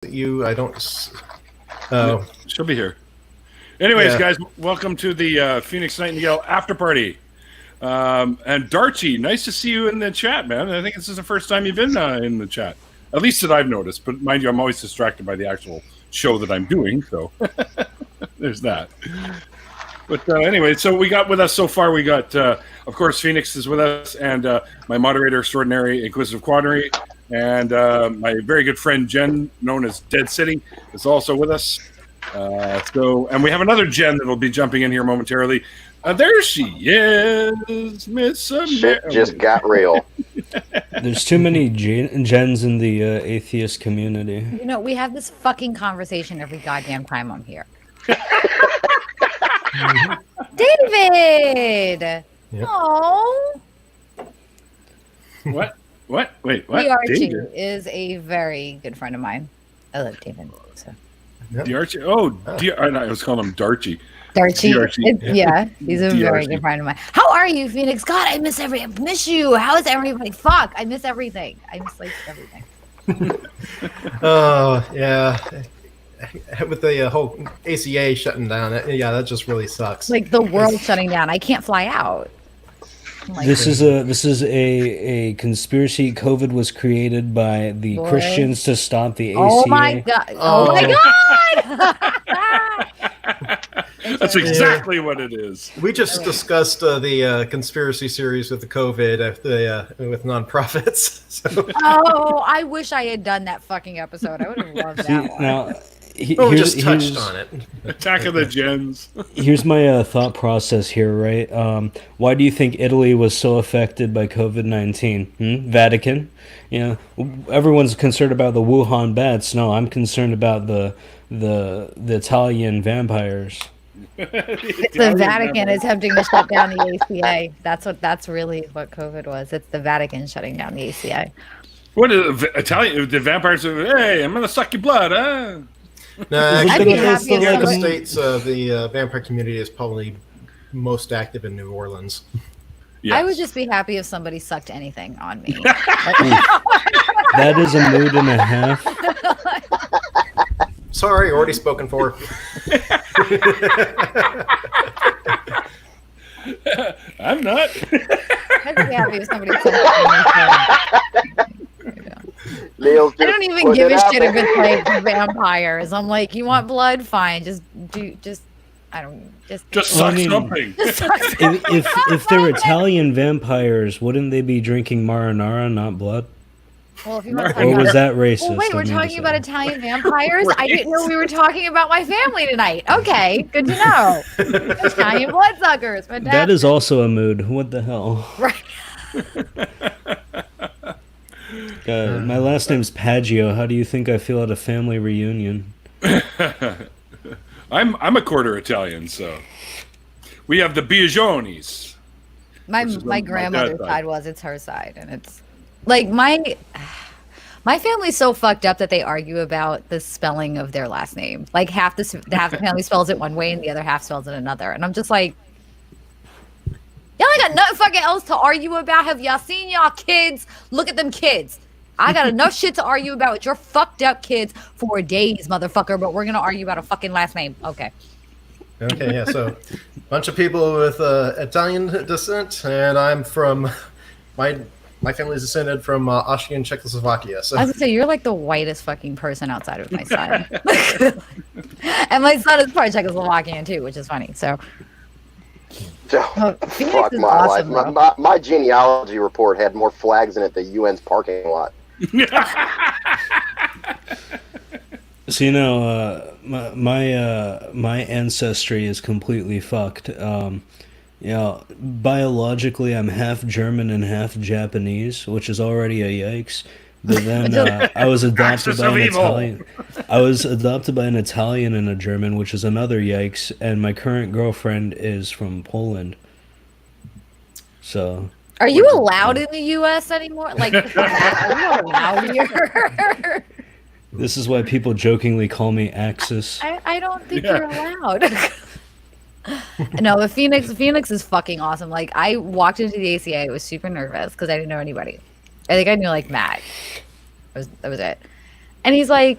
I don't. She'll be here. Anyways, guys, welcome to the Phoenix Nightingale after party. And Darchie, nice to see you in the chat, man. I think this is the first time you've been in the chat, at least that I've noticed. But mind you, I'm always distracted by the actual show that I'm doing, so there's that. But anyway, so we got with us so far. We got, of course, Phoenix is with us, and my moderator extraordinary, Inquisitive Quaternary, and my very good friend Jen, known as Dead City, is also with us. And we have another Jen that will be jumping in here momentarily. There she is, Miss Shit just got real. There's too many Jens in the atheist community. You know, we have this fucking conversation every goddamn time I'm here. David! Yep. Oh. What? Wait, what? Archie is a very good friend of mine. I love David. So. Yep. D'Archie. I was calling him Darchie. Darchie. Yeah, he's a very good friend of mine. How are you, Phoenix? God, I miss you. How is everybody? Fuck, I miss everything. I miss like everything. Oh yeah, with the whole ACA shutting down, that just really sucks. Like the world shutting down. I can't fly out. This is a conspiracy. COVID was created by the Christians to stop the ACA. Oh my god! Oh my god! That's exactly what it is. We just discussed the conspiracy series with the COVID with nonprofits. So. Oh, I wish I had done that fucking episode. I would have loved that one. Now, we just touched on it. Attack of the Gens. Here's my thought process here, right? Why do you think Italy was so affected by COVID-19? Vatican? Everyone's concerned about the Wuhan bats. No, I'm concerned about the Italian vampires. The Vatican is attempting to shut down the ACA. That's really what COVID was. It's the Vatican shutting down the ACA. What is Italian? The vampires are, hey, I'm gonna suck your blood, huh? No, actually, in the United States, the vampire community is probably most active in New Orleans. Yes. I would just be happy if somebody sucked anything on me. That is a mood and a half. Sorry, already spoken for. I'm not. I'd be happy if somebody sucked anything. I don't even give a shit if it's like vampires. I'm like, you want blood? Fine. Just suck something. If they're Italian vampires, wouldn't they be drinking marinara, not blood? Well, if you or was that racist? Well, wait, we're talking about Italian vampires? Right. I didn't know we were talking about my family tonight. Okay, good to know. Italian bloodsuckers. Fantastic. That is also a mood. What the hell? Right. My last name's Paggio. How do you think I feel at a family reunion? I'm a quarter Italian, so we have the Biagionis. My grandmother's side it's her side, and it's like my family's so fucked up that they argue about the spelling of their last name. Like half the family spells it one way and the other half spells it another, and I'm just like, y'all ain't got nothing fucking else to argue about. Have y'all seen y'all kids? Look at them kids. I got enough shit to argue about with your fucked up kids for days, motherfucker, but we're going to argue about a fucking last name. Okay. Okay, yeah, so a bunch of people with Italian descent, and I'm from, my family's descended from Austrian Czechoslovakia. So. I was going to say, you're like the whitest fucking person outside of my son. And my son is part Czechoslovakian too, which is funny, so. Fuck my awesome, life. My genealogy report had more flags in it than UN's parking lot. So my ancestry is completely fucked. Biologically I'm half German and half Japanese, which is already a yikes. But then I was adopted by an Italian. I was adopted by an Italian and a German, which is another yikes. And my current girlfriend is from Poland. So. Are you allowed in the U.S. anymore? Like, are you allowed here? This is why people jokingly call me Axis. I don't think you're allowed. No, but Phoenix is fucking awesome. Like, I walked into the ACA, I was super nervous because I didn't know anybody. I think I knew like Matt. That was it. And he's like,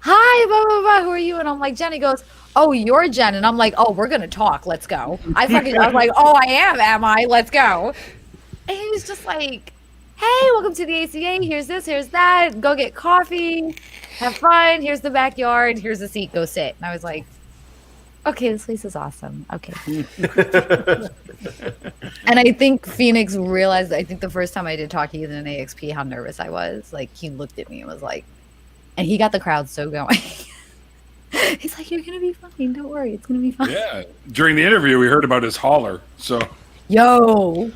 hi, blah, blah, blah, who are you? And I'm like, Jen. He goes, oh, you're Jen. And I'm like, oh, we're going to talk. Let's go. I was like, oh, I am I? Let's go. And he was just like, hey, welcome to the ACA. Here's this, here's that. Go get coffee. Have fun. Here's the backyard. Here's the seat. Go sit. And I was like, okay, this place is awesome. Okay. And I think Phoenix realized, I think the first time I did talk, he's in an AXP, how nervous I was. Like, he looked at me and was like, and he got the crowd so going. He's like, you're going to be fine. Don't worry. It's going to be fine. Yeah. During the interview, we heard about his holler. So, yo.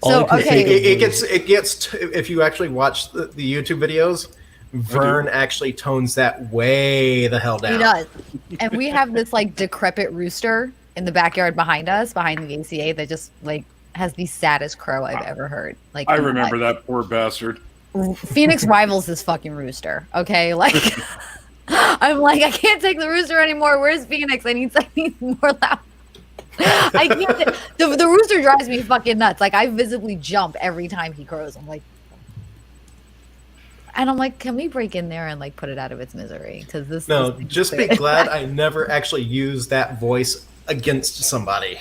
So, okay. It gets if you actually watch the YouTube videos, Vern actually tones that way the hell down. He does. And we have this like decrepit rooster in the backyard behind us, behind the ACA, that just like has the saddest crow I've ever heard. Like, I remember that poor bastard. Phoenix rivals this fucking rooster. Okay, like I'm like, I can't take the rooster anymore. Where's Phoenix? I need something more loud. I can't. The rooster drives me fucking nuts. Like, I visibly jump every time he crows. I'm like, can we break in there and like put it out of its misery? Because this. No, just be glad I never actually used that voice against somebody.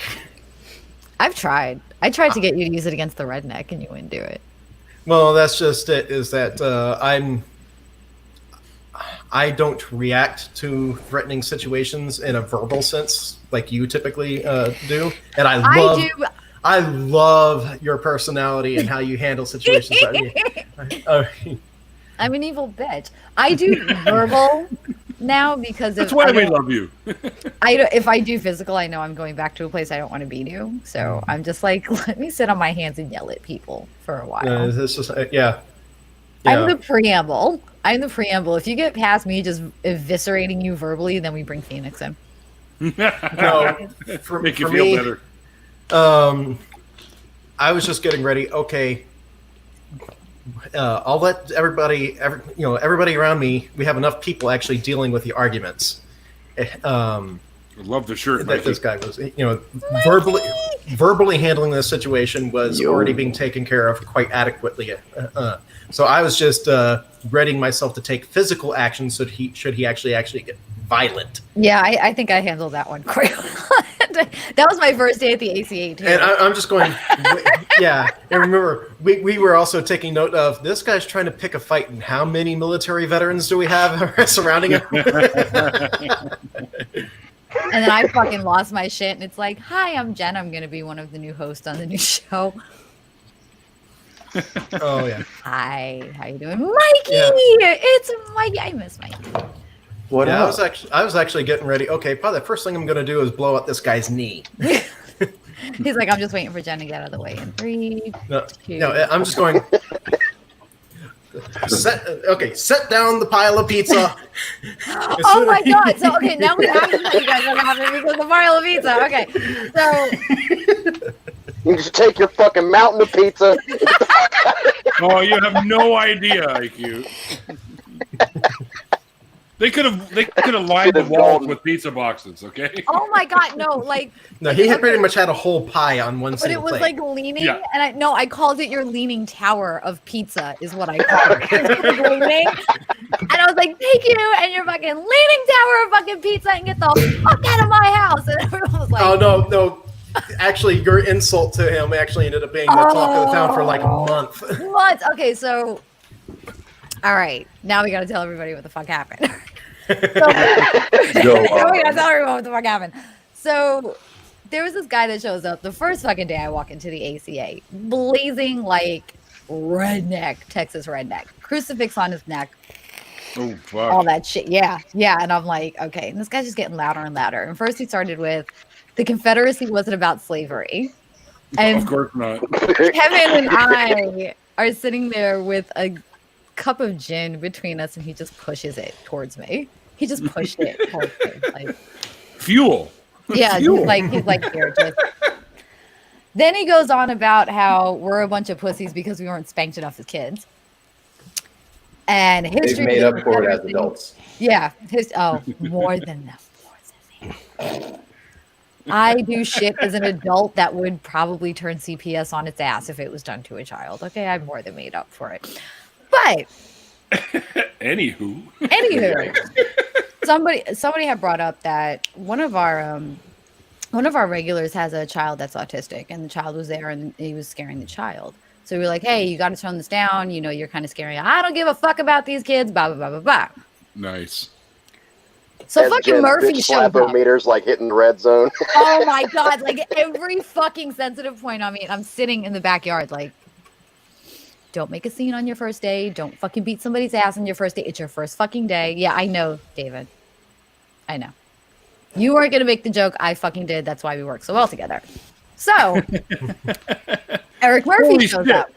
I've tried. I tried to get you to use it against the redneck, and you wouldn't do it. Well, that's just it. Is that I don't react to threatening situations in a verbal sense like you typically do, and I love your personality and how you handle situations. I'm an evil bitch. I do verbal now because that's why we love you. If I do physical, I know I'm going back to a place I don't want to be to. So I'm just like, let me sit on my hands and yell at people for a while. This is yeah. I'm the preamble. If you get past me just eviscerating you verbally, then we bring Phoenix in. No, make you feel better. I was just getting ready. Okay, I'll let everybody around me. We have enough people actually dealing with the arguments. I love the shirt. That this guy was, verbally handling this situation was already being taken care of quite adequately. So I was just readying myself to take physical action. So should he actually get violent? Yeah, I think I handled that one quite well. That was my first day at the ACA too. And I'm just going, yeah. And remember, we were also taking note of this guy's trying to pick a fight, and how many military veterans do we have surrounding him? And then I fucking lost my shit, and it's like, hi, I'm Jen. I'm going to be one of the new hosts on the new show. Oh, yeah. Hi, how you doing? Mikey! Yeah. It's Mikey. I miss Mikey. What else? I was actually getting ready. Okay, probably the first thing I'm going to do is blow out this guy's knee. He's like, I'm just waiting for Jen to get out of the way in 3, 2. No, I'm just going... set down the pile of pizza. Oh my god! So okay, now we have to tell you guys what happened because the pile of pizza. Okay, so you just take your fucking mountain of pizza. Oh, you have no idea, IQ. They could have lined the walls with pizza boxes, okay? Oh my god, no, like no, he had pretty much had a whole pie on one side. But it was like leaning, and I called it your leaning tower of pizza is what I called it. It was like leaning, and I was like, thank you, and your fucking leaning tower of fucking pizza, and get the fuck out of my house. And everyone was like, oh no. Actually, your insult to him actually ended up being the talk of the town for like a month. Okay, so all right, now we got to tell everybody what the fuck happened. We got to tell everyone what the fuck happened. So there was this guy that shows up the first fucking day I walk into the ACA, blazing like redneck, Texas redneck, crucifix on his neck. Oh, fuck. All that shit. Yeah. And I'm like, okay. And this guy's just getting louder and louder. And first he started with the Confederacy wasn't about slavery. And of course not. Kevin and I are sitting there with a cup of gin between us, and he just pushes it towards me. He just pushed it towards me. Like, fuel. Yeah, fuel. He's like, here, just. Then he goes on about how we're a bunch of pussies because we weren't spanked enough as kids. And history they've made up for it as adults. Yeah. More than enough. I do shit as an adult that would probably turn CPS on its ass if it was done to a child. Okay, I've more than made up for it. But Anywho, somebody had brought up that one of our regulars has a child that's autistic, and the child was there, and he was scaring the child. So we were like, "Hey, you got to tone this down. You know, you're kind of scary. I don't give a fuck about these kids." Blah blah blah blah blah. Nice. So As fucking Jen's Murphy bitch showed slapper up. meters like hitting the red zone. Oh my god! Like every fucking sensitive point on me. I'm sitting in the backyard, like, don't make a scene on your first day. Don't fucking beat somebody's ass on your first day. It's your first fucking day. Yeah, I know, David. I know. You weren't gonna make the joke. I fucking did. That's why we work so well together. So Eric Murphy shows up.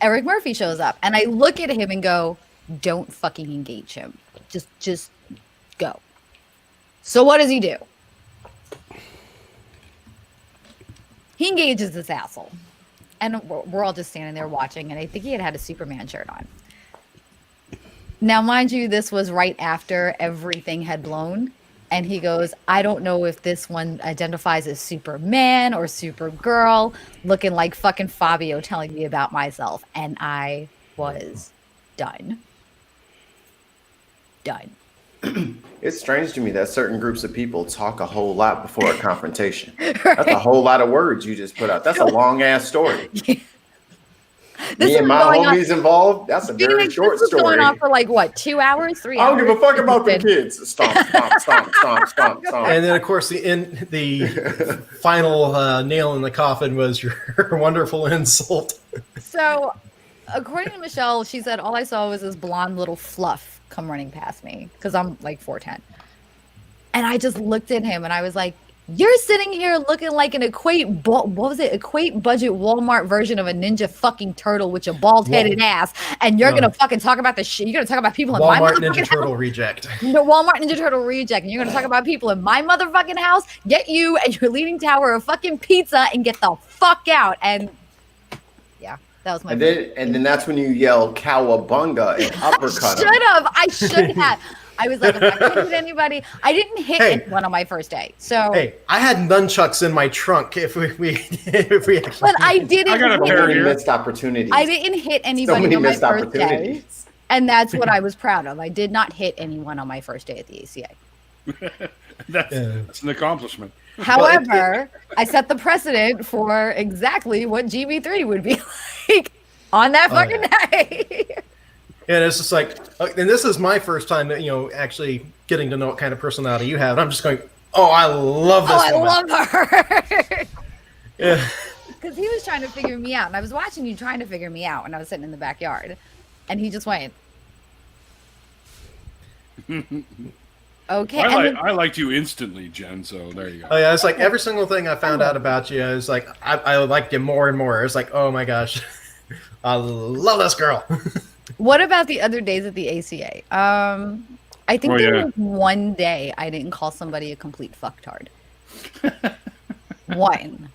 Eric Murphy shows up, and I look at him and go, "Don't fucking engage him. Just go." So what does he do? He engages this asshole, and we're all just standing there watching. And I think he had a Superman shirt on. Now, mind you, this was right after everything had blown. And he goes, "I don't know if this one identifies as Superman or Supergirl," looking like fucking Fabio telling me about myself. And I was done. It's strange to me that certain groups of people talk a whole lot before a confrontation. That's a whole lot of words you just put out. That's a long ass story. Me and my homies involved. That's a very short story. Going on for like what, 2 hours, 3 hours? I don't give a fuck about the kids. Stomp, stomp, stomp, stomp, stomp, stomp. And then, of course, the final nail in the coffin was your wonderful insult. So, according to Michelle, she said all I saw was this blonde little fluff come running past me because I'm like 4'10", and I just looked at him and I was like, "You're sitting here looking like an equate budget Walmart version of a Ninja fucking Turtle with your bald headed ass, and you're gonna fucking talk about the shit. You're gonna talk about people in my Walmart motherfucking Ninja Turtle house. reject. No, Walmart Ninja Turtle reject, and you're gonna talk about people in my motherfucking house. Get you and your leaning tower of fucking pizza and get the fuck out." And yeah, that was my. And then that's when you yell "Cowabunga" and uppercut him. I should have. I was like, if I couldn't hit anybody, I didn't hit anyone on my first day. So hey, I had nunchucks in my trunk. If we actually, but I didn't. I got a pair here. Missed opportunities. I didn't hit anybody on my first day, and that's what I was proud of. I did not hit anyone on my first day at the ACA. That's an accomplishment. However, I set the precedent for exactly what GB3 would be like on that fucking day. And it's just like, and this is my first time, actually getting to know what kind of personality you have. And I'm just going, "Oh, I love this woman. I love her." Yeah. Because he was trying to figure me out, and I was watching you trying to figure me out when I was sitting in the backyard, and he just went, "Okay." I liked you instantly, Jen. So there you go. Oh yeah, it's like every single thing I found out about you is like I liked you more and more. It's like, oh my gosh, I love this girl. What about the other days at the ACA? I think there was one day I didn't call somebody a complete fucktard. One.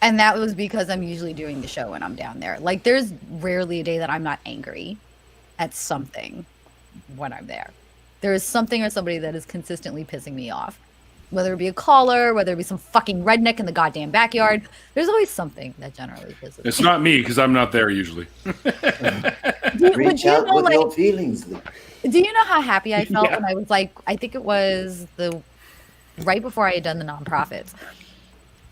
And that was because I'm usually doing the show when I'm down there. Like, there's rarely a day that I'm not angry at something when I'm there. There is something or somebody that is consistently pissing me off. Whether it be a caller, whether it be some fucking redneck in the goddamn backyard. There's always something that generally pisses me off. It's not me because I'm not there usually. Reach out with your feelings, Luke. Do you know how happy I felt when I was like, I think it was right before I had done the nonprofits.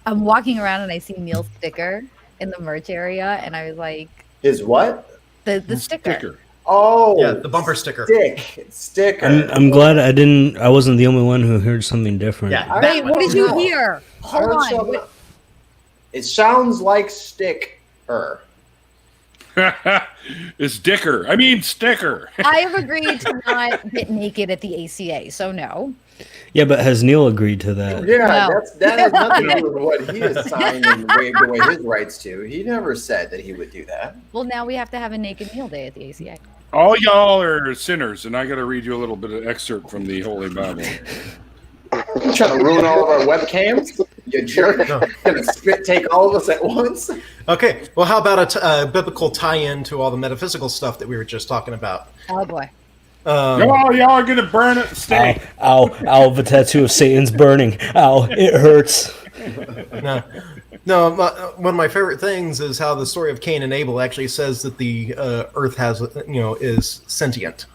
I'm walking around and I see Neil's sticker in the merch area, and I was like, "His what?" The sticker. Oh, yeah, the bumper sticker. Sticker. I'm glad I wasn't the only one who heard something different. Yeah. Wait, what did you hear? Hold on. It sounds like sticker. It's dicker. I mean sticker. I have agreed to not get naked at the ACA, so no. Yeah, but has Neil agreed to that? Yeah, that has nothing to do with what he has signed and waved away his rights to. He never said that he would do that. Well, now we have to have a naked meal day at the ACA. All y'all are sinners, and I got to read you a little bit of excerpt from the Holy Bible. You trying to ruin all of our webcams? You jerk. No. Gonna spit take all of us at once? Okay, well, how about a biblical tie-in to all the metaphysical stuff that we were just talking about? Oh boy. Y'all are gonna burn at the stake. Ow, the tattoo of Satan's burning. Ow, it hurts. No. No, one of my favorite things is how the story of Cain and Abel actually says that the Earth has, is sentient.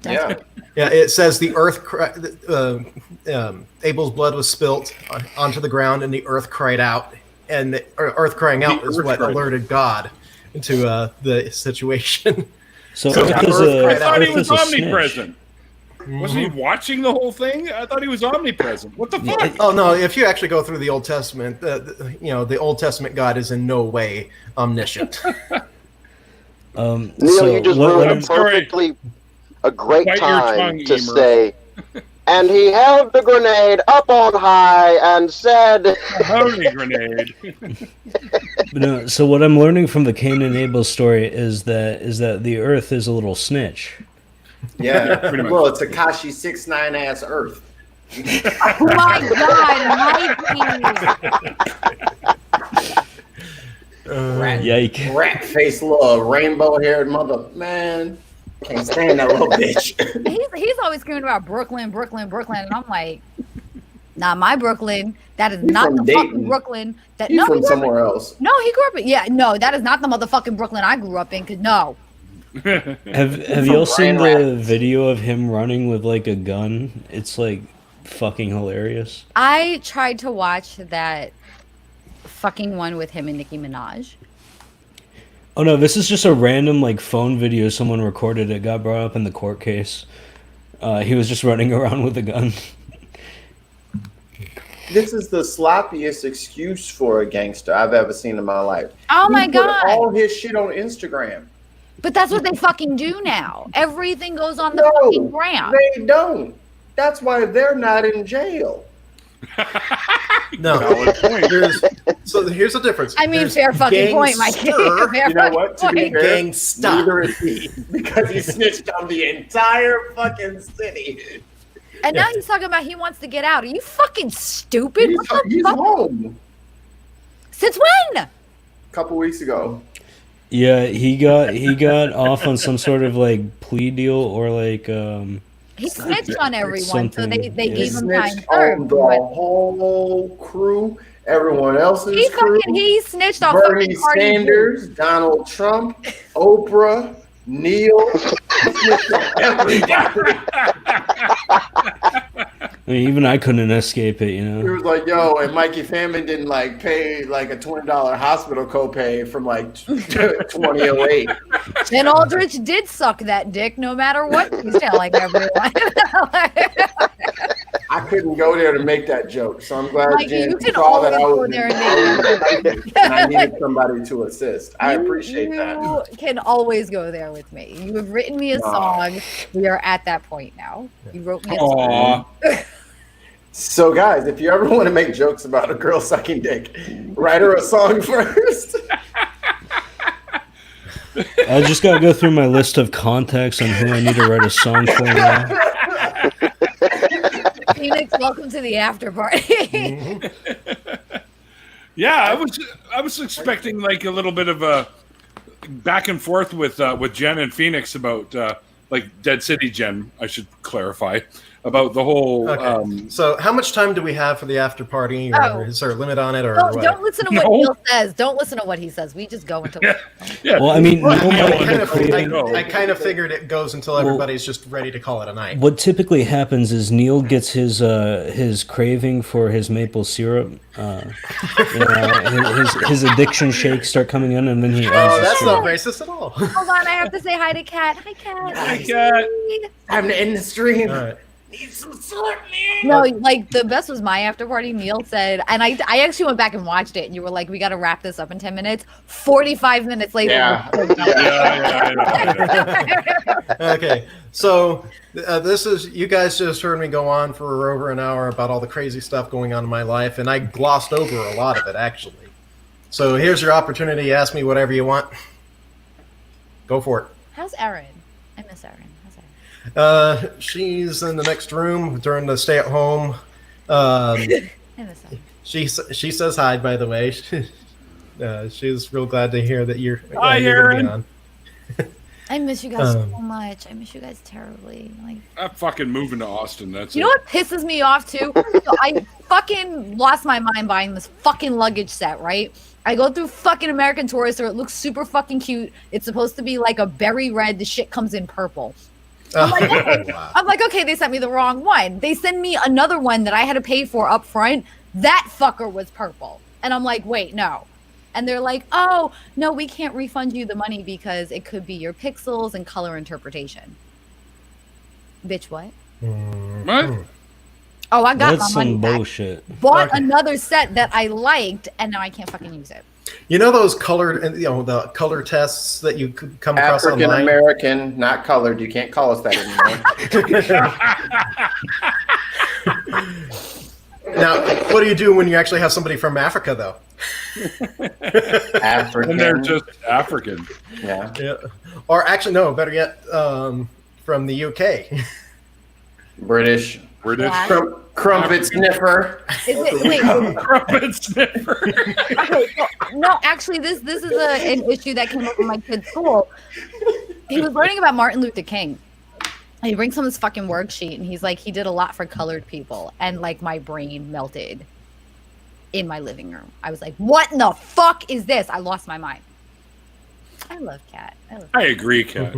Yeah. Yeah, it says the Earth, Abel's blood was spilt onto the ground, and the Earth cried out, and the Earth crying out is what alerted God to the situation. So I thought he was Earth is a omnipresent. Wasn't he watching the whole thing? I thought he was omnipresent. What the fuck? Oh no! If you actually go through the Old Testament, the Old Testament God is in no way omniscient. Neil, you just ruined a great time to say. And he held the grenade up on high and said, "Holy grenade!" No, so what I'm learning from the Cain and Abel story is that the Earth is a little snitch. Yeah, pretty much. Well, it's Akashi 6ix9ine ass Earth. Oh my God, Yike! Rat face, little rainbow haired mother man. Can't stand that little bitch. He's always screaming about Brooklyn, and I'm like, nah, my Brooklyn. That is not the fucking Brooklyn. He's from somewhere else. No, he grew up in. Yeah, no, that is not the motherfucking Brooklyn I grew up in. Cause no. Have y'all seen the video of him running with like a gun? It's like fucking hilarious. I tried to watch that fucking one with him and Nicki Minaj. Oh no, this is just a random like phone video someone recorded. It got brought up in the court case. He was just running around with a gun. This is the sloppiest excuse for a gangster I've ever seen in my life. Oh my God. All his shit on Instagram. But that's what they fucking do now. Everything goes on the fucking gram. They don't. That's why they're not in jail. No. So here's the difference. I mean, fair fucking point, Mike. You know what? To be fair, Gangsta. neither is he, because he snitched on the entire fucking city. And now he's talking about he wants to get out. Are you fucking stupid? He's home. Since when? A couple weeks ago. Yeah, he got off on some sort of like plea deal or like he snitched on everyone, so they gave him time served. The whole crew, everyone else's crew. He snitched on Bernie Sanders, Donald Trump, Oprah, Neil. Everybody. I mean, even I couldn't escape it, you know. He was like, "Yo," and Mikey Famine didn't like pay like a $20 hospital copay from like 2008. And Aldrich did suck that dick, no matter what he's telling everyone. I couldn't go there to make that joke, so I'm glad Mikey, Jen you can saw that I always was go there and make that and I needed somebody to assist. I appreciate that. You can always go there with me. You have written me a song. We are at that point now. You wrote me a song. So, guys, if you ever want to make jokes about a girl sucking dick, write her a song first. I just gotta go through my list of contacts on who I need to write a song for now. Phoenix, welcome to the after party. Yeah, I was expecting like a little bit of a back and forth with Jen and Phoenix about like Dead City Jen, I should clarify, about the whole. Okay. So how much time do we have for the after party? Or is there a limit on it? Or don't listen to what Neil says. Don't listen to what he says. We just go until. Yeah. Well, I mean, I kind of figured it goes until everybody's just ready to call it a night. What typically happens is Neil gets his craving for his maple syrup. His addiction shakes start coming in, and then he. Oh, that's not racist at all. Hold on, I have to say hi to Kat. Hi, Kat. Hi, Kat. I'm in the stream. All right. Need some syrup, man. No, like the best was my after party. Neil said, and I actually went back and watched it, and you were like, "We got to wrap this up in 10 minutes." 45 minutes later. Yeah. Okay, so this is you guys just heard me go on for over an hour about all the crazy stuff going on in my life, and I glossed over a lot of it actually. So here's your opportunity. Ask me whatever you want. Go for it. How's Erin? I miss Erin. She's in the next room during the stay at home. She says hi, by the way. She's real glad to hear that you're. Hi, Erin. I miss you guys so much. I miss you guys terribly. Like, I'm fucking moving to Austin. That's you know what pisses me off too? So I fucking lost my mind buying this fucking luggage set, right? I go through fucking American Tourister. It looks super fucking cute. It's supposed to be like a berry red. The shit comes in purple. I'm like, okay. Wow. I'm like, okay, they sent me the wrong one. They send me another one that I had to pay for up front. That fucker was purple. And I'm like, wait, no. And they're like, oh, no, we can't refund you the money because it could be your pixels and color interpretation. Bitch, what? What? Oh, I got That's my money some back. bullshit. Bought another set that I liked, and now I can't fucking use it. You know those colored, the color tests that you could come across online? African American, not colored. You can't call us that anymore. Now, what do you do when you actually have somebody from Africa, though? African. And they're just African. Yeah. Or actually, no, better yet, from the UK. British. Crumpet sniffer. Is it, wait, crumpet sniffer. Okay, no, actually, this is an issue that came up in my kid's school. He was learning about Martin Luther King. He brings him this fucking worksheet, and he's like, he did a lot for colored people, and like my brain melted in my living room. I was like, what in the fuck is this? I lost my mind. I love Kat. I agree, Kat.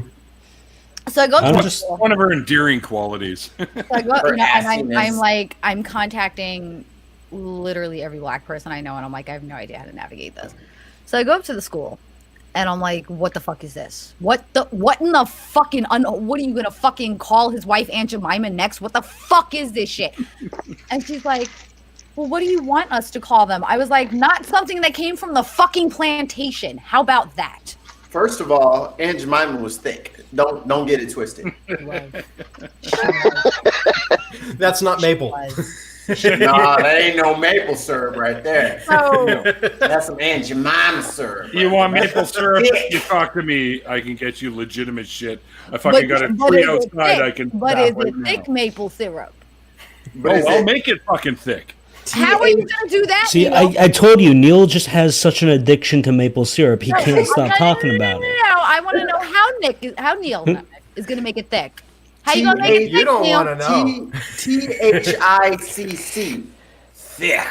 So I go to one of her endearing qualities. So I go, and I'm contacting literally every black person I know, and I'm like, I have no idea how to navigate this. So I go up to the school, and I'm like, what the fuck is this? What in the fucking what are you gonna fucking call his wife Aunt Jemima next? What the fuck is this shit? And she's like, well, what do you want us to call them? I was like, not something that came from the fucking plantation. How about that? First of all, Aunt Jemima was thick. Don't get it twisted. That's not maple. Nah, that ain't no maple syrup right there. So, that's some Aunt Jemima syrup. You want maple syrup? You talk to me. I can get you legitimate shit. I fucking got a tree outside. I can. But is it thick maple syrup? I'll make it fucking thick. How are you gonna do that? See, I told you, Neil just has such an addiction to maple syrup. He can't stop talking about it. No, I want to know how Neil is gonna make it thick. How you gonna make it thick, You don't want to know. THICC. Thick.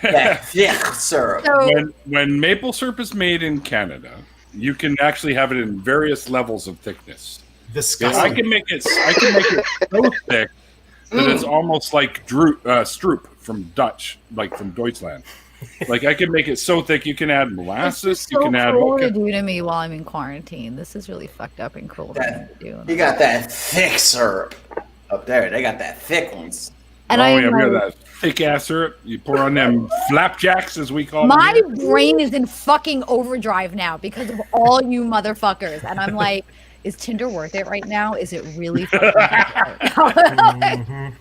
That thick syrup. So, when maple syrup is made in Canada, you can actually have it in various levels of thickness. Disgusting. I can make it so thick that it's almost like stroop from Dutch, like from Deutschland. Like I can make it so thick you can add molasses. You can add. What to do to me while I'm in quarantine? This is really fucked up and cruel. You got that thick syrup up there. They got that thick ones. And we have that thick ass syrup. You pour on them flapjacks, as we call them. My brain is in fucking overdrive now because of all you motherfuckers, and I'm like, is Tinder worth it right now? Is it really fucking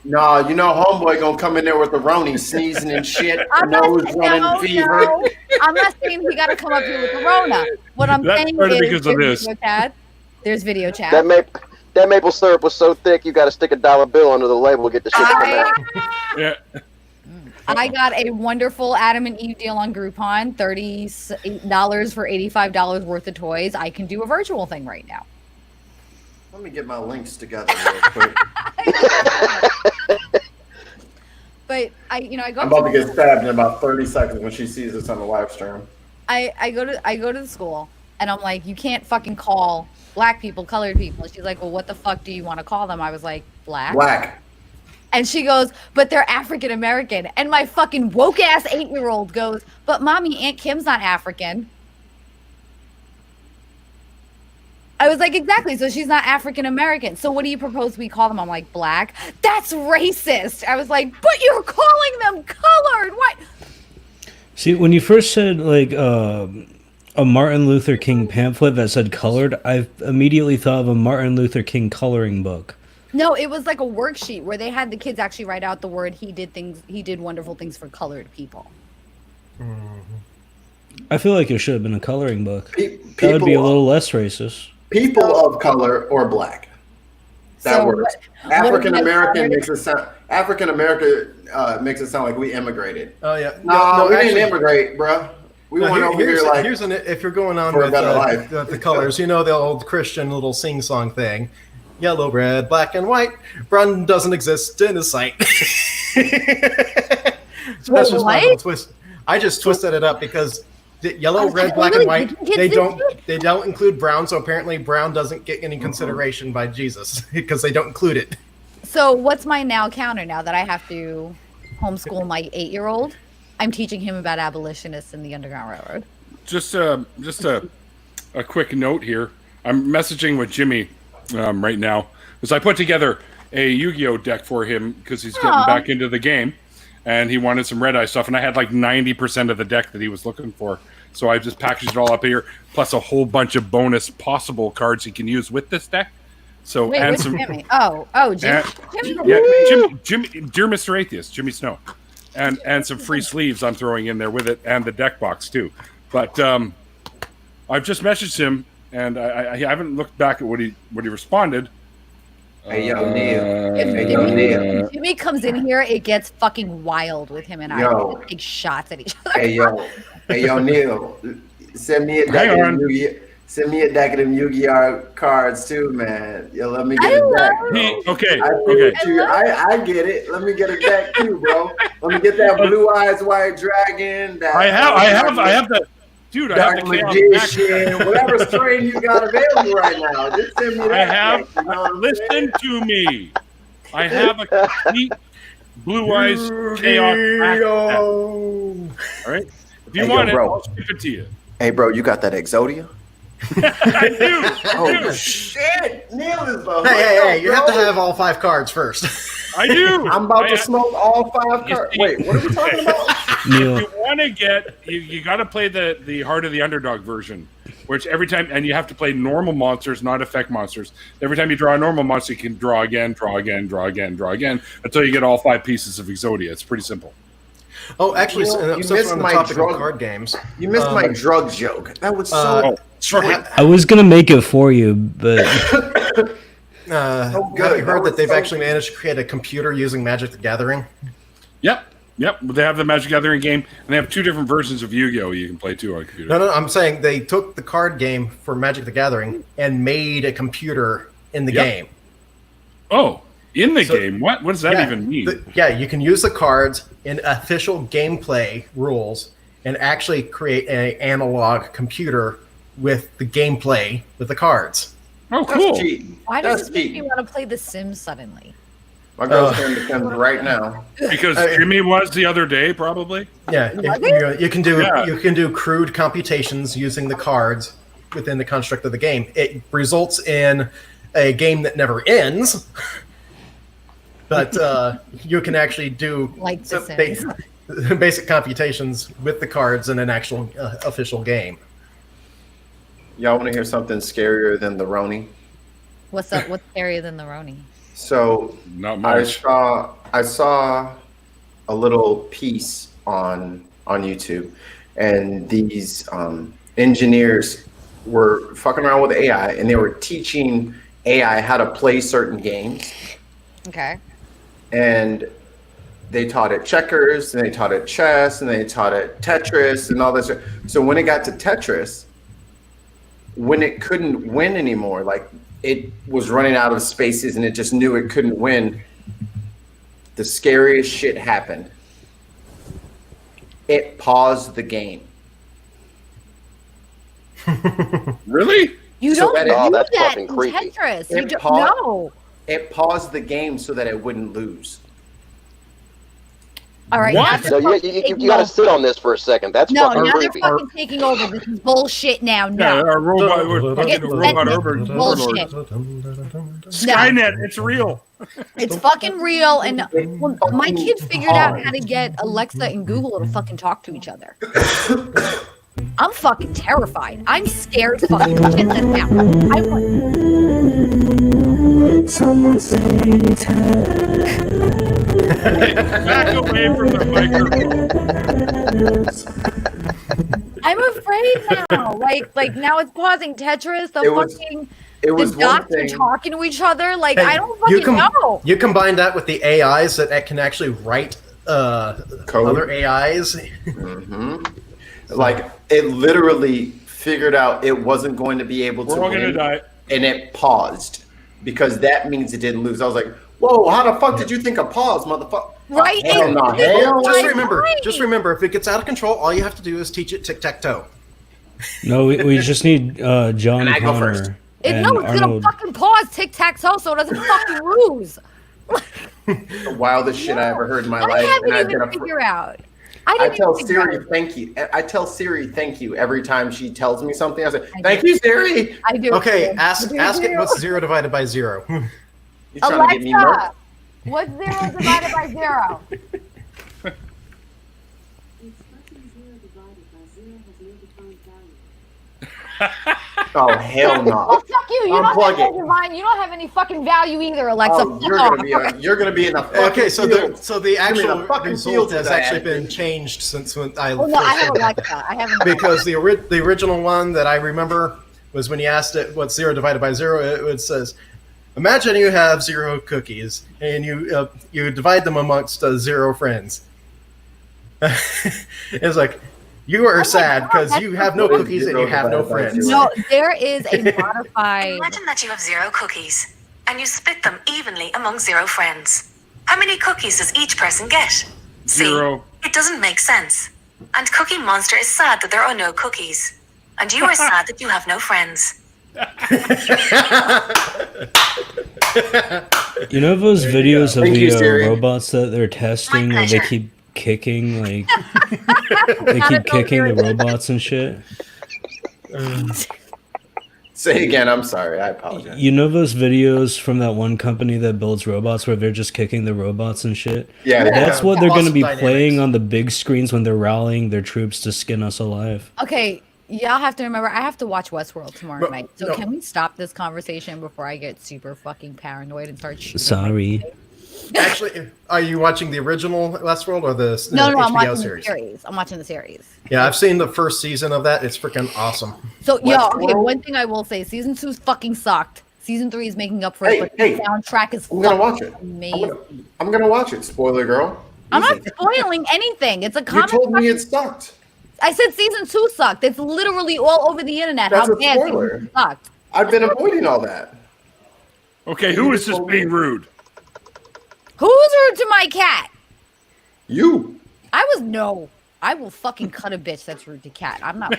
No, you know homeboy gonna come in there with the Roni sneezing and shit, nose running, fever. No. I'm not saying he gotta come up here with the Rona. What I'm saying is there's video chat. That maple syrup was so thick you gotta stick $1 bill under the label to get the shit from there. Yeah. I got a wonderful Adam and Eve deal on Groupon, $38 for $85 worth of toys. I can do a virtual thing right now. Let me get my links together real quick. But I go. I'm about to get stabbed in about 30 seconds when she sees this on the live stream. I go to the school and I'm like, you can't fucking call black people colored people. She's like, well, what the fuck do you want to call them? I was like, black. And she goes, but they're African American. And my fucking woke ass 8-year-old goes, but mommy, Aunt Kim's not African. I was like, exactly. So she's not African American. So what do you propose we call them? I'm like, black. That's racist. I was like, but you're calling them colored. What? See, when you first said like a Martin Luther King pamphlet that said colored, I immediately thought of a Martin Luther King coloring book. No, it was like a worksheet where they had the kids actually write out the word he did wonderful things for colored people. I feel like it should have been a coloring book. That would be a little less racist. People of color or black. That works. African American makes it sound. African American makes it sound like we immigrated. Oh yeah. No, we didn't immigrate, bro. We went over here like if you're going on with the colors, you know the old Christian little sing-song thing. Yellow, red, black, and white. Brown doesn't exist in his sight. That's just my little twist. I just twisted it up because yellow, red, black, and white, they don't include brown, so apparently brown doesn't get any consideration by Jesus because they don't include it. So what's my now counter now that I have to homeschool my 8-year-old? I'm teaching him about abolitionists in the Underground Railroad. Just a quick note here. I'm messaging with Jimmy right now because I put together a Yu-Gi-Oh deck for him because he's getting back into the game, and he wanted some red eye stuff, and I had like 90% of the deck that he was looking for. So I just packaged it all up here, plus a whole bunch of bonus possible cards he can use with this deck. So wait, and some Jimmy? Jimmy. Jimmy, dear Mr. Atheist, Jimmy Snow. And some free sleeves I'm throwing in there with it, and the deck box too. But I've just messaged him, and I haven't looked back at what he responded. Hey yo, Neil. If Jimmy comes in here, it gets fucking wild with him and I. We take shots at each other. Hey yo, Neil. Send me a deck of them Yu-Gi-Oh cards too, man. Yo, let me get a deck. Okay. I get it. Let me get a deck too, bro. Let me get that Blue Eyes White Dragon. I have the dude. I have the Magician, whatever strain you got available right now. Just send me that. Listen to me. I have a complete Blue Eyes Chaos. All right. If you want it, I'll ship it to you. Hey, bro, you got that Exodia? I do. Oh shit! Neil is the Hey! You have to have all 5 cards first. I do. I'm about to smoke all 5 cards. Wait, what are we talking about? If you want to get, you got to play the Heart of the Underdog version, which every time, and you have to play normal monsters, not effect monsters. Every time you draw a normal monster, you can draw again, until you get all 5 pieces of Exodia. It's pretty simple. Oh, actually, you missed my card games. You missed my drug joke. That was so. I was gonna make it for you, but. Have you heard that they've actually managed to create a computer using Magic the Gathering? Yep. They have the Magic Gathering game, and they have 2 different versions of Yu-Gi-Oh you can play too on a computer. No, I'm saying they took the card game for Magic the Gathering and made a computer in the game. Oh, in the game? What does that even mean? You can use the cards in official gameplay rules and actually create an analog computer with the gameplay with the cards. Oh, cool. Why does this make me want to play The Sims suddenly? My girl's going to come right now. Because Jimmy was the other day, probably. Yeah, you can do crude computations using the cards within the construct of the game. It results in a game that never ends, but you can actually do basic computations with the cards in an actual official game. Y'all want to hear something scarier than the Roni? What's up? What's scarier than the Roni? So not much. I saw a little piece on YouTube, and these engineers were fucking around with AI, and they were teaching AI how to play certain games. Okay. And they taught it checkers, and they taught it chess, and they taught it Tetris, and all this. So when it got to Tetris, when it couldn't win anymore, like it was running out of spaces and it just knew it couldn't win, the scariest shit happened. It paused the game. Really? You don't do that's that fucking in creepy. Tetris. You don't know. It paused the game so that it wouldn't lose. All right. What? So you got to sit on this for a second. That's fucking creepy. They're fucking taking over. This is bullshit now. Yeah, our robot, bullshit. Skynet, it's real. It's fucking real. And when my kids figured out how to get Alexa and Google to fucking talk to each other. I'm fucking terrified. I'm scared to fucking shit this now. Someone say Back away from the microphone. I'm afraid now. Like now it's pausing Tetris. The dots are talking to each other. Like I don't fucking know. You combine that with the AIs that can actually write code. Other AIs. Mm-hmm. Like It literally figured out it wasn't going to be able to We're all win, gonna die. and it paused because that means it didn't lose. I was like, "Whoa, how the fuck did you think of pause, motherfucker?" Right? Hell no, hell. Just remember, if it gets out of control, all you have to do is teach it tic-tac-toe. No, we just need John And I go first. Connor. No, and it's gonna Arnold. fucking pause tic-tac-toe so it doesn't fucking lose. The wildest shit I ever heard in my I life. haven't And even figured out. I tell Siri thank you. I tell Siri thank you every time she tells me something. I say, "Thank you, Siri." I do. Okay, ask it what's 0 divided by 0. You trying to get me murked? What's 0 divided by 0? Oh hell no! Well, fuck you! You Unplug you don't have any fucking value either, Alexa. Oh, you're gonna be in a fucking Okay, so the actual fucking result field has today. actually been changed since when I Oh no, I haven't liked that. I haven't. because the original one that I remember was when you asked it what's 0 divided by 0, it says, imagine you have 0 cookies and you divide them amongst 0 friends. It's like, you are sad because you have no cookies and you have no friends. No, there is a modified. Imagine that you have 0 cookies and you split them evenly among 0 friends. How many cookies does each person get? 0. See, it doesn't make sense. And Cookie Monster is sad that there are no cookies. And you are sad that you have no friends. You know those videos of Thank you, the Siri. robots that they're testing where they keep kicking, like they Not keep at all kicking the irritating. robots and shit? Say again. I'm sorry. I apologize. You know those videos from that one company that builds robots where they're just kicking the robots and shit? Yeah, That's what they're going to be Awesome playing dynamics. on the big screens when they're rallying their troops to skin us alive. Okay, y'all have to remember, I have to watch Westworld tomorrow But- night. So no. can we stop this conversation before I get super fucking paranoid and start shooting? Sorry. Actually, are you watching the original Westworld or the No, HBO I'm watching series? the series. I'm watching the series. Yeah, I've seen the first season of that. It's freaking awesome. So, okay, Westworld? one thing I will say, season 2 fucking sucked. Season 3 is making up for Hey, it, but the hey, soundtrack is I'm gonna watch fucking it. amazing. I'm gonna watch it. Spoiler girl. I'm not Listen, spoiling anything. It's a you comic. told me it sucked. I said season 2 sucked. It's literally all over the internet That's how a bad spoiler. season 2 sucked. I've been avoiding all that. Okay, who is just being rude? Who's rude to my cat? You. I will fucking cut a bitch that's rude to cat. I'm not.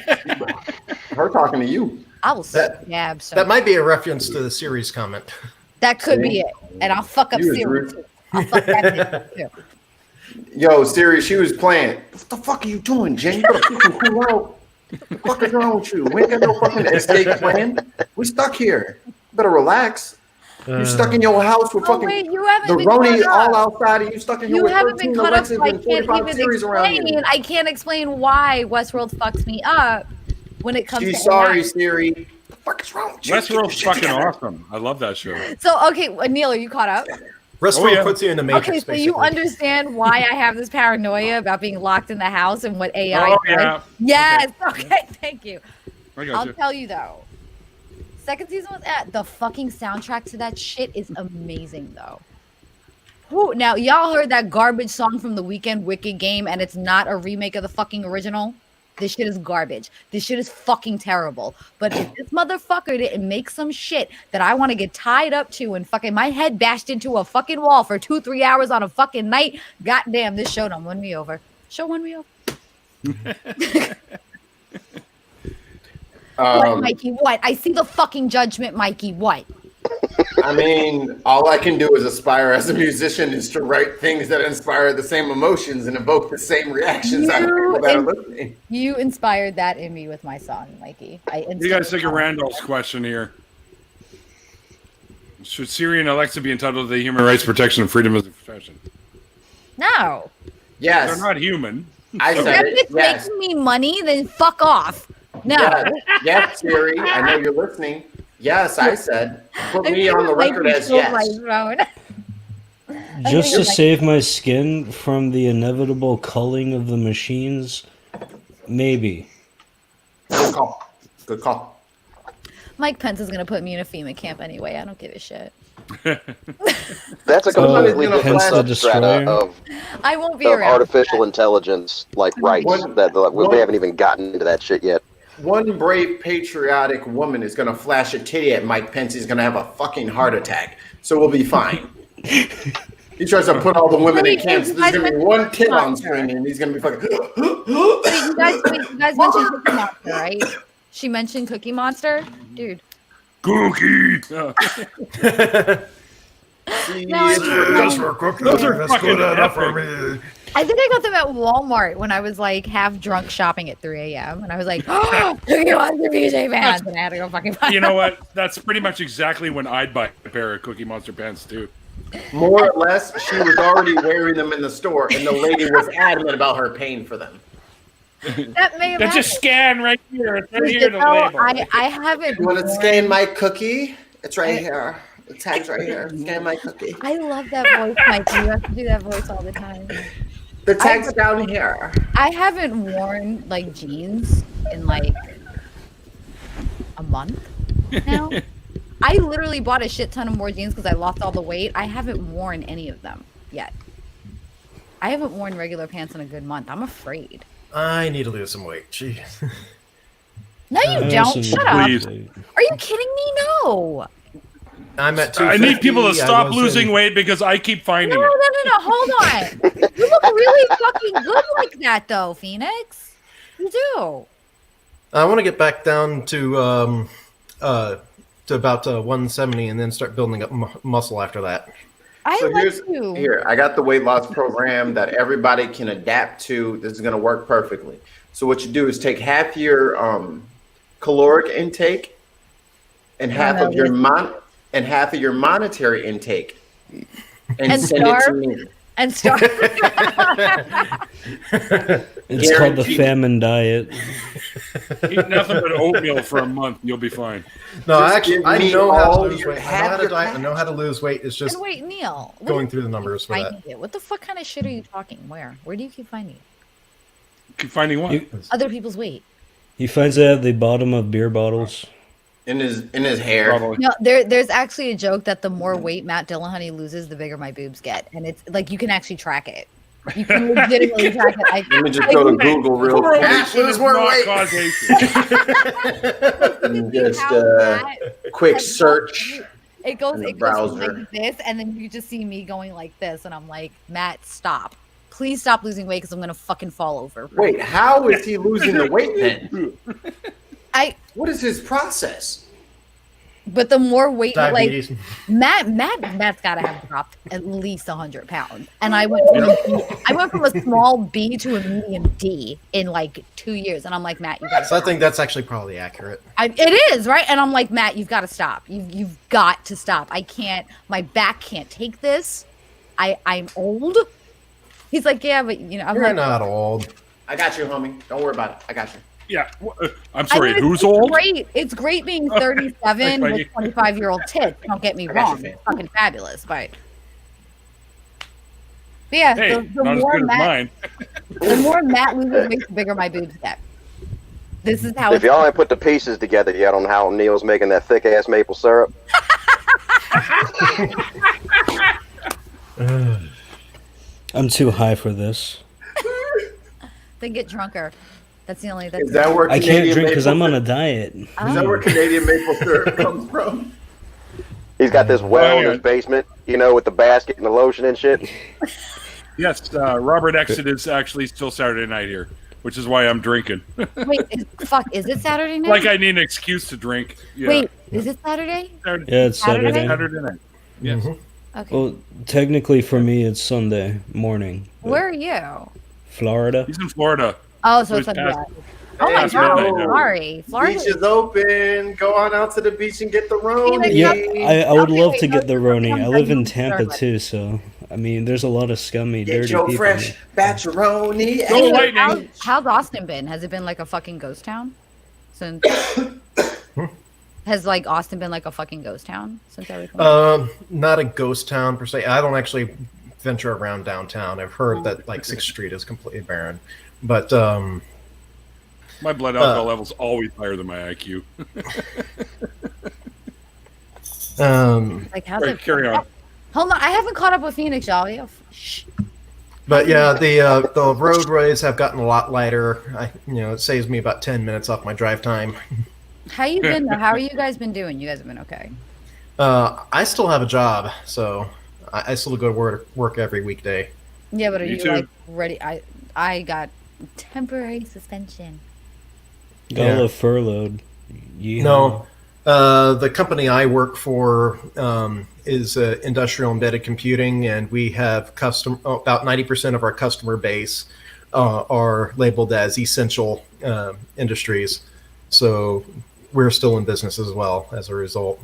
Her talking to you. I will That- stab some. That might be a reference to the series comment. That could be it. And I'll fuck up You was Siri rude. too. I'll fuck that bitch too. Yo, Siri, she was playing. What the fuck are you doing, Jen? You better fucking cool out. What the fuck is wrong with you? We ain't got no fucking escape plan. We stuck here. You better relax. You stuck in your house with Oh, fucking wait, you haven't the been Roni caught up. all outside of you, stuck in here You with haven't been 13 caught up, Alexas so I and can't 45 even series around explain. you. I can't explain why Westworld fucks me up when it comes She's to sorry, AI. Siri. What the fuck is wrong with you? Get your Westworld's shit fucking together. awesome. I love that show. So, okay, Neil, are you caught up? Westworld yeah. puts you in the matrix. Okay, so you basically. understand why I have this paranoia about being locked in the house and what AI Oh, does? yeah. Yes, okay, thank you. I got I'll you. tell you though. Second season was the fucking soundtrack to that shit is amazing though. Whew, now y'all heard that garbage song from the Weekend Wicked game and it's not a remake of the fucking original? This shit is garbage. This shit is fucking terrible. But if this motherfucker didn't make some shit that I want to get tied up to and fucking my head bashed into a fucking wall for 2-3 hours on a fucking night, goddamn, this show done won me over. Show won me over. What, Mikey? What? I see the fucking judgment, Mikey. What? I mean, all I can do as aspire as a musician is to write things that inspire the same emotions and evoke the same reactions out of people that are listening. You inspired that in me with my song, Mikey. You guys think of Randall's question here. Should Siri and Alexa be entitled to the human rights, protection, and freedom of expression? No. Yes, They're not human. I If said that it. bitch Yes. making me money, then fuck off. No. Yes, yes, Siri. I know you're listening. Yes, I said. Put me on the record as yes. Just to save my skin from the inevitable culling of the machines, maybe. Good call. Good call. Mike Pence is gonna put me in a FEMA camp anyway. I don't give a shit. That's a completely different substrata of I won't be around artificial intelligence, like rights. We haven't even gotten into that shit yet. One brave, patriotic woman is going to flash a titty at Mike Pence. He's going to have a fucking heart attack. So we'll be fine. He tries to put all the women in camps. There's going to be one tit on screen, and he's going to be fucking. You guys mentioned Cookie Monster, right? She mentioned Cookie Monster, dude. Cookie. Those are good enough for me. I think I got them at Walmart when I was like half drunk shopping at 3 a.m. and I was like, "Oh, Cookie Monster PJ pants," and I had to go fucking buy. You know what? That's pretty much exactly when I'd buy a pair of Cookie Monster pants too. More or less, she was already wearing them in the store, and the lady was adamant about her paying for them. That may have That's a scan right here. It's right here. The label. I haven't. You want to scan my cookie? It's right here. The tag's right here. Scan my cookie. I love that voice, Mike. You have to do that voice all the time. The tag's down here. I haven't worn like jeans in like a month now. I literally bought a shit ton of more jeans because I lost all the weight. I haven't worn any of them yet. I haven't worn regular pants in a good month. I'm afraid. I need to lose some weight. Jeez. No, you don't. Shut please. up. Are you kidding me? No. I'm at 250. I need people to stop losing weight because I keep finding it. No. Hold on. You look really fucking good like that, though, Phoenix. You do. I want to get back down to about 170 and then start building up muscle after that. Here, I got the weight loss program that everybody can adapt to. This is going to work perfectly. So what you do is take half your caloric intake and half of your monetary intake and send it to me. And starve. It's called the famine diet. Eat nothing but oatmeal for a month. You'll be fine. No, actually, I know how to lose weight. I know how to diet. I know how to lose weight. It's just wait, Neil. Going through the numbers for that. What the fuck kind of shit are you talking? Where do you keep finding it? Keep finding what? Other people's weight. He finds it at the bottom of beer bottles. In his hair. Probably. No, there's actually a joke that the more weight Matt Dillahunty loses, the bigger my boobs get, and it's like you can actually track it. You can legitimately track it. Let me just go to Google real quick. Lose more weight. Just quick search. It goes like this, and then you just see me going like this, and I'm like, Matt, stop. Please stop losing weight because I'm gonna fucking fall over. Wait, how is he losing the weight then? What is his process? But the more weight, Diabetes. like Matt's got to have dropped at least 100 pounds, and I went from a small B to a medium D in like 2 years, and I'm like, Matt, you got to. So I think that's actually probably accurate. It is, right? And I'm like, Matt, you've got to stop. You've got to stop. I can't. My back can't take this. I'm old. He's like, yeah, but you know, You're not old. I got you, homie. Don't worry about it. I got you. Yeah, I'm sorry. Who's old? It's great being 37 with 25-year-old tits. Don't get me wrong; it's fucking fabulous. But yeah, hey, the more Matt loses weight, the bigger my boobs get. This is how. If y'all ain't put the pieces together yet on how Neil's making that thick ass maple syrup. I'm too high for this. Then get drunker. That's the only. Is that where I can't drink because I'm on a diet. Is that where Canadian maple syrup comes from? He's got this well in his basement, you know, with the basket and the lotion and shit. Yes, Robert Exit is actually still Saturday night here, which is why I'm drinking. Wait, is it Saturday night? Like I need an excuse to drink. Yeah. Wait, is it Saturday? Yeah, it's Saturday. Saturday night. Yes. Mm-hmm. Okay. Well, technically for me, it's Sunday morning. Where are you? Florida. He's in Florida. Oh, so it's like that. Oh my god, sorry. Florida Beach is open. Go on out to the beach and get the Roni. Yeah, I would love to get the Roni. I live in Tampa too, so I mean, there's a lot of scummy, dirty people. Get your fresh batch-a-roni. Go Lightning. How's Austin been? Has it been like a fucking ghost town? Since has like Austin been like a fucking ghost town since everything? Not a ghost town per se. I don't actually venture around downtown. I've heard that like 6th Street is completely barren, but My blood alcohol level's always higher than my IQ. Like, how's it? Carry on. Hold on, I haven't caught up with Phoenix, y'all. Shh. But yeah, the roadways have gotten a lot lighter. It saves me about 10 minutes off my drive time. How you been? How are you guys been doing? You guys have been okay? I still have a job, so I still go to work every weekday. Yeah, but are you like ready? I got temporary suspension. Got a little furloughed. No, the company I work for is industrial embedded computing, and we have about 90% of our customer base are labeled as essential industries. So we're still in business as well as a result,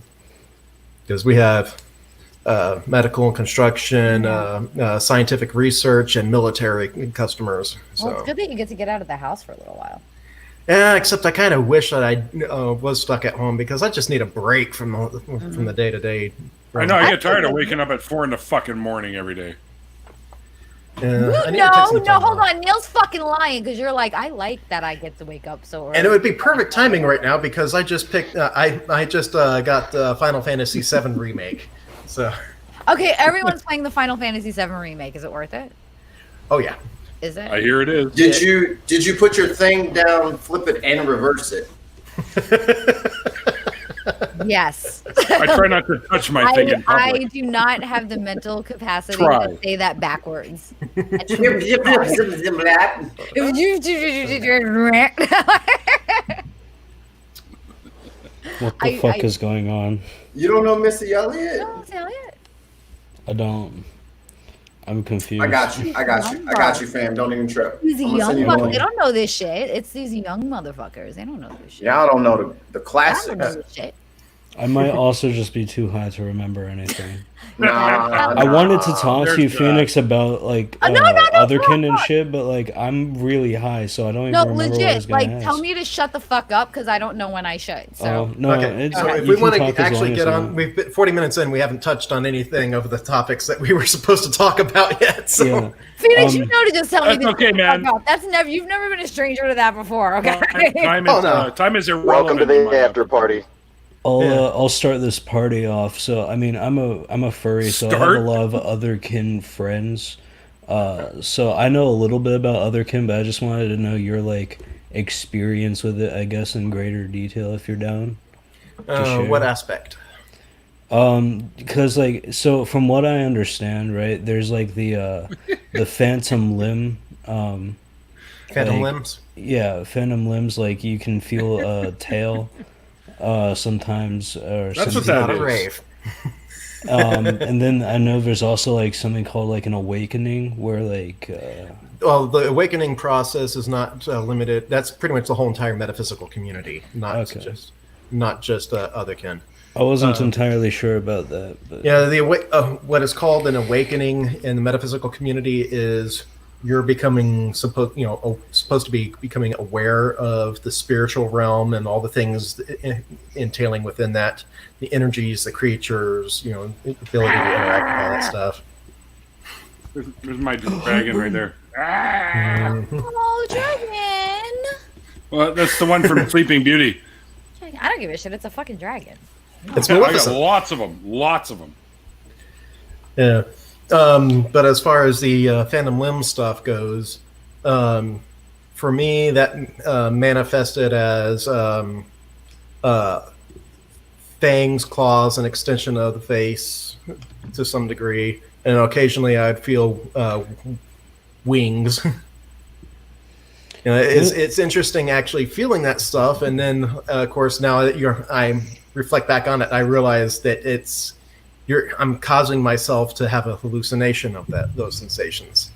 because we have medical and construction, scientific research, and military customers. So. Well, it's good that you get out of the house for a little while. Yeah, except I kind of wish that I was stuck at home, because I just need a break from the day to day. I know. I get tired of waking up at 4 in the fucking morning every day. No, hold on. Neil's fucking lying, because you're like, I like that I get to wake up so early. And it would be perfect timing right now, because I just picked. I just got Final Fantasy VII Remake. So. Okay, everyone's playing the Final Fantasy VII Remake. Is it worth it? Oh yeah. Is it? I hear it is. Did you put your thing down, flip it, and reverse it? Yes. I try not to touch my thing in public. I do not have the mental capacity to say that backwards. What the fuck is going on? You don't know Missy Elliott? No, Missy Elliott. I don't. I'm confused. I got you, fam. Don't even trip. These young fuckers, they don't know this shit. It's these young motherfuckers. They don't know this shit. Y'all don't know the classics. I don't know this shit. I might also just be too high to remember anything. I wanted to talk to you, Phoenix, about like Otherkin and shit, but like I'm really high, so I don't even remember what I was gonna ask. Tell me to shut the fuck up, because I don't know when I should. So so if we want to actually get on, we've been 40 minutes in. We haven't touched on anything of the topics that we were supposed to talk about yet. So Phoenix, you know to just tell me. That's okay, man. That's never. You've never been a stranger to that before. Okay. Time is irrelevant. Welcome to the after party. I'll start this party off. So I mean, I'm a furry, so I have a lot of otherkin friends. So I know a little bit about otherkin, but I just wanted to know your like experience with it, I guess, in greater detail, if you're down. What aspect? Because like, so from what I understand, right, there's like the phantom limb. Phantom limbs. Yeah, phantom limbs. Like you can feel a tail. Sometimes, or that's what that is. Rave. And then I know there's also like something called like an awakening, where like. Well, the awakening process is not limited. That's pretty much the whole entire metaphysical community, not just otherkin. I wasn't entirely sure about that. But. Yeah, what is called an awakening in the metaphysical community is you're supposed to be becoming aware of the spiritual realm and all the things entailing within that, the energies, the creatures, ability to interact with all that stuff. There's my dragon right there. Oh, dragon! Well, that's the one from Sleeping Beauty. I don't give a shit. It's a fucking dragon. It's I got lots of them. Yeah. But as far as the phantom limb stuff goes, for me, that manifested as fangs, claws, an extension of the face to some degree. And occasionally I'd feel wings. It's interesting actually feeling that stuff. And then, of course, now that I reflect back on it, I realize that I'm causing myself to have a hallucination of those sensations.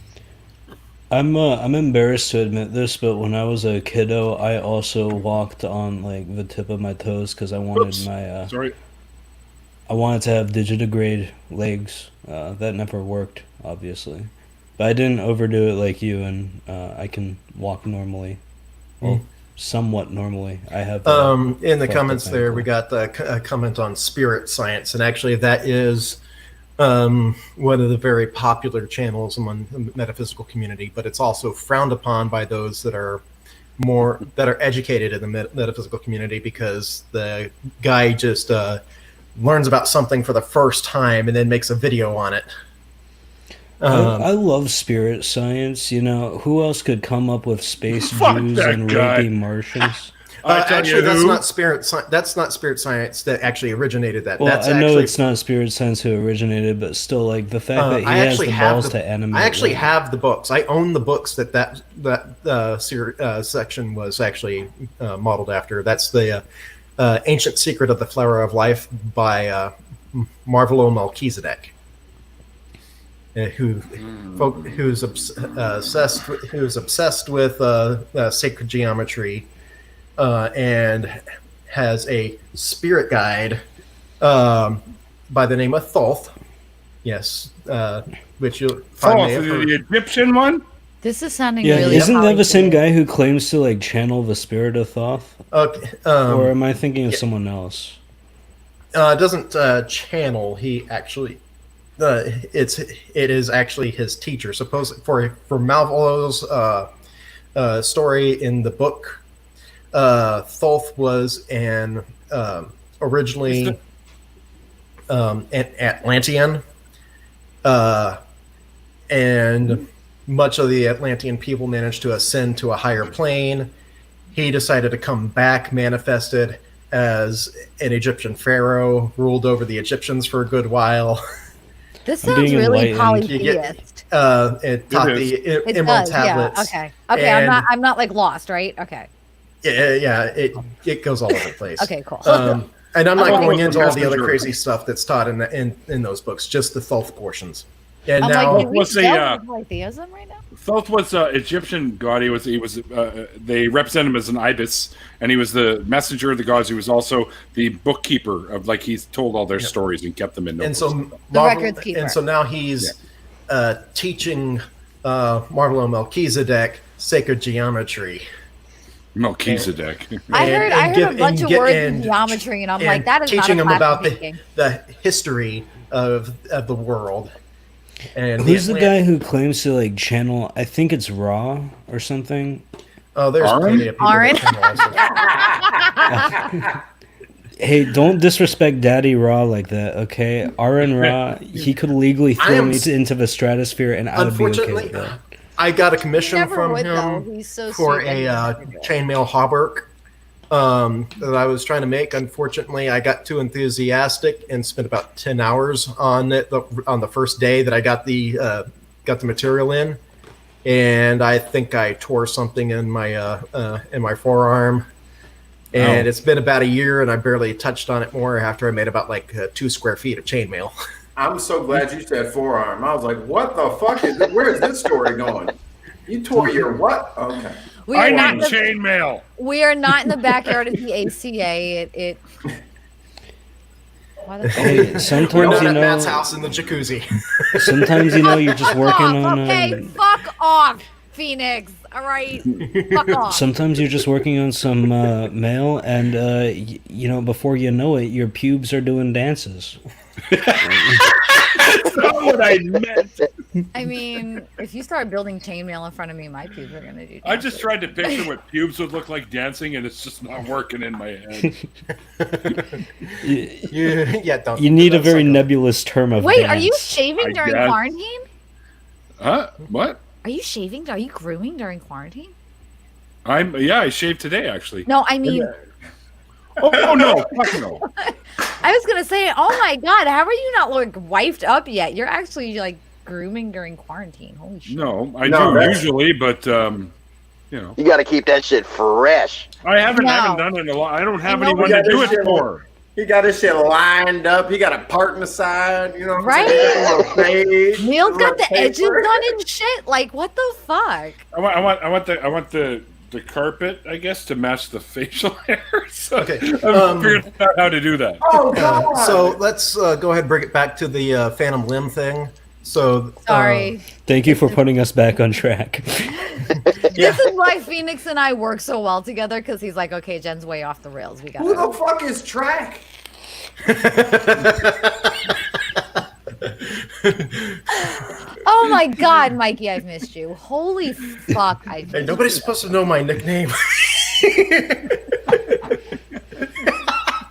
I'm embarrassed to admit this, but when I was a kiddo, I also walked on like the tip of my toes because I wanted I wanted to have digitigrade legs. That never worked, obviously, but I didn't overdo it like you, and I can walk normally. Well, somewhat normally. I have in the comments there we got a comment on spirit science, and actually that is one of the very popular channels among the metaphysical community, but it's also frowned upon by those that are that are educated in the metaphysical community, because the guy just learns about something for the first time and then makes a video on it. I love spirit science. You know, who else could come up with space Jews and raping Martians? Actually, that's not spirit science that actually originated that. Well, that's I know it's not spirit science who originated, but still, like the fact that he has the balls to animate. I actually have the books. I own the books that section was actually modeled after. That's the Ancient Secret of the Flower of Life by Marvolo Melchizedek. Who's obsessed with sacred geometry, and has a spirit guide by the name of Thoth. Yes, which you'll find the Egyptian one. This is sounding really. Isn't that the same guy who claims to like channel the spirit of Thoth? Or am I thinking of someone else? It doesn't channel. He actually. It is actually his teacher. Suppose for Malvolo's story in the book, Thoth was originally an Atlantean, and much of the Atlantean people managed to ascend to a higher plane. He decided to come back, manifested as an Egyptian pharaoh, ruled over the Egyptians for a good while. This sounds really polytheist. It taught the Emerald tablets. Yeah, okay. I'm not like lost, right? Okay. Yeah. It goes all over the place. Okay, cool. And I'm not going into all the other crazy stuff that's taught in those books, just the Thoth portions. And now, what's the polytheism right now? Thoth was Egyptian god. He was. They represent him as an ibis, and he was the messenger of the gods. He was also the bookkeeper of, like, he's told all their stories and kept them in notebooks. And so the records keeper. And so now he's teaching Marvolo Melchizedek sacred geometry. Melchizedek. I heard a bunch of words in geometry, and I'm like, that is teaching not him about the history of the world. And who's the guy who claims to like channel? I think it's Ra or something. Oh, there's plenty of people. Hey, don't disrespect Daddy Ra like that, okay? Aaron Ra, he could legally throw me into the stratosphere, and I would be okay with that. I got a commission from him for a chainmail hauberk that I was trying to make. Unfortunately, I got too enthusiastic and spent about 10 hours on it on the first day that I got the material in, and I think I tore something in my forearm. And It's been about a year, and I barely touched on it more after I made about 2 square feet of chainmail. I'm so glad you said forearm. I was like, what the fuck is it? Where is this story going? You tore your what? Okay. I need chainmail. We are not in the backyard of the ACA. Hey, sometimes at Matt's house in the jacuzzi. Sometimes you're just working on. Okay, fuck off, Phoenix. All right, fuck off. Sometimes you're just working on some mail, and before you know it, your pubes are doing dances. That's not what I meant. I mean, if you start building chainmail in front of me, my pubes are going to do dances. I just tried to picture what pubes would look like dancing, and it's just not working in my head. You need a very nebulous term of Wait, dance. are you shaving during quarantine? Huh? What? Are you shaving? Are you grooming during quarantine? I shaved today, actually. No, I mean... Oh no! Fuck no! I was gonna say, oh my god, how are you not wifed up yet? You're actually grooming during quarantine. Holy shit! No, I do usually, but you got to keep that shit fresh. I haven't done it in a lot. I don't have anyone to do it for. He got his shit lined up. He got a part in the side. Right? Neil's got the edges on and shit. Like, what the fuck? I want the carpet, I guess, to match the facial hair. So okay. I'm figuring out how to do that. So let's go ahead and bring it back to the Phantom Limb thing. So sorry. Thank you for putting us back on track. This is why Phoenix and I work so well together, because he's like, okay, Jen's way off the rails. We got. Who the fuck is Track? Oh Oh my God, Mikey, I've missed you. Holy fuck, Hey, nobody's supposed to know my nickname.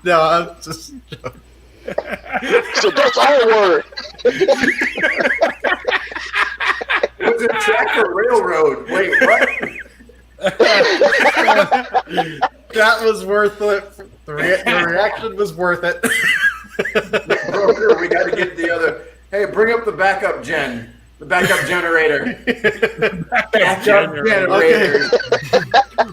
No, I'm just. So that's our word. Was it track or railroad? Wait, what? That was worth it. The reaction was worth it. Broker, we got to get the other. Hey, bring up the backup gen. The backup generator. Backup generator. Okay.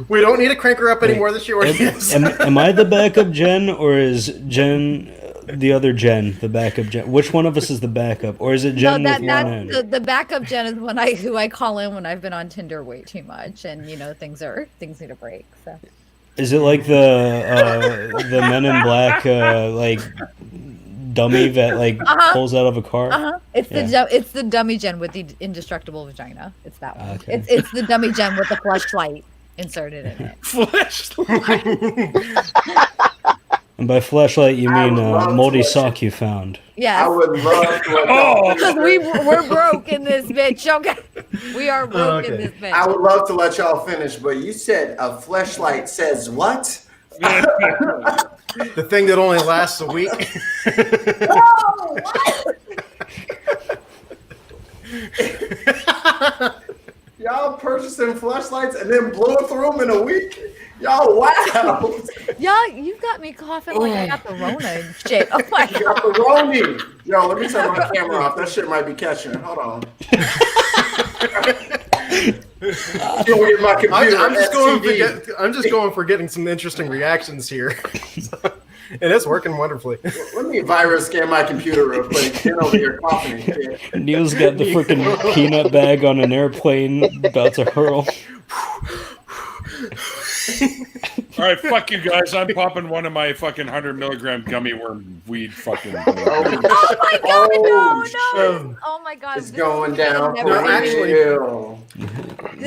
We don't need to crank her up anymore this year. Am I the backup Jen, or is Jen the other Jen, the backup Jen? Which one of us is the backup, or is it Jen with one N? The backup Jen is who I call in when I've been on Tinder way too much, and things need to break. So. Is it like the Men in Black like dummy that pulls out of a car? It's the dummy Jen with the indestructible vagina. It's that one. Okay. It's the dummy Jen with the fleshlight inserted in it. Fleshlight. And by fleshlight you mean moldy sock you found. Yes. I would love to. Because we're broke in this bitch. Okay. We are broke in this bitch. I would love to let y'all finish, but you said a fleshlight says what? The thing that only lasts a week. Whoa, what? Y'all purchasing fleshlights and then blowing through them in a week? Y'all, wow. Y'all, you got me coughing like I got the Rona and shit. Oh my God. You got the Rona. Yo, let me turn my camera off. That shit might be catching. Hold on. I'm just going for getting some interesting reactions here. And it's working wonderfully. Let me virus scan my computer real quick. Get over here coughing and shit. Neil's got the freaking peanut bag on an airplane about to hurl. All right, fuck you guys. I'm popping one of my fucking 100 milligram gummy worm weed fucking. Oh my God! No! Oh my God! It's going down. No, actually,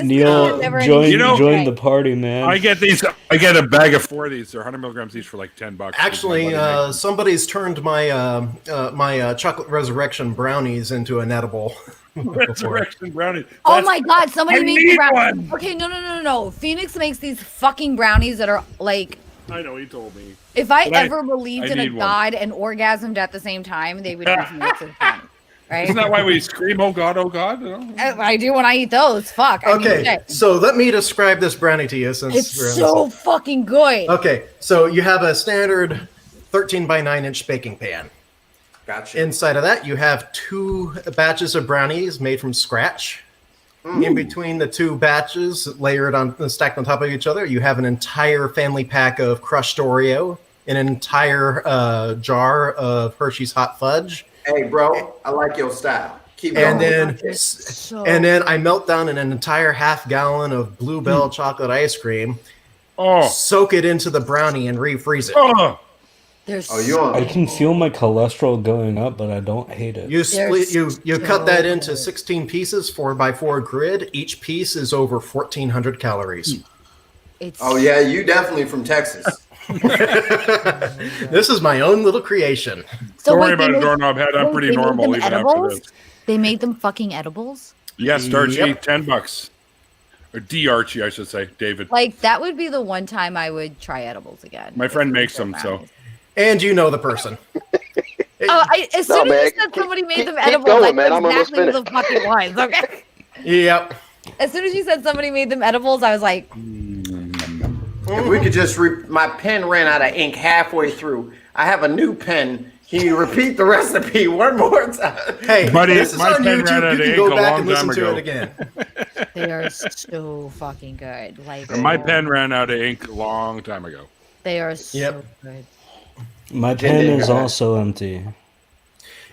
Neil, join the party, man. I get a bag of 4 of these. They're 100 milligrams each for like $10. Actually, somebody's turned my my chocolate resurrection brownies into an edible. Resurrection brownies. Oh my God! Somebody made brownies. Okay, no. Phoenix makes these fucking brownies that are like. I know, he told me. If I ever believed in a god and orgasmed at the same time, they would be Phoenix's brownies. Right? Isn't that why we scream, "Oh God, oh God"? I do when I eat those. Fuck. Okay, so let me describe this brownie to you since it's so fucking good. Okay, so you have a standard 13 by 9 inch baking pan. Gotcha. Inside of that, you have 2 batches of brownies made from scratch. In between the 2 batches, stacked on top of each other, you have an entire family pack of crushed Oreo, an entire jar of Hershey's Hot Fudge. Hey, bro, I like your style. Keep going. And then I melt down an entire half gallon of Bluebell chocolate ice cream. Soak it into the brownie and refreeze it. I can feel my cholesterol going up, but I don't hate it. You cut that into 16 pieces, 4x4 grid. Each piece is over 1,400 calories. Yeah, you definitely from Texas. This is my own little creation. Don't worry about a doorknob head. I'm pretty normal even after this. They made them fucking edibles? Yes, Archie, $10. Or D Archie, I should say, David. Like, that would be the one time I would try edibles again. My friend makes them, so. And you know the person. As soon as you said somebody made them edibles, I knew exactly the fucking ones, okay? Yep. As soon as you said somebody made them edibles, I was like... If we could just... my pen ran out of ink halfway through. I have a new pen. Can you repeat the recipe one more time? Hey, buddy, this is my on pen YouTube. ran out of ink go a back long and listen time to ago. it again. They are so fucking good. Like my pen ran out of ink a long time ago. They are so good. My pen is also empty.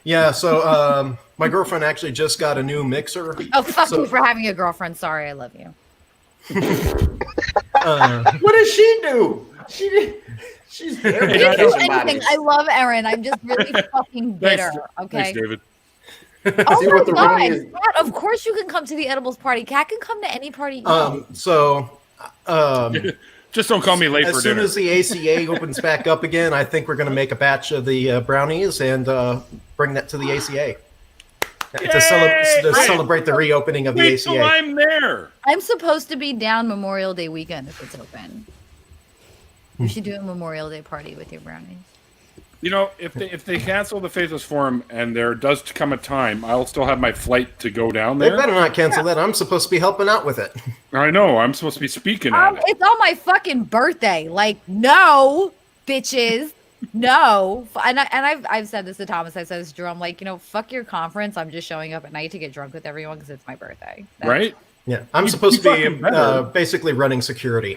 Yeah, so my girlfriend actually just got a new mixer. Oh, fuck you for having a girlfriend. Sorry, I love you. What does she do? She's very anything. I love Erin. I'm just really fucking bitter. Okay. Thanks, David. Oh my God! Kat, of course you can come to the edibles party. Kat can come to any party. Just don't call me late for dinner. As soon as the ACA opens back up again, I think we're going to make a batch of the brownies and bring that to the ACA. to celebrate the reopening of the ACA. Till I'm there. I'm supposed to be down Memorial Day weekend if it's open. You should do a Memorial Day party with your brownies. You know, if they cancel the Faithless Forum and there does come a time, I'll still have my flight to go down there. They better not cancel that. I'm supposed to be helping out with it. I know. I'm supposed to be speaking at it. It's on my fucking birthday. Like, no, bitches. No. And I've said this to Thomas. I said this to Drew. I'm like, fuck your conference. I'm just showing up at night to get drunk with everyone because it's my birthday. Right? Yeah. I'm supposed to be basically running security.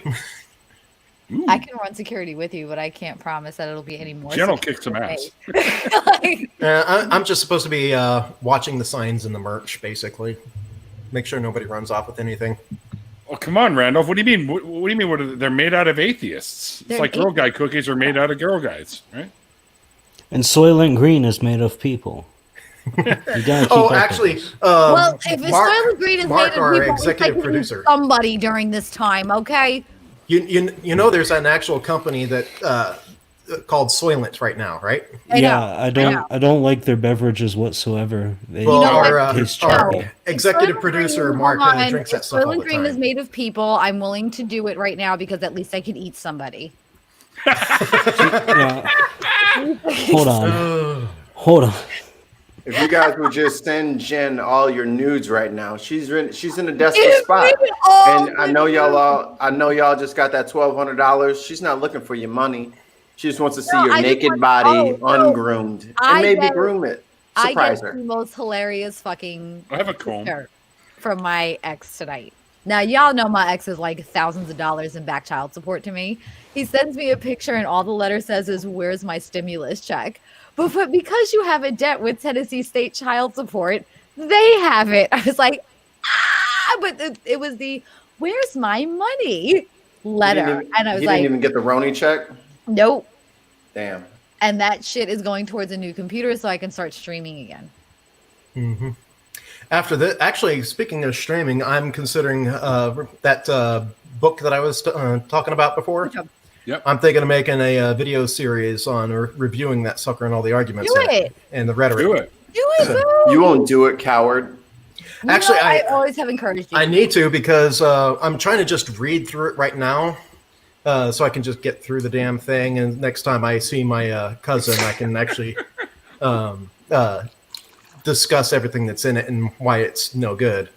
Ooh. I can run security with you, but I can't promise that it'll be any more. Jen will kick some ass. I'm just supposed to be watching the signs and the merch, basically. Make sure nobody runs off with anything. Oh, come on, Randolph. What do you mean? What do you mean? They're made out of atheists. It's like Girl Guide cookies are made out of Girl Guides, right? And Soylent Green is made of people. Actually, well, if Soylent Green is Mark, made of our people, executive producer, somebody during this time, okay? You know, there's an actual company that called Soylent right now, right? I don't like their beverages whatsoever. Our executive producer Mark drinks that stuff all the time. Soylent Green is made of people. I'm willing to do it right now because at least I can eat somebody. Hold on. If you guys would just send Jen all your nudes right now, she's in a desperate spot. And I know y'all just got that $1,200. She's not looking for your money. She just wants to see your naked body ungroomed and maybe groom it. Surprise her. The most hilarious fucking I have a comb from my ex tonight. Now y'all know my ex is like thousands of dollars in back child support to me. He sends me a picture and all the letter says is "Where's my stimulus check?" But because you have a debt with Tennessee State Child Support, they have it. I was like, but it was the "Where's my money?" letter, and I was like, you didn't even get the Roni check. Nope. Damn. And that shit is going towards a new computer so I can start streaming again. Mm-hmm. After that, actually, speaking of streaming, I'm considering that book that I was talking about before. Yep. I'm thinking of making a video series on reviewing that sucker and all the arguments and the rhetoric. Do it. You won't do it, coward. Actually, I always have encouraged you. I need to because I'm trying to just read through it right now. So I can just get through the damn thing, and next time I see my cousin, I can actually discuss everything that's in it and why it's no good.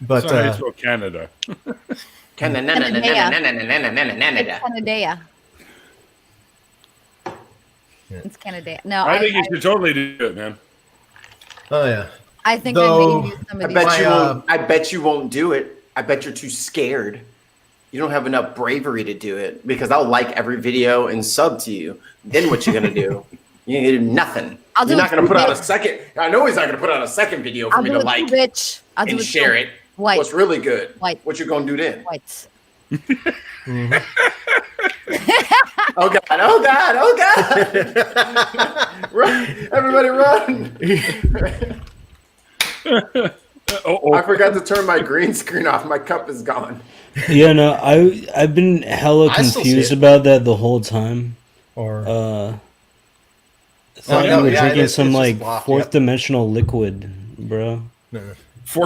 But Canada. Canada. It's Canada. No, I think you should totally do it, man. Oh yeah. I think I may use some of these. I bet you won't do it. I bet you're too scared. You don't have enough bravery to do it because I'll like every video and sub to you. Then what you gonna do? You ain't gonna do nothing. You're not gonna put out a second. I know he's not gonna put out a second video for me to like and share it. What's really good? What you gonna do then? White. Mm-hmm. Oh God! Run! Everybody run! I forgot to turn my green screen off. My cup is gone. Yeah, no, I've been hella confused about that the whole time. I thought you were drinking some like fourth dimensional liquid, bro. No.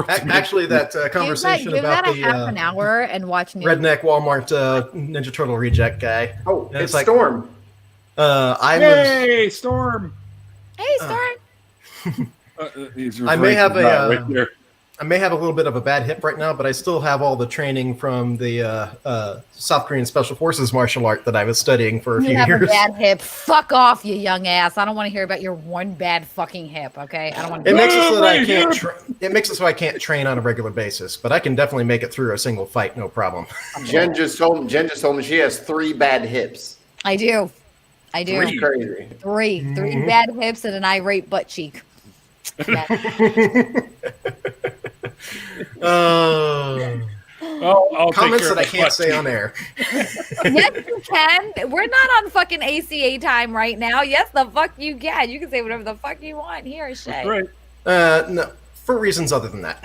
Actually, that conversation about the half an hour and watch redneck Walmart Ninja Turtle reject guy. Oh, it's like Storm. Storm. Hey, Storm. I may have I may have a little bit of a bad hip right now, but I still have all the training from the South Korean Special Forces martial art that I was studying for a few years. You have a bad hip. Fuck off, you young ass. I don't want to hear about your one bad fucking hip, okay? I don't want to. It makes it so that I can't it makes it so I can't train on a regular basis, but I can definitely make it through a single fight, no problem. Jen just told me she has 3 bad hips. I do. 3 crazy. 3 bad hips and an irate butt cheek. Comments that I can't say on air. Yes, you can. We're not on fucking ACA time right now. Yes, the fuck you can. You can say whatever the fuck you want here, Shay. Right. No, for reasons other than that.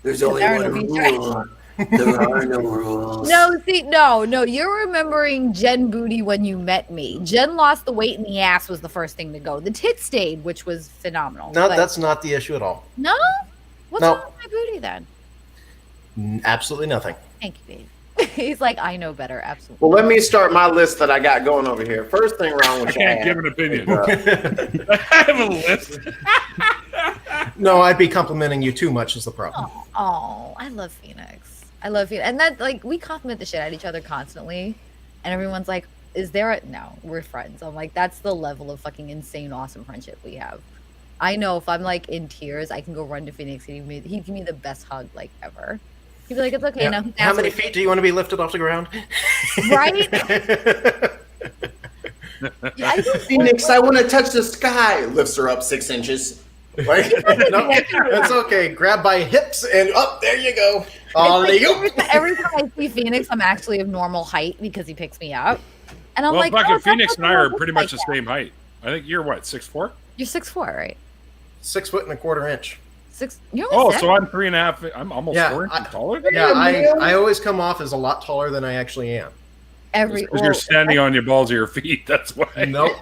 There's only one rule. There are no rules. No, see, no, you're remembering Jen Booty when you met me. Jen lost the weight in the ass was the first thing to go. The tits stayed, which was phenomenal. No, that's not the issue at all. No? What's wrong with my booty then? Absolutely nothing. Thank you, babe. He's like, I know better. Absolutely. Well, let me start my list that I got going over here. First thing wrong with I can't give an opinion. I have a list. No, I'd be complimenting you too much is the problem. Oh, I love Phoenix. And that, like, we compliment the shit at each other constantly. And everyone's like, no, we're friends. I'm like, that's the level of fucking insane, awesome friendship we have. I know if I'm like in tears, I can go run to Phoenix and he'd give me the best hug like ever. He'd be like, it's okay. Yeah. Now how many feet do you want to be lifted off the ground? Right? Phoenix, I want to touch the sky. Lifts her up 6 inches. Like, no, that's okay. Grab by hips and up. There you go. Every time I see Phoenix, I'm actually of normal height because he picks me up. And I'm like, fucking Phoenix and I are pretty much the same height. I think you're what, 6'4"? You're 6'4", right? 6 foot and a quarter inch. You're so I'm 3.5. I'm almost 4 inches taller. Yeah, I always come off as a lot taller than I actually am. Because you're standing on your balls of your feet. That's why. Nope.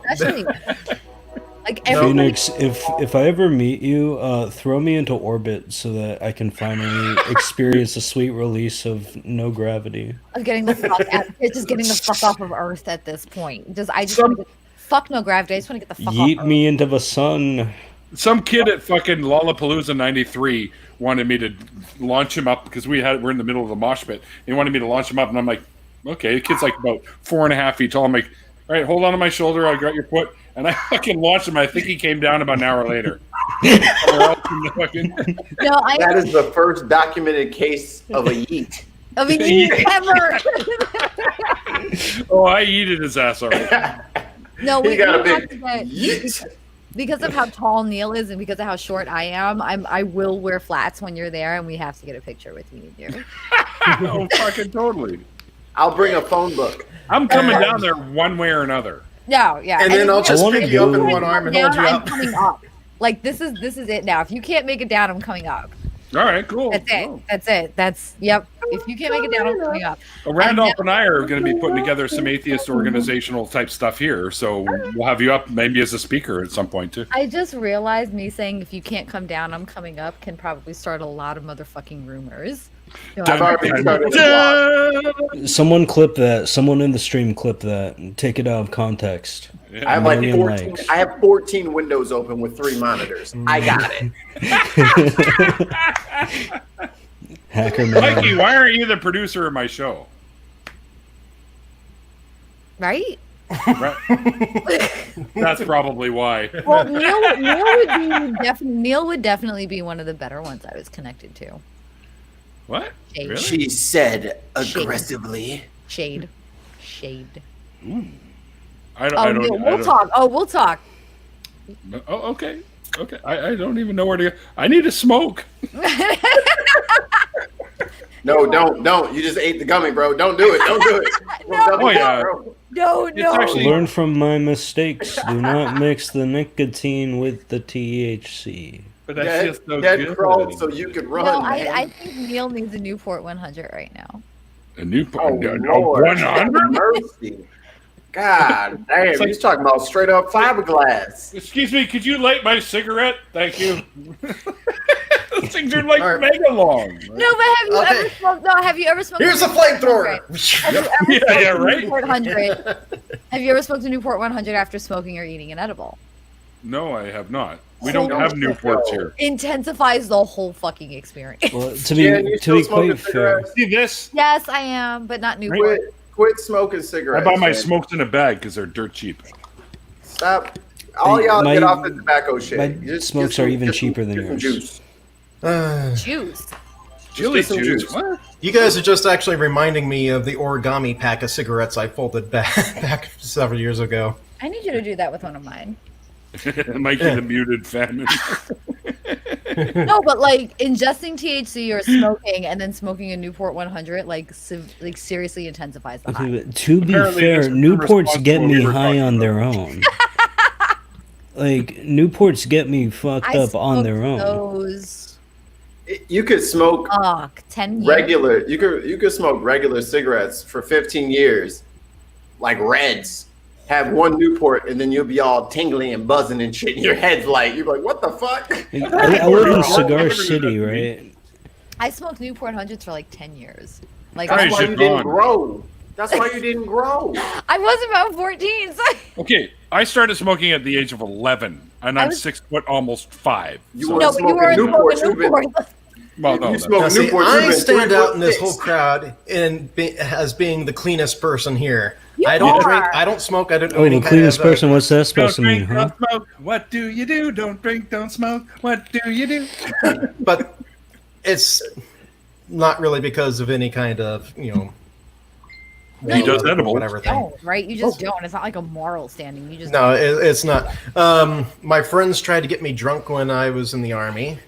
Phoenix, if I ever meet you, throw me into orbit so that I can finally experience the sweet release of no gravity. I'm getting the fuck out. Just getting the fuck off of Earth at this point. Fuck no gravity. I just want to get the fuck off. Yeet me into the sun. Some kid at fucking Lollapalooza '93 wanted me to launch him up because we're in the middle of the mosh pit. He wanted me to launch him up, and I'm like, okay. The kid's like about 4.5 feet tall. I'm like, all right, hold on to my shoulder. I got your foot, and I fucking launched him. I think he came down about an hour later. That is the first documented case of a yeet. Of a yeet ever. Oh, I yeeted his ass already. No, we got a big yeet. Because of how tall Neil is and because of how short I am, I will wear flats when you're there, and we have to get a picture with me and you. Oh, fucking totally. I'll bring a phone book. I'm coming down there one way or another. No, yeah. And then I'll just pick you up in one arm and hold you up. I'm coming up. Like, this is it now. If you can't make it down, I'm coming up. All right, cool. That's it. Cool. That's it. Yep. If you can't make it down, I'm coming up. Well, Randolph and I are going to be putting together some atheist organizational type stuff here, so we'll have you up maybe as a speaker at some point too. I just realized me saying if you can't come down, I'm coming up can probably start a lot of motherfucking rumors. Someone clip that. Someone in the stream clip that. And take it out of context. Yeah. I have like 14. I have 14 windows open with 3 monitors. I got it. Hacker man. Mikey, why aren't you the producer of my show? Right? That's probably why. Well, Neil would definitely be one of the better ones I was connected to. What? Shade. Really? She said aggressively. Shade. Ooh. We'll talk. We'll talk. Oh, okay. Okay. I don't even know where to go. I need to smoke. No, don't. You just ate the gummy, bro. Don't do it. Don't do it. Oh, yeah. No. Learn from my mistakes. Do not mix the nicotine with the THC. But that's just so good. Crawled so you could run. No, I think Neil needs a Newport 100 right now. A Newport 100? Mercy. God damn, he's talking about straight up fiberglass. Excuse me, could you light my cigarette? Thank you. Those things are like mega long. No, but have you ever smoked? No, have you ever smoked? Here's a flamethrower. Right. Newport 100. Have you ever smoked a Newport 100 after smoking or eating an edible? No, I have not. We don't have Newports here. Intensifies the whole fucking experience. Well, to be quite fair, see this? Yes, I am, but not Newport. Quit smoking cigarettes. I buy my smokes in a bag because they're dirt cheap. Stop. All y'all get off the tobacco shit. My smokes are even cheaper than yours. Juice. Juice. Chili juice. What? You guys are just actually reminding me of the origami pack of cigarettes I folded back several years ago. I need you to do that with one of mine. Mikey the muted famine. No, but like ingesting THC or smoking and then smoking a Newport 100 like seriously intensifies the high. To be fair, Newports get me high on their own. Like Newports get me fucked up on their own. Those You could smoke 10 years. regular. You could smoke regular cigarettes for 15 years, like Reds. Have one Newport, and then you'll be all tingling and buzzing and shit. And your head's light. You're like, what the fuck? I live in Cigar City, right? I smoked Newport hundreds for like 10 years. Like that's why you didn't grow. That's why you didn't grow. I was about 14. So okay, I started smoking at the age of 11, and I'm 6 foot, almost 5. You were smoking Newport. Well, no, I stand out in this whole crowd as being the cleanest person here. I don't drink. I don't smoke. I don't know any the cleanest person. What's that supposed to mean, huh? Don't smoke. What do you do? Don't drink. Don't smoke. What do you do? But it's not really because of any kind of he does edible. Whatever thing. Don't, right? You just don't. It's not like a moral standing. You just it's not. My friends tried to get me drunk when I was in the Army.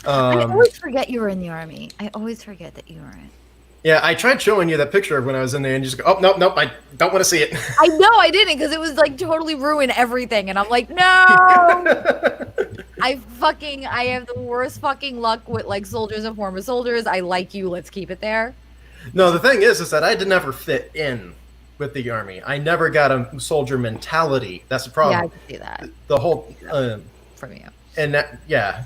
I always forget you were in the Army. I always forget that you were in. Yeah, I tried showing you that picture of when I was in there, and you just go, "Oh, nope, I don't want to see it." I know I didn't because it was like totally ruin everything, and I'm like, no. I have the worst fucking luck with like soldiers and former soldiers. I like you. Let's keep it there. No, the thing is that I did never fit in with the Army. I never got a soldier mentality. That's the problem. Yeah, I can see that. The whole from you. And that, yeah.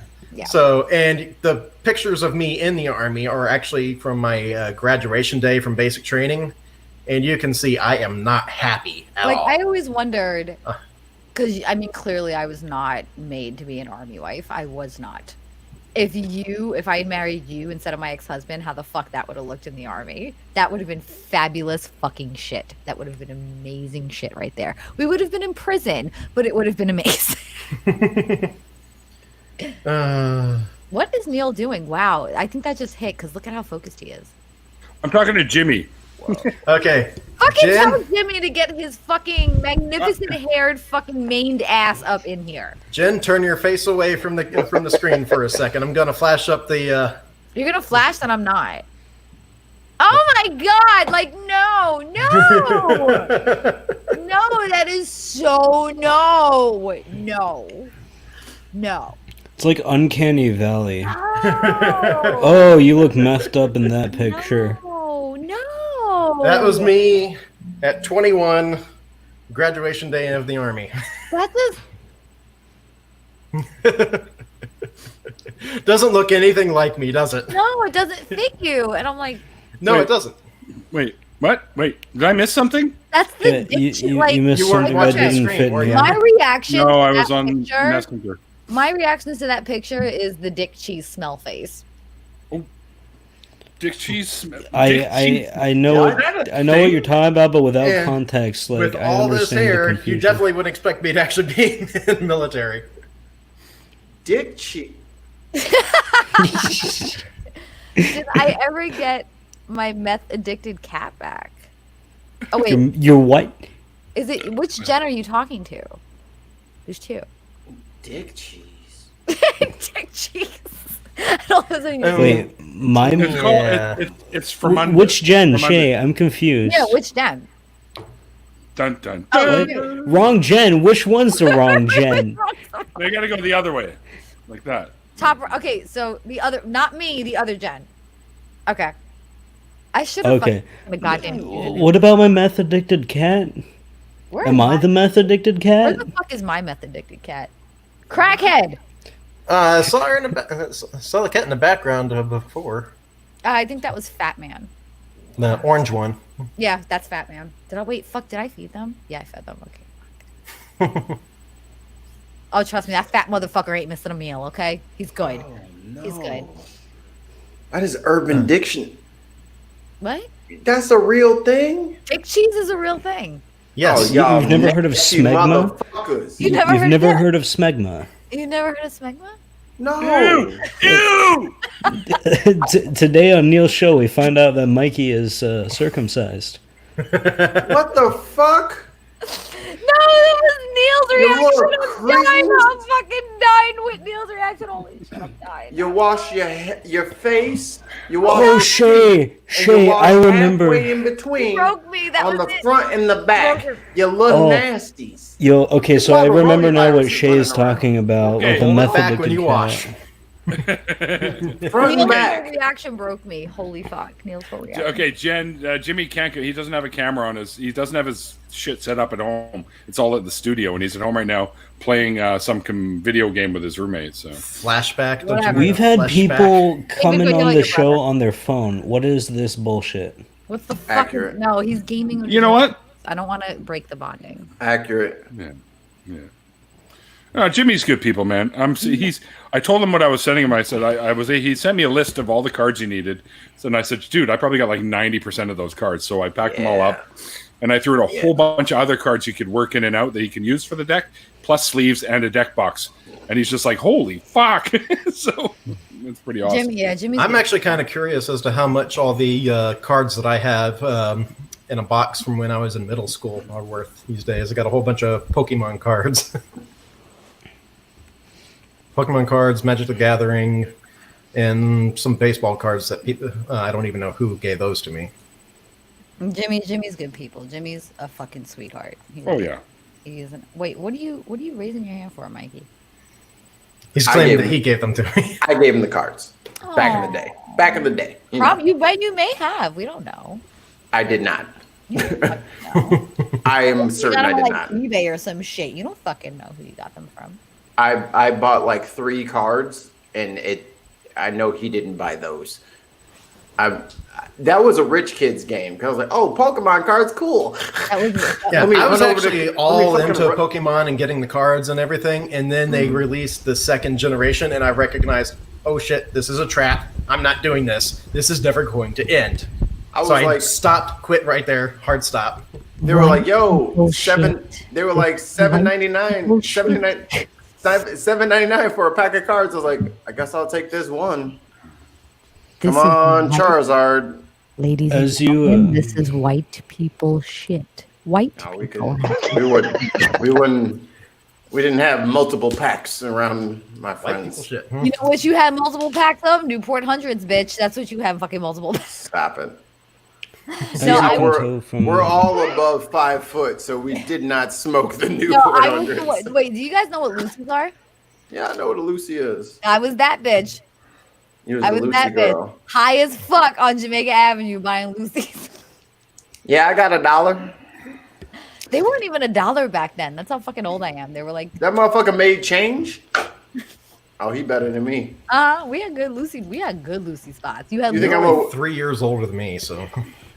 So, and the pictures of me in the Army are actually from my graduation day from basic training, and you can see I am not happy at all. I always wondered, because clearly I was not made to be an Army wife. I was not. If I had married you instead of my ex-husband, how the fuck that would have looked in the Army? That would have been fabulous fucking shit. That would have been amazing shit right there. We would have been in prison, but it would have been amazing. What is Neil doing? Wow, I think that just hit because look at how focused he is. I'm talking to Jimmy. Okay. Fucking tell Jimmy to get his fucking magnificent haired fucking maned ass up in here. Jen, turn your face away from the screen for a second. I'm gonna flash up the. You're gonna flash, then I'm not. Oh my god! Like no, that is so no. It's like Uncanny Valley. Oh, you look messed up in that picture. No. That was me at 21, graduation day of the Army. That doesn't look anything like me, does it? No, it doesn't fit you. And I'm like, no, it doesn't. Wait, what? Wait, did I miss something? That's the you missed something that didn't fit me. My reaction. No, I was on Messenger. My reaction to that picture is the dick cheese smell face. Oh, dick cheese. I know what you're talking about, but without context, like with all this hair, you definitely wouldn't expect me to actually be in the military. Dick cheese. Did I ever get my meth addicted cat back? Oh wait, you're what? Is it which Jen are you talking to? There's two. Dick cheese. Dick cheese. I don't know. Wait, mine. It's from which Jen? Shay, I'm confused. Yeah, which Jen? Dun dun. Oh, wrong Jen. Which one's the wrong Jen? They gotta go the other way, like that. Okay, so the other, not me, the other Jen. Okay. I should have. Okay. The goddamn. What about my meth addicted cat? Am I the meth addicted cat? Where the fuck is my meth addicted cat? Crackhead. Saw her saw the cat in the background before. I think that was Fat Man. The orange one. Yeah, that's Fat Man. Did I feed them? Yeah, I fed them. Okay. Oh, trust me, that fat motherfucker ain't missing a meal. Okay, he's good. Oh, no. He's good. That is Urban Dictionary. What? That's a real thing. Dick cheese is a real thing. Yes. Oh, you've never heard of smegma? You've never heard of smegma? You never heard of smegma? No. Ew! Today on Neil's show, we find out that Mikey is circumcised. What the fuck? No, that was Neil's reaction. I'm fucking dying with Neil's reaction. Holy shit, I'm dying. You wash your face. You wash. Shay, I remember. Halfway in between. You broke me. That on was the front and the back. You little nasties. Okay, so I remember now what Shay is talking about with the method when you wash. Neil's reaction broke me. Holy fuck. Neil's full reaction. Okay, Jimmy can't go. He doesn't have a camera on his. He doesn't have his shit set up at home. It's all at the studio, and he's at home right now playing some video game with his roommate. So flashback. We've had people coming on the show on their phone. What is this bullshit? What's the fuck? No, he's gaming. You know what? I don't want to break the bonding. Accurate. Yeah. No, Jimmy's good people, man. I told him what I was sending him. I said he sent me a list of all the cards he needed. So, and I said, dude, I probably got like 90% of those cards. So I packed them all up, and I threw in a whole bunch of other cards he could work in and out that he can use for the deck, plus sleeves and a deck box. And he's just like, holy fuck! So it's pretty awesome. I'm actually kind of curious as to how much all the cards that I have in a box from when I was in middle school are worth these days. I got a whole bunch of Pokemon cards. Pokemon cards, Magic the Gathering, and some baseball cards that people I don't even know who gave those to me. Jimmy's good people. Jimmy's a fucking sweetheart. He isn't. Wait, what are you raising your hand for, Mikey? He's claiming that he gave them to me. I gave him the cards back in the day. Back in the day. You may have. We don't know. I did not. I am certain I did not. eBay or some shit. You don't fucking know who you got them from. I bought like 3 cards, and I know he didn't buy those. That was a rich kid's game. I was like, oh, Pokemon cards, cool. I was actually all into Pokemon and getting the cards and everything, and then they released the second generation, and I recognized, oh shit, this is a trap. I'm not doing this. This is never going to end. I stopped, quit right there, hard stop. They were like, yo, they were like $7.99, $7.99 for a pack of cards. I was like, I guess I'll take this one. Come on, Charizard. Ladies and gentlemen, this is white people shit. White people. We didn't have multiple packs around my friends. You know what you had multiple packs of? Newport Hundreds, bitch. That's what you have fucking multiple packs. Stop it. We're all above 5 foot, so we did not smoke the Newport Hundreds. Wait, do you guys know what Lucy's are? Yeah, I know what a Lucy is. I was that bitch. I was that girl. Bitch. High as fuck on Jamaica Avenue buying Lucy's. Yeah, I got $1. They weren't even $1 back then. That's how fucking old I am. They were like that motherfucker made change. Oh, he better than me. We had good Lucy spots. You think I'm 3 years older than me, so.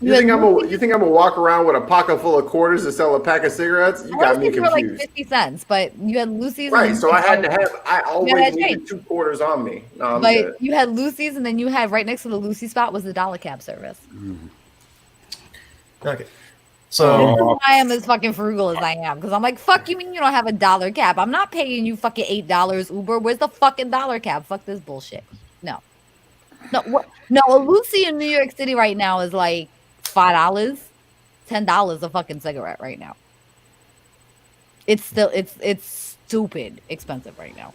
You think I'm gonna walk around with a pocket full of quarters to sell a pack of cigarettes? You got me confused. Were like 50 cents, but you had Lucy's. Right, so I always needed 2 quarters on me. No, but you had Lucy's, and then you had right next to the Lucy spot was the dollar cab service. Mm-hmm. Okay. So I am as fucking frugal as I am because I'm like, fuck you mean you don't have $1 cab? I'm not paying you fucking $8 Uber. Where's the fucking dollar cab? Fuck this bullshit. No, a Lucy in New York City right now is like $5, $10 a fucking cigarette right now. It's stupid expensive right now.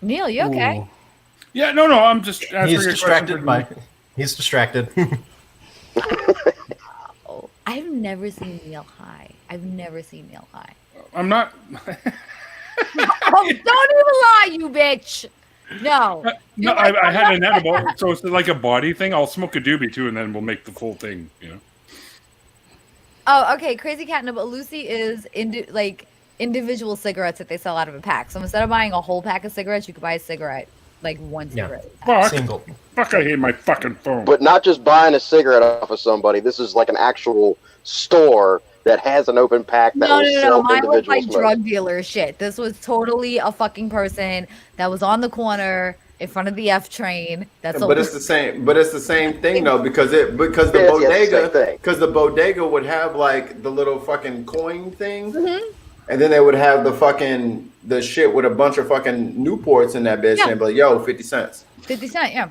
Neil, you okay? Ooh. Yeah, no, I'm just. He's distracted. He's distracted. I've never seen Neil high. I'm not. Don't even lie, you bitch. No. No, I had an edible, so it's like a body thing. I'll smoke a doobie too, and then we'll make the full thing. Oh, okay. Crazy cat. No, but Lucy is individual cigarettes that they sell out of a pack. So instead of buying a whole pack of cigarettes, you could buy a cigarette, like one cigarette. Single. Fuck! I hate my fucking phone. But not just buying a cigarette off of somebody. This is like an actual store that has an open pack that will sell Mine was like smoke. drug dealer shit. This was totally a fucking person that was on the corner in front of the F train. It's the same. But it's the same thing though, because the bodega would have like the little fucking coin thing, and then they would have the shit with a bunch of fucking Newports in that bitch, and be like, yo, 50 cents. 50 cents, yeah.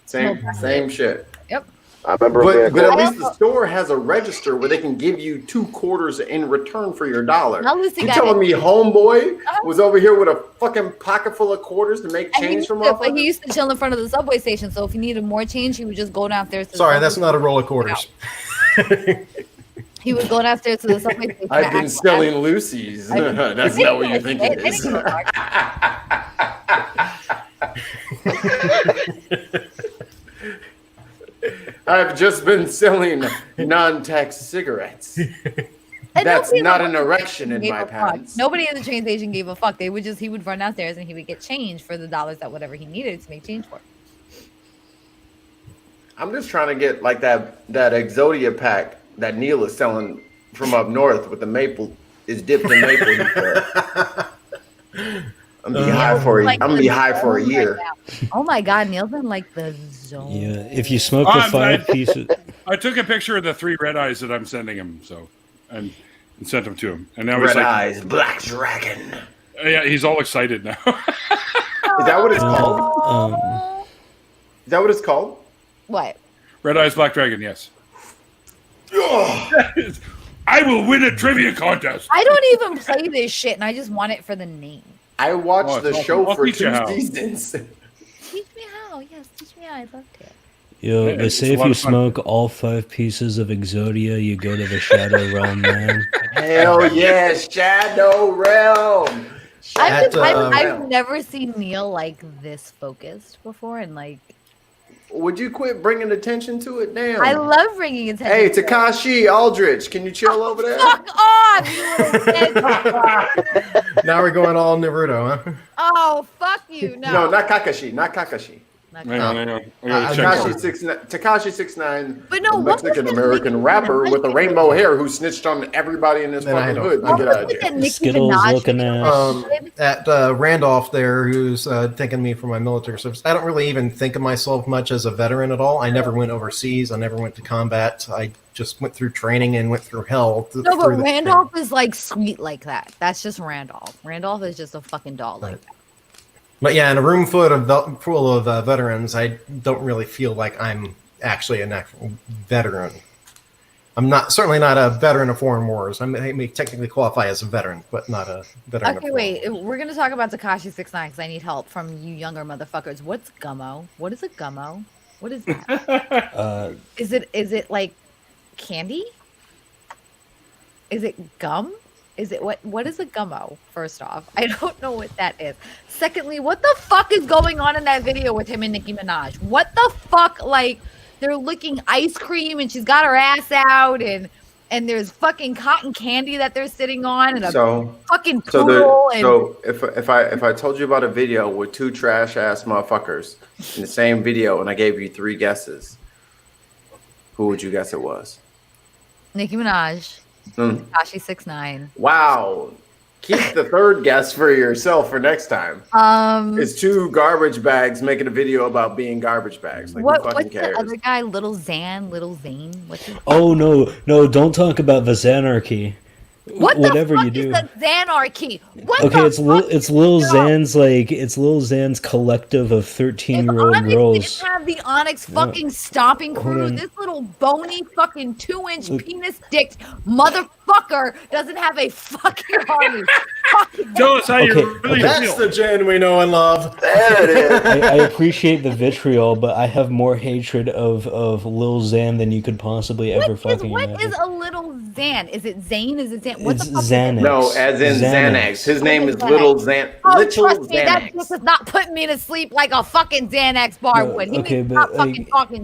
Same shit. Yep. I remember, but at least the store has a register where they can give you 2 quarters in return for your $1. You telling me homeboy was over here with a fucking pocket full of quarters to make change from us? But he used to chill in front of the subway station, so if he needed more change, he would just go downstairs. That's not a roll of quarters. He would go downstairs to the subway station. I've been selling Lucy's. That's not what you think it is. I've just been selling non-tax cigarettes. And that's not an erection in my pants. Nobody in the train station gave a fuck. He would run downstairs and he would get change for the dollars that whatever he needed to make change for. I'm just trying to get like that Exodia pack that Neil is selling from up north with the maple is dipped in maple. I'm gonna be high for a year. Right, oh my god, Neil's in like the zone. Yeah, if you smoke the 5 pieces. I took a picture of the 3 red eyes that I'm sending him, and sent them to him. And now red eyes, black dragon. Yeah, he's all excited now. Is that what it's called? Is that what it's called? What? Red eyes, black dragon. Yes. I will win a trivia contest. I don't even play this shit, and I just want it for the name. I watched the show for 2 seasons. Teach me how. Yes, teach me how. I'd love to. Yo, they say if you smoke all 5 pieces of Exodia, you go to the Shadow Realm, man. Hell yeah, Shadow Realm. I've never seen Neil like this focused before, and like. Would you quit bringing attention to it? Damn. I love bringing attention. Hey, Takashi Aldrich, can you chill over there? Fuck off! Now we're going all Naruto, huh? Oh, fuck you! No, not Kakashi. Not Kakashi. Takashi 6ix9ine, but no, Mexican American rapper with a rainbow hair who snitched on everybody in his fucking hood. Skittles looking at Randolph there, who's taking me for my military service. I don't really even think of myself much as a veteran at all. I never went overseas. I never went to combat. I just went through training and went through hell. No, but Randolph is like sweet like that. That's just Randolph. Randolph is just a fucking doll like that. But yeah, in a room full of veterans, I don't really feel like I'm actually an actual veteran. I'm certainly not a veteran of foreign wars. I may technically qualify as a veteran, but not a veteran. Okay, wait. We're gonna talk about Tekashi 6ix9ine because I need help from you younger motherfuckers. What's gummo? What is a gummo? What is that? Is it like candy? Is it gum? Is it what is a gummo? First off, I don't know what that is. Secondly, what the fuck is going on in that video with him and Nicki Minaj? What the fuck? Like they're licking ice cream and she's got her ass out and there's fucking cotton candy that they're sitting on and a fucking poodle. So if I told you about a video with 2 trash ass motherfuckers in the same video and I gave you 3 guesses, who would you guess it was? Nicki Minaj. Tekashi 6ix9ine. Wow. Keep the 3rd guess for yourself for next time. It's 2 garbage bags making a video about being garbage bags. Like, who fucking cares? The other guy, Little Zane? What's his Oh no, don't talk about the Zanarchy. Whatever you do. Is the Zanarchy? It's Lil Xan's collective of 13-year-old girls. Didn't have the Onyx fucking stomping crew. This little bony fucking 2-inch penis dick motherfucker doesn't have a fucking army. Tell us how you really That's feel. the Jen we know and love. There it is. I appreciate the vitriol, but I have more hatred of Lil Xan than you could possibly ever fucking imagine. What is a Little Xan? Is it Zane? Is it Zan? What It's the fuck Xanax. No, as in Xanax. His name is Little Xan. Trust me, that just is not putting me to sleep like a fucking Xanax bar would.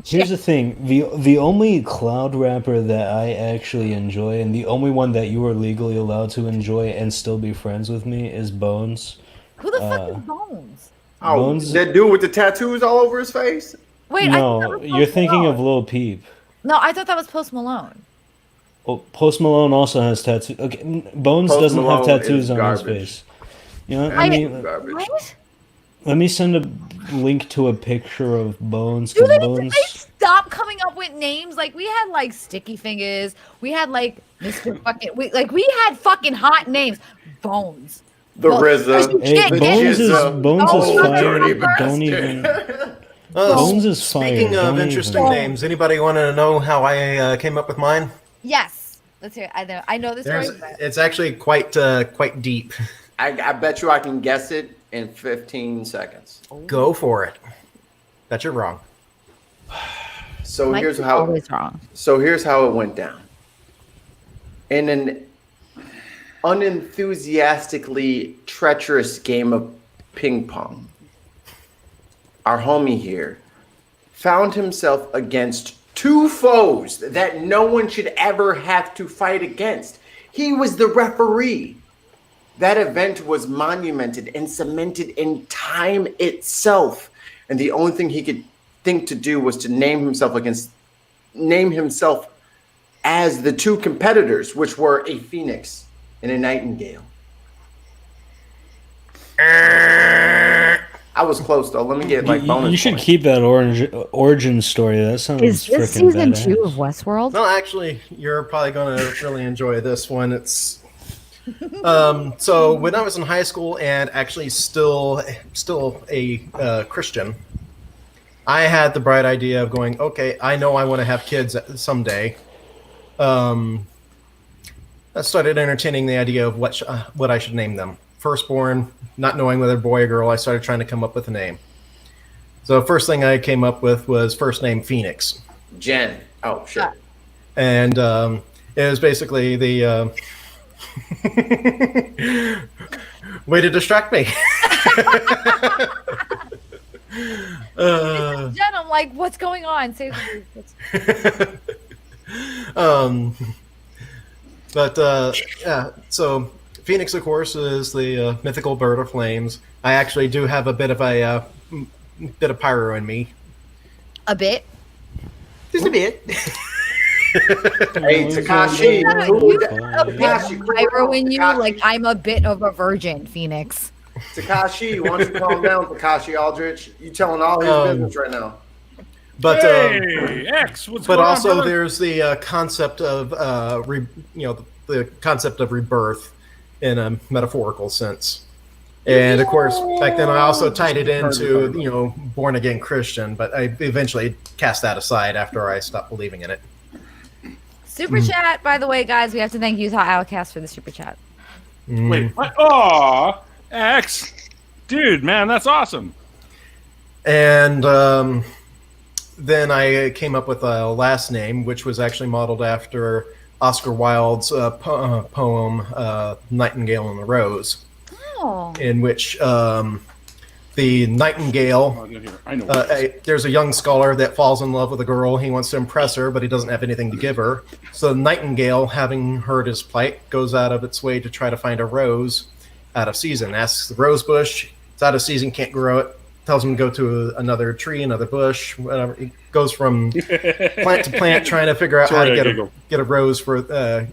Here's the thing: the only cloud rapper that I actually enjoy, and the only one that you are legally allowed to enjoy and still be friends with me, is Bones. Who the fuck is Bones? Oh, Bones, that dude with the tattoos all over his face? Wait, no, you're thinking of Lil Peep. No, I thought that was Post Malone. Well, Post Malone also has tattoos. Okay, Bones doesn't have tattoos on his face. You know, What? Let me send a link to a picture of Bones. Dude, they stop coming up with names. Like we had like Sticky Fingers. We had like Mr. Fucking. We had fucking hot names. Bones. The RZA. Hey, Bones is fire. Don't even. Bones is fire. Speaking of interesting names, anybody want to know how I came up with mine? Yes, let's hear it. I know this story. It's actually quite deep. I bet you I can guess it in 15 seconds. Go for it. Bet you're wrong. So Mike here's is how. Always wrong. So here's how it went down. In an unenthusiastically treacherous game of ping pong, our homie here, found himself against two foes that no one should ever have to fight against. He was the referee. That event was monumented and cemented in time itself. And the only thing he could think to do was to name himself as the two competitors, which were a Phoenix and a Nightingale. I was close though. Let me get like bonus. You should points. Keep that origin story. That sounds Is this season badass. 2 of Westworld? No, actually, you're probably going to really enjoy this one. It's so when I was in high school and actually still a Christian, I had the bright idea of going, okay, I know I want to have kids someday. I started entertaining the idea of what I should name them. Firstborn, not knowing whether boy or girl, I started trying to come up with a name. So first thing I came up with was first name Phoenix. Jen. Oh, sure. And it was basically the way to distract me. Jen, I'm like, what's going on? Say yeah, so Phoenix, of course, is the mythical bird of flames. I actually do have a bit of pyro in me. A bit? Just a bit. Hey, Takashi. You got a bit of pyro in you, like I'm a bit of a virgin, Phoenix. Takashi, why don't you calm down, Takashi Aldrich? You telling all his business right now. But hey, X, what's but going also on, brother? there's the concept of the concept of rebirth in a metaphorical sense. And of course, back then I also tied it into born again Christian, but I eventually cast that aside after I stopped believing in it. Super chat, by the way, guys, we have to thank Utah Outcast for the super chat. Wait, what? Aw, X, dude, man, that's awesome. And then I came up with a last name, which was actually modeled after Oscar Wilde's poem "Nightingale and the Rose," in which the nightingale, there's a young scholar that falls in love with a girl. He wants to impress her, but he doesn't have anything to give her. So the nightingale, having heard his plight, goes out of its way to try to find a rose out of season. Asks the rose bush, it's out of season, can't grow it. Tells him to go to another tree, another bush, whatever. He goes from plant to plant, trying to figure out how to get a rose for the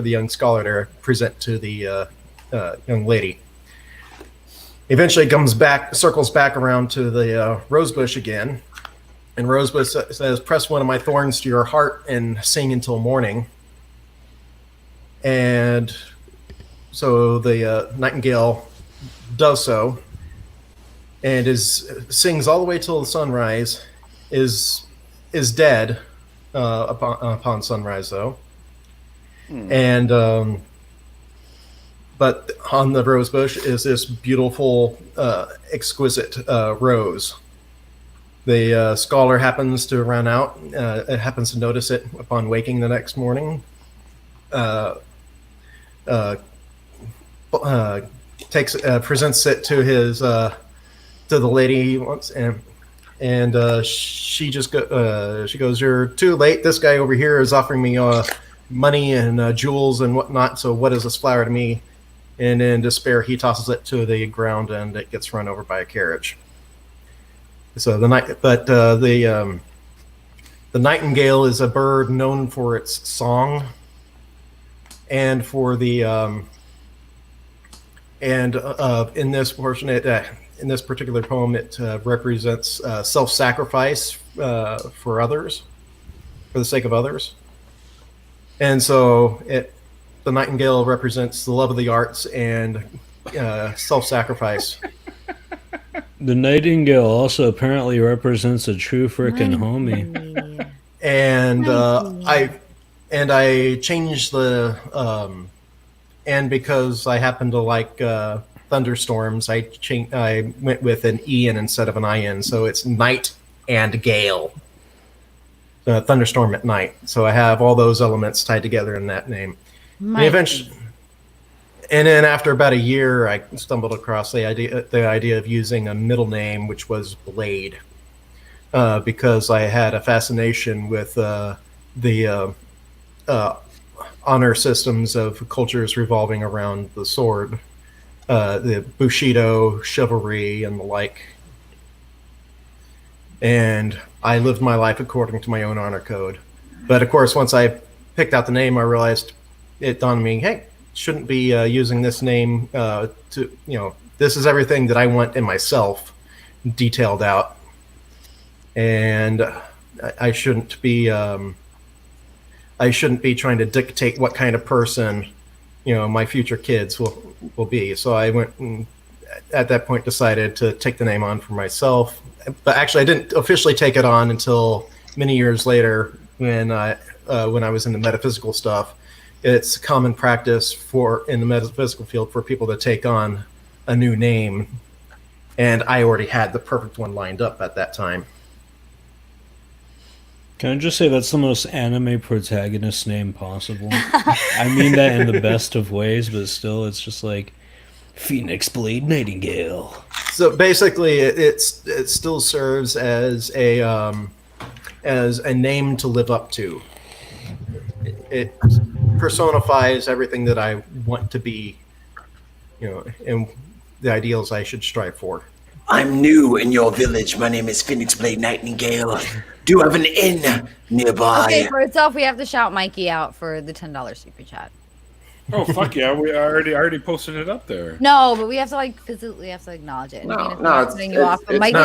young scholar to present to the young lady. Eventually circles back around to the rosebush again, and rosebush says, "Press one of my thorns to your heart and sing until morning." And so the nightingale does so, and sings all the way till the sunrise. Is dead upon sunrise though, and. But on the rose bush is this beautiful, exquisite rose. The scholar happens to run out. Happens to notice it upon waking the next morning. Presents it to the lady he wants, and she just she goes, "You're too late. This guy over here is offering me money and jewels and whatnot. So what is this flower to me?" And in despair, he tosses it to the ground, and it gets run over by a carriage. So the nightingale is a bird known for its song, and for the in this particular poem, it represents self-sacrifice for others, for the sake of others, and so the nightingale represents the love of the arts and self-sacrifice. The nightingale also apparently represents a true frickin' homie. And I changed the and because I happen to like thunderstorms, I went with an E-N instead of an I-N, so it's night and gale. Thunderstorm at night. So I have all those elements tied together in that name. And then after about a year, I stumbled across the idea of using a middle name, which was Blade, because I had a fascination with the honor systems of cultures revolving around the sword, the Bushido, chivalry, and the like. And I lived my life according to my own honor code. But of course, once I picked out the name, I realized it dawned on me, hey, shouldn't be using this name this is everything that I want in myself detailed out. And I shouldn't be trying to dictate what kind of person, my future kids will be. So I went and at that point decided to take the name on for myself. But actually I didn't officially take it on until many years later when I was in the metaphysical stuff. It's common practice in the metaphysical field for people to take on a new name, and I already had the perfect one lined up at that time. Can I just say that's the most anime protagonist name possible? I mean that in the best of ways, but still, it's just like Phoenix Blade Nightengale. So basically, it still serves as a name to live up to. It personifies everything that I want to be, and the ideals I should strive for. I'm new in your village. My name is Phoenix Blade Nightingale. Do you have an inn nearby? Okay, first off, we have to shout Mikey out for the $10 super chat. Oh fuck yeah! We already posted it up there. No, but we have to physically acknowledge it. Now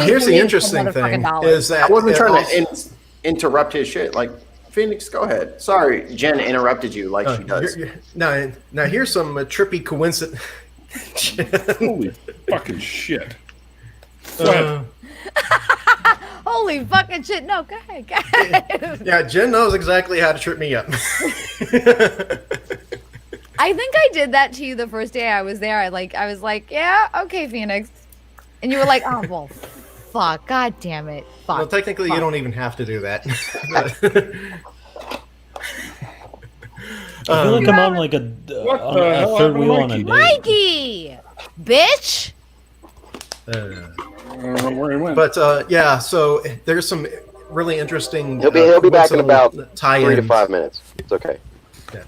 here's the interesting thing is that I wasn't trying to interrupt his shit. Like, Phoenix, go ahead. Sorry, Jen interrupted you like she does. Now here's some trippy coincidence. Holy fucking shit! Holy fucking shit! No, go ahead. Yeah, Jen knows exactly how to trip me up. I think I did that to you the first day I was there. I was like, yeah, okay, Phoenix, and you were like, oh well, fuck, god damn it, fuck. Well, technically, you don't even have to do that. I feel like I'm on like a third wheel on a date. Mikey, bitch. But yeah, so there's some really interesting. He'll be back in about 3 to 5 minutes. It's okay. Yeah.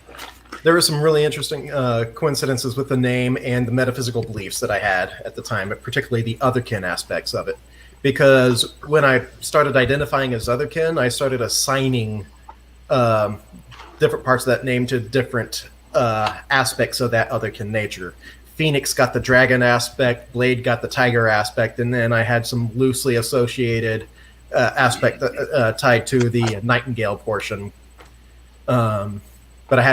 There were some really interesting coincidences with the name and the metaphysical beliefs that I had at the time, but particularly the otherkin aspects of it. Because when I started identifying as otherkin, I started assigning different parts of that name to different aspects of that otherkin nature. Phoenix got the dragon aspect, Blade got the tiger aspect, and then I had some loosely associated aspect tied to the Nightingale portion. But I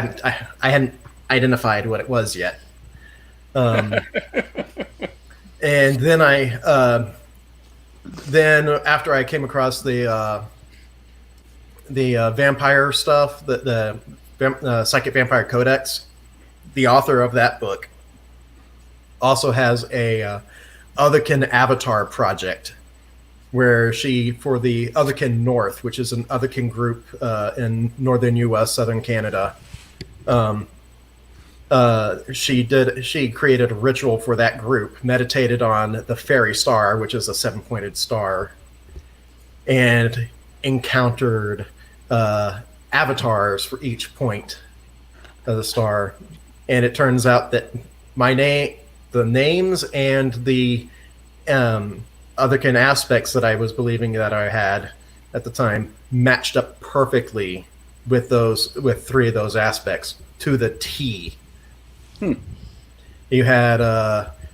hadn't identified what it was yet. And then then after I came across the vampire stuff, the Psychic Vampire Codex, the author of that book also has a Otherkin Avatar project where for the Otherkin North, which is an Otherkin group in northern U.S., southern Canada, she created a ritual for that group, meditated on the fairy star, which is a 7-pointed star, and encountered avatars for each point of the star. And it turns out that the names and the otherkin aspects that I was believing that I had at the time matched up perfectly with 3 of those aspects to the T. You had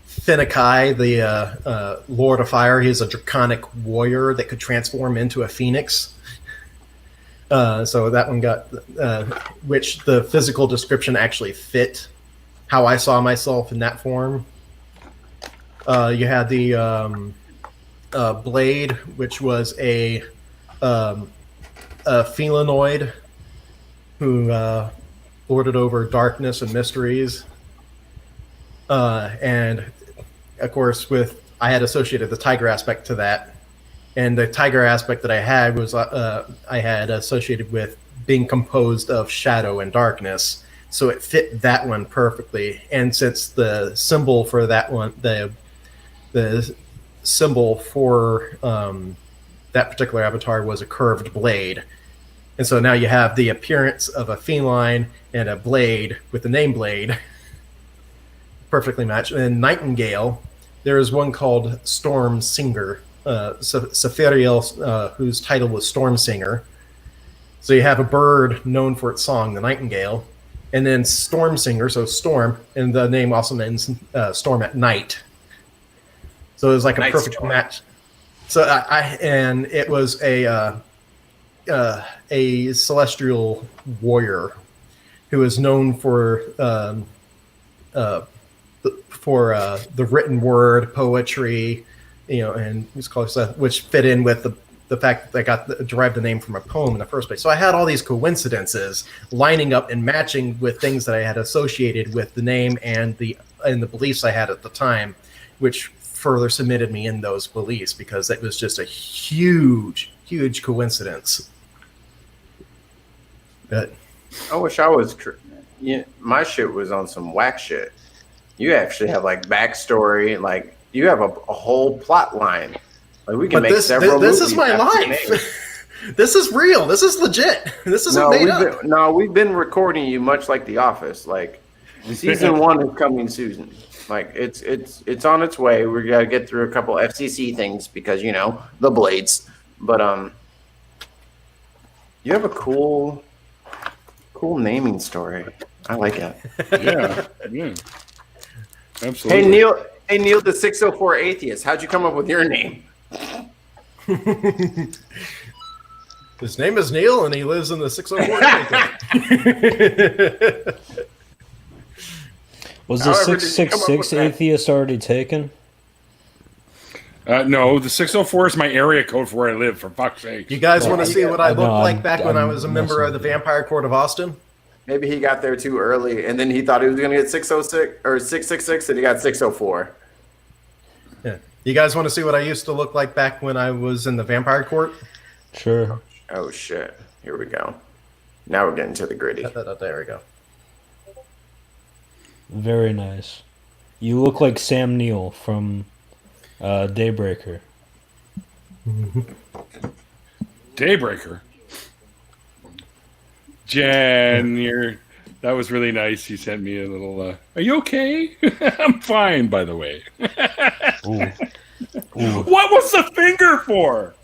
Finnekai, the Lord of Fire. He's a draconic warrior that could transform into a phoenix. So that one got, which the physical description actually fit how I saw myself in that form. You had the Blade, which was a felinoid who lorded over darkness and mysteries. And of course, I had associated the tiger aspect to that. And the tiger aspect that I had was I had associated with being composed of shadow and darkness, so it fit that one perfectly. And since the symbol for that one, the symbol for that particular avatar was a curved blade, and so now you have the appearance of a feline and a blade with the name Blade perfectly matched. And in Nightengale, there is one called Storm Singer, Saphiriel, whose title was Storm Singer. So you have a bird known for its song, the nightingale, and then Storm Singer, so storm, and the name also means storm at night. So it was like a perfect match. So and it was a celestial warrior who is known for the written word, poetry, and which fit in with the fact that they derived the name from a poem in the first place. So I had all these coincidences lining up and matching with things that I had associated with the name and the beliefs I had at the time, which further cemented me in those beliefs because it was just a huge coincidence. But I wish I was. My shit was on some whack shit. You actually have like backstory, like you have a whole plot line. Like we can make several. This is my life. This is real. This is legit. This isn't made up. We've been recording you much like The Office. Like season 1 is coming soon. Like it's on its way. We got to get through a couple FCC things because the blades. But you have a cool naming story. I like it. Yeah. Absolutely. Hey Neil, the 604 atheist. How'd you come up with your name? His name is Neil, and he lives in the 604. Was the 666 atheist already taken? No, the 604 is my area code for where I live, for fuck's sake. You guys want to see what I looked like back when I was a member of the Vampire Court of Austin? Maybe he got there too early, and then he thought he was going to get 606 or 666, and he got 604. Yeah. You guys want to see what I used to look like back when I was in the Vampire Court? Sure. Oh, shit. Here we go. Now we're getting to the gritty. There we go. Very nice. You look like Sam Neill from Daybreaker. Daybreaker? Jen, that was really nice. You sent me a little, are you okay? I'm fine, by the way. Ooh. What was the finger for?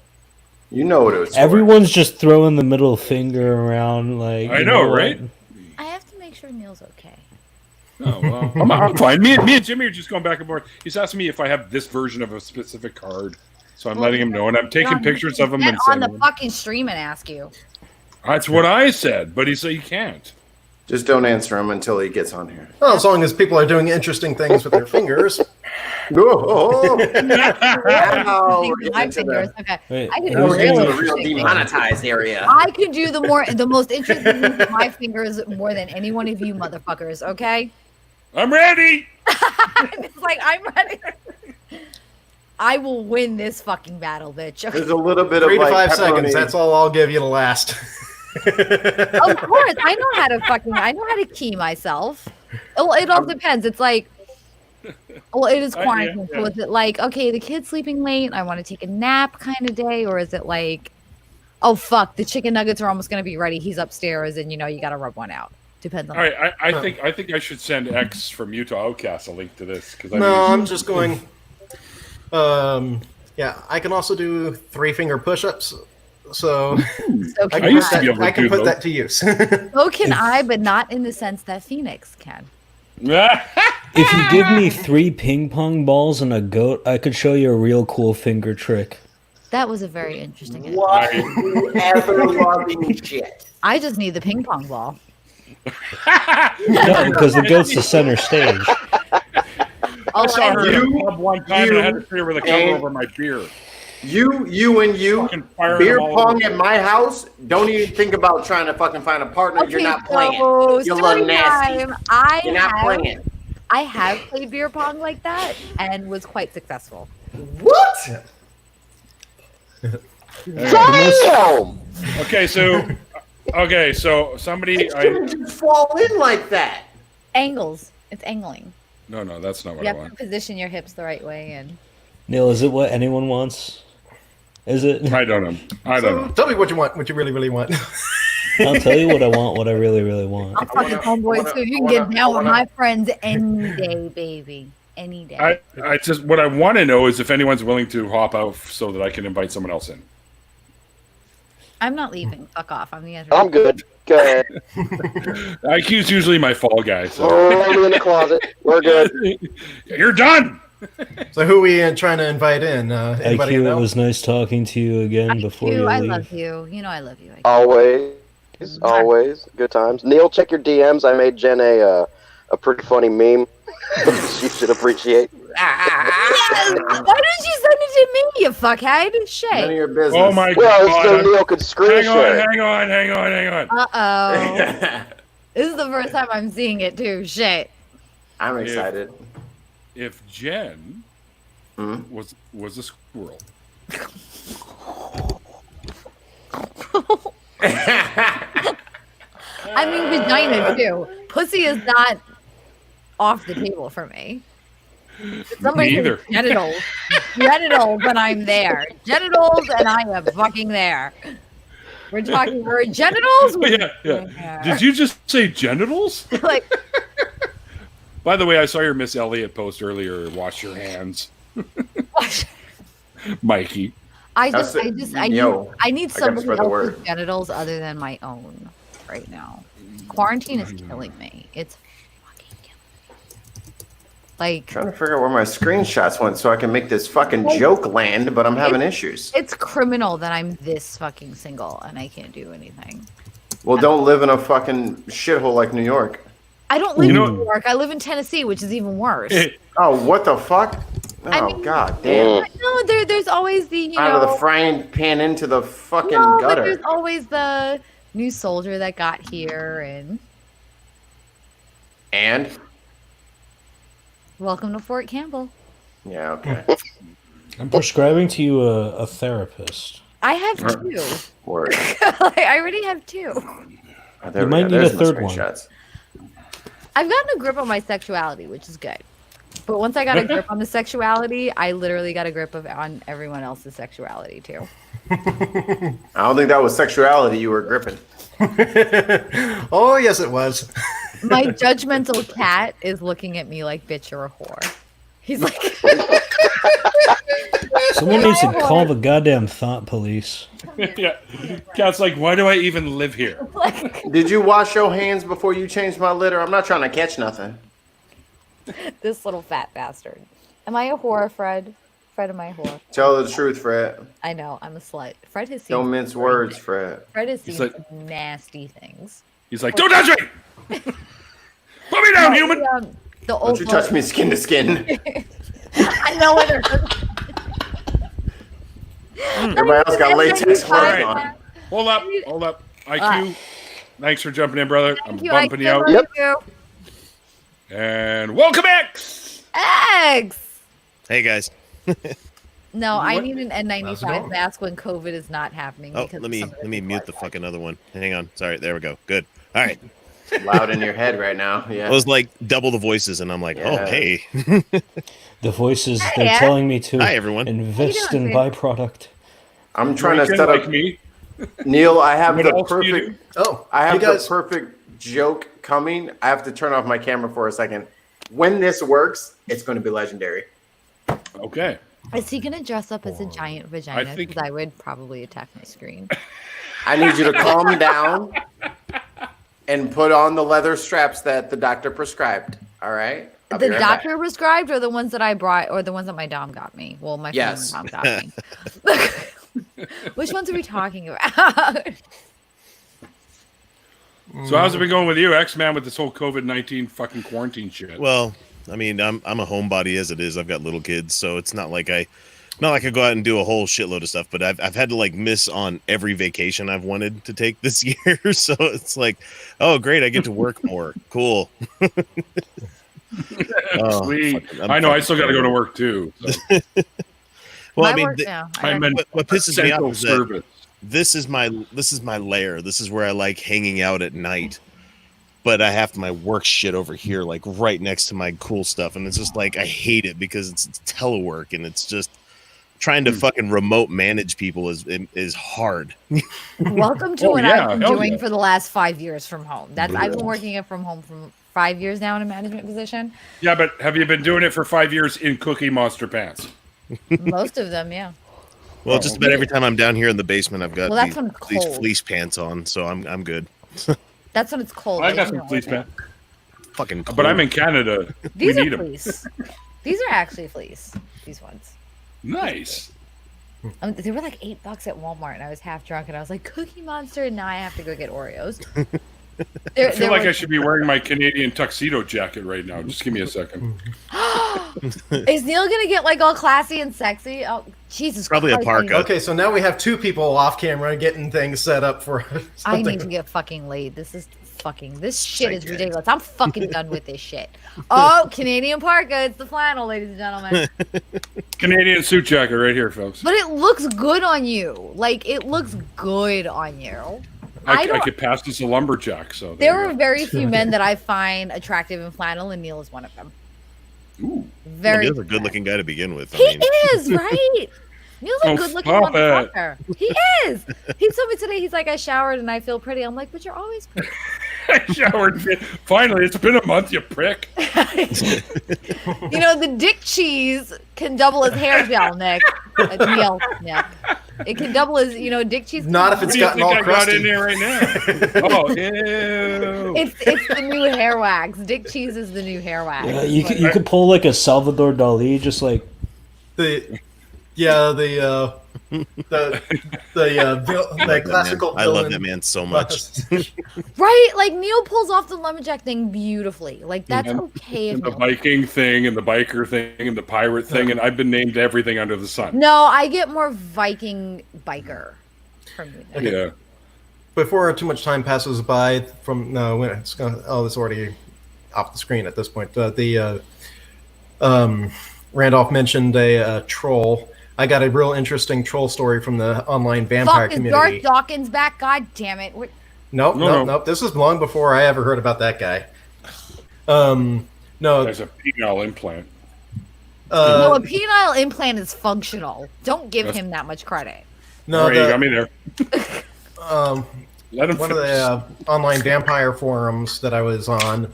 You know what it was for. Everyone's just throwing the middle finger around like... I know, right? I have to make sure Neil's okay. Oh, well, I'm fine. Me and Jimmy are just going back and forth. He's asking me if I have this version of a specific card. So I'm letting him know, and I'm taking pictures of him. And on the fucking stream and ask you. That's what I said, but he said you can't. Just don't answer him until he gets on here. Well, as long as people are doing interesting things with their fingers. My fingers. Okay. Wait, I can do really the real demonetized area. I can do the most interesting things with my fingers more than any one of you motherfuckers. Okay. I'm ready. It's like I'm ready. I will win this fucking battle, bitch. Okay. There's a little bit 3 of to 5 pepperoni. seconds. That's all I'll give you to last. Of course, I know how to key myself. It all depends. It's like, well, it is quarantine. So is it like, okay, the kid's sleeping late, I want to take a nap kind of day, or is it like, oh fuck, the chicken nuggets are almost gonna be ready. He's upstairs, and you got to rub one out. Depends on. All right, I think I should send X from Utah Outcast a link to this because I'm just going. Yeah, I can also do 3-finger push-ups. So I can put that to use. So can I, but not in the sense that Phoenix can. If you give me 3 ping pong balls and a goat, I could show you a real cool finger trick. That was a very interesting idea. What ever loving shit. I just need the ping pong ball. No, because the goat's the center stage. I saw her in a pub one time and I had to clear with a cover over my beer. You beer pong at my house. Don't even think about trying to fucking find a partner. Okay, you're not playing. So you're a little nasty. You're not playing. I have played beer pong like that and was quite successful. What? Damn! Okay, so Okay, so somebody. It shouldn't just fall in like that. Angles. It's angling. No, that's not what You I have want. to position your hips the right way and. Neil, is it what anyone wants? Is it? I don't know. I don't know. Tell me what you want. What you really, really want. I'll tell you what I want. What I really, really want. I'm fucking homeboy too. You can get down with my friends any day, baby. Any day. I just what I want to know is if anyone's willing to hop out so that I can invite someone else in. I'm not leaving. Fuck off. I'm the answer. I'm good. Go ahead. IQ's usually my fall guy. So. We're in the closet. We're good. You're done. So who are we trying to invite in? Anybody IQ, know? it was nice talking to you again before you I leave. love you. You know I love you. IQ. Always. Good times. Neil, check your DMs. I made Jen a pretty funny meme. She should appreciate. Yes! Why didn't you send it to me, you fuckhead? Shit. None of your business. Oh my Well, god! so Neil could screen share. Hang on. Uh-oh. This is the first time I'm seeing it too. Shit. I'm excited. If Jen was a squirrel. I mean vagina too. Pussy is not off the table for me. Somebody Neither. Genitals. Genitals and I'm there. Genitals and I am fucking there. We're talking genitals? Yeah. Did you just say genitals? Like, by the way, I saw your Miss Elliott post earlier. Wash your hands. Mikey. I need somebody spread the else's word. genitals other than my own right now. Quarantine is killing me. It's fucking killing me. Like, Trying to figure out where my screenshots went so I can make this fucking joke land, but I'm having issues. it's criminal that I'm this fucking single and I can't do anything. Well, don't live in a fucking shithole like New York. I don't live in New York. I live in Tennessee, which is even worse. Oh, what the fuck? Oh, god damn. No, there's always the, Out of the frying pan into the fucking but gutter. there's always the new soldier that got here And? welcome to Fort Campbell. Yeah, okay. I'm prescribing to you a therapist. I have two. Word. I already have two. Oh, You might need a third one. I've gotten a grip on my sexuality, which is good. But once I got a grip on the sexuality, I literally got a grip on everyone else's sexuality too. I don't think that was sexuality you were gripping. Oh, yes, it was. My judgmental cat is looking at me like, bitch, you're a whore. He's like... Someone needs to call the goddamn thought police. Yeah. Cat's like, why do I even live here? Did you wash your hands before you changed my litter? I'm not trying to catch nothing. This little fat bastard. Am I a whore, Fred? Fred, am I a whore? Tell the truth, Fred. I know, I'm a slut. Fred has seen... Don't mince words, Fred. Fred has seen like, some nasty things. He's like, don't touch me! Put me down, human! The Don't you touch me skin to skin. I know what it is. Everybody else got latex clothes on. Hold up. IQ, thanks for jumping in, brother. I'm you, bumping you out. Yep. And welcome, X! X! Hey, guys. No, I need an N95 mask when COVID is not happening. Oh, let me mute the fucking other one. Hang on. Sorry, there we go. Good. All right. It's loud in your head right now. Yeah. It was like double the voices, and I'm like, oh, hey. The voices, they're telling me to Hi, everyone. invest in byproduct. I'm trying to set up me. Neil, I have What the else do you perfect. do? Oh, I have the perfect joke coming. I have to turn off my camera for a second. When this works, it's going to be legendary. Okay. Is he going to dress up as a giant vagina? Because I would probably attack my screen. I need you to calm down and put on the leather straps that the doctor prescribed. All right? I'll be The right doctor back. prescribed, or the ones that I brought, or the ones that my dom got me? Well, my Yes. mom got me. Which ones are we talking about? So how's it been going with you, X-Man, with this whole COVID-19 fucking quarantine shit? Well, I mean, I'm a homebody as it is. I've got little kids, so it's not like I go out and do a whole shitload of stuff. But I've had to like miss on every vacation I've wanted to take this year. So it's like, oh great, I get to work more. Cool. Sweet. I know. I still got to go to work too. So. Well, My I mean, work now. I'm in what pisses me off is this is my lair. This is where I like hanging out at night. But I have my work shit over here, like right next to my cool stuff, and it's just like I hate it because it's telework, and it's just trying to fucking remote manage people is hard. Welcome to what I've been doing for the last 5 years from home. I've been working from home for 5 years now in a management position. Yeah, but have you been doing it for 5 years in Cookie Monster pants? Most of them, yeah. Well, just about every time I'm down here in the basement, I've got these fleece pants on, so I'm good. That's when it's cold. I got some fleece pants. Fucking cold. But I'm in Canada. These are fleece. These are actually fleece. These ones. Nice. They were like $8 at Walmart, and I was half drunk, and I was like, Cookie Monster, and now I have to go get Oreos. I feel like I should be wearing my Canadian tuxedo jacket right now. Just give me a second. Is Neil gonna get like all classy and sexy? Oh, Jesus! Probably Christ. a parka. Okay, so now we have two people off camera getting things set up for. I need to get fucking laid. This shit is ridiculous. I'm fucking done with this shit. Oh, Canadian parka. It's the flannel, ladies and gentlemen. Canadian suit jacket right here, folks. But it looks good on you. Like, it looks good on you. I could pass this a lumberjack. So there are very few men that I find attractive in flannel, and Neil is one of them. Ooh. Neil's a good-looking guy to begin with. He is, right? Neil's a good-looking motherfucker. He is. He told me today, he's like, I showered and I feel pretty. I'm like, but you're always pretty. I showered. Finally, it's been a month, you prick. You know, the dick cheese can double as hair gel, Nick. Neil, Nick. It can double as, dick cheese. Not if it's gotten all crusty. Got in there right now. Oh, ew. It's the new hair wax. Dick cheese is the new hair wax. Yeah, you could pull like a Salvador Dali, just like the classical villain. I love that man so much. Right? Like, Neil pulls off the lumberjack thing beautifully. Like, that's okay. And the Viking thing, and the biker thing, and the pirate thing, and I've been named everything under the sun. No, I get more Viking biker from you. Okay. Yeah. Before too much time passes by it's already off the screen at this point. Randolph mentioned a troll. I got a real interesting troll story from the online vampire community. Is Darth Dawkins back? God damn it! Nope. This was long before I ever heard about that guy. No, there's a penile implant. No, a penile implant is functional. Don't give him that much credit. No, you got me there. One of the online vampire forums that I was on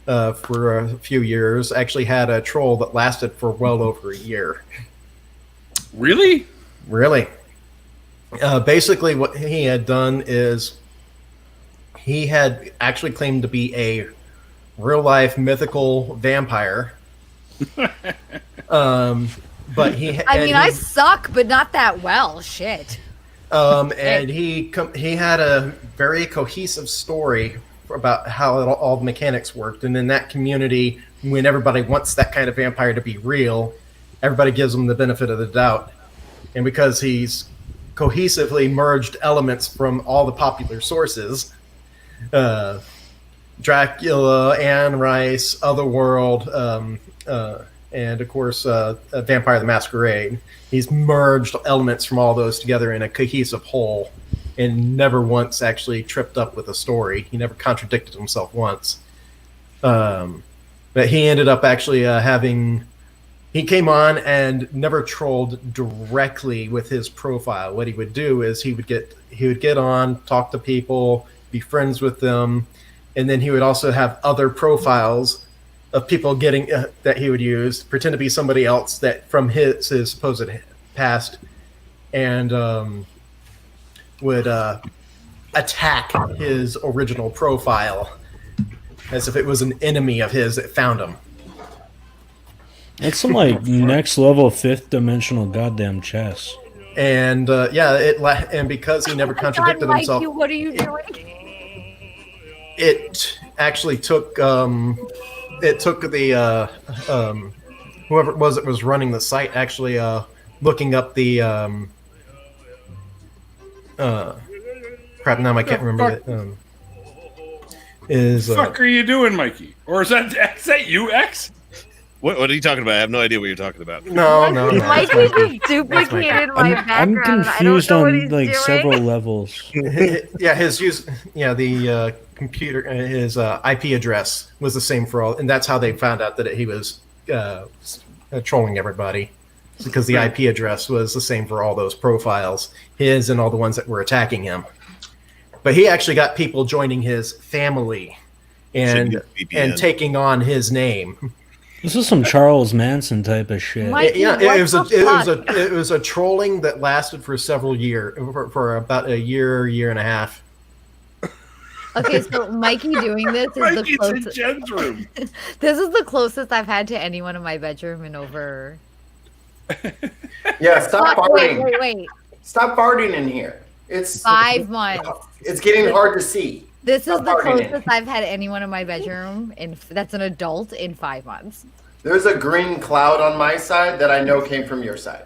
for a few years actually had a troll that lasted for well over a year. Really? Basically, what he had done is he had actually claimed to be a real-life mythical vampire. But I suck, but not that well. Shit. And he had a very cohesive story about how all the mechanics worked, and in that community, when everybody wants that kind of vampire to be real, everybody gives him the benefit of the doubt. And because he's cohesively merged elements from all the popular sources, Dracula, Anne Rice, Otherworld, and of course Vampire the Masquerade, he's merged elements from all those together in a cohesive whole and never once actually tripped up with a story. He never contradicted himself once. But he ended up actually he came on and never trolled directly with his profile. What he would do is he would get on, talk to people, be friends with them, and then he would also have other profiles of people that he would use, pretend to be somebody else that from his supposed past, and would attack his original profile as if it was an enemy of his that found him. That's some like next level fifth dimensional goddamn chess. And and because he never contradicted himself, what are you doing? It actually took the whoever it was that was running the site actually looking up the crap. Now I can't remember it. Fuck are you doing, Mikey? Or is that you, X? What are you talking about? I have no idea what you're talking about. No. Mikey just duplicated my background. I'm confused on like several levels. The computer, his IP address was the same for all, and that's how they found out that he was trolling everybody, because the IP address was the same for all those profiles, his and all the ones that were attacking him. But he actually got people joining his family and taking on his name. This is some Charles Manson type of shit. Mikey, it was a trolling that lasted for several years, for about a year and a half. Okay, so Mikey doing this is the closest. In Jen's room. This is the closest I've had to anyone in my bedroom in over. Yeah, stop farting. Wait. Stop farting in here. It's 5 months. It's getting hard to see. This is the closest I've had anyone in my bedroom, that's an adult, in 5 months. There's a green cloud on my side that I know came from your side.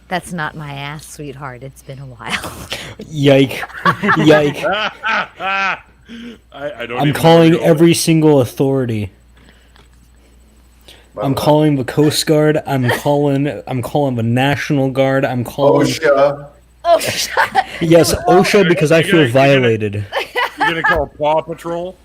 That's not my ass, sweetheart. It's been a while. Yike. I'm calling every single authority. I'm calling the Coast Guard. I'm calling the National Guard. I'm calling OSHA. OSHA. Yes, OSHA, because I feel violated. You're gonna call Paw Patrol?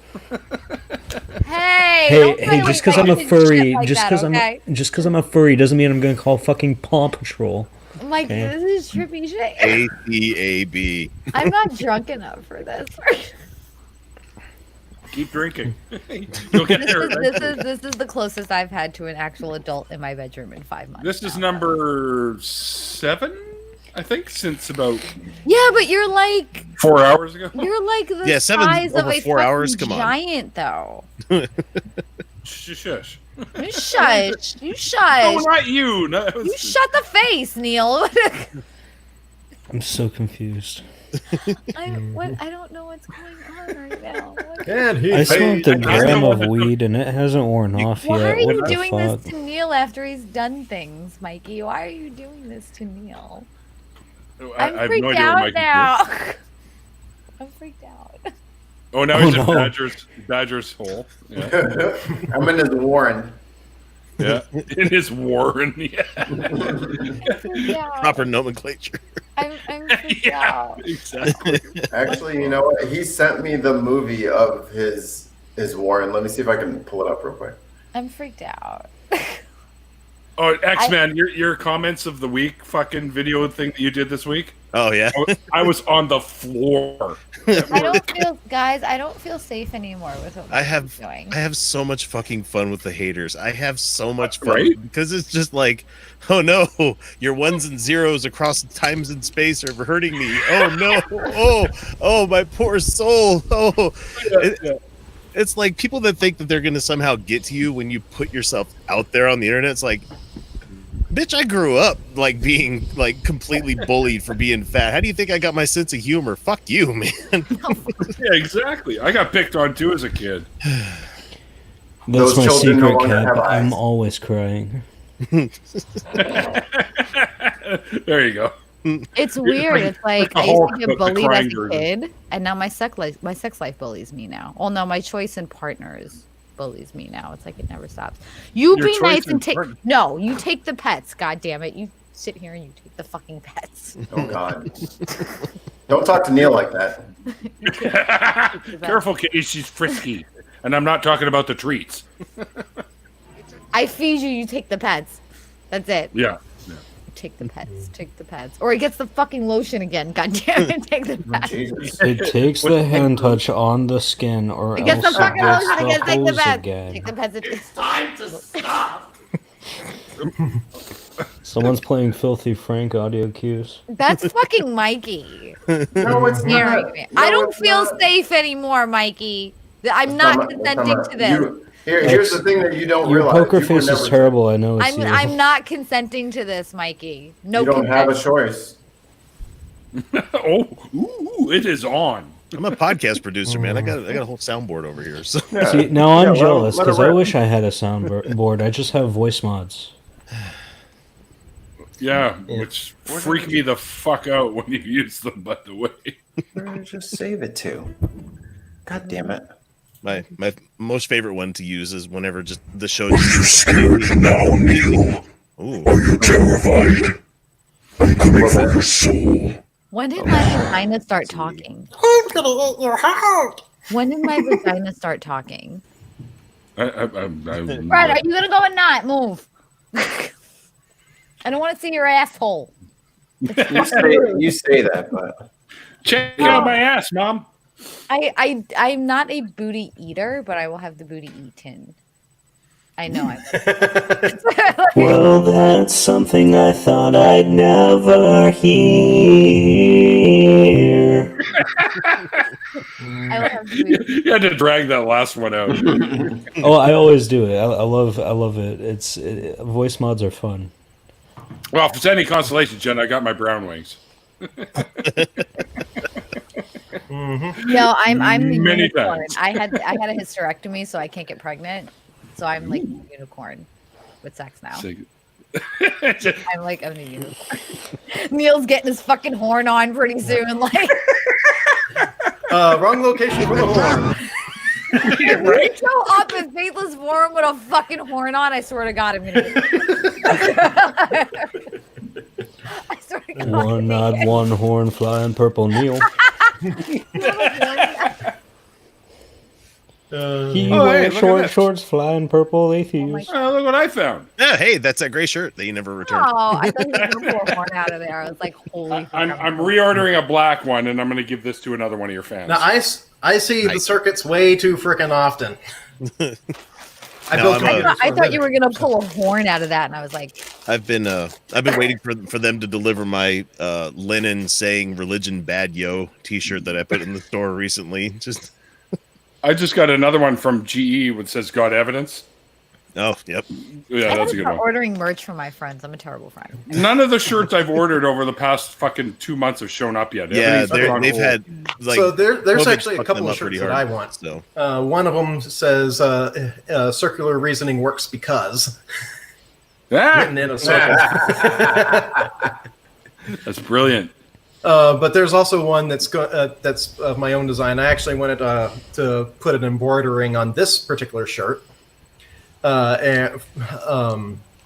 Hey! Just because I'm a furry, just because I'm a furry doesn't mean I'm gonna call fucking Paw Patrol. Mike, this is trippy shit. ACAB. I'm not drunk enough for this. Keep drinking. You'll get there. This is the closest I've had to an actual adult in my bedroom in 5 months. This is number 7, I think, since about. Yeah, but you're like 4 hours ago. You're like the size of a 4 hours. Come giant, though. Shush. You shush. You shush. No, not you. No, you shut the face, Neil. I'm so confused. I don't know what's going on right now. I smoked a gram of weed and it hasn't worn off yet. Why are you doing this to Neil after he's done things, Mikey? Why are you doing this to Neil? I'm freaked out now. I'm freaked out. Oh, now he's in Badger's hole. Yeah. I'm in his warren. Yeah, in his warren. Yeah. Proper nomenclature. I'm freaked out. Exactly. Actually, you know what? He sent me the movie of his warren. Let me see if I can pull it up real quick. I'm freaked out. Oh, X-Man, your comments of the week fucking video thing that you did this week. Oh yeah, I was on the floor. I don't feel safe anymore with what I'm doing. I have so much fucking fun with the haters. I have so much fun because it's just like, oh no, your ones and zeros across times and space are hurting me. Oh no, oh my poor soul. Oh, it's like people that think that they're gonna somehow get to you when you put yourself out there on the internet. It's like, bitch, I grew up like being like completely bullied for being fat. How do you think I got my sense of humor? Fuck you, man. Yeah, exactly. I got picked on too as a kid. That's my secret, Cap. I'm always crying. There you go. It's weird. It's like I used to get bullied as a kid, and now my sex life bullies me now. Oh no, my choice in partners bullies me now. It's like it never stops. You be nice and take. No, you take the pets. God damn it! You sit here and you take the fucking pets. Oh God! Don't talk to Neil like that. Careful, Kitty. She's frisky, and I'm not talking about the treats. I feed you. You take the pets. That's it. Yeah. Take the pets. Or he gets the fucking lotion again. God damn it, take the pets. It takes the hand touch on the skin, or it gets else the fucking lotion again. Take the pets. Again. Take the pets. It's time to stop. Someone's playing Filthy Frank audio cues. That's fucking Mikey. No, it's not. I don't feel safe anymore, Mikey. I'm not consenting to this. Here's the thing that you don't realize. Your poker face is terrible. I know it's you. I'm not consenting to this, Mikey. No, you don't have a choice. It is on. I'm a podcast producer, man. I got a whole soundboard over here. So. Yeah. See, now I'm jealous because I wish I had a soundboard. I just have voice mods. Yeah, which freak me the fuck out when you use them. By the way, Where did you just save it to? God damn it. My most favorite one to use is whenever just the show. Are you scared now, Neil? Ooh. Are you terrified? I'm coming for your soul. When did my vagina start talking? I'm gonna eat your heart. When did my vagina start talking? Brad, are you gonna go or not? Move. I don't want to see your asshole. You say that, but check out my ass, Mom. I'm not a booty eater, but I will have the booty eaten. I know I'm Well, that's something I thought I'd never hear. I will have booty. You had to drag that last one out. Oh, I always do it. I love it. Voice mods are fun. Well, if it's any consolation, Jen, I got my brown wings. No, I'm the Many unicorn. times. I had a hysterectomy, so I can't get pregnant. So I'm like a unicorn with sex now. I'm a unicorn. Neil's getting his fucking horn on pretty soon. Like, wrong location for the horn. if you show up in Faithless form with a fucking horn on, I swear to God, I'm gonna. I swear to God. One-eyed, one horn, flying purple Neil. He wears shorts, flying purple atheist. Look what I found. Yeah, hey, that's that gray shirt that you never returned. Oh, I thought you were gonna pull a horn out of there. I was like, holy. I'm reordering a black one, and I'm going to give this to another one of your fans. Now I see the circuits way too freaking often. I thought you were gonna pull a horn out of that, and I was like, I've been waiting for them to deliver my linen saying "religion bad yo" T-shirt that I put in the store recently. I just got another one from GE which says "God Evidence." Oh, yep. Yeah, that's a good one. Ordering merch for my friends. I'm a terrible friend. None of the shirts I've ordered over the past fucking 2 months have shown up yet. Yeah, they've had like. So there's actually a couple of shirts that I want. So one of them says "Circular reasoning works because." Written in a circle. That's brilliant. But there's also one that's of my own design. I actually wanted to put an embroidering on this particular shirt, and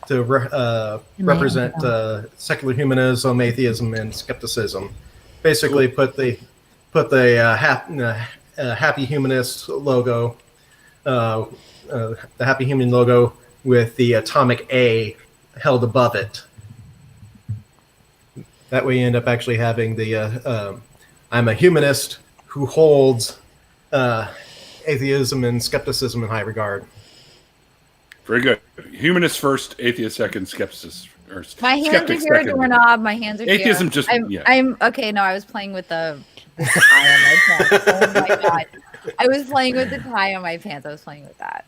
to represent secular humanism, atheism, and skepticism. Basically, put the happy humanist logo, the happy human logo with the atomic A held above it. That way you end up actually having the I'm a humanist who holds atheism and skepticism in high regard. Very good. Humanist first, atheist second, skepticism. My hands are here, doorknob. My hands are atheism here. Just I'm okay. No, I was playing with the tie on my pants. Oh my God. I was playing with the tie on my pants. I was playing with that.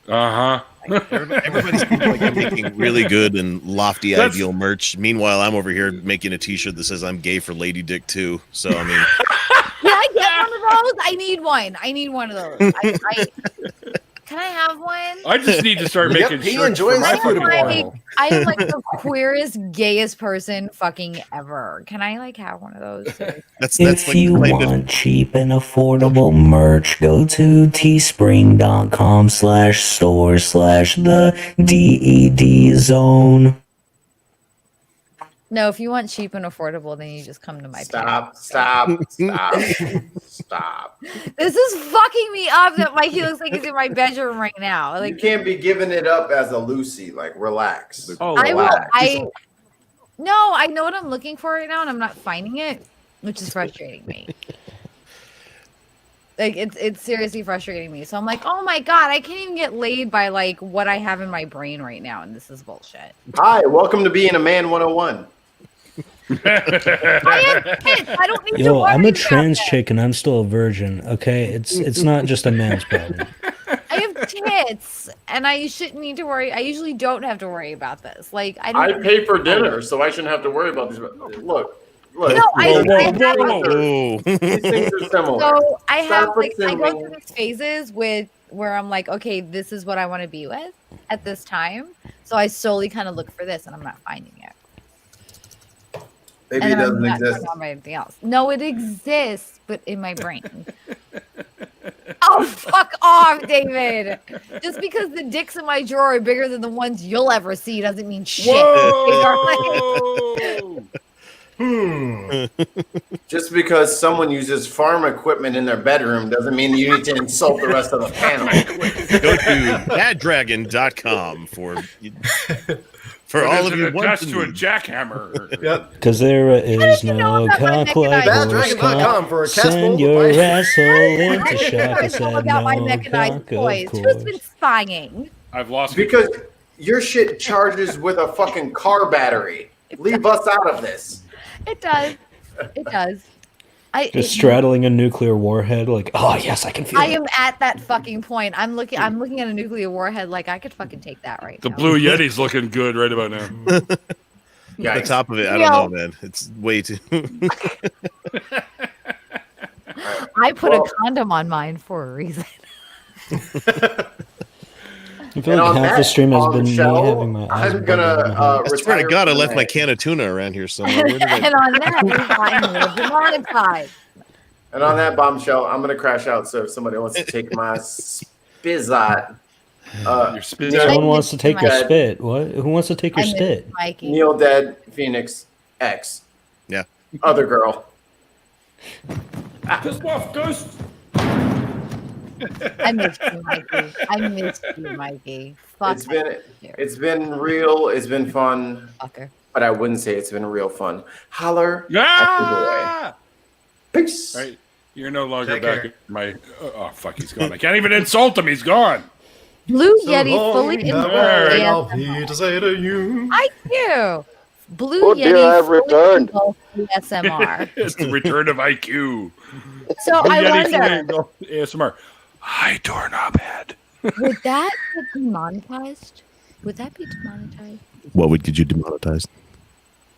Everybody seems like they're making really good and lofty ideal merch. Meanwhile, I'm over here making a T-shirt that says "I'm gay for Lady Dick too." So I mean, can I get one of those? I need one. I need one of those. Can I have one? I just need to start making he shirts. enjoys for my food I am like the queerest, gayest person fucking ever. Can I like have one of those? That's if like you want cheap and affordable merch, go to teespring.com/store/the DED zone. No, if you want cheap and affordable, then you just come to my Stop. Stop. This is fucking me up that Mikey looks like he's in my bedroom right now. Like, you can't be giving it up as a Lucy. Like, relax. No, I know what I'm looking for right now, and I'm not finding it, which is frustrating me. Like, it's seriously frustrating me. So I'm like, oh my God, I can't even get laid by like what I have in my brain right now, and this is bullshit. Hi, welcome to being a man 101. I have tits. I don't need to Yo, worry I'm a about trans that. chick and I'm still a virgin. Okay, it's not just a man's problem. I have tits, and I shouldn't need to worry. I usually don't have to worry about this. Like, I pay for dinner, so I shouldn't have to worry about these. Look. No, These things are similar. So I have I assuming. go through these phases where I'm like, okay, this is what I want to be with at this time. So I slowly kind of look for this, and I'm not finding it. Maybe it doesn't exist. Anything else. No, it exists, but in my brain. Oh Oh, fuck off, David. Just because the dicks in my drawer are bigger than the ones you'll ever see doesn't mean shit. Whoa! Just because someone uses farm equipment in their bedroom doesn't mean you need to insult the rest of the panel. Go to baddragon.com for all of you attached to a jackhammer. Yep. Because there is no cock like Baddragon.com for a Send your asshole into shock. I said about my no mechanized cock, toys. of Who's course. been spying? I've lost Because your shit charges with a fucking car battery. Leave us out of this. It does. It does. Just straddling a nuclear warhead, like, oh yes, I can feel it. I am at that fucking point. I'm looking at a nuclear warhead like I could fucking take that right now. The Blue Yeti's looking good right about now. Yeah, the top of it, I don't know, man. It's way too. I put a condom on mine for a reason. I feel like half the stream has been me having my eyes. I'm gonna. I swear to God, I left my can of tuna around here somewhere. Where did I... And on that, we finally demonetized. And on that bombshell, I'm gonna crash out. So if somebody wants to take my spizzot, someone wants to take your spit. What? Who wants to take your spit? Mikey. Neil dead Phoenix X. Yeah. Other girl. Pissed off ghost. I missed you, Mikey. Fuck. It's been real. It's been fun. Fucker. But I wouldn't say it's been real fun. Holler at Ah! the boy. Peace. Right. You're no longer Take back care. at my. Oh fuck, he's gone. I can't even insult him. He's gone. Blue Yeti fully Very all involved he to say to you. I do. Blue Oh, dear, Yeti I've returned. ASMR. It's the return of IQ. So Blue I Yeti wonder, ASMR. Hi, doorknob head. would that get demonetized? Would that be demonetized? What would get you demonetized?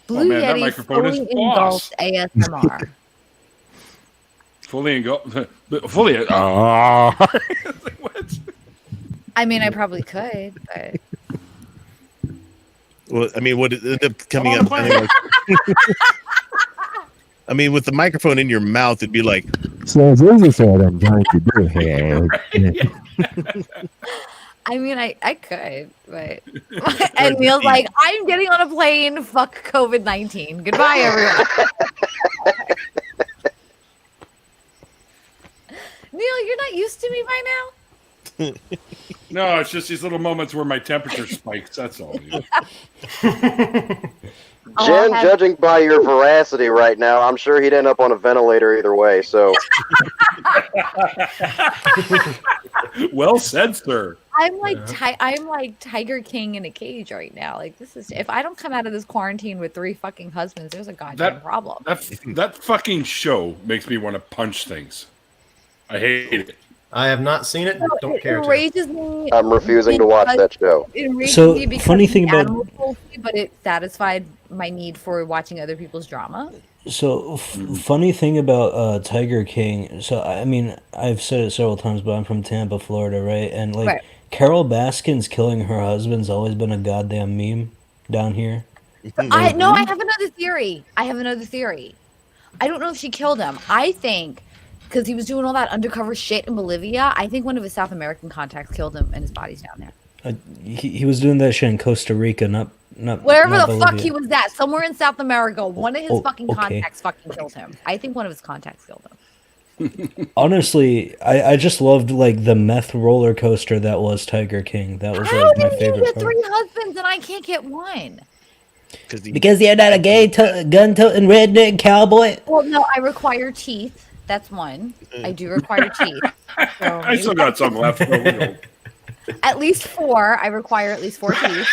Blue man, that Yeti microphone is fully boss. engulfed ASMR. Fully fully. What? I mean, I probably could, but Well, I mean, would it end up coming up? I mean, with the microphone in your mouth, it'd be like, So this is what I'm trying to do here. I mean, I could, but and Neil's like, I'm getting on a plane. Fuck COVID-19. Goodbye, everyone. Neil, you're not used to me by now. No, it's just these little moments where my temperature spikes. That's all. Jen, judging by your veracity right now, I'm sure he'd end up on a ventilator either way. So, well said, sir. I'm like Tiger King in a cage right now. Like this is if I don't come out of this quarantine with 3 fucking husbands, there's a goddamn problem. That fucking show makes me want to punch things. I hate it. I have not seen it. Don't care. It enrages me. I'm refusing to watch that show. It enrages So, me because funny thing the about- animal cruelty, but it satisfied my need for watching other people's drama. So, funny thing about Tiger King. So, I mean, I've said it several times, but I'm from Tampa, Florida, right? And like Right. Carol Baskin's killing her husband's always been a goddamn meme down here. I have another theory. I don't know if she killed him. I think because he was doing all that undercover shit in Bolivia, I think one of his South American contacts killed him, and his body's down there. He was doing that shit in Costa Rica, not Wherever not the Bolivia. fuck he was at, somewhere in South America, one of his fucking okay. contacts fucking killed him. I think one of his contacts killed him. Honestly, I just loved like the meth roller coaster that was Tiger King. That was How like my did you favorite get part. 3 husbands and I can't get one? Because you're not a gay gun-toting redneck cowboy. Well, no, I require teeth. That's one. I do require teeth. So I still got some left. at least 4. I require at least 4 teeth.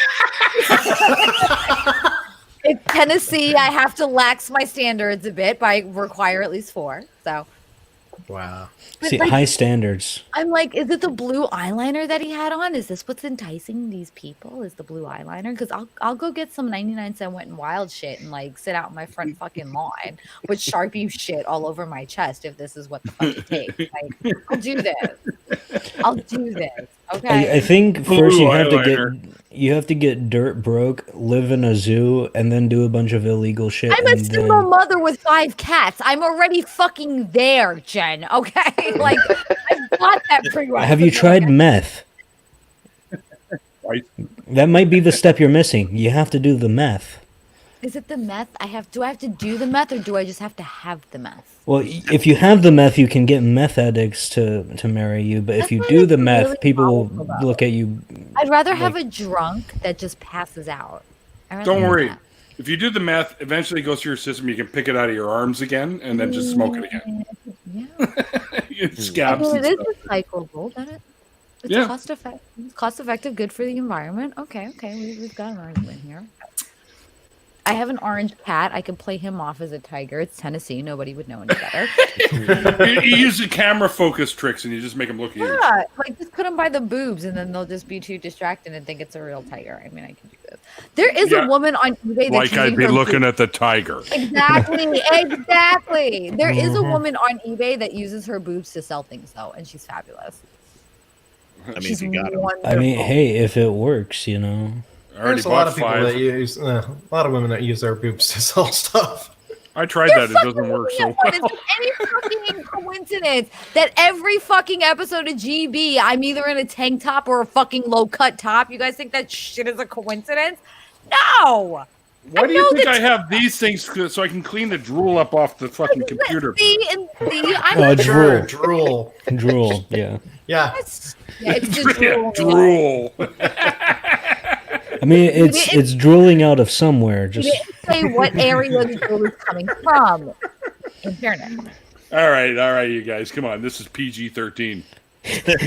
In Tennessee, I have to lax my standards a bit, but I require at least 4. So, wow. But, See, like, high standards. I'm like, is it the blue eyeliner that he had on? Is this what's enticing these people? Is the blue eyeliner? Because I'll go get some 99-cent Wet and Wild shit and like sit out in my front fucking lawn with Sharpie shit all over my chest if this is what the fuck it takes. Like, I'll do this. Okay. I think first you have to get. You have to get dirt broke, live in a zoo, and then do a bunch of illegal shit. I'm a single mother with 5 cats. I'm already fucking there, Jen. Okay, like I've got that prerequisite. Have you tried meth? Right. That might be the step you're missing. You have to do the meth. Is it the meth? Do I have to do the meth, or do I just have to have the meth? Well, if you have the meth, you can get meth addicts to marry you. But if you do the meth, really people will look at you. I'd rather have a drunk that just passes out. Don't worry. If you do the meth, eventually it goes through your system. You can pick it out of your arms again, and then just smoke it again. Yeah. It scabs. I mean, it is recyclable, isn't it? It's cost effective, good for the environment. Okay, we've got an argument here. I have an orange cat. I could play him off as a tiger. It's Tennessee. Nobody would know any better. you use the camera focus tricks, and you just make them look huge. Yeah, like just put them by the boobs, and then they'll just be too distracted and think it's a real tiger. I mean, I can do this. There is a woman on eBay that's like I'd be looking at the tiger. Exactly. There is a woman on eBay that uses her boobs to sell things, though, and she's fabulous. I mean, you got wonderful. I mean, hey, if it works, you know. There's a lot of people that use a lot of women that use their boobs to sell stuff. I tried that; it doesn't work so well. Is it any fucking coincidence that every fucking episode of GB, I'm either in a tank top or a fucking low cut top? You guys think that shit is a coincidence? No. Why do you think I have these things so I can clean the drool up off the fucking computer? Drool. Yeah. Yeah, it's the drool. I mean, it's drooling out of somewhere. Just you didn't say what area the drool is coming from. In fairness. All right, you guys, come on. This is PG-13.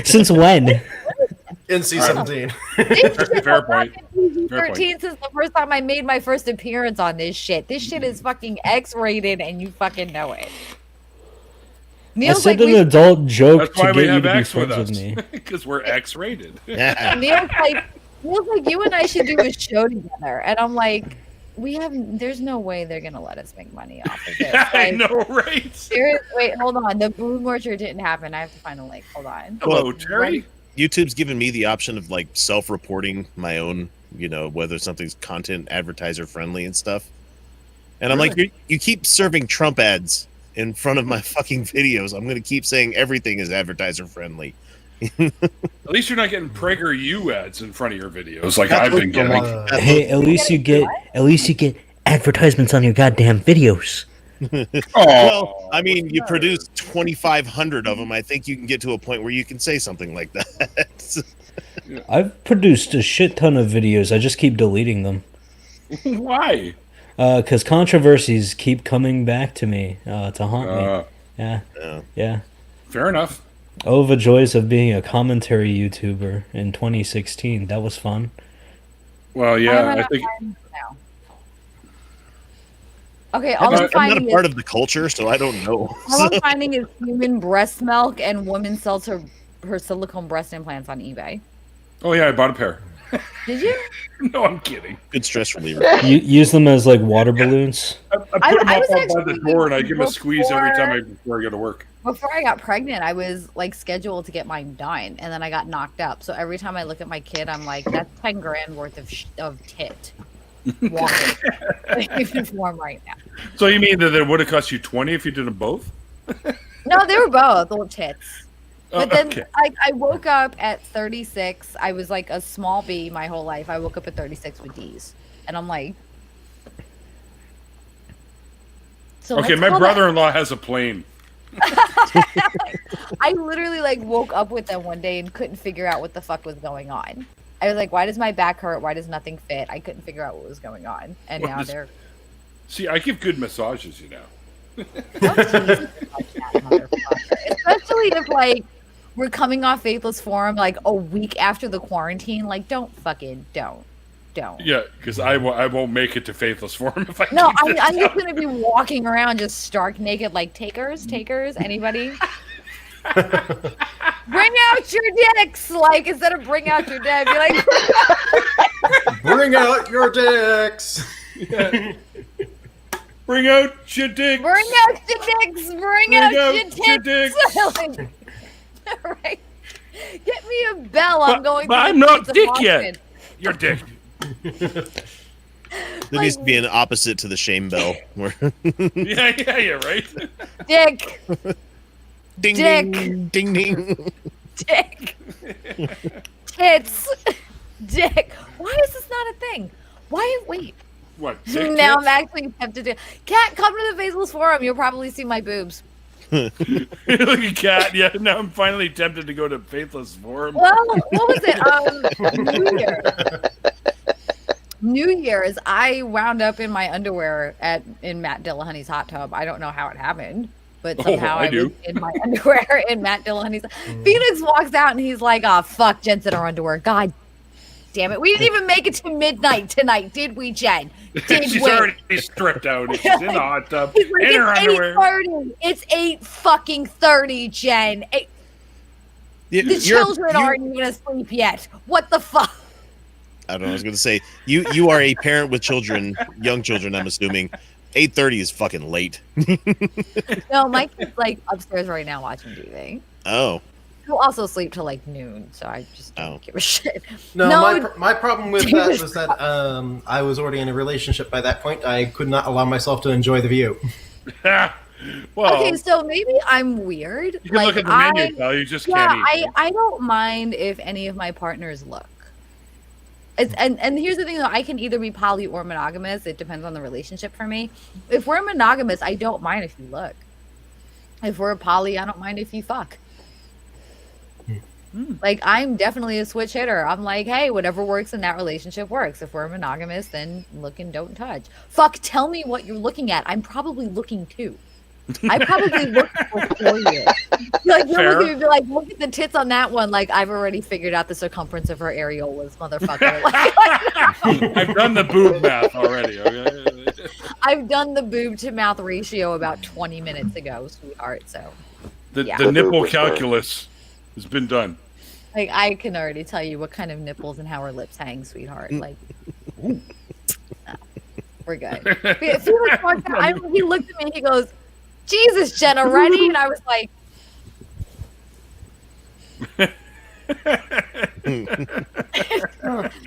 Since when? NC-17. Fair point. PG-13 since the first time I made my first appearance on this shit. This shit is fucking X-rated, and you fucking know it. Neil's an adult joke to get you to be friends with me. Because we're X-rated. Neil's like, you and I should do a show together. And I'm like, there's no way they're going to let us make money off of this. I know, right? Wait, hold on. The Boom Orchard didn't happen. I have to find a link. Hold on. Hello, Terry. YouTube's given me the option of like self-reporting my own, whether something's content advertiser friendly and stuff. And I'm like, you keep serving Trump ads in front of my fucking videos. I'm going to keep saying everything is advertiser friendly. At least you're not getting PragerU ads in front of your videos like I've been getting. Hey, at least you get advertisements on your goddamn videos. Well, I mean, you produce 2,500 of them. I think you can get to a point where you can say something like that. I've produced a shit ton of videos. I just keep deleting them. Why? Because controversies keep coming back to me to haunt me. Yeah. Fair enough. Oh, the joys of being a commentary YouTuber in 2016. That was fun. Well, yeah, I think. Okay, I'm not a part of the culture, so I don't know. All I'm finding is human breast milk, and woman sells her silicone breast implants on eBay. Oh yeah, I bought a pair. Did you? No, I'm kidding. Good stress reliever. You use them as like water balloons? I put them up by the door, and I give them a squeeze every time before I go to work. Before I got pregnant, I was like scheduled to get mine done, and then I got knocked up. So every time I look at my kid, I'm like, that's 10 grand worth of tit. It's warm right now. So you mean that it would have cost you 20 if you did them both? No, they were both little tits. But then okay. I woke up at 36. I was like a small B my whole life. I woke up at 36 with D's. And I'm like... So okay, my brother-in-law has a plane. I literally like woke up with them one day and couldn't figure out what the fuck was going on. I was like, why does my back hurt? Why does nothing fit? I couldn't figure out what was going on. And now they're... See, I give good massages, you know. Especially if like we're coming off Faithless Forum like a week after the quarantine. Like, don't. Yeah, because I won't make it to Faithless Forum if I. No, I'm just gonna be walking around just stark naked, like takers, anybody. Bring out your dicks, like instead of bring out your dead, be like, bring out your dicks. Yeah. Bring out your dicks. Bring out your dicks. Bring out your tits. Right. Get me a bell. I'm going. But I'm not dick yet. Your dick. There needs to be an opposite to the shame bell. Where yeah, right. Dick. Ding, Dick. ding, ding, ding. Dick. Tits. Dick. Why is this not a thing? Wait. What? Now I'm actually tempted to. Cat, come to the Faceless Forum. You'll probably see my boobs. Look at Cat. Yeah, now I'm finally tempted to go to Faithless Forum. Well, what was it? New Year's, I wound up in my underwear in Matt Dillahunty's hot tub. I don't know how it happened, but somehow I was in my underwear in Matt Dillahunty's. Phoenix walks out and he's like, "Oh fuck, Jen's in her underwear. God damn it, we didn't even make it to midnight tonight, did we, Jen? She's already stripped out. She's in the hot tub like, in her underwear. 8:30. It's 8:30, Jen. The children aren't even asleep yet. What the fuck?" I don't know. I was going to say, you are a parent with children, young children, I'm assuming. 8:30 is fucking late. No, my kid's like upstairs right now watching TV. Oh. He'll also sleep till like noon, so I just don't give a shit. No, my problem with that was that I was already in a relationship by that point. I could not allow myself to enjoy the view. Well, okay, so maybe I'm weird. You can look at the menu, pal. You just can't eat. I don't mind if any of my partners look. And here's the thing though, I can either be poly or monogamous. It depends on the relationship for me. If we're monogamous, I don't mind if you look. If we're a poly, I don't mind if you fuck. Like, I'm definitely a switch hitter. I'm like, hey, whatever works in that relationship works. If we're monogamous, then look and don't touch. Fuck, tell me what you're looking at. I'm probably looking too. I probably looked before you. Like, you're looking at me, like, look at the tits on that one. Like, I've already figured out the circumference of her areolas, motherfucker. I've done the boob math already. Okay? I've done the boob to mouth ratio about 20 minutes ago, sweetheart. So, the nipple calculus has been done. Like, I can already tell you what kind of nipples and how her lips hang, sweetheart. Like, no, we're good. He looked at me and he goes, "Jesus, Jenna, ready?" And I was like,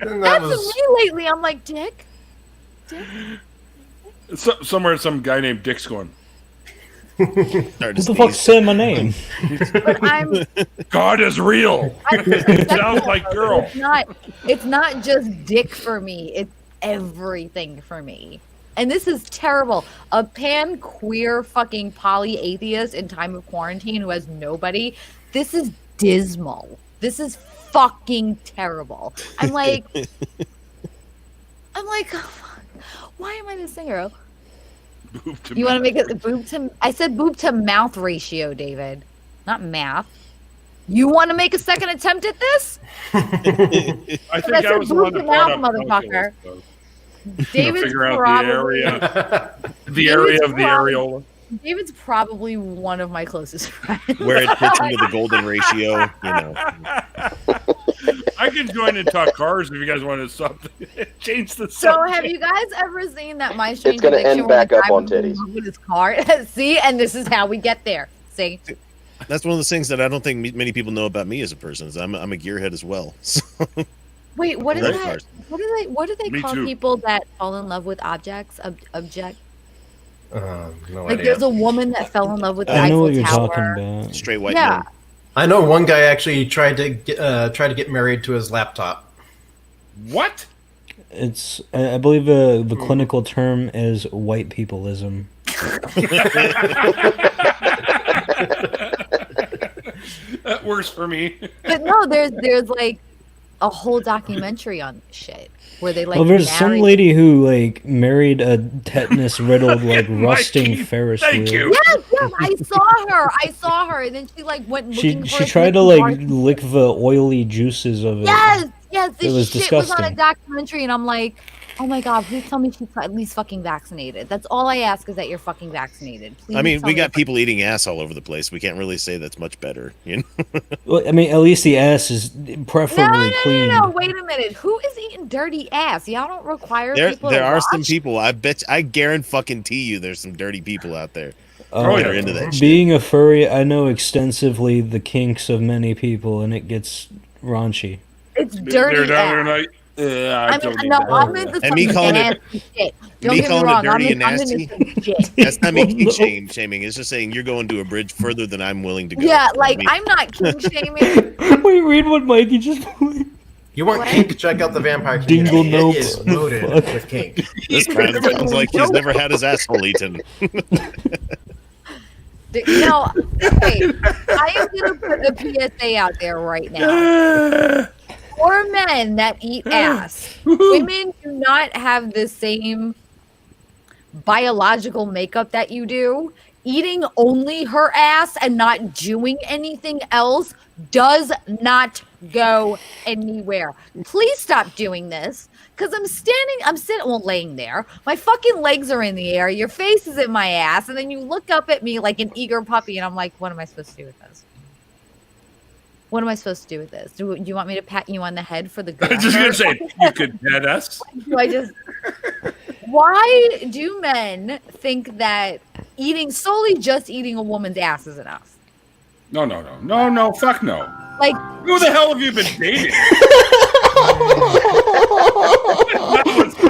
that's me lately. I'm like, Dick? Somewhere some guy named Dick's going, what the fuck said my name? But God is real. It sounds like girl. It's not just dick for me. It's everything for me. And this is terrible. A pan-queer fucking poly-atheist in time of quarantine who has nobody. This is dismal. This is fucking terrible. I'm like, oh, why am I this singer? You want to make it boob to? I said boob to mouth ratio, David, not math. You want to make a second attempt at this? I think I was the one that brought up motherfucker. David's figure out the area of the areola. David's probably one of my closest friends. Where it fits into the golden ratio, you know. I can join and talk cars if you guys want to stop. Change the subject. So, have you guys ever seen that My Strange It's going to end back up on titties. With his car? See, and this is how we get there. See. That's one of those things that I don't think many people know about me as a person. Is I'm a gearhead as well. So. Wait, what is that? What do they Me call too. people that fall in love with objects? No like idea. there's a woman that fell in love with the I know Eiffel what you're Tower. talking about. Straight white Yeah. man. I know one guy actually tried to get married to his laptop. What? It's I believe the clinical term is white peopleism. That works for me. But no, there's like a whole documentary on this shit where they like. Well, there's some lady who like married a tetanus riddled like rusting Ferris wheel. Thank you. Yes, I saw her, and then she like went looking for. She tried to like lick the oily juices of it. Yes, it this was shit disgusting. was on a documentary, and I'm like, oh my god, please tell me she's at least fucking vaccinated. That's all I ask is that you're fucking vaccinated. Please I mean, tell we me got people eating ass all over the place. We can't really say that's much better, you know. Well, I mean, at least the ass is preferably clean. No, wait a minute. Who is eating dirty ass? Y'all don't require people There to are wash? some people. I guarantee you, there's some dirty people out there that are into that shit. Being a furry, I know extensively the kinks of many people, and it gets raunchy. It's dirty ass. I mean, no, I'm into some nasty shit. Don't get me wrong. Dirty and nasty. That's not me kink shaming. It's just saying you're going to a bridge further than I'm willing to go. Yeah, like I'm not kink shaming. Wait, read what Mikey just. You want kink? Check out the Vampire Dingle Community. nope. It is loaded with kink. This man sounds like he's never had his asshole eaten. No, okay. I am gonna put a PSA out there right now. For men that eat ass, women do not have the same biological makeup that you do. Eating only her ass and not doing anything else does not go anywhere. Please stop doing this. Because I'm sitting, well, laying there. My fucking legs are in the air. Your face is in my ass. And then you look up at me like an eager puppy. And I'm like, what am I supposed to do with this? What am I supposed to do with this? Do you want me to pat you on the head for the good? I was just going to say, you could pet us. Why do men think that solely just eating a woman's ass is enough? No, fuck no. Like, who the hell have you been dating?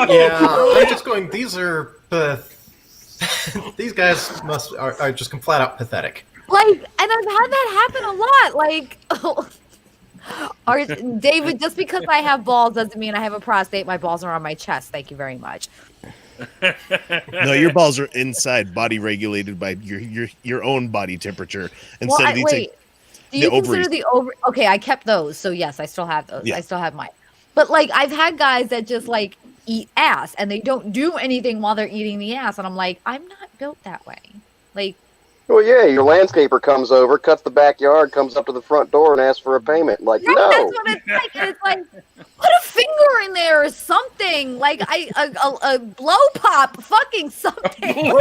Yeah, I'm just going. These guys are just flat out pathetic. Like, and I've had that happen a lot. Like, David, just because I have balls doesn't mean I have a prostate. My balls are on my chest. Thank you very much. No, your balls are inside, body regulated by your own body temperature. Instead of these. Wait. Do you consider the ovary? Okay, I kept those, so yes, I still have those. Yeah. I still have mine. But like, I've had guys that just like eat ass, and they don't do anything while they're eating the ass, and I'm like, I'm not built that way. Like, well, yeah, your landscaper comes over, cuts the backyard, comes up to the front door, and asks for a payment. Like, right, no. That's what it's like. And it's like, put a finger in there or something. Like a blow pop, fucking something.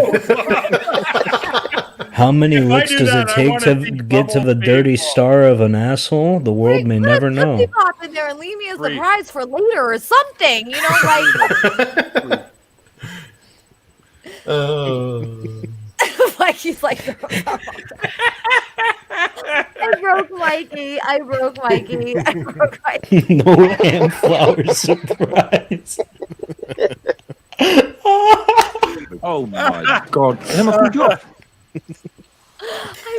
How many licks does it take to get to the dirty star of an asshole? The world may never know. Put a pop in there and leave me a surprise for later or something. You know, like. Like he's like, I broke Mikey. No ham flour surprise. Oh my god. Emma, good job.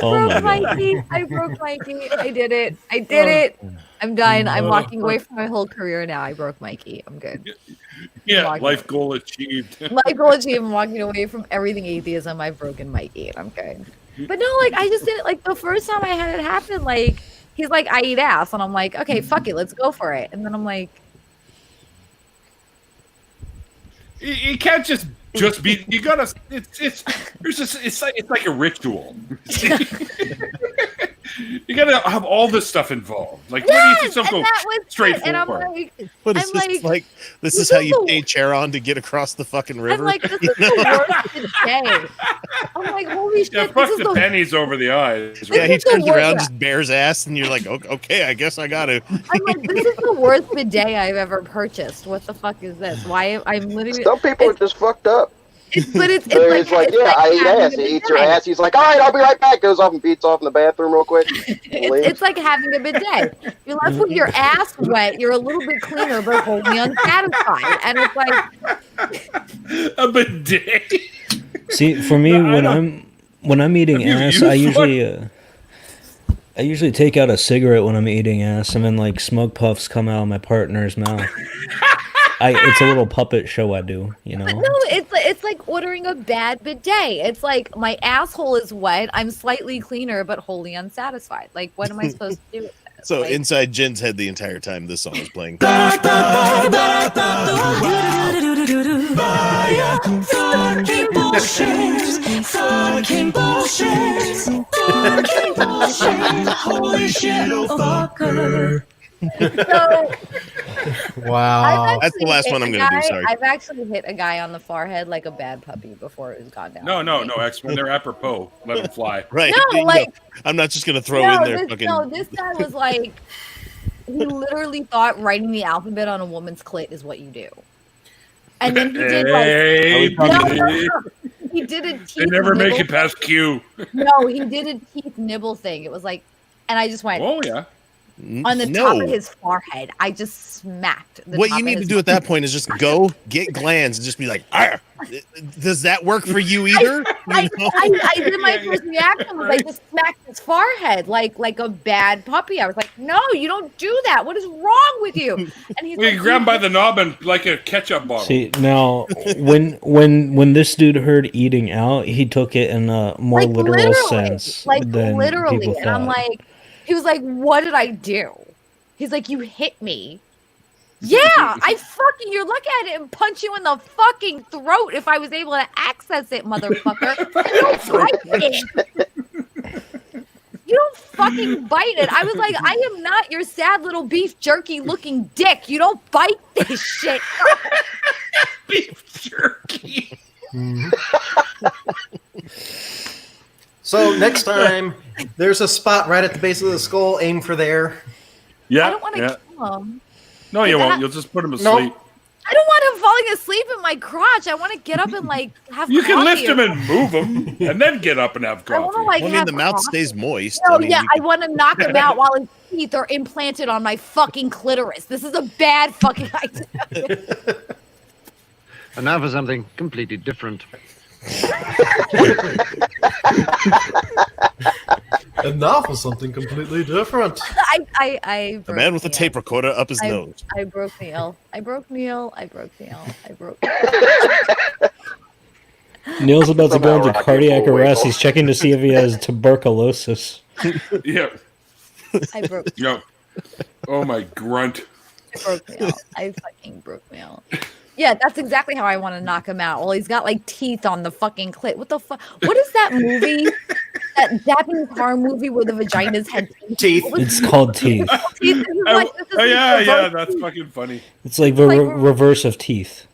I broke Mikey. I did it. I'm done. I'm walking away from my whole career now. I broke Mikey. I'm good. Yeah, life goal achieved. Life goal achieved. I'm walking away from everything atheism. I've broken Mikey, and I'm good. But no, like I just did it. Like the first time I had it happen, like he's like, I eat ass, and I'm like, okay, fuck it, let's go for it. And then I'm like, you can't just be. You gotta. It's like a ritual. You gotta have all this stuff involved. Like, what do you think? So go straightforward. What is this like? This is how you pay Charon to get across the fucking river. I'm like, this is the worst of the day. I'm like, holy shit! Yeah, fuck the pennies over the eyes. Yeah, he turns around, just bears ass, and you're like, okay, I guess I got to. I'm like, this is the worst bidet I've ever purchased. What the fuck is this? Why I'm literally. Some people are just fucked up. It's like, yeah, I eat ass. He eats your ass. He's like, all right, I'll be right back. Goes off and beats off in the bathroom real quick. It's like having a bidet. You're left with your ass wet. You're a little bit cleaner, but wholly unsatisfied. And it's like a bidet. See, for me, when I'm eating ass, I usually take out a cigarette when I'm eating ass, and then like smoke puffs come out of my partner's mouth. It's a little puppet show I do, you know. But no, it's like ordering a bad bidet. It's like my asshole is wet. I'm slightly cleaner, but wholly unsatisfied. Like, what am I supposed to do with this? So inside Jen's head the entire time this song is playing. Holy shit, fucker. So, wow, that's the last one I'm going to do. Sorry, I've actually hit a guy on the forehead like a bad puppy before it was gone down. No, X. When they're apropos, let them fly. Right? No, like I'm not just going to throw in there. This guy was like, he literally thought writing the alphabet on a woman's clit is what you do, and then he did he did a teeth. They never make it past Q. No, he did a teeth nibble thing. It was like, and I just went, oh yeah. on the top of his forehead. I just smacked. What you need to do at that point is just go get glands and just be like, does that work for you either? I did my first reaction was like, just smacked his forehead like a bad puppy. I was like, no, you don't do that. What is wrong with you? And he's like, grab him by the knob and like a ketchup bottle. See, now when this dude heard eating out, he took it in a more literal sense. Like than literally. people And thought. I'm like, he was like, what did I do? He's like, you hit me. Yeah, you're lucky I didn't punch you in the fucking throat if I was able to access it, motherfucker. You don't bite it. You don't fucking bite it. I was like, I am not your sad little beef jerky looking dick. You don't bite this shit. Beef jerky. So next time, there's a spot right at the base of the skull. Aim for there. Yeah. I don't want to kill him. No, you won't. You'll just put him asleep. Nope. I don't want him falling asleep in my crotch. I want to get up and like have. You can coffee lift him and move him, and then get up and have coffee. I want to like Well, I mean, have the mouth coffee. stays moist. No, I mean, I want to knock him out while his teeth are implanted on my fucking clitoris. This is a bad fucking idea. And now for something completely different. And now for something completely different. I a man with a tape recorder up his nose. I broke Neil. I broke Neil. I broke Neil. I broke. Neil's about to go into cardiac arrest. He's checking to see if he has tuberculosis. Yeah. I broke. Yeah. Oh my grunt. I broke Neil. I fucking broke Neil. Yeah, that's exactly how I want to knock him out. Well, he's got like teeth on the fucking clit. What the fuck? What is that movie? That Japanese horror movie where the vaginas had teeth? It's called Teeth. Yeah, that's fucking funny. It's like the reverse of teeth.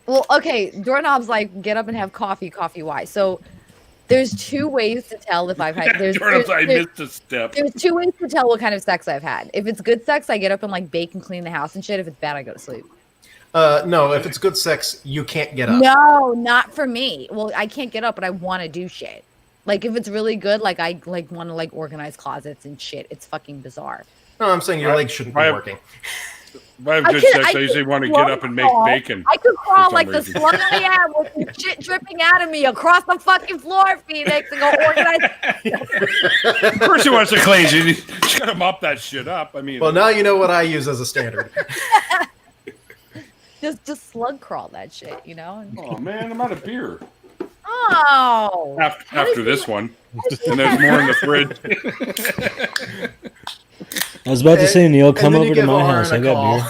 Well, okay, doorknob's like get up and have coffee. Coffee, why? So there's two ways to tell if I've had. I missed a step. There's two ways to tell what kind of sex I've had. If it's good sex, I get up and like bake and clean the house and shit. If it's bad, I go to sleep. No, if it's good sex, you can't get up. No, not for me. Well, I can't get up, but I want to do shit. Like if it's really good, like I like want to like organize closets and shit. It's fucking bizarre. No, I'm saying your legs shouldn't be working. If I have good sex, I usually want to get up and make bacon. I could crawl like the slug I am with shit dripping out of me across the fucking floor, Phoenix, and go organize. Of course he wants to clean. You gotta mop that shit up. I mean, well, now you know what I use as a standard. Just slug crawl that shit, you know? Oh man, I'm out of beer. Oh. After this one, and there's more in the fridge. I was about to say, Neil, come over to my house. I got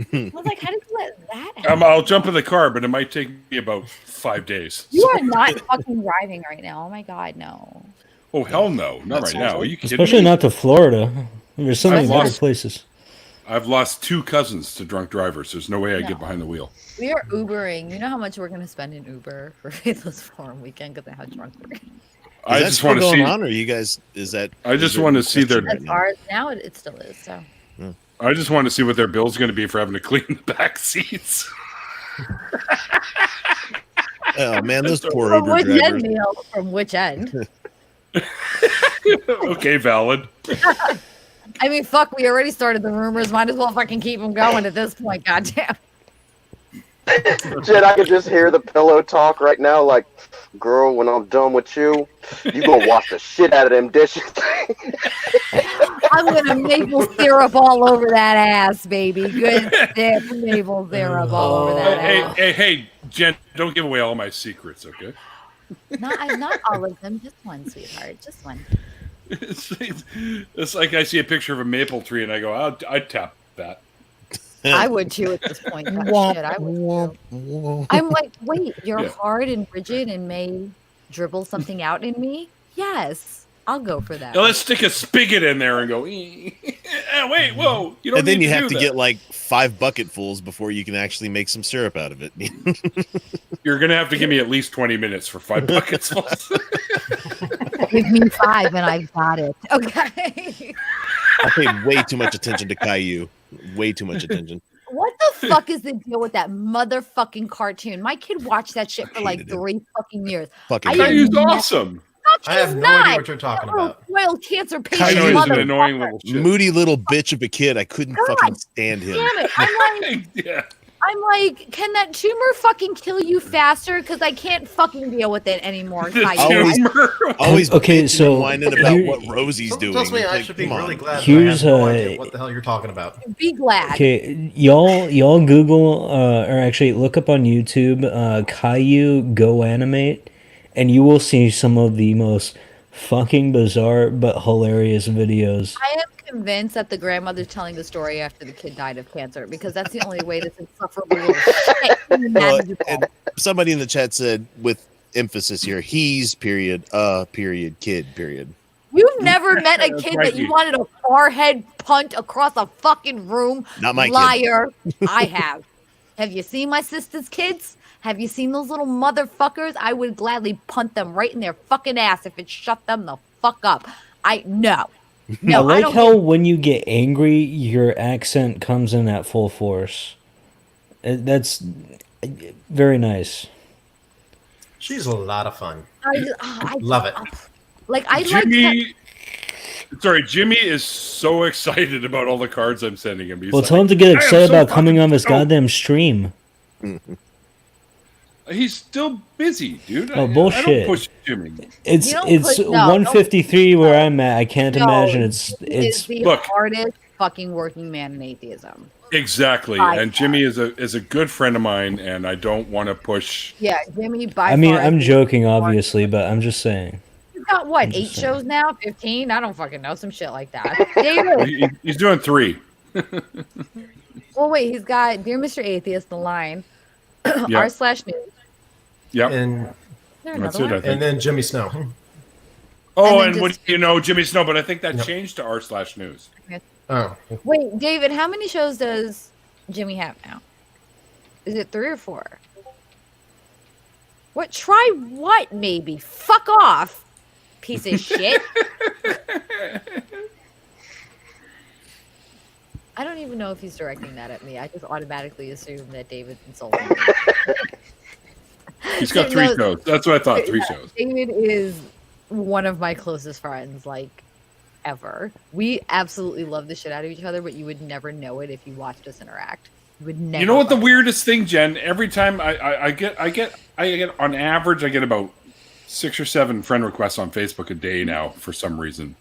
beer. I was like, how did you let that happen? I'll jump in the car, but it might take me about 5 days. You are not fucking driving right now. Oh my god, no. Oh hell no, not right now. Are you kidding Especially me? not to Florida. There's so many better places. I've lost 2 cousins to drunk drivers. There's no way I get behind the wheel. We are Ubering. You know how much we're going to spend in Uber for Faithless Forum weekend because of how drunk we're going. I just want to see. On, or you guys? Is that? I just want to see their. As far as now, it still is. So. I just want to see what their bill's going to be for having to clean the back seats. Oh man, those poor From Uber which drivers. end, Neil? From which end? Okay, valid. I mean, fuck. We already started the rumors. Might as well fucking keep them going at this point. Goddamn. Jen, I can just hear the pillow talk right now. Like, girl, when I'm done with you, you gonna wash the shit out of them dishes. I'm gonna maple syrup all over that ass, baby. Good thick maple syrup all over that ass. Hey, Jen, don't give away all my secrets, okay? Not all of them. Just one, sweetheart. Just one. It's like I see a picture of a maple tree and I go, I'd tap that. I would too at this point. God, shit, I would too. I'm like, wait, you're hard and rigid and may dribble something out in me? Yes, I'll go for that. Now let's stick a spigot in there and go, wait, whoa. You don't and then need you to have do to that. get like 5 bucketfuls before you can actually make some syrup out of it. You're going to have to give me at least 20 minutes for 5 buckets full. Give me 5 and I've got it. Okay. I paid way too much attention to Caillou. Way too much attention. What the fuck is the deal with that motherfucking cartoon? My kid watched that shit for like 3 fucking years. Caillou's awesome. I have no idea what you're talking about. Well, cancer patient. I know he's an annoying little shit. Moody little bitch of a kid. I couldn't fucking stand him. Damn it! I'm like, can that tumor fucking kill you faster? Because I can't fucking deal with it anymore. Always okay. So whining about what Rosie's doing. Tells me I should be really glad. Here's I have no idea what the hell you're talking about. Be glad. Okay, y'all Google or actually look up on YouTube Caillou Go Animate, and you will see some of the most fucking bizarre but hilarious videos. I am convinced that the grandmother's telling the story after the kid died of cancer, because that's the only way this insufferable little shit can be and somebody in the chat said, with emphasis here, he's period kid period. You've never met a kid that you wanted a forehead punt across a fucking room. Not my liar. I have. Have you seen my sister's kids? Have you seen those little motherfuckers? I would gladly punt them right in their fucking ass if it shut them the fuck up. No. I like how when you get angry, your accent comes in at full force. That's very nice. She's a lot of fun. I love it. Jimmy is so excited about all the cards I'm sending him. Well, tell him to get excited about coming on this goddamn stream. He's still busy, dude. Oh, bullshit. I don't push Jimmy. It's 153 where I'm at. I can't imagine it's the hardest fucking working man in atheism. Exactly. And Jimmy is a good friend of mine, and I don't want to push. Yeah, Jimmy I'm joking, obviously, but I'm just saying. He's got what, 8 shows now? 15? I don't fucking know. Some shit like that. David. He's doing 3. Well, wait, he's got Dear Mr. Atheist, The Line, r/news. Yep. And that's it, I think. And then Jimmy Snow. Oh, and what do you know, Jimmy Snow? But I think that changed to r/news. Oh. Wait, David, how many shows does Jimmy have now? Is it 3 or 4? What? Try what, maybe? Fuck off, piece of shit. I don't even know if he's directing that at me. I just automatically assume that David's insulting me. He's got 3 shows. That's what I thought. 3 shows. David is one of my closest friends, like, ever. We absolutely love the shit out of each other, but you would never know it if you watched us interact. You would never. You know what the weirdest thing, Jen? Every time I get on average, I get about 6 or 7 friend requests on Facebook a day now for some reason.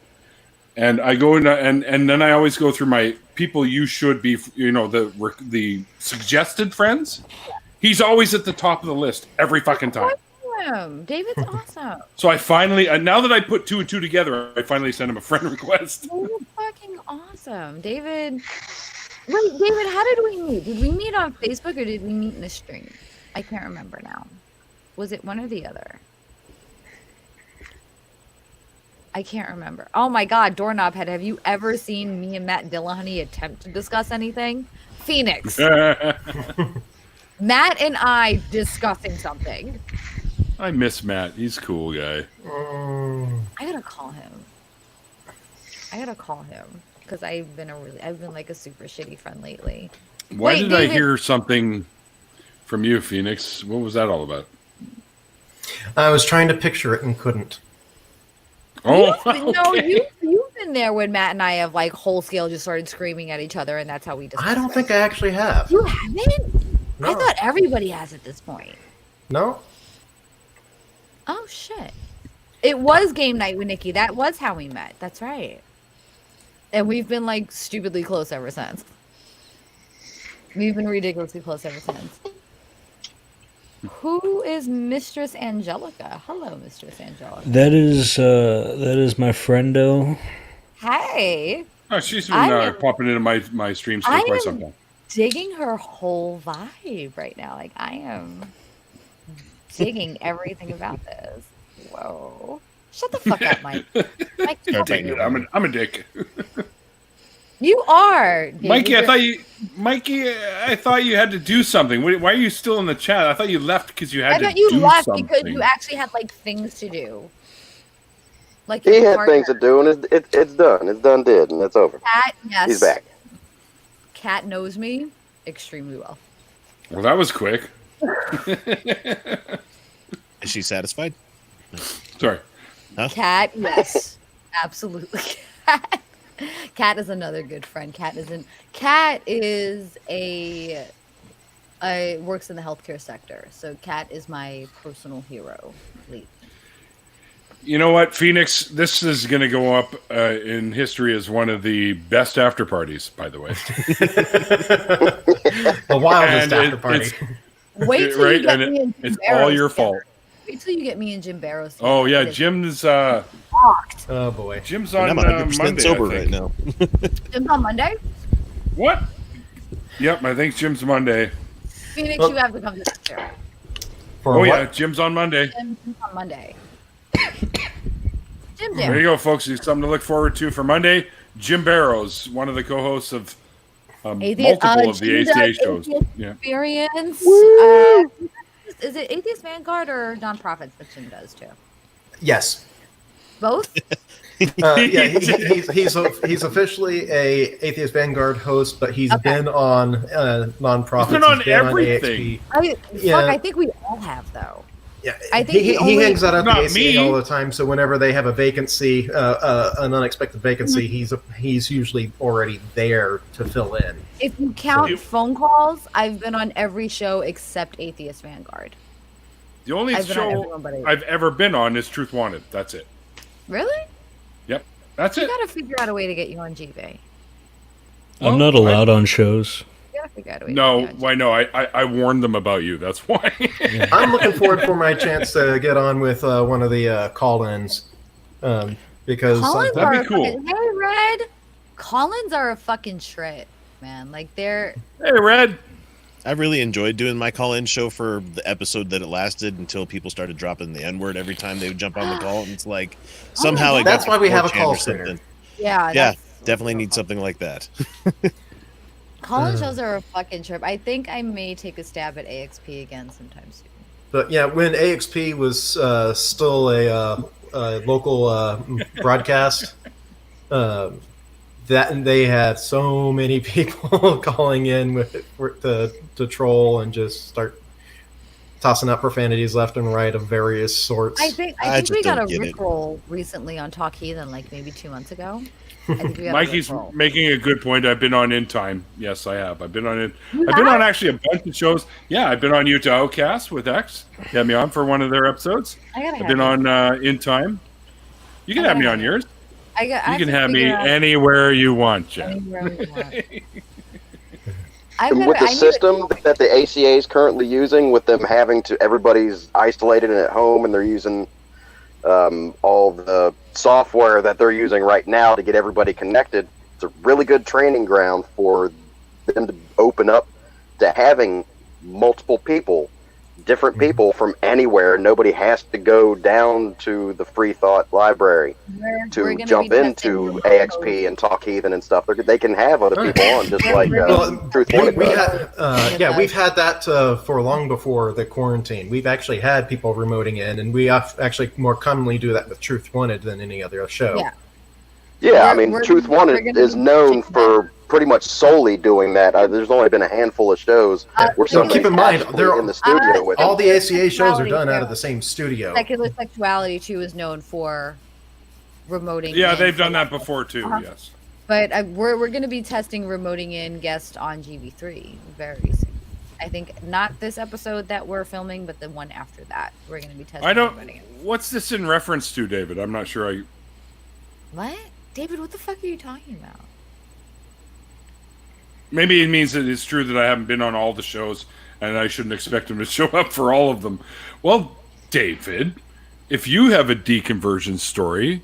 And I go in and then I always go through my people you should be, the suggested friends. He's always at the top of the list every fucking time. David's awesome. So I finally, now that I put 2 and 2 together, I finally sent him a friend request. David's fucking awesome. David, how did we meet? Did we meet on Facebook or did we meet in the stream? I can't remember now. Was it one or the other? I can't remember. Oh my God, Doorknob Head, have you ever seen me and Matt Dillahunty attempt to discuss anything? Phoenix. Matt and I discussing something. I miss Matt. He's a cool guy. I gotta call him because I've been like a super shitty friend lately. Why did David, I hear something from you, Phoenix? What was that all about? I was trying to picture it and couldn't. Oh, no, you've been there when Matt and I have like whole scale just started screaming at each other, and that's how we discussed I don't think I actually have. You haven't? No. I thought everybody has at this point. No. Oh shit! It was game night with Nikki. That was how we met. That's right. And we've been like stupidly close ever since. We've been ridiculously close ever since. Who is Mistress Angelica? Hello, Mistress Angelica. That is my friendo. Hey. Oh, she's been popping into my streams for quite some time. Digging her whole vibe right now. Like I am digging everything about this. Whoa. Shut the fuck up, Mike. Mike, I'm a dick. You are, David. Mikey, I thought you had to do something. Why are you still in the chat? I thought you left because you had to do something. I thought you left because you actually had like things to do. Like he had things to do, and it's done. It's done, did, and it's over. Cat, yes. He's back. Cat knows me extremely well. Well, that was quick. Is she satisfied? Sorry. Huh? Cat, yes, absolutely. Cat is another good friend. Cat is works in the healthcare sector. So Cat is my personal hero. You know what, Phoenix? This is going to go up in history as one of the best after parties, by the way. The wildest after party. Wait till you get me and Jim it's Barrows all your together. fault. Wait till you get me and Jim Barrows together. Oh yeah, Jim's locked. Oh boy, Jim's on I'm 100% Monday, sober right now. Jim's on Monday. What? Yep, I think Jim's Monday. Phoenix, you have to come to this show. Yeah, Jim's on Monday. Jim's on Monday. Jim. There you go, folks. There's something to look forward to for Monday. Jim Barrows, one of the co-hosts of multiple of the ACA shows. Experience. Is it Atheist Vanguard or nonprofits that Jim does too? Yes. Both? Yeah, he's officially a Atheist Vanguard host, but he's been on nonprofits. He's been on everything. I think we all have though. Yeah, I think he hangs out at the ACA me. all the time. So whenever they have a vacancy, an unexpected vacancy, he's usually already there to fill in. If you count phone calls, I've been on every show except Atheist Vanguard. The only show I've ever been on is Truth Wanted. That's it. Really? Yep, that's it. You gotta figure out a way to get you on GV. I'm not allowed on shows. No, why no? I warned them about you. That's why. I'm looking forward for my chance to get on with one of the call-ins because that'd be cool. Hey, Red, call-ins are a fucking trip, man. Like they're. Hey, Red. I really enjoyed doing my call-in show for the episode that it lasted until people started dropping the N-word every time they would jump on the call, and it's like somehow that's why we have a call screener. Yeah, definitely need something like that. Call-in shows are a fucking trip. I think I may take a stab at AXP again sometime soon. But yeah, when AXP was still a local broadcast, that they had so many people calling in to troll and just start tossing out profanities left and right of various sorts. I think we got a rickroll recently on Talk Heathen, like maybe 2 months ago. Mikey's making a good point. I've been on In Time. Yes, I have. I've been on it. I've been on actually a bunch of shows. Yeah, I've been on Utah Outcast with X. They had me on for one of their episodes. I've been on In Time. You can have me on yours. You can have me anywhere you want, Jen. Anywhere you want. And with the system that the ACA is currently using, with them having to, everybody's isolated and at home, and they're using all the software that they're using right now to get everybody connected. It's a really good training ground for them to open up to having multiple people, different people from anywhere. Nobody has to go down to the Free Thought Library to jump into AXP and Talk Heathen and stuff. They can have other people on, just like Truth Wanted. We've had that for long before the quarantine. We've actually had people remoting in, and we actually more commonly do that with Truth Wanted than any other show. Yeah, I mean, Truth Wanted is known for pretty much solely doing that. There's only been a handful of shows where somebody keep in mind they're in the studio with all the ACA shows are done out of the same studio. Secular Sexuality too is known for remoting. Yeah, they've done that before too. Yes, but we're going to be testing remoting in guest on GV3 very soon. I think not this episode that we're filming, but the one after that. We're going to be testing. What's this in reference to, David? I'm not sure. What, David? What the fuck are you talking about? Maybe it means that it's true that I haven't been on all the shows, and I shouldn't expect him to show up for all of them. Well, David, if you have a deconversion story,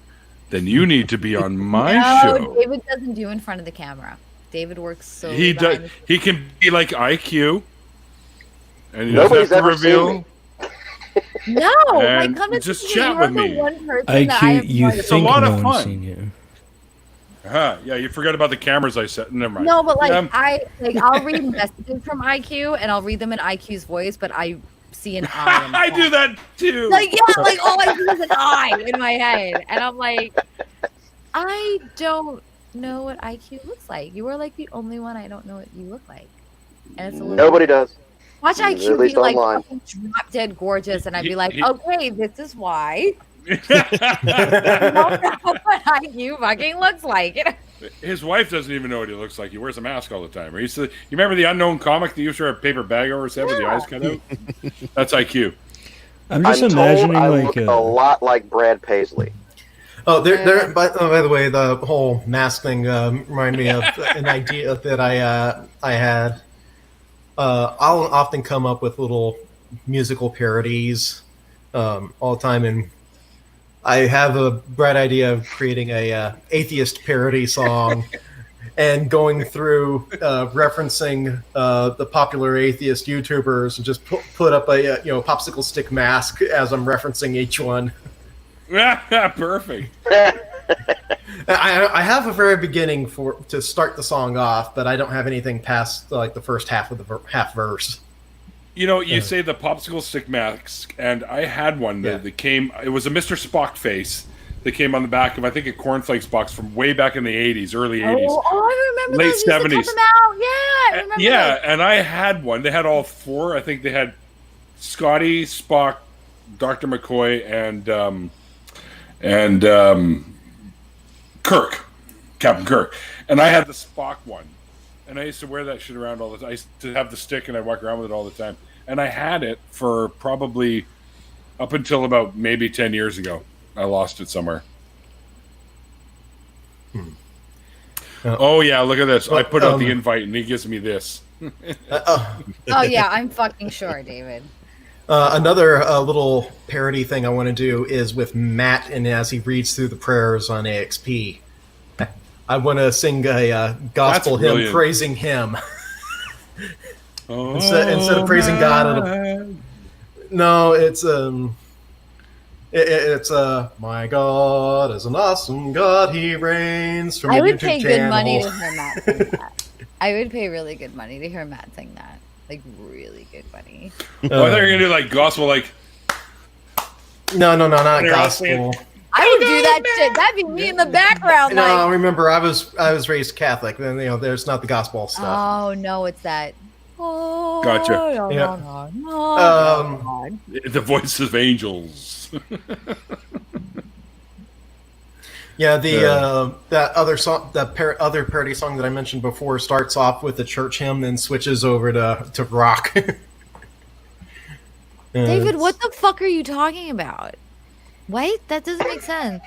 then you need to be on my show. David doesn't do in front of the camera. David works so. He does. He can be like IQ, and he nobody's doesn't have to ever reveal. seen me. No, just chat with me. IQ, you think no one's seen you. Yeah, you forgot about the cameras I set. Never mind. No, but I'll read messages from IQ and I'll read them in IQ's voice, but I see an eye. I do that too. All I see is an eye in my head, and I'm like, I don't know what IQ looks like. You are like the only one I don't know what you look like, and it's a little nobody does. Watch IQ be like drop dead gorgeous, and I'd be like, okay, this is why. what you fucking looks like. His wife doesn't even know what he looks like. He wears a mask all the time. You remember the Unknown comic that used to wear a paper bag over his head with the eyes cut out? That's IQ. I'm just imagining I like look a lot like Brad Paisley. Oh, by the way, the whole mask thing reminded me of an idea that I had. I'll often come up with little musical parodies all the time, and I have a bright idea of creating a atheist parody song and going through referencing the popular atheist YouTubers and just put up a popsicle stick mask as I'm referencing each one. Perfect. I have a very beginning to start the song off, but I don't have anything past like the first half of the half verse. You say the popsicle stick mask, and I had one that came. It was a Mr. Spock face that came on the back of, I think, a cornflakes box from way back in the 80s, early 80s. Oh, I remember late those. 70s. Used to cut them out. Yeah, I remember. Yeah, those. and I had one. They had all four. I think they had Scotty, Spock, Dr. McCoy, and Kirk, Captain Kirk. And I had the Spock one. And I used to wear that shit around all the time. I used to have the stick and I'd walk around with it all the time. And I had it for probably up until about maybe 10 years ago. I lost it somewhere. Oh, yeah, look at this. I put out the invite and he gives me this. Oh, yeah, I'm fucking sure, David. Another little parody thing I want to do is with Matt, and as he reads through the prayers on AXP, I want to sing a gospel hymn praising him. Instead of praising God, it's my God is an awesome God. He reigns from the YouTube channel. I would pay good money to hear Matt sing that. I would pay really good money to hear Matt sing that. Like really good money. I thought you were gonna do like gospel, like. No, not gospel. I would do that shit. That'd be me in the background. No, remember I was raised Catholic. Then there's not the gospel stuff. Oh no, it's that. Oh, gotcha. Yeah. The voice of angels. Yeah, that other song, other parody song that I mentioned before, starts off with the church hymn, then switches over to rock. David, what the fuck are you talking about? Wait, that doesn't make sense.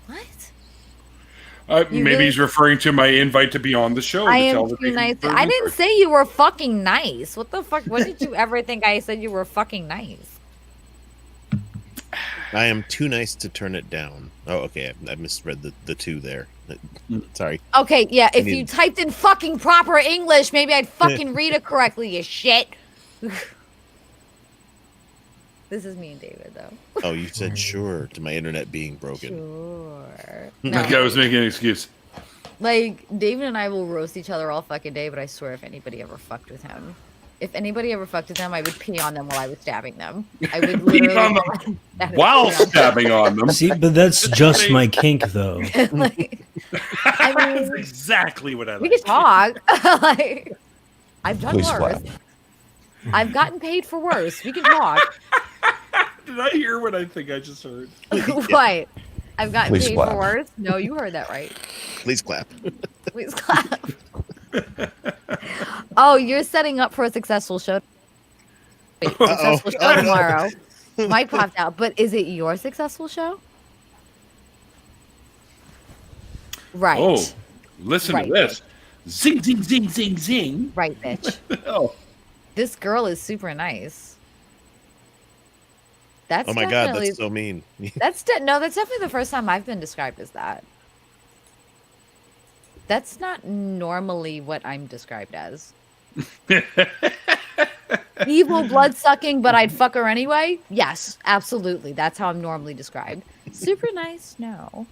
What? Maybe he's referring to my invite to be on the show. I am too nice. I didn't say you were fucking nice. What the fuck? What did you ever think I said you were fucking nice? I am too nice to turn it down. Oh, okay. I misread the two there. Sorry. Okay, yeah. If you typed in fucking proper English, maybe I'd fucking read it correctly, you shit. This is me and David, though. Oh, you said sure to my internet being broken. Sure. That guy was making an excuse. Like, David and I will roast each other all fucking day, but I swear if anybody ever fucked with him, if anybody ever fucked with them, I would pee on them while I was stabbing them. I would literally pee on them while stabbing on them. See, but that's just my kink, though. Like, I mean, that's exactly what I like. We can talk. Like, I've done worse. I've gotten paid for worse. We can talk. Did I hear what I think I just heard? What? I've gotten paid for worse? No, you heard that right. Please clap. Please clap. Oh, you're setting up for a successful show. Wait, successful show tomorrow. Mike popped out, but is it your successful show? Right. Oh, listen to this. Zing, zing, zing, zing, zing. Right, bitch. Oh. This girl is super nice. That's oh my god, that's so mean. That's definitely the first time I've been described as that. That's not normally what I'm described as. Evil, blood-sucking, but I'd fuck her anyway? Yes, absolutely. That's how I'm normally described. Super nice? No.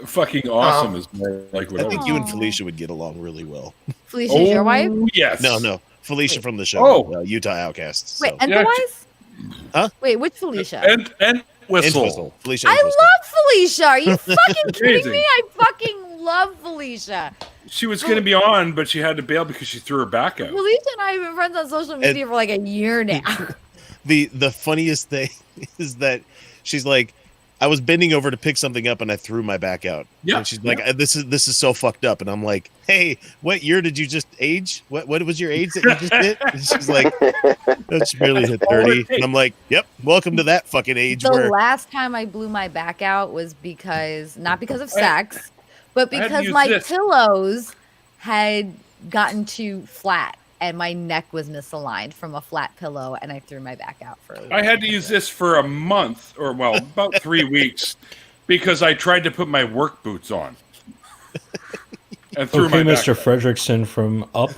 Fucking awesome is more like what I think you and Felicia would get along really well. Felicia's your wife? Yes. No. Felicia from the show. Utah Outcasts. Wait, Endwise? Huh? Wait, which Felicia? And Whistle. Felicia. I love Felicia. Are you fucking kidding me? I fucking love Felicia. She was going to be on, but she had to bail because she threw her back out. Felicia and I have been friends on social media for like a year now. The funniest thing is that she's like, I was bending over to pick something up and I threw my back out. Yeah. And she's like, this is so fucked up. And I'm like, hey, what year did you just age? What was your age that you just hit? And she's like, that's barely hit 30. And I'm like, yep, welcome to that fucking age. The where last time I blew my back out was not because of sex, but because my pillows had gotten too flat and my neck was misaligned from a flat pillow, and I threw my back out for a week. I had to use this for a month, or well, about 3 weeks, because I tried to put my work boots on. And threw my back Mr. out. Fredrickson from Up.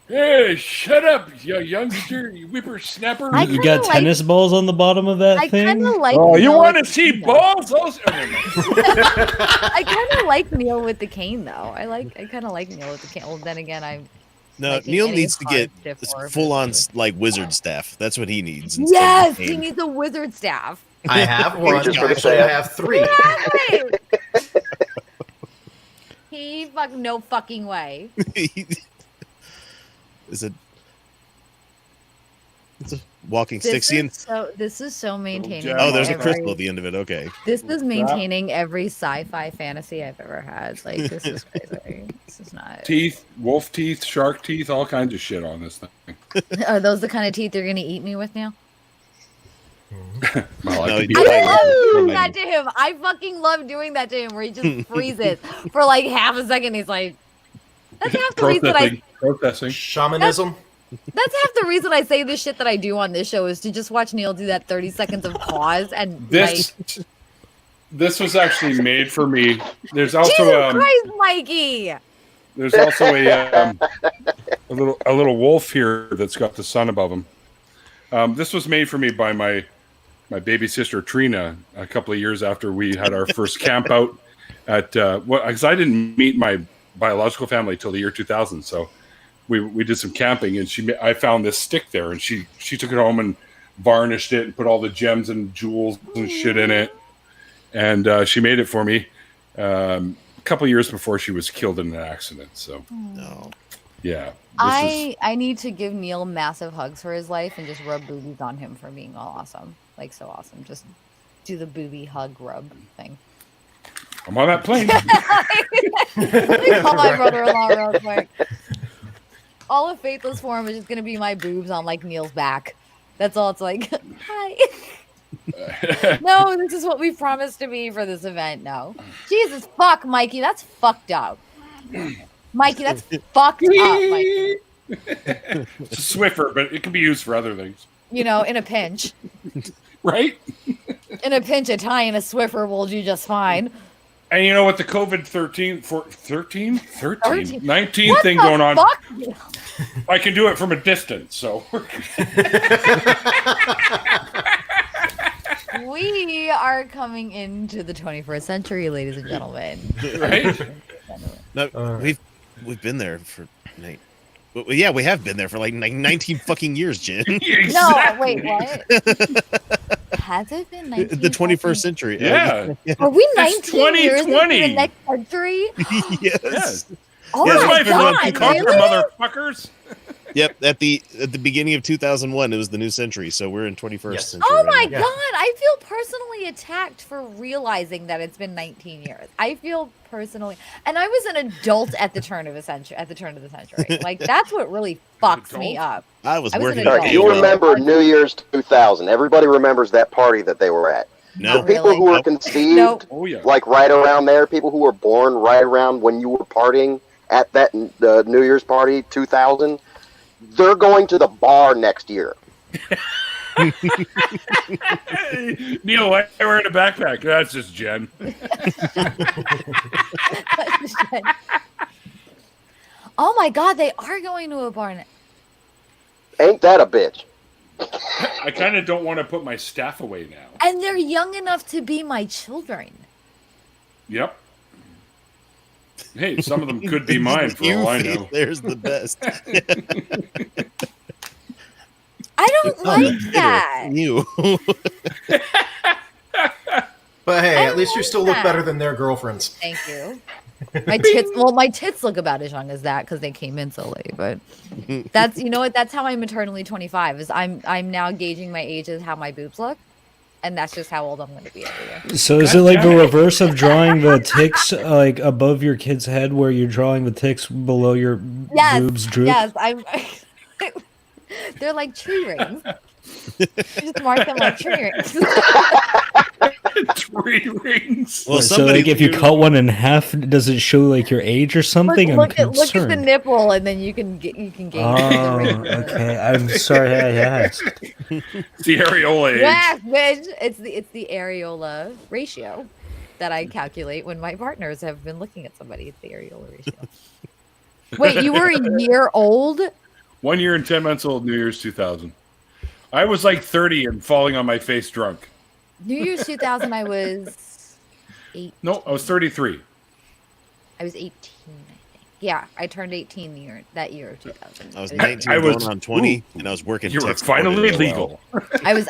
Hey, shut up, you youngster, you whippersnapper. You got tennis balls on the bottom of that thing? I kind of like. Oh, you Neil want to with the see cane, balls? I kind of like Neil with the cane, though. I kind of like Neil with the cane. Well, then again, Neil needs to get full on like wizard staff. That's what he needs. Yes, he needs a wizard staff. I have one. Actually, I have 3. Exactly. No fucking way. It's a walking stick. This is so maintaining. Oh, there's a crystal at the end of it. Okay. This is maintaining every sci-fi fantasy I've ever had. Like, this is crazy. This is not teeth, wolf teeth, shark teeth, all kinds of shit on this thing. Are those the kind of teeth you're gonna eat me with now? I love doing that to him. I fucking love doing that to him, where he just freezes for like half a second. He's like, "That's half the reason processing shamanism." That's half the reason I say this shit that I do on this show is to just watch Neil do that 30 seconds of pause and this was actually made for me. There's also Jesus Christ, Mikey. There's also a little wolf here that's got the sun above him. This was made for me by my baby sister Trina a couple of years after we had our first camp out at because I didn't meet my biological family till the year 2000, so we did some camping, and I found this stick there, and she took it home and varnished it and put all the gems and jewels and shit in it, and she made it for me a couple of years before she was killed in an accident. So yeah. I need to give Neil massive hugs for his life and just rub boobies on him for being all awesome. Like, so awesome. Just do the booby hug rub thing. I'm on that plane. Let me call my brother-in-law real quick. All of Faithless Form is just going to be my boobs on, like, Neil's back. That's all it's like. Hi. No, this is what we promised to be for this event. No. Jesus, fuck, Mikey. That's fucked up. Mikey, that's fucked up, Mikey. It's a Swiffer, but it can be used for other things. You know, in a pinch. Right? In a pinch, a tie and a Swiffer will do just fine. And you know what? The COVID 19 thing going on. I can do it from a distance, so. We are coming into the 21st century, ladies and gentlemen. Right? No, we've been there for yeah, we have been there for like 19 fucking years, Jen. Exactly. No, wait, what? Has it been 19? The 21st century. Yeah. Are we 19 years into 2020. the next century? Yes. Oh Yeah, my God, really? Motherfuckers. Yep, at the beginning of 2001, it was the new century, so we're in 21st century. Oh my right now. God, I feel personally attacked for realizing that it's been 19 years. I feel personally, and I was an adult at the turn of the century. Like, that's what really fucks me up. I was working. All right, you remember New Year's 2000? Everybody remembers that party that they were at. No. The people who were conceived, like right around there, people who were born right around when you were partying at that New Year's party 2000. They're going to the bar next year. Neil, why are you wearing a backpack? That's just Jen. Oh my God, they are going to a bar. Ain't that a bitch? I kind of don't want to put my staff away now. And they're young enough to be my children. Yep. Hey, some of them could be mine for all I know. There's the best. I don't like that. You. But hey, at least you still look better than their girlfriends. Thank you. My tits. Well, my tits look about as young as that because they came in so late. But that's that's how I'm eternally 25. Is I'm now gauging my age as how my boobs look, and that's just how old I'm going to be every year. So is it like the reverse of drawing the ticks like above your kid's head, where you're drawing the ticks below your boobs droop? Yes, they're like tree rings. Just mark them like tree rings. Tree rings. Well, so like if you cut one in half, does it show like your age or something? Look at the nipple, and then you can gauge the ring. Okay. I'm sorry I asked. It's the areola age. Yeah, bitch. It's the areola ratio that I calculate when my partners have been looking at somebody. It's the areola ratio. Wait, you were a year old? 1 year and 10 months old, New Year's 2000. I was like 30 and falling on my face drunk. New Year's 2000, I was 8. No, I was 33. I was 18, I think. Yeah, I turned 18 that year of 2000. I was 19 going on 20, and I was working. You were finally legal. I was.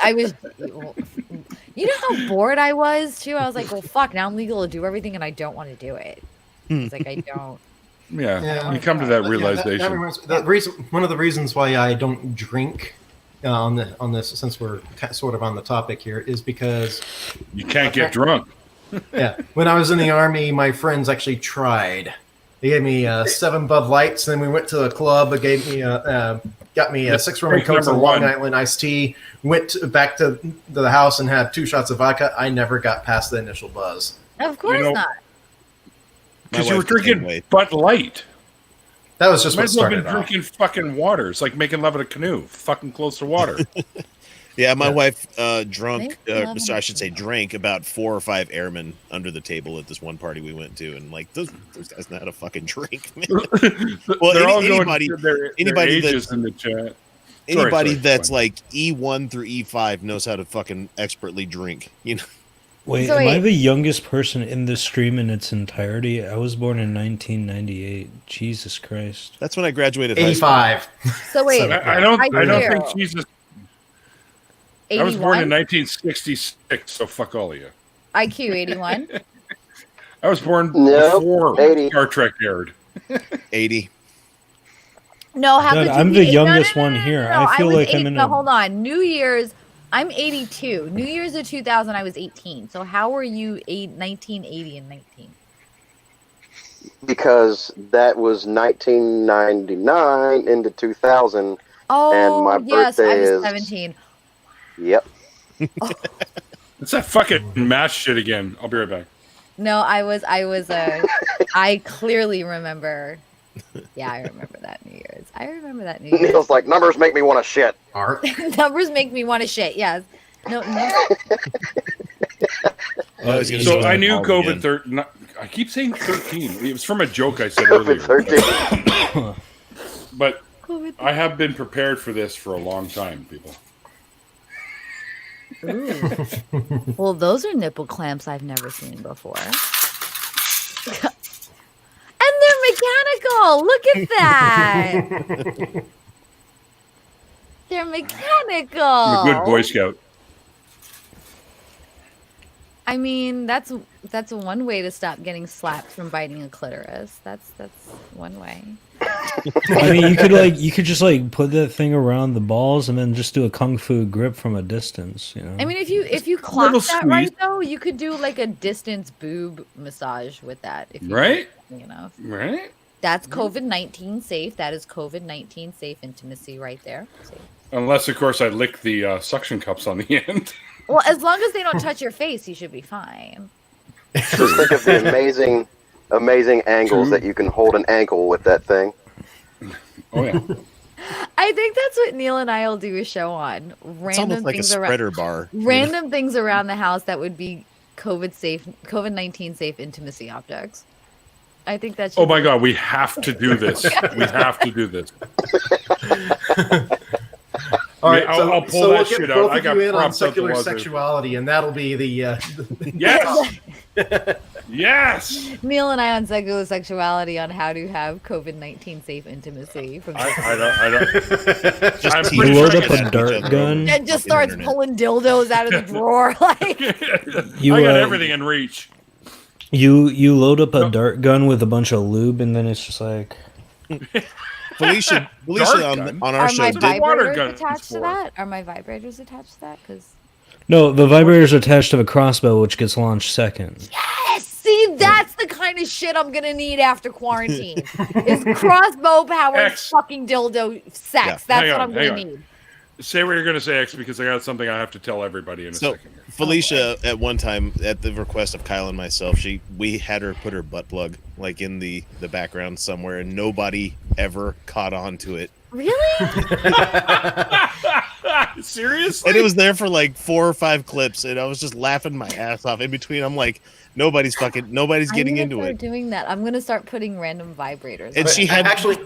You know how bored I was too. I was like, well, fuck. Now I'm legal to do everything, and I don't want to do it. It's like I don't. Yeah, you come to that realization. One of the reasons why I don't drink on this, since we're sort of on the topic here, is because you can't get drunk. Yeah, when I was in the Army, my friends actually tried. They gave me 7 Bud Lights, then we went to a club. They gave me got me 6 rum and cokes and Long Island iced tea. Went back to the house and had 2 shots of vodka. I never got past the initial buzz. Of course not. Because you were drinking Bud Light. That was just what started off. Drinking fucking water. It's like making love in a canoe, fucking close to water. Yeah, my wife drank about 4 or 5 airmen under the table at this one party we went to, and like those guys know how to fucking drink. Man. Well, anybody that's in the chat. Anybody that's like E1 through E5 knows how to fucking expertly drink. You know. Wait, am I the youngest person in this stream in its entirety? I was born in 1998. Jesus Christ. That's when I graduated 85. So wait, I don't think Jesus. 81? I was born in 1966, so fuck all of you. IQ 81. I was born before 80. Star Trek aired. 80. No, I'm the youngest one here. I feel like I'm in. Hold on, New Year's. I'm 82. New Year's of 2000, I was 18. So how are you 1980 and 19? Because that was 1999 into 2000. Oh, and my birthday I was 17. Yep. It's that fucking math shit again. I'll be right back. No, I clearly remember. Yeah, I remember that New Year's. Neil's like, numbers make me want to shit. Numbers make me want to shit, yes. No. So I knew COVID. I keep saying 13. It was from a joke I said earlier. 13. But I have been prepared for this for a long time, people. Ooh. Well, those are nipple clamps I've never seen before. And they're mechanical. Look at that. They're mechanical. I'm a good Boy Scout. I mean, that's one way to stop getting slapped from biting a clitoris. That's one way. I mean, you could just put that thing around the balls and then just do a kung fu grip from a distance, you know. I mean, if you clock that right though, you could do like a distance boob massage with that. If you right? You know. Right. That's COVID-19 safe. That is COVID-19 safe intimacy right there. See? Unless, of course, I lick the suction cups on the end. Well, as long as they don't touch your face, you should be fine. Just think of the amazing angles that you can hold an ankle with that thing. Oh yeah. I think that's what Neil and I will do a show on. It's almost like a spreader bar. Random things around the house that would be COVID-19 safe intimacy objects. I think that's. Oh my God, we have to do this. We have to do this. All right, I'll pull that shit out. I got in on props out the secular wazoo. sexuality, and that'll be the. Yes. Yes. Neil and I on secular sexuality on how to have COVID-19 safe intimacy. From I don't. Just load up a dart gun and just starts pulling dildos out of the drawer. Like I got everything in reach. You load up a dart gun with a bunch of lube, and then it's just like. Felicia on our show. Are my vibrators attached to that? Are my vibrators attached to that? Because no, the vibrator's attached to the crossbow, which gets launched second. yes, see, that's the kind of shit I'm gonna need after quarantine. Is crossbow powered fucking dildo sex? Yeah. That's what I'm gonna need. Say what you're going to say, X, because I got something I have to tell everybody in a second. Here. Felicia, at one time, at the request of Kyle and myself, we had her put her butt plug like in the background somewhere, and nobody ever caught on to it. Really? Seriously? And it was there for like 4 or 5 clips, and I was just laughing my ass off. In between, I'm like, nobody's getting into it. Doing that, I'm gonna start putting random vibrators. And she had actually.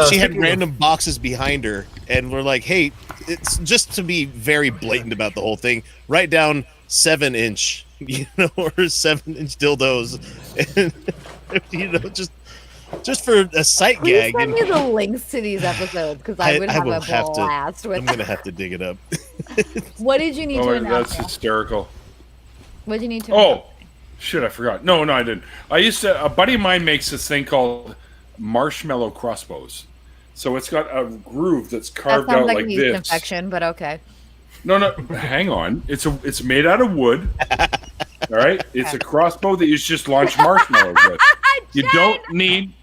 She had random boxes behind her, and we're like, hey, it's just to be very blatant about the whole thing, write down 7-inch, or 7-inch dildos, and, just for a sight gag. Send me the links to these episodes, because I would have a blast with I'm going to have to dig it up. What did you need to announce? That's hysterical. What did you need to announce? Oh, shit, I forgot. No, I didn't. A buddy of mine makes this thing called marshmallow crossbows. So it's got a groove that's carved out like this. Infection, but okay. No, hang on. It's made out of wood. All right, it's a crossbow that you just launch marshmallows with. You don't need.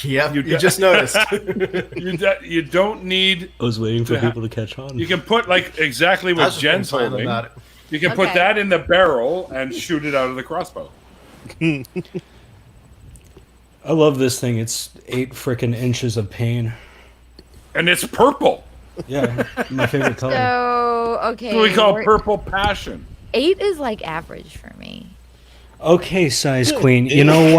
Yeah, you just noticed. You don't need. I was waiting for people to catch on. You can put like exactly what Jen's holding. You can put that in the barrel and shoot it out of the crossbow. I love this thing. It's 8 freaking inches of pain. And it's purple. Yeah, my favorite color. So, okay. So we call purple passion. 8 is like average for me. Okay, size queen. You know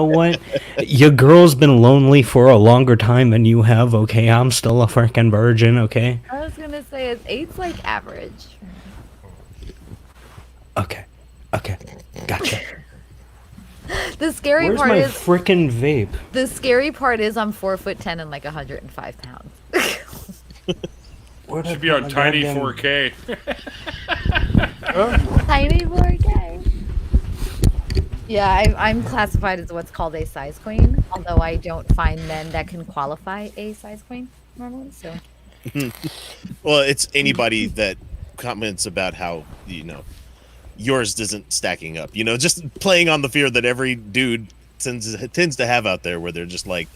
what? Your girl's been lonely for a longer time than you have, okay? I'm still a freaking virgin, okay? I was going to say 8's like average. Okay. Gotcha. The scary Where's part my is freaking vape. The scary part is I'm 4'10" and like 105 pounds. Should be on tiny 4K. Tiny 4K. Yeah, I'm classified as what's called a size queen, although I don't find men that can qualify a size queen normally. So. Well, it's anybody that comments about how yours isn't stacking up, just playing on the fear that every dude tends to have out there, where they're just like,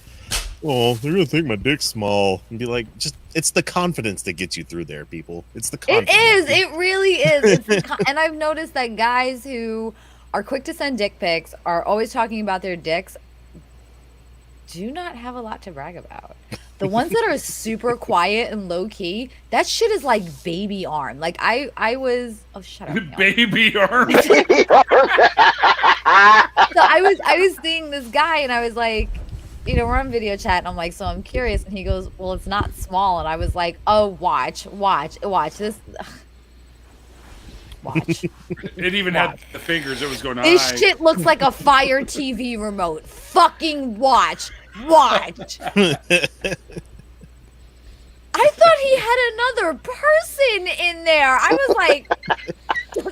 oh, they're gonna think my dick's small, and be like, it's the confidence that gets you through there, people. It's the confidence. It really is. And I've noticed that guys who are quick to send dick pics are always talking about their dicks do not have a lot to brag about. The ones that are super quiet and low key, that shit is like baby arm. Like I was shut up. Baby arm. So I was seeing this guy and I was like, we're on video chat and I'm like, so I'm curious, and he goes, well, it's not small, and I was like, oh, watch this. Watch. It even had the fingers. It was going on. This shit looks like a Fire TV remote. Fucking watch. I thought he had another person in there. I was like, does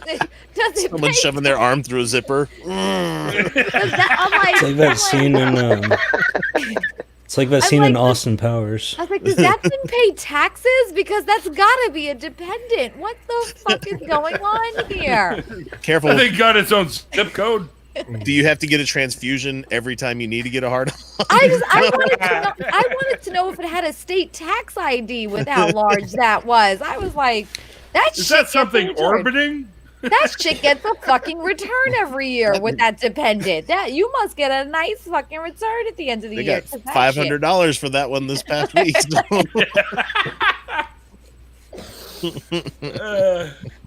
it someone shoving their arm through a zipper? It's like that scene in It's like that scene in Austin Powers. I was like, does that thing pay taxes? Because that's gotta be a dependent. What the fuck is going on here? Careful. I think it got its own zip code. Do you have to get a transfusion every time you need to get a hard on? I wanted to know if it had a state tax ID with how large that was. I was like, is that something orbiting? That shit gets a fucking return every year with that dependent. That you must get a nice fucking return at the end of the year. Got $500 for that one this past week.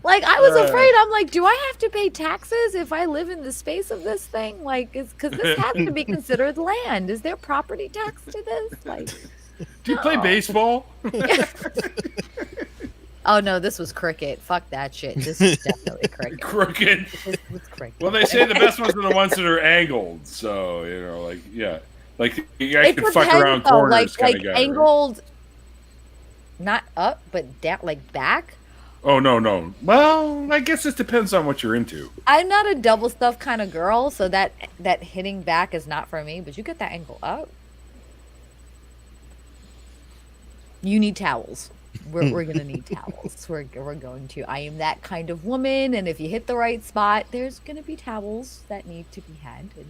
Like, I was afraid. I'm like, do I have to pay taxes if I live in the space of this thing? Like, because this has to be considered land. Is there property tax to this? Like, do you play baseball? Oh no, this was cricket. Fuck that shit. This is definitely cricket. Cricket. This was cricket. Well, they say the best ones are the ones that are angled. So like you guys can fuck around corners, like guy, angled, not up but down, like back. Oh, no. Well, I guess it depends on what you're into. I'm not a double stuff kind of girl, so that hitting back is not for me. But you get that angle up. You need towels. We're gonna need towels. We're going to. I am that kind of woman, and if you hit the right spot, there's gonna be towels that need to be had. And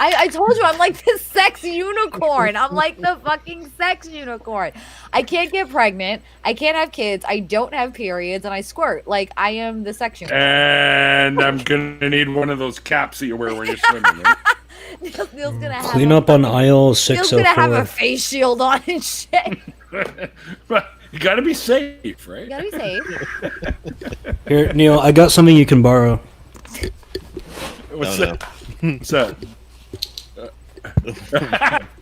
I told you I'm like this sex unicorn. I'm like the fucking sex unicorn. I can't get pregnant. I can't have kids. I don't have periods, and I squirt. Like I am the sex unicorn. And I'm gonna need one of those caps that you wear when you're swimming. Right? Neil's gonna have Clean up on aisle 604. Neil's gonna have a face shield on and shit. But you gotta be safe, right? You gotta be safe. Here, Neil, I got something you can borrow. What's that? What's that?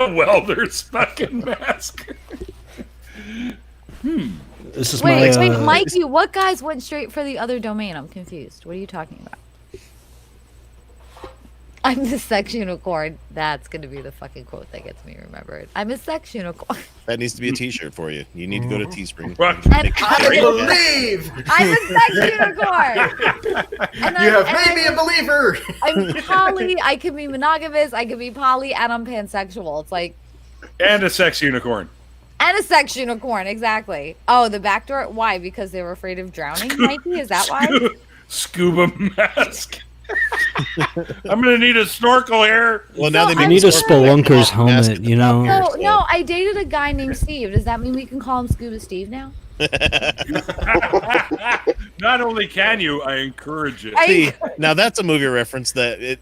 A welder's fucking mask. This is wait, my, Mikey, what guys went straight for the other domain? I'm confused. What are you talking about? I'm the sex unicorn. That's gonna be the fucking quote that gets me remembered. I'm a sex unicorn. That needs to be a T-shirt for you. You need to go to Teespring. I believe. I'm a sex unicorn. You have made me a believer. I'm poly. I can be monogamous. I can be poly, and I'm pansexual. It's like. And a sex unicorn. And a sex unicorn, exactly. Oh, the back door. Why? Because they were afraid of drowning, Mikey? Is that why? Scuba mask. I'm gonna need a snorkel here. Well, now they need a spelunker's helmet, you know. No, I dated a guy named Steve. Does that mean we can call him Scuba Steve now? Not only can you, I encourage it. See, now that's a movie reference that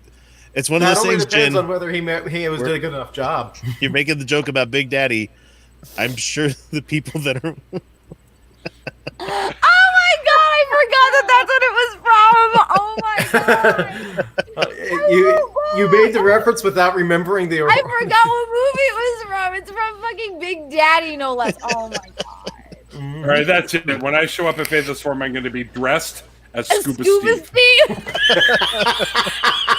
it's one of those things. Depends Jen, on whether he did a good enough job. You're making the joke about Big Daddy. I'm sure the people that are. Oh my god, I forgot that that's what it was from. Oh my god. You made the reference without remembering the. I forgot what movie it was from. It's from fucking Big Daddy, no less. Oh my god. All right, that's it. When I show up at Faithless Form, I'm going to be dressed as Scuba Steve.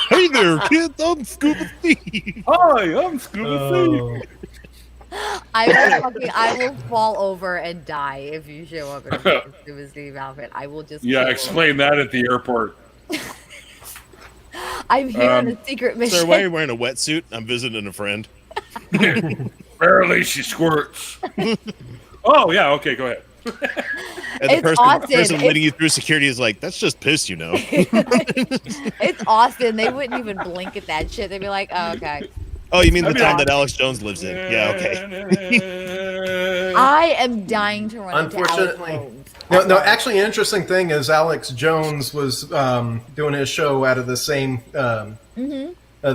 Hey there, kids! I'm Scuba Steve. Hi, I'm Scuba Steve. I will fall over and die if you show up in a Scuba Steve outfit. I will just. Yeah, explain that at the airport. I'm here on a secret mission. Sir, why are you wearing a wetsuit? I'm visiting a friend. Barely she squirts. Oh, yeah, okay, go ahead. And the person leading you through security is like, that's just piss, you know. It's Austin. They wouldn't even blink at that shit. They'd be like, oh, okay. Oh, you mean the town that Alex Jones lives in? Yeah, okay. I am dying to run into Alex Jones. No, actually, an interesting thing is Alex Jones was doing his show out of the same the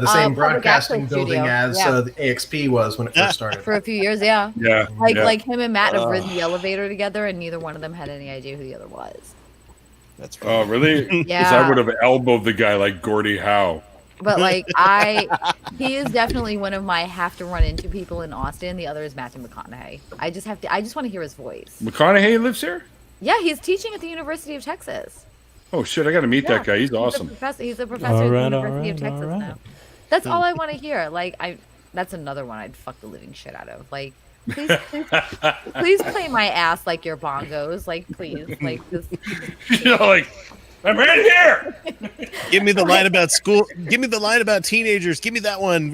same broadcasting building as the AXP was when it first started. For a few years, yeah. Yeah. Like him and Matt have ridden the elevator together, and neither one of them had any idea who the other was. That's oh, really? Yeah. Because I would have elbowed the guy like Gordie Howe. But like he is definitely one of my have to run into people in Austin. The other is Matthew McConaughey. I just want to hear his voice. McConaughey lives here? Yeah, he's teaching at the University of Texas. Oh shit, I got to meet that guy. He's awesome. He's a professor at the University of Texas now. That's all I want to hear. Like that's another one I'd fuck the living shit out of. Like please play my ass like your bongos. Like please, like this. You know, like I'm right here. Give me the line about school. Give me the line about teenagers. Give me that one.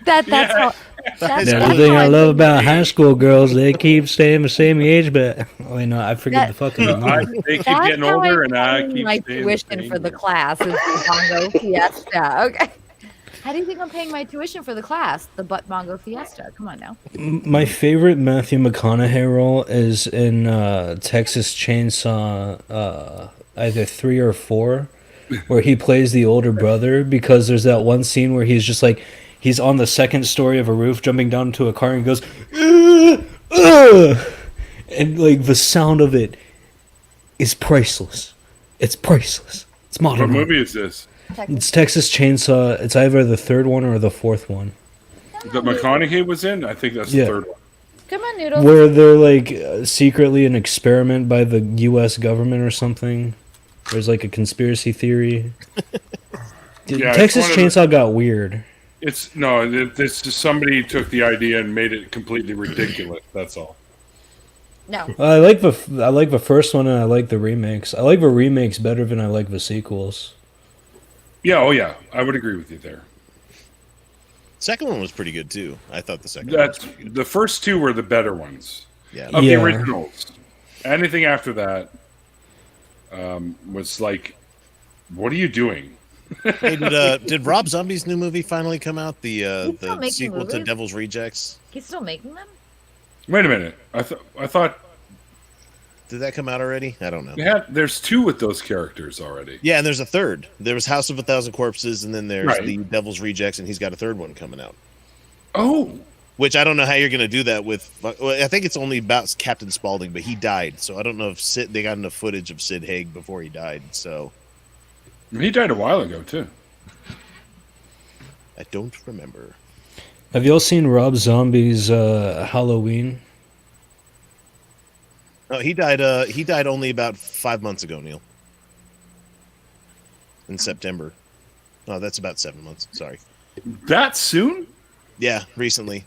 That's how. That's the thing I love about high school girls. They keep staying the same age, but I forget the fucking name. They keep getting older, and I keep my staying tuition for the class is the Bongo Fiesta. Okay. How do you think I'm paying my tuition for the class? The Butt Bongo Fiesta. Come on now. My favorite Matthew McConaughey role is in Texas Chainsaw, either 3 or 4, where he plays the older brother, because there's that one scene where he's just like, he's on the second story of a roof jumping down into a car and goes, and like the sound of it is priceless. It's priceless. It's modern. What movie is this? It's Texas Chainsaw. It's either the 3rd one or the 4th one. That McConaughey was in? I think that's the 3rd one. Come on, Noodles. Where they're like secretly an experiment by the U.S. government or something. There's like a conspiracy theory. Texas Chainsaw got weird. It's just somebody took the idea and made it completely ridiculous. That's all. No. I like the first one, and I like the remakes. I like the remakes better than I like the sequels. Yeah, oh yeah, I would agree with you there. Second one was pretty good too. I thought the second one was pretty good. The first two were the better ones. Yeah. Of the originals. Anything after that was like, what are you doing? Hey, did Rob Zombie's new movie finally come out? The sequel to Devil's Rejects? He's still making them? Wait a minute. I thought. Did that come out already? I don't know. There's two with those characters already. Yeah, and there's a third. There was House of a Thousand Corpses, and then there's the Devil's Rejects, and he's got a third one coming out. Oh. Which I don't know how you're going to do that with. Well, I think it's only about Captain Spaulding, but he died, so I don't know if they got enough footage of Sid Haig before he died. So he died a while ago too. I don't remember. Have you all seen Rob Zombie's Halloween? No, he died. He died only about 5 months ago, Neil. In September. Oh, that's about 7 months. Sorry. That soon? Yeah, recently.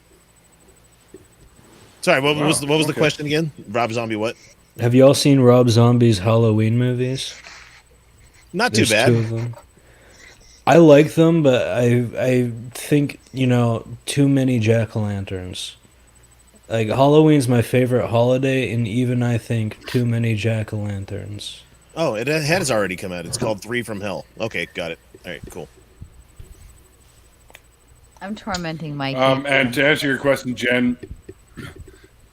Sorry, what was the question again? Rob Zombie, what? Have you all seen Rob Zombie's Halloween movies? Not too bad. 2 of them. I like them, but I think, too many jack-o'-lanterns. Like, Halloween's my favorite holiday, and even I think too many jack-o'-lanterns. Oh, it has already come out. It's called 3 from Hell. Okay, got it. All right, cool. I'm tormenting Mike. And to answer your question, Jen,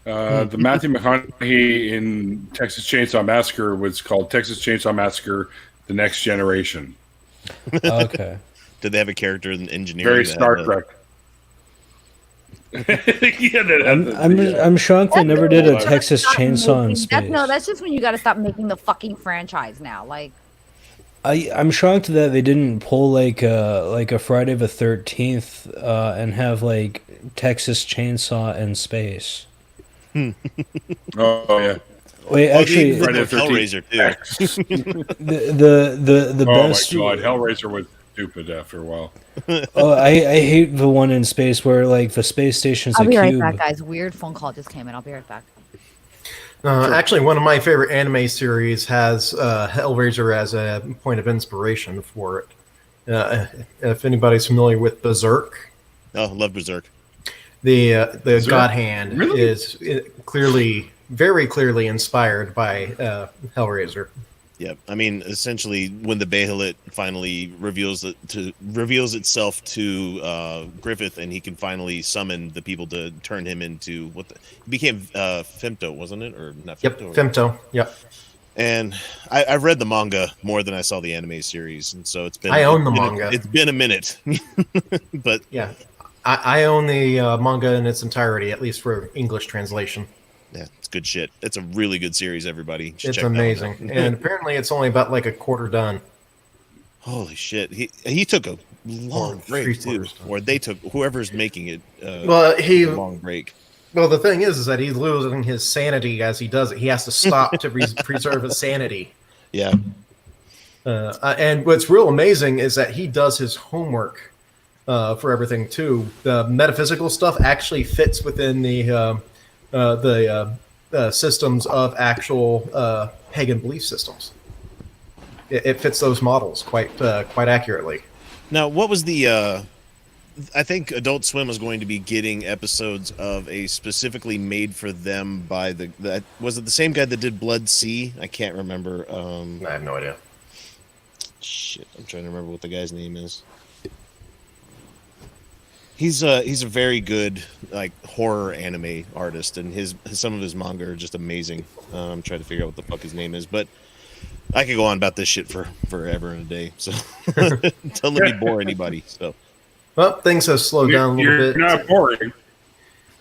the Matthew McConaughey in Texas Chainsaw Massacre was called Texas Chainsaw Massacre: The Next Generation. Okay. Did they have a character in engineering? Very Star Trek. I'm shocked they never did a Texas Chainsaw in space. That's just when you got to stop making the fucking franchise now. Like, I'm shocked that they didn't pull like a Friday the 13th and have like Texas Chainsaw in space. Oh yeah. Wait, actually, Hellraiser too. the best. Oh my god, Hellraiser was stupid after a while. I hate the one in space where like the space station's I'll a be cube. right back, guys. Weird phone call just came in. I'll be right back. Actually, one of my favorite anime series has Hellraiser as a point of inspiration for it. If anybody's familiar with Berserk, love Berserk. The Berserk? God Hand is very clearly inspired by Hellraiser. Yeah, I mean, essentially, when the Bahamut finally reveals itself to Griffith, and he can finally summon the people to turn him into he became Femto, wasn't it, or not? Yep, Femto. Yep. And I've read the manga more than I saw the anime series, and so it's been. I own the manga. It's been a minute, but yeah, I own the manga in its entirety, at least for English translation. Yeah, it's good shit. It's a really good series, everybody. It's amazing. And apparently it's only about like a quarter done. Holy shit. He took a long break, too. Or they took, whoever's making it, a long break. Well, the thing is that he's losing his sanity as he does it. He has to stop to preserve his sanity. Yeah. And what's real amazing is that he does his homework for everything, too. The metaphysical stuff actually fits within the systems of actual pagan belief systems. It fits those models quite accurately. Now, what was the? I think Adult Swim was going to be getting episodes of a specifically made for them by was it the same guy that did Blood Sea? I can't remember. I have no idea. Shit, I'm trying to remember what the guy's name is. He's a very good like horror anime artist, and some of his manga are just amazing. I'm trying to figure out what the fuck his name is, but I could go on about this shit for forever and a day. So don't let me bore anybody. So, well, things have slowed down a little bit. You're not boring.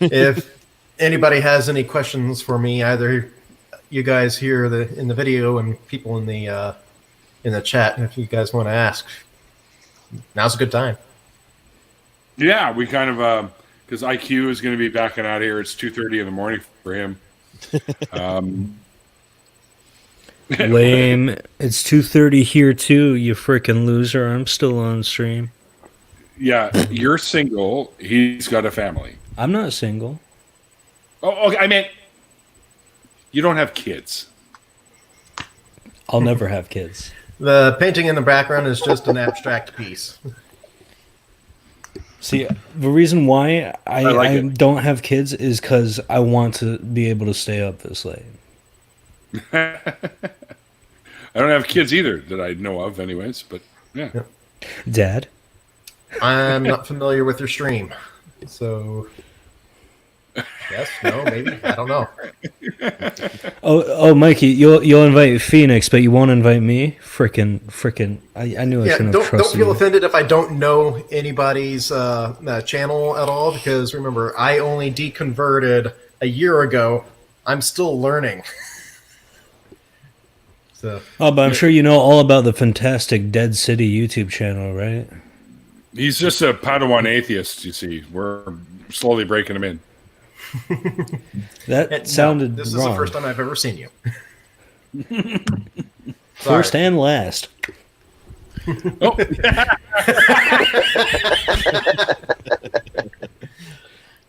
If anybody has any questions for me, either you guys here in the video and people in the chat, if you guys want to ask, now's a good time. Yeah, we kind of because IQ is going to be backing out here. It's 2:30 in the morning for him. Lame. It's 2:30 here too. You freaking loser. I'm still on stream. Yeah, you're single. He's got a family. I'm not single. Oh, okay. I meant You don't have kids. I'll never have kids. The painting in the background is just an abstract piece. See, the reason why I it. don't have kids is because I want to be able to stay up this late. I don't have kids either that I know of, anyways. But yeah. Dad, I'm not familiar with your stream, so yes, no, maybe, I don't know. Oh, Mikey, you'll invite Phoenix, but you won't invite me. Frickin'! I knew I shouldn't have don't trusted feel you. offended if I don't know anybody's channel at all, because remember, I only deconverted a year ago. I'm still learning. So. Oh, but I'm sure you know all about the fantastic Dead City YouTube channel, right? He's just a Padawan atheist, you see. We're slowly breaking him in. That sounded This wrong. is the first time I've ever seen you. First and last. Oh.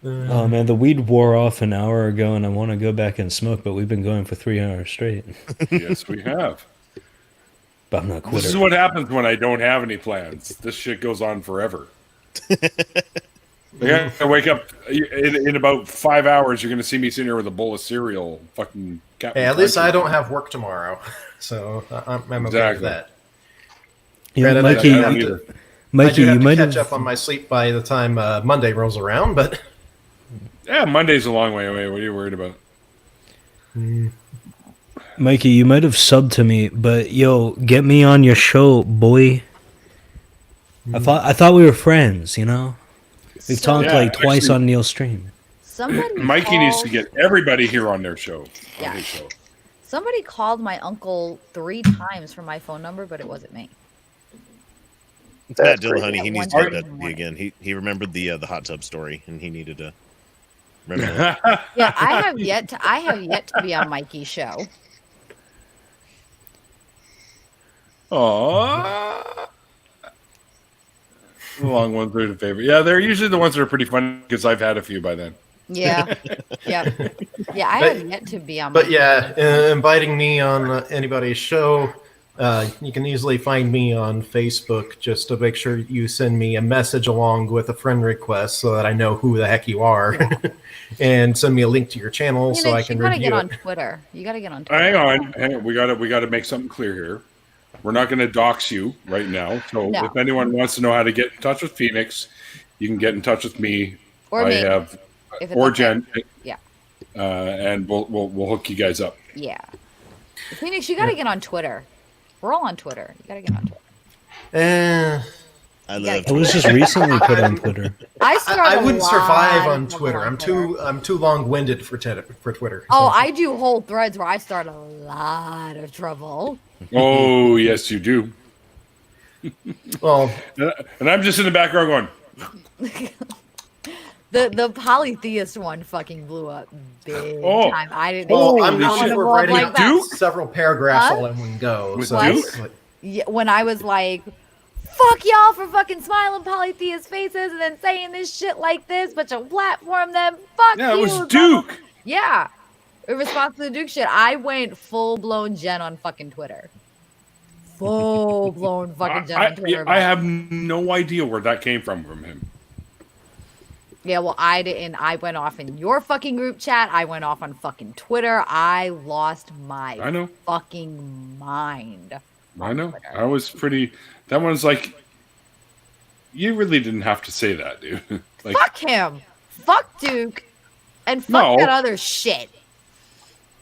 Oh man, the weed wore off an hour ago, and I want to go back and smoke, but we've been going for 3 hours straight. Yes, we have. But I'm not quitter. This is what happens when I don't have any plans. This shit goes on forever. I wake up in about 5 hours. You're going to see me sitting here with a bowl of cereal. Fucking Captain Hey, at least Crunch. I don't have work tomorrow, so I'm okay with that. You know, Granted, Mikey, I do have you to might catch have. up on my sleep by the time Monday rolls around, but Yeah, Monday's a long way away. What are you worried about? Mikey, you might have subbed to me, but yo, get me on your show, boy. I thought we were friends, you know. We've talked like twice actually, on Neil's stream. Somebody Mikey needs to get everybody here on their show. Yeah. On his show. Somebody called my uncle 3 times from my phone number, but it wasn't me. It's Matt Dillahunty. He needs to One do that thing. to me again. He remembered the hot tub story, and he needed to remember that. Yeah, I have yet to be on Mikey's show. Aww. The long ones are the favorite. Yeah, they're usually the ones that are pretty fun because I've had a few by then. Yeah, yeah, yeah. I have yet to be on. But yeah, inviting me on anybody's show, you can easily find me on Facebook. Just to make sure you send me a message along with a friend request so that I know who the heck you are, and send me a link to your channel so I can You gotta review get on it. Twitter. You gotta get on Twitter. Hang on. We gotta make something clear here. We're not going to dox you right now. So No. if anyone wants to know how to get in touch with Phoenix, you can get in touch with me. Or me, if it's or okay. Jen. Yeah. And we'll hook you guys up. Yeah. Phoenix, you gotta get on Twitter. We're all on Twitter. You gotta get on Twitter. I love. I was just recently put on Twitter. I wouldn't survive on of Twitter. people on I'm too long-winded for Twitter. Oh, I do whole threads where I start a lot of trouble. Oh, yes, you do. Well, and I'm just in the background going. The polytheist one fucking blew up big Oh. time. I didn't. Well, expect I'm anyone known to for blow up writing like out that. several paragraphs Huh? all in one go. With So Duke? it's like- Yeah, when I was like, fuck y'all for fucking smiling polytheist faces and then saying this shit like this, but you platform them. Fuck Yeah, it you. was blah, blah, Duke. blah. Yeah. In response to the Duke shit, I went full blown Jen on fucking Twitter. Full blown fucking Jen on Twitter. I have no idea where that came from him. Yeah, well, I didn't. I went off in your fucking group chat. I went off on fucking Twitter. I lost my I know. fucking mind. I know. I was pretty. That one's like. You really didn't have to say that, dude. Like, Fuck him. Fuck Duke. And fuck No. that other shit.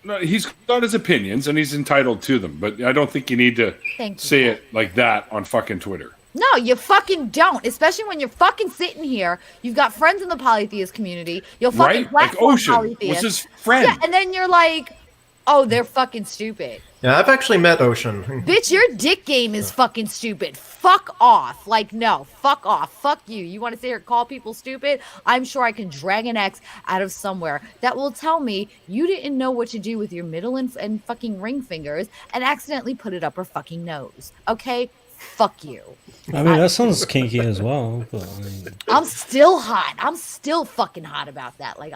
no, he's got his opinions and he's entitled to them, but I don't think you need to Thank you. say it like that on fucking Twitter. No, you fucking don't. Especially when you're fucking sitting here. You've got friends in the polytheist community. You'll fucking Right? Like platform Ocean was polytheists. his friend. Yeah, and then you're like, oh, they're fucking stupid. yeah, I've actually met Ocean. Bitch, your dick game is fucking stupid. Fuck off. Like, no, fuck off. Fuck you. You want to sit here and call people stupid? I'm sure I can drag an X out of somewhere that will tell me you didn't know what to do with your middle and fucking ring fingers and accidentally put it up her fucking nose. Okay? Fuck you. I mean, that sounds kinky as well. But, I mean, I'm still hot. I'm still fucking hot about that. Like,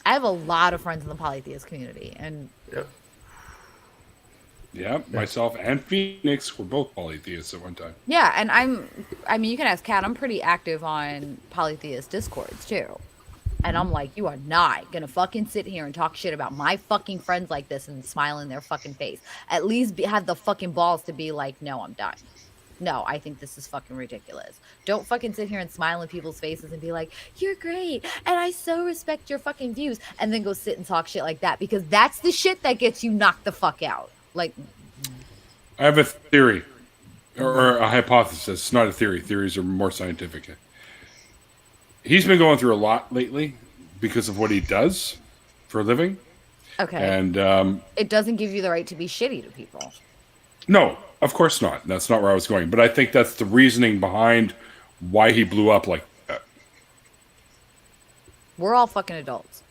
I have a lot of friends in the polytheist community, and yeah, myself and Phoenix were both polytheists at one time. Yeah, and I mean, you can ask Kat. I'm pretty active on polytheist discords too. And I'm like, you are not gonna fucking sit here and talk shit about my fucking friends like this and smile in their fucking face. At least have the fucking balls to be like, no, I'm done. No, I think this is fucking ridiculous. Don't fucking sit here and smile in people's faces and be like, you're great, and I so respect your fucking views, and then go sit and talk shit like that, because that's the shit that gets you knocked the fuck out. Like, I have a theory, or a hypothesis. It's not a theory. Theories are more scientific. He's been going through a lot lately because of what he does for a living. Okay. And it doesn't give you the right to be shitty to people. No, of course not. That's not where I was going. But I think that's the reasoning behind why he blew up like that. We're all fucking adults.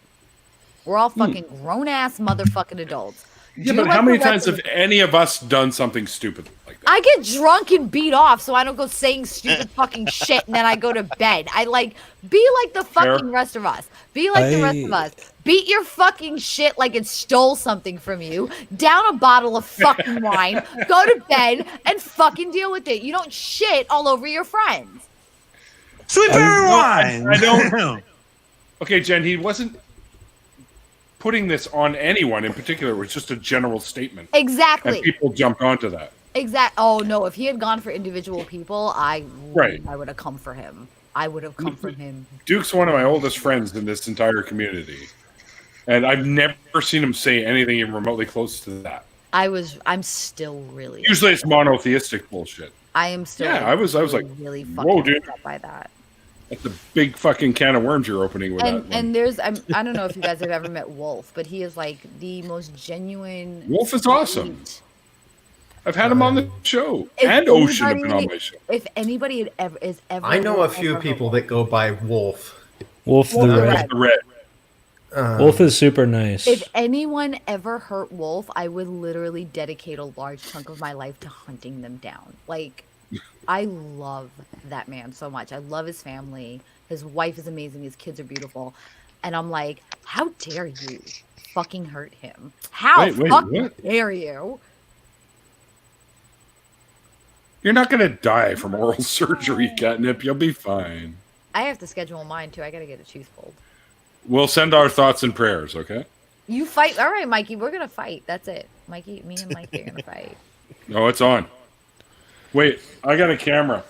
We're all fucking grown-ass motherfucking adults. Yeah, but how many times have any of us done something stupid like that? I get drunk and beat off, so I don't go saying stupid fucking shit, and then I go to bed. I be like the fucking rest of us. Be like the rest of us. Beat your fucking shit like it stole something from you. Down a bottle of fucking wine. Go to bed and fucking deal with it. You don't shit all over your friends. Sweet berry wine. I don't. Okay, Jen, he wasn't putting this on anyone in particular. It was just a general statement. Exactly. And people jumped onto that. Oh no! If he had gone for individual people, I would have come for him. I would have come for him. Duke's one of my oldest friends in this entire community, and I've never seen him say anything even remotely close to that. I'm still really. Usually, it's monotheistic bullshit. I am still. Yeah, I was like, really fucking whoa, dude, upset by that. That's a big fucking can of worms you're opening with that one. And there's, I don't know if you guys have ever met Wolf, but he is like the most genuine. Wolf is awesome. I've had him on the show, and Ocean have been on my show. If anybody had ever I know a few people that go by Wolf. Wolf the Red. Wolf is super nice. If anyone ever hurt Wolf, I would literally dedicate a large chunk of my life to hunting them down. Like, I love that man so much. I love his family. His wife is amazing. His kids are beautiful. And I'm like, how dare you fucking hurt him? How fucking dare you? You're not going to die from oral surgery, Catnip. You'll be fine. I have to schedule mine, too. I got to get a tooth pulled. We'll send our thoughts and prayers, okay? You fight. All right, Mikey. We're going to fight. That's it. Mikey, me and Mikey are going to fight. No, it's on. Wait, I got a camera.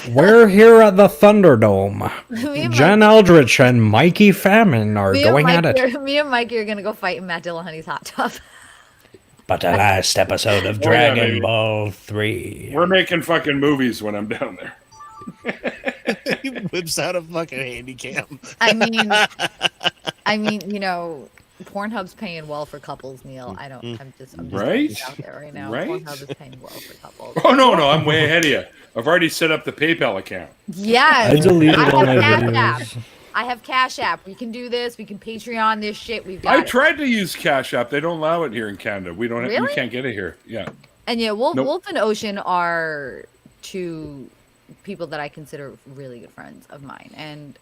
We're here at the Thunderdome. Jen Eldritch and Mikey Famine are going at it. Me and Mikey are going to go fight in Matt Dillahunty's hot tub. But the last episode of Dragon Ball 3. We're making fucking movies when I'm down there. He whips out a fucking handy cam. I mean, you know, Pornhub's paying well for couples, Neil. I'm just right out there right now. Right? Pornhub is paying well for couples. Oh no, I'm way ahead of you. I've already set up the PayPal account. Yes. I deleted all my videos. I have Cash App. We can do this. We can Patreon this shit. We've got. I tried to use Cash App. They don't allow it here in Canada. We don't. Really? We can't get it here. Yeah. And yeah, Wolf and Ocean are two people that I consider really good friends of mine, and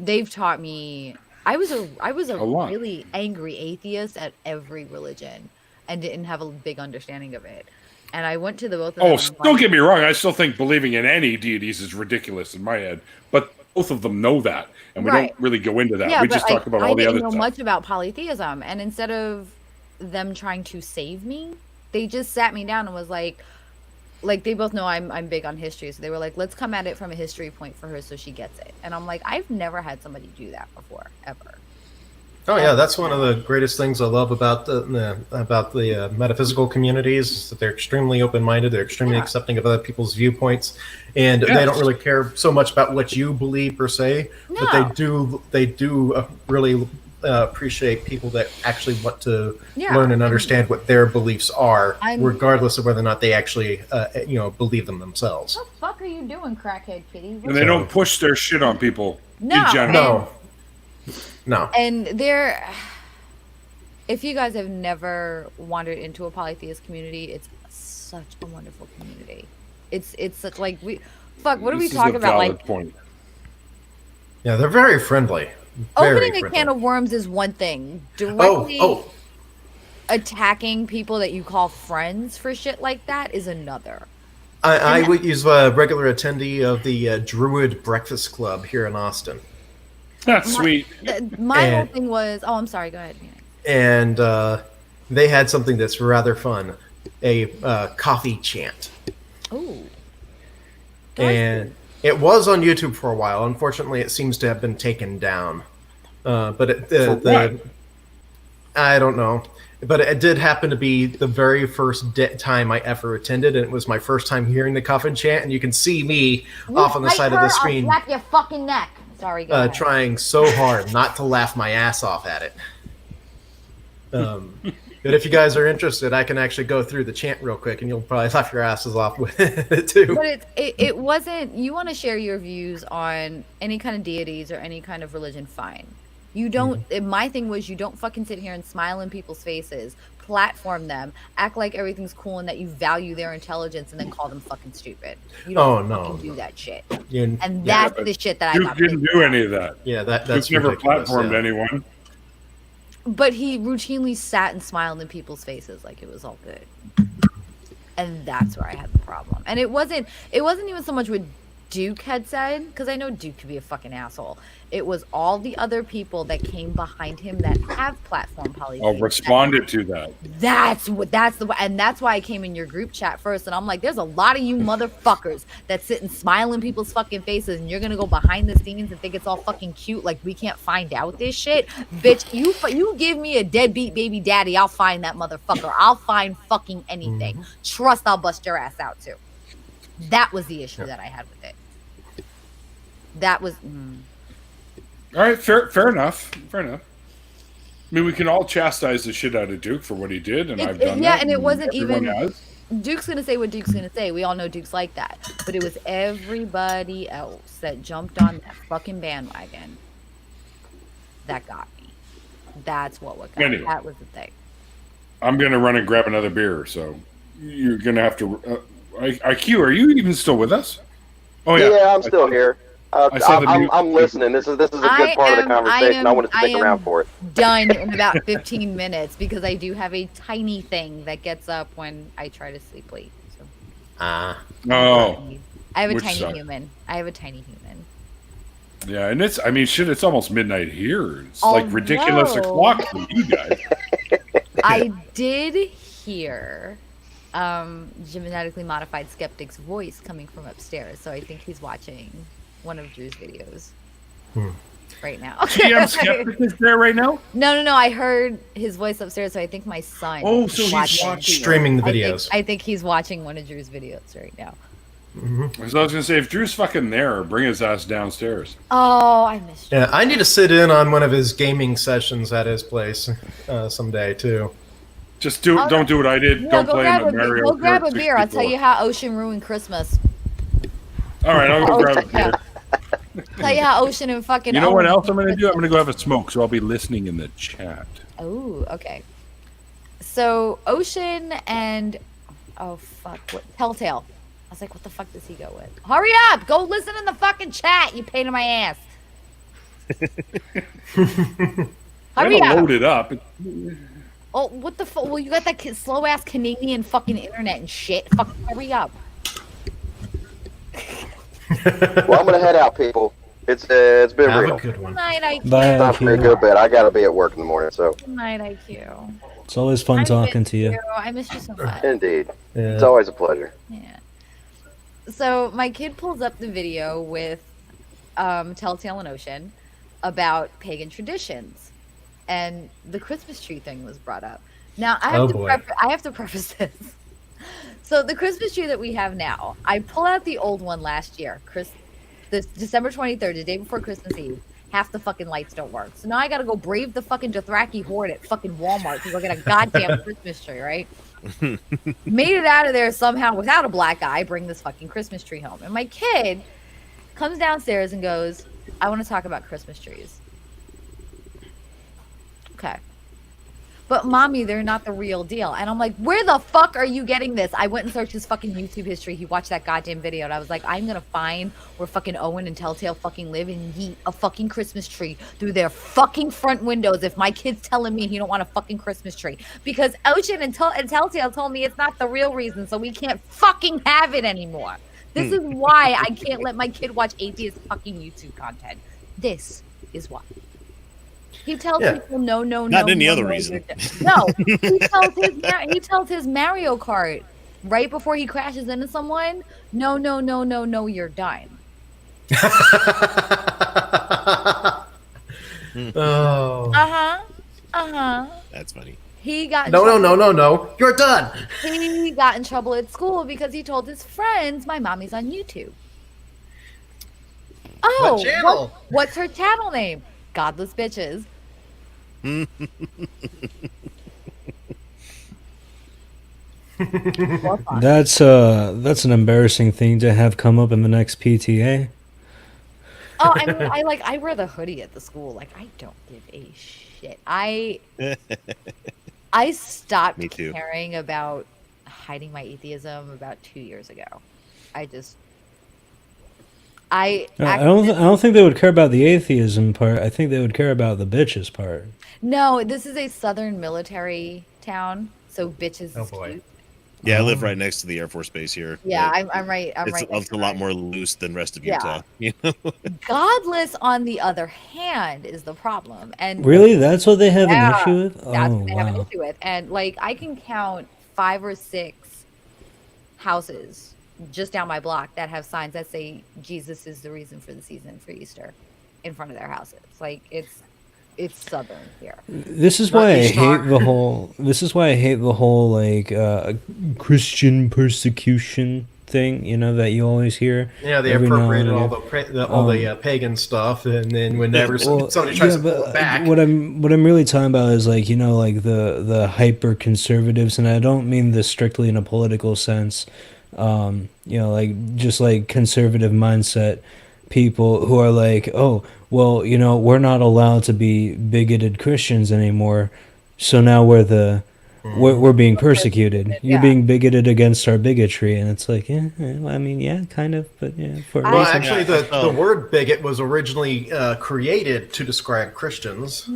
they've taught me. I was a really angry atheist at every religion, and didn't have a big understanding of it. And I went to the both of them. Oh, don't get me wrong. I still think believing in any deities is ridiculous in my head, but both of them know that, and we don't really go into that. We just talk about all the other stuff. I didn't know much about polytheism, and instead of them trying to save me, they just sat me down and was like they both know I'm big on history, so they were like, let's come at it from a history point for her so she gets it. And I'm like, I've never had somebody do that before, ever. Oh yeah, that's one of the greatest things I love about the metaphysical communities. Is that they're extremely open-minded. They're extremely accepting of other people's viewpoints, and they don't really care so much about what you believe per se. No. But they do really appreciate people that actually want to learn and understand what their beliefs are, regardless of whether or not they actually believe them themselves. What the fuck are you doing, crackhead kitty? And they don't push their shit on people in No. general. And if you guys have never wandered into a polytheist community, it's such a wonderful community. It's such what are we talking about? Point. Yeah, they're very friendly. Opening a can of worms is one thing. Directly attacking people that you call friends for shit like that is another. I would use a regular attendee of the Druid Breakfast Club here in Austin. That's sweet. My whole thing was, I'm sorry, go ahead. And they had something that's rather fun, a coffee chant. Oh. And it was on YouTube for a while. Unfortunately, it seems to have been taken down. But I don't know. But it did happen to be the very first time I ever attended, and it was my first time hearing the coffin chant. And you can see me off on the side of the screen, I'll snap your fucking neck. Sorry, go ahead. Trying so hard not to laugh my ass off at it. But if you guys are interested, I can actually go through the chant real quick, and you'll probably laugh your asses off with it too. But it wasn't. You want to share your views on any kind of deities or any kind of religion? Fine. You don't. My thing was, you don't fucking sit here and smile in people's faces, platform them, act like everything's cool, and that you value their intelligence, and then call them fucking stupid. You don't fucking do that shit. And that's the shit that Duke didn't do any of that. Yeah, that's Duke never platformed anyone. But he routinely sat and smiled in people's faces like it was all good. And that's where I had the problem. And it wasn't even so much what Duke had said, because I know Duke could be a fucking asshole. It was all the other people that came behind him that have platform policies. Responded to that. That's why I came in your group chat first, and I'm like, there's a lot of you motherfuckers that sit and smile in people's fucking faces, and you're gonna go behind the scenes and think it's all fucking cute, like we can't find out this shit, bitch. You give me a deadbeat baby daddy, I'll find that motherfucker. I'll find fucking anything. Trust, I'll bust your ass out too. That was the issue that I had with it. That was. All right, fair enough. Fair enough. I mean, we can all chastise the shit out of Duke for what he did, and I've done that. Yeah, and it wasn't even. Has. Duke's gonna say what Duke's gonna say. We all know Duke's like that, but it was everybody else that jumped on that fucking bandwagon that got me. That's what got me. That was the thing. I'm gonna run and grab another beer, so you're gonna have to. IQ, are you even still with us? Oh yeah. Yeah, I'm still here. I'm listening. This is a good part of the conversation. I want to stick around for it. Done in about 15 minutes because I do have a tiny thing that gets up when I try to sleep late. So. Oh. I have a tiny human. Yeah, and it's almost midnight here. It's like ridiculous o'clock for you guys. I did hear genetically modified skeptic's voice coming from upstairs, so I think he's watching one of Drew's videos right now. GM Skeptic is there right now? No. I heard his voice upstairs, so I think my son. Oh, so he's streaming the videos. I think he's watching one of Drew's videos right now. So I was gonna say, if Drew's fucking there, bring his ass downstairs. Oh, I missed you. Yeah, I need to sit in on one of his gaming sessions at his place someday too. Just don't do what I did. Don't play in the Mario. Go grab a beer. I'll tell you how Ocean ruined Christmas. All right, I'll go grab a beer. Tell you how Ocean and fucking. You know what else I'm going to do? I'm going to go have a smoke, so I'll be listening in the chat. Oh, okay. So Ocean and Telltale. I was like, what the fuck does he go with? Hurry up! Go listen in the fucking chat. You pain in my ass. Hurry up! Load it up. Oh, what the fuck? Well, you got that slow ass Canadian fucking internet and shit. Fucking hurry up. Well, I'm gonna head out, people. It's been Have real. a good one. Good night, IQ. Bye, Time for me to go to bed. I gotta be at work in the morning, so. Good night, IQ. It's always fun talking to you. I miss you so much. Indeed. Yeah. It's always a pleasure. Yeah. So my kid pulls up the video with Telltale and Ocean about pagan traditions, and the Christmas tree thing was brought up. Now I have to preface this. So the Christmas tree that we have now, I pull out the old one last year, this December 23rd, the day before Christmas Eve. Half the fucking lights don't work. So now I gotta go brave the fucking Dothraki horde at fucking Walmart to go get a goddamn Christmas tree, right? Made it out of there somehow without a black eye, bring this fucking Christmas tree home. And my kid comes downstairs and goes, I want to talk about Christmas trees. Okay. but mommy, they're not the real deal. And I'm like, where the fuck are you getting this? I went and searched his fucking YouTube history. He watched that goddamn video, and I was like, I'm gonna find where fucking Owen and Telltale fucking live and yeet a fucking Christmas tree through their fucking front windows if my kid's telling me he don't want a fucking Christmas tree. Because Ocean and Telltale told me it's not the real reason, so we can't fucking have it anymore. This is why I can't let my kid watch atheist fucking YouTube content. This is why. He tells people no. Not any other reason. No, he tells his Mario Kart right before he crashes into someone. No, you're done. Oh. That's funny. He got no. You're done. He got in trouble at school because he told his friends, "My mommy's on YouTube." Oh, what channel? What's her channel name? Godless Bitches. That's an embarrassing thing to have come up in the next PTA. Oh, I mean, I wear the hoodie at the school. Like, I don't give a shit. I stopped caring about hiding my atheism about 2 years ago. I don't think they would care about the atheism part. I think they would care about the bitches part. No, this is a southern military town, so bitches. Oh boy. Cute. Yeah, I live right next to the Air Force Base here. Yeah, I'm right. It's a lot more loose than rest of Utah. You know? Godless, on the other hand, is the problem. And really, that's what they have an issue with. That's what they have an issue with. And like, I can count 5 or 6 houses just down my block that have signs that say Jesus is the reason for the season for Easter in front of their houses. Like, it's southern here. This is why I hate the whole. This is why I hate the whole like Christian persecution thing. You know that you always hear. Yeah, they appropriated all the pagan stuff, and then whenever somebody tries to pull it back. What I'm really talking about is like, you know, like the hyper conservatives, and I don't mean this strictly in a political sense. You know, like just like conservative mindset people who are like, oh, well, you know, we're not allowed to be bigoted Christians anymore, so now we're being persecuted. You're being bigoted against our bigotry, and it's like, I mean, yeah, kind of, but yeah. Well, actually, the word bigot was originally created to describe Christians,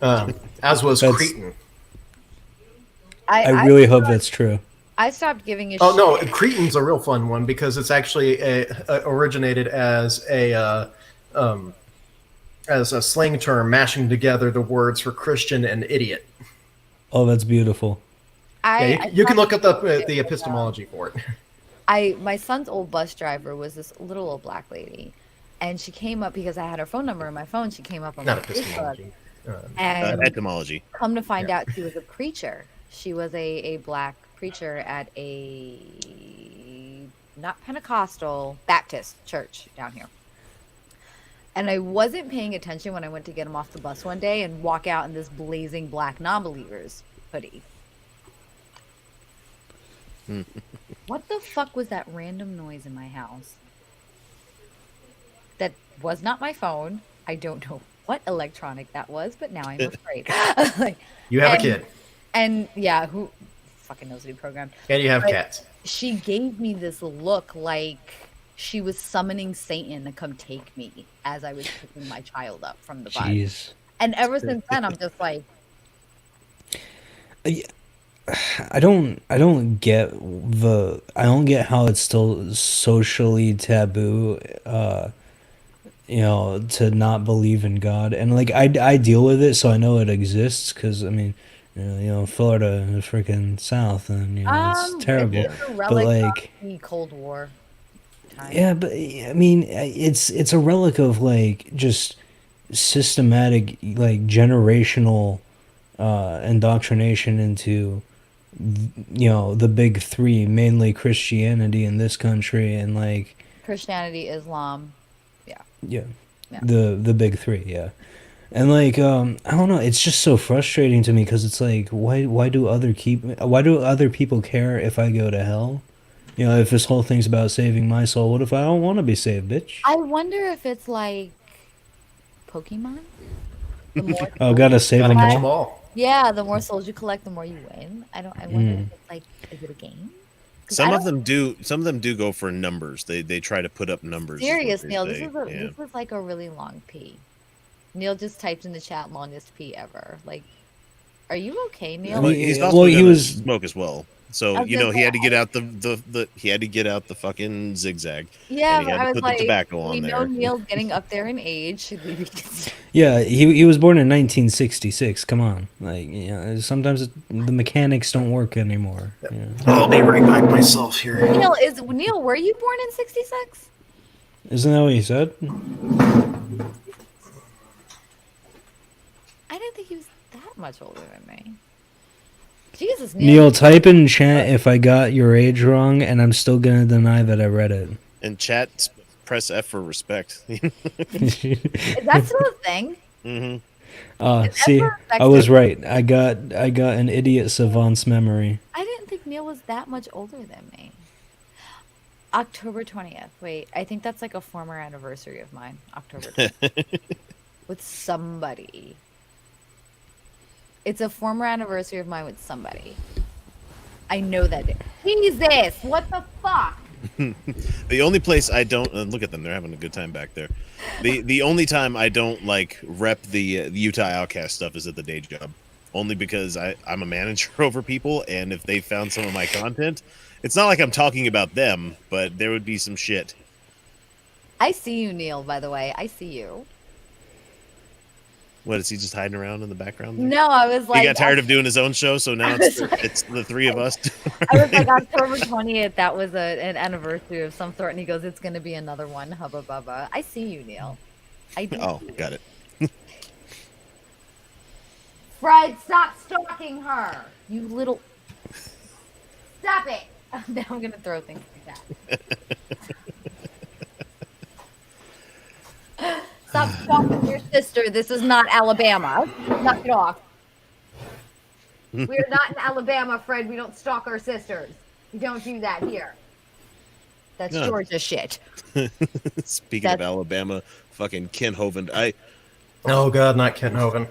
as was Cretan. I really hope that's true. I stopped giving a shit. Oh no, Cretan's a real fun one because it's actually originated as a slang term, mashing together the words for Christian and idiot. Oh, that's beautiful. You can look up the epistemology for it. My son's old bus driver was this little old black lady, and she came up because I had her phone number in my phone. She came up on my Facebook. Etymology. Come to find out, she was a preacher. She was a black preacher at a not Pentecostal Baptist church down here. And I wasn't paying attention when I went to get him off the bus one day and walk out in this blazing black non-believers hoodie. What the fuck was that random noise in my house? That was not my phone. I don't know what electronic that was, but now I'm afraid. You have a kid. And yeah, who fucking knows what he programmed? And you have cats. She gave me this look like she was summoning Satan to come take me as I was picking my child up from the bus. Jeez. And ever since then, I'm just like, I don't get how it's still socially taboo, you know, to not believe in God. And like I deal with it, so I know it exists because I mean, you know, Florida, the freaking South, and you know, it's terrible. It's a relic but like of the Cold War time. Yeah, but I mean, it's a relic of like just systematic, like generational indoctrination into, you know, the big three, mainly Christianity in this country, and like Christianity, Islam, yeah. the big three, yeah. And like I don't know, it's just so frustrating to me because it's like, why do other people care if I go to hell? You know, if this whole thing's about saving my soul, what if I don't want to be saved, bitch? I wonder if it's like Pokemon. Oh, gotta save them all. Yeah, the more souls you collect, the more you win. I wonder if it's like, is it a game? Some of them do go for numbers. They try to put up numbers. Serious, Neil. This is like a really long P. Neil just typed in the chat longest P ever. Like, are you okay, Neil? Well, he's also he was smoke as well. So he had to get out he had to get out the fucking zigzag. Yeah, and he had I to was put like, the tobacco on we there. know Neil's getting up there in age. Should we be? Yeah, he was born in 1966. Come on, like sometimes the mechanics don't work anymore. Yeah. I'll be right back myself here. Neil, were you born in '66? Isn't that what you said? I didn't think he was that much older than me. Jesus, Neil, type in chat if I got your age wrong, and I'm still gonna deny that I read it. And chat, press F for respect. Is that still a thing? Mm-hmm. See, I was right. I got an idiot savant's memory. I didn't think Neil was that much older than me. October 20th. Wait, I think that's like a former anniversary of mine. October 20th. With somebody. It's a former anniversary of mine with somebody. I know that. Jesus, what the fuck? The only place I don't look at them, they're having a good time back there. The only time I don't like rep the Utah Outcast stuff is at the day job, only because I'm a manager over people, and if they found some of my content, it's not like I'm talking about them, but there would be some shit. I see you, Neil. By the way, I see you. What, is he just hiding around in the background there? No, I was like... He got tired of doing his own show, so now it's the three of us. I was like, October 20th, that was an anniversary of some sort, and he goes, it's going to be another one, hubba bubba. I see you, Neil. I do. Oh, got it. Fred, stop stalking her! You little... Stop it! Now I'm going to throw things like that. Stop stalking your sister. This is not Alabama. Knock it off. We're not in Alabama, Fred. We don't stalk our sisters. We don't do that here. That's Georgia shit. Speaking of Alabama, fucking Ken Hovind. Oh god, not Ken Hovind.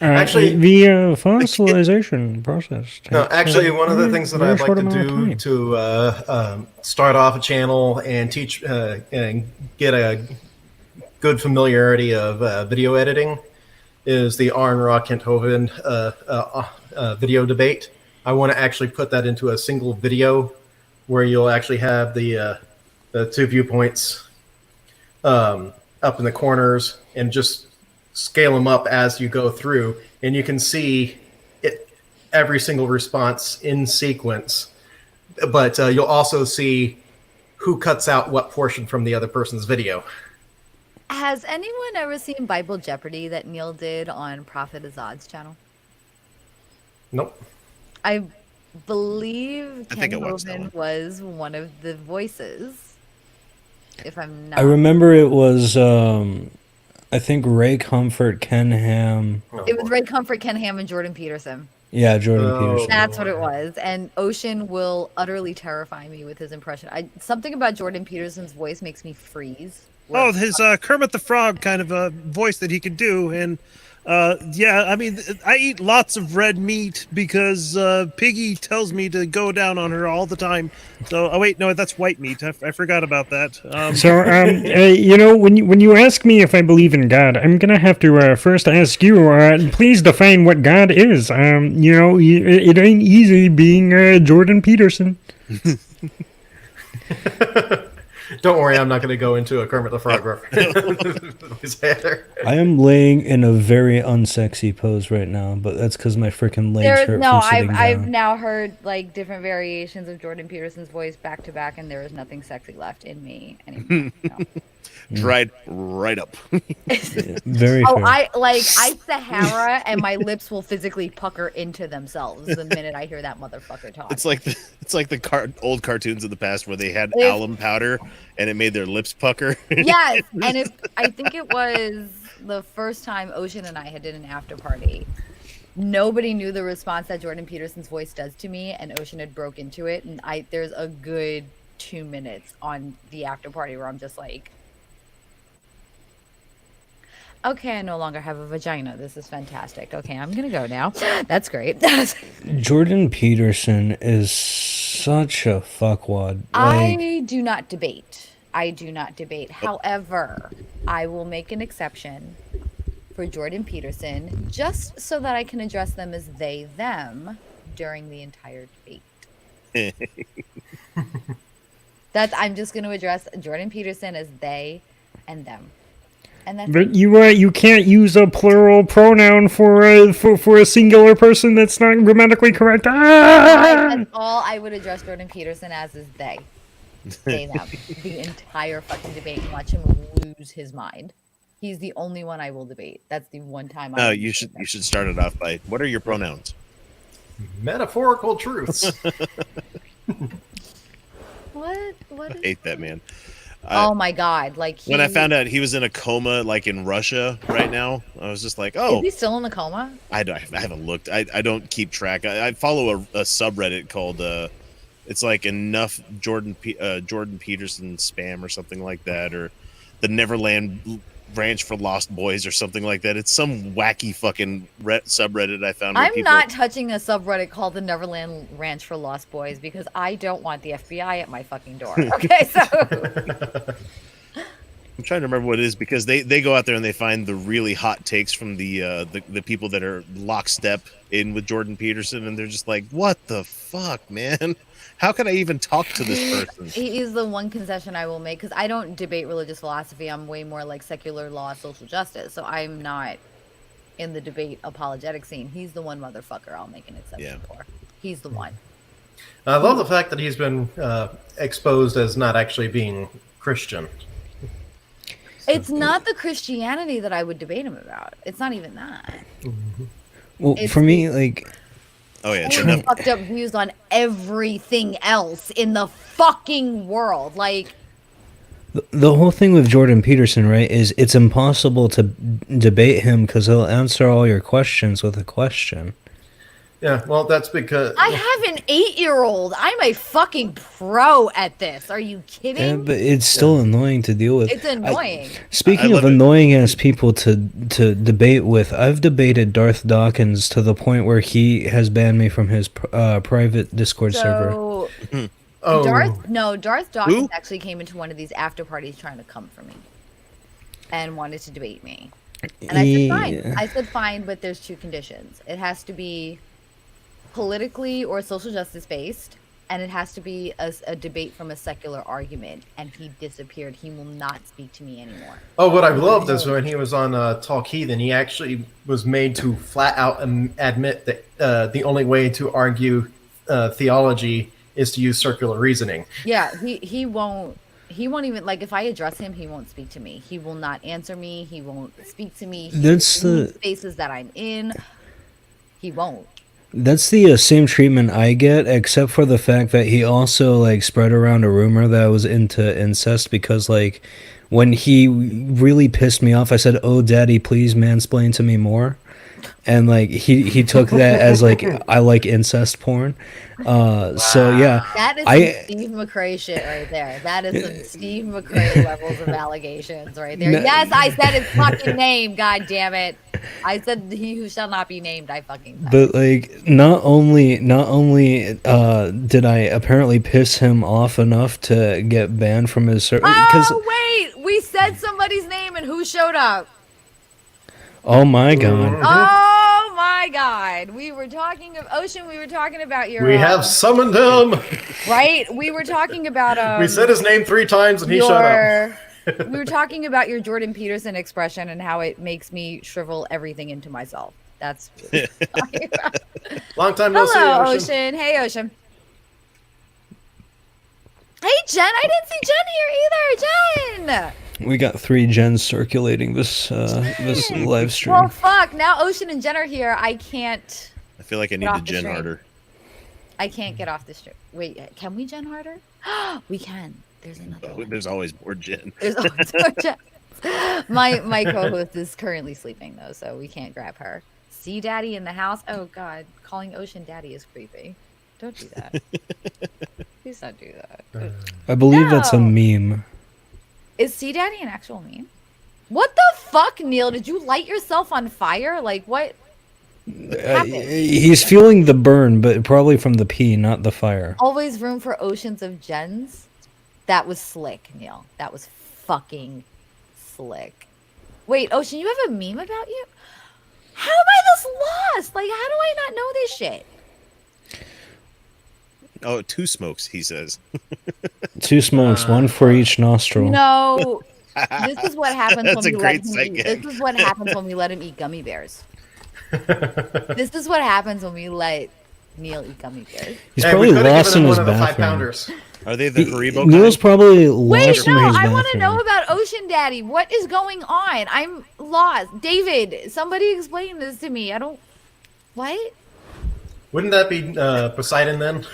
Actually, the fossilization process. No, actually, one of the things that I'd like to do to start off a channel and teach and get a good familiarity of video editing is the Arn Raw Kent Hovind video debate. I want to actually put that into a single video where you'll actually have the two viewpoints up in the corners and just scale them up as you go through, and you can see every single response in sequence, but you'll also see who cuts out what portion from the other person's video. Has anyone ever seen Bible Jeopardy that Neil did on Prophet Azad's channel? Nope. I believe Ken Hovind was one of the voices. If I'm not, I remember it was I think Ray Comfort, Ken Ham. It was Ray Comfort, Ken Ham, and Jordan Peterson. Yeah, Jordan Peterson. That's what it was. And Ocean will utterly terrify me with his impression. Something about Jordan Peterson's voice makes me freeze. Oh, his Kermit the Frog kind of a voice that he could do. And yeah, I mean, I eat lots of red meat because Piggy tells me to go down on her all the time. So, oh wait, no, that's white meat. I forgot about that. You know, when you ask me if I believe in God, I'm gonna have to first ask you. Please define what God is. You know, it ain't easy being Jordan Peterson. Don't worry, I'm not going to go into a Kermit the Frog reference. I am laying in a very unsexy pose right now, but that's because my freaking legs hurt from sitting down. I've now heard like different variations of Jordan Peterson's voice back to back, and there is nothing sexy left in me anymore. No. Dried right up. Very fair. I Sahara, and my lips will physically pucker into themselves the minute I hear that motherfucker talk. It's like the old cartoons of the past where they had alum powder and it made their lips pucker. Yes, and I think it was the first time Ocean and I had did an after party. Nobody knew the response that Jordan Peterson's voice does to me, and Ocean had broke into it, and there's a good 2 minutes on the after party where I'm just like, Okay, I no longer have a vagina. This is fantastic. Okay, I'm gonna go now. That's great. Jordan Peterson is such a fuckwad. I do not debate. However, I will make an exception for Jordan Peterson just so that I can address them as they, them during the entire debate. I'm just going to address Jordan Peterson as they and them. And that's but you can't use a plural pronoun for a singular person that's not grammatically correct. That's all I would address Jordan Peterson as is they. They, them. The entire fucking debate and watch him lose his mind. He's the only one I will debate. That's the one time No, you should start it off by, what are your pronouns? Metaphorical truths. What I hate that man. Oh my god! Like when I found out he was in a coma, like in Russia right now, I was just like, "Oh, is he still in a coma?" I haven't looked. I don't keep track. I follow a subreddit called it's like enough Jordan Peterson spam or something like that, or the Neverland Ranch for Lost Boys or something like that. It's some wacky fucking subreddit I found. I'm not touching a subreddit called the Neverland Ranch for Lost Boys because I don't want the FBI at my fucking door. Okay, so I'm trying to remember what it is because they go out there and they find the really hot takes from the people that are lockstep in with Jordan Peterson, and they're just like, "What the fuck, man? How can I even talk to this person?" He is the one concession I will make because I don't debate religious philosophy. I'm way more like secular law, social justice. So I'm not in the debate apologetic scene. He's the one motherfucker I'll make an exception for. He's the one. I love the fact that he's been exposed as not actually being Christian. It's not the Christianity that I would debate him about. It's not even that. Well, for me, like... Oh, yeah. Fucked up views on everything else in the fucking world. Like... The whole thing with Jordan Peterson, right, is it's impossible to debate him because he'll answer all your questions with a question. Yeah, well, that's because... I have an 8-year-old. I'm a fucking pro at this. Are you kidding? Yeah, but it's still annoying to deal with. It's annoying. Speaking of annoying-ass people to debate with, I've debated Darth Dawkins to the point where he has banned me from his private Discord server. Darth Dawkins actually came into one of these after parties trying to come for me and wanted to debate me. And I said, fine. I said, fine, but there's 2 conditions. It has to be politically or social justice based, and it has to be a debate from a secular argument. And he disappeared. He will not speak to me anymore. Oh, what I loved is when he was on Talk Heathen, he actually was made to flat out admit that the only way to argue theology is to use circular reasoning. Yeah, he won't even, like, if I address him, he won't speak to me. He will not answer me. He won't speak to me. That's the spaces that I'm in. He won't. That's the same treatment I get, except for the fact that he also, like, spread around a rumor that I was into incest because, like, when he really pissed me off, I said, "Oh, daddy, please mansplain to me more." And, like, he took that as, like, I like incest porn. So, yeah. That is some Steve McRae shit right there. That is some Steve McRae levels of allegations right there. Yes, I said his fucking name, god damn it. I said he who shall not be named, I fucking said. But, like, not only did I apparently piss him off enough to get banned from his server. Oh, wait! We said somebody's name and who showed up? Oh my god. Oh my god. We were talking of Ocean, we were talking about your We have summoned him. Right? We were talking about we said his name 3 times and he showed up. We were talking about your Jordan Peterson expression and how it makes me shrivel everything into myself. That's long time no see, Ocean. Hey Ocean. Hey Jen, I didn't see Jen here either. Jen. We got 3 gens circulating this live stream. Well, fuck. Now Ocean and Jen are here. I can't. I feel like I need to gen harder. I can't get off the stream. Wait, can we gen harder? We can. There's another one. There's always more gen. There's always more gen. My co-host is currently sleeping though, so we can't grab her. See Daddy in the house? Oh God, calling Ocean Daddy is creepy. Don't do that. Please don't do that. I believe that's a meme. Is C Daddy an actual meme? What the fuck, Neil? Did you light yourself on fire? Like, what happened? He's feeling the burn, but probably from the pee, not the fire. Always room for oceans of gens. That was slick, Neil. That was fucking slick. Wait, Ocean, you have a meme about you? How am I this lost? Like, how do I not know this shit? Oh, 2 smokes, he says. 2 smokes, 1 for each nostril. No. This is what happens That's when a we great let him eat. sight gag. This is what happens when we let him eat gummy bears. This is what happens when we let Neil eat gummy bears. He's probably lost in his bathroom. 5-pounders. Are they the Haribo Neil's kind? probably Wait, lost no, in his I bathroom. want to know about Ocean Daddy. What is going on? I'm lost. David, somebody explain this to me. I don't... What? Wouldn't that be Poseidon then?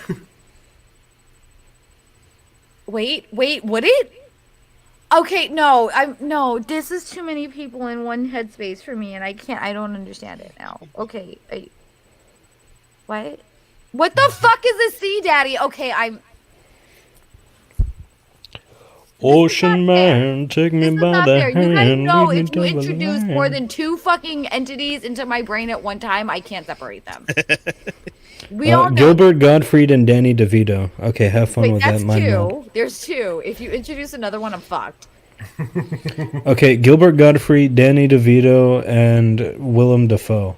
Wait, would it? Okay, no, this is too many people in one headspace for me, and I don't understand it now. Okay, what? What the fuck is a sea daddy? Okay, Ocean man, take me by not the there. You guys hand. know lead me if you to the introduce light. more than 2 fucking entities into my brain at one time, I can't separate them. We all know. Gilbert Gottfried and Danny DeVito. Okay, have fun Wait, with that's that. Mind meld. 2. There's 2. If you introduce another one, I'm fucked. Okay, Gilbert Gottfried, Danny DeVito, and Willem Dafoe.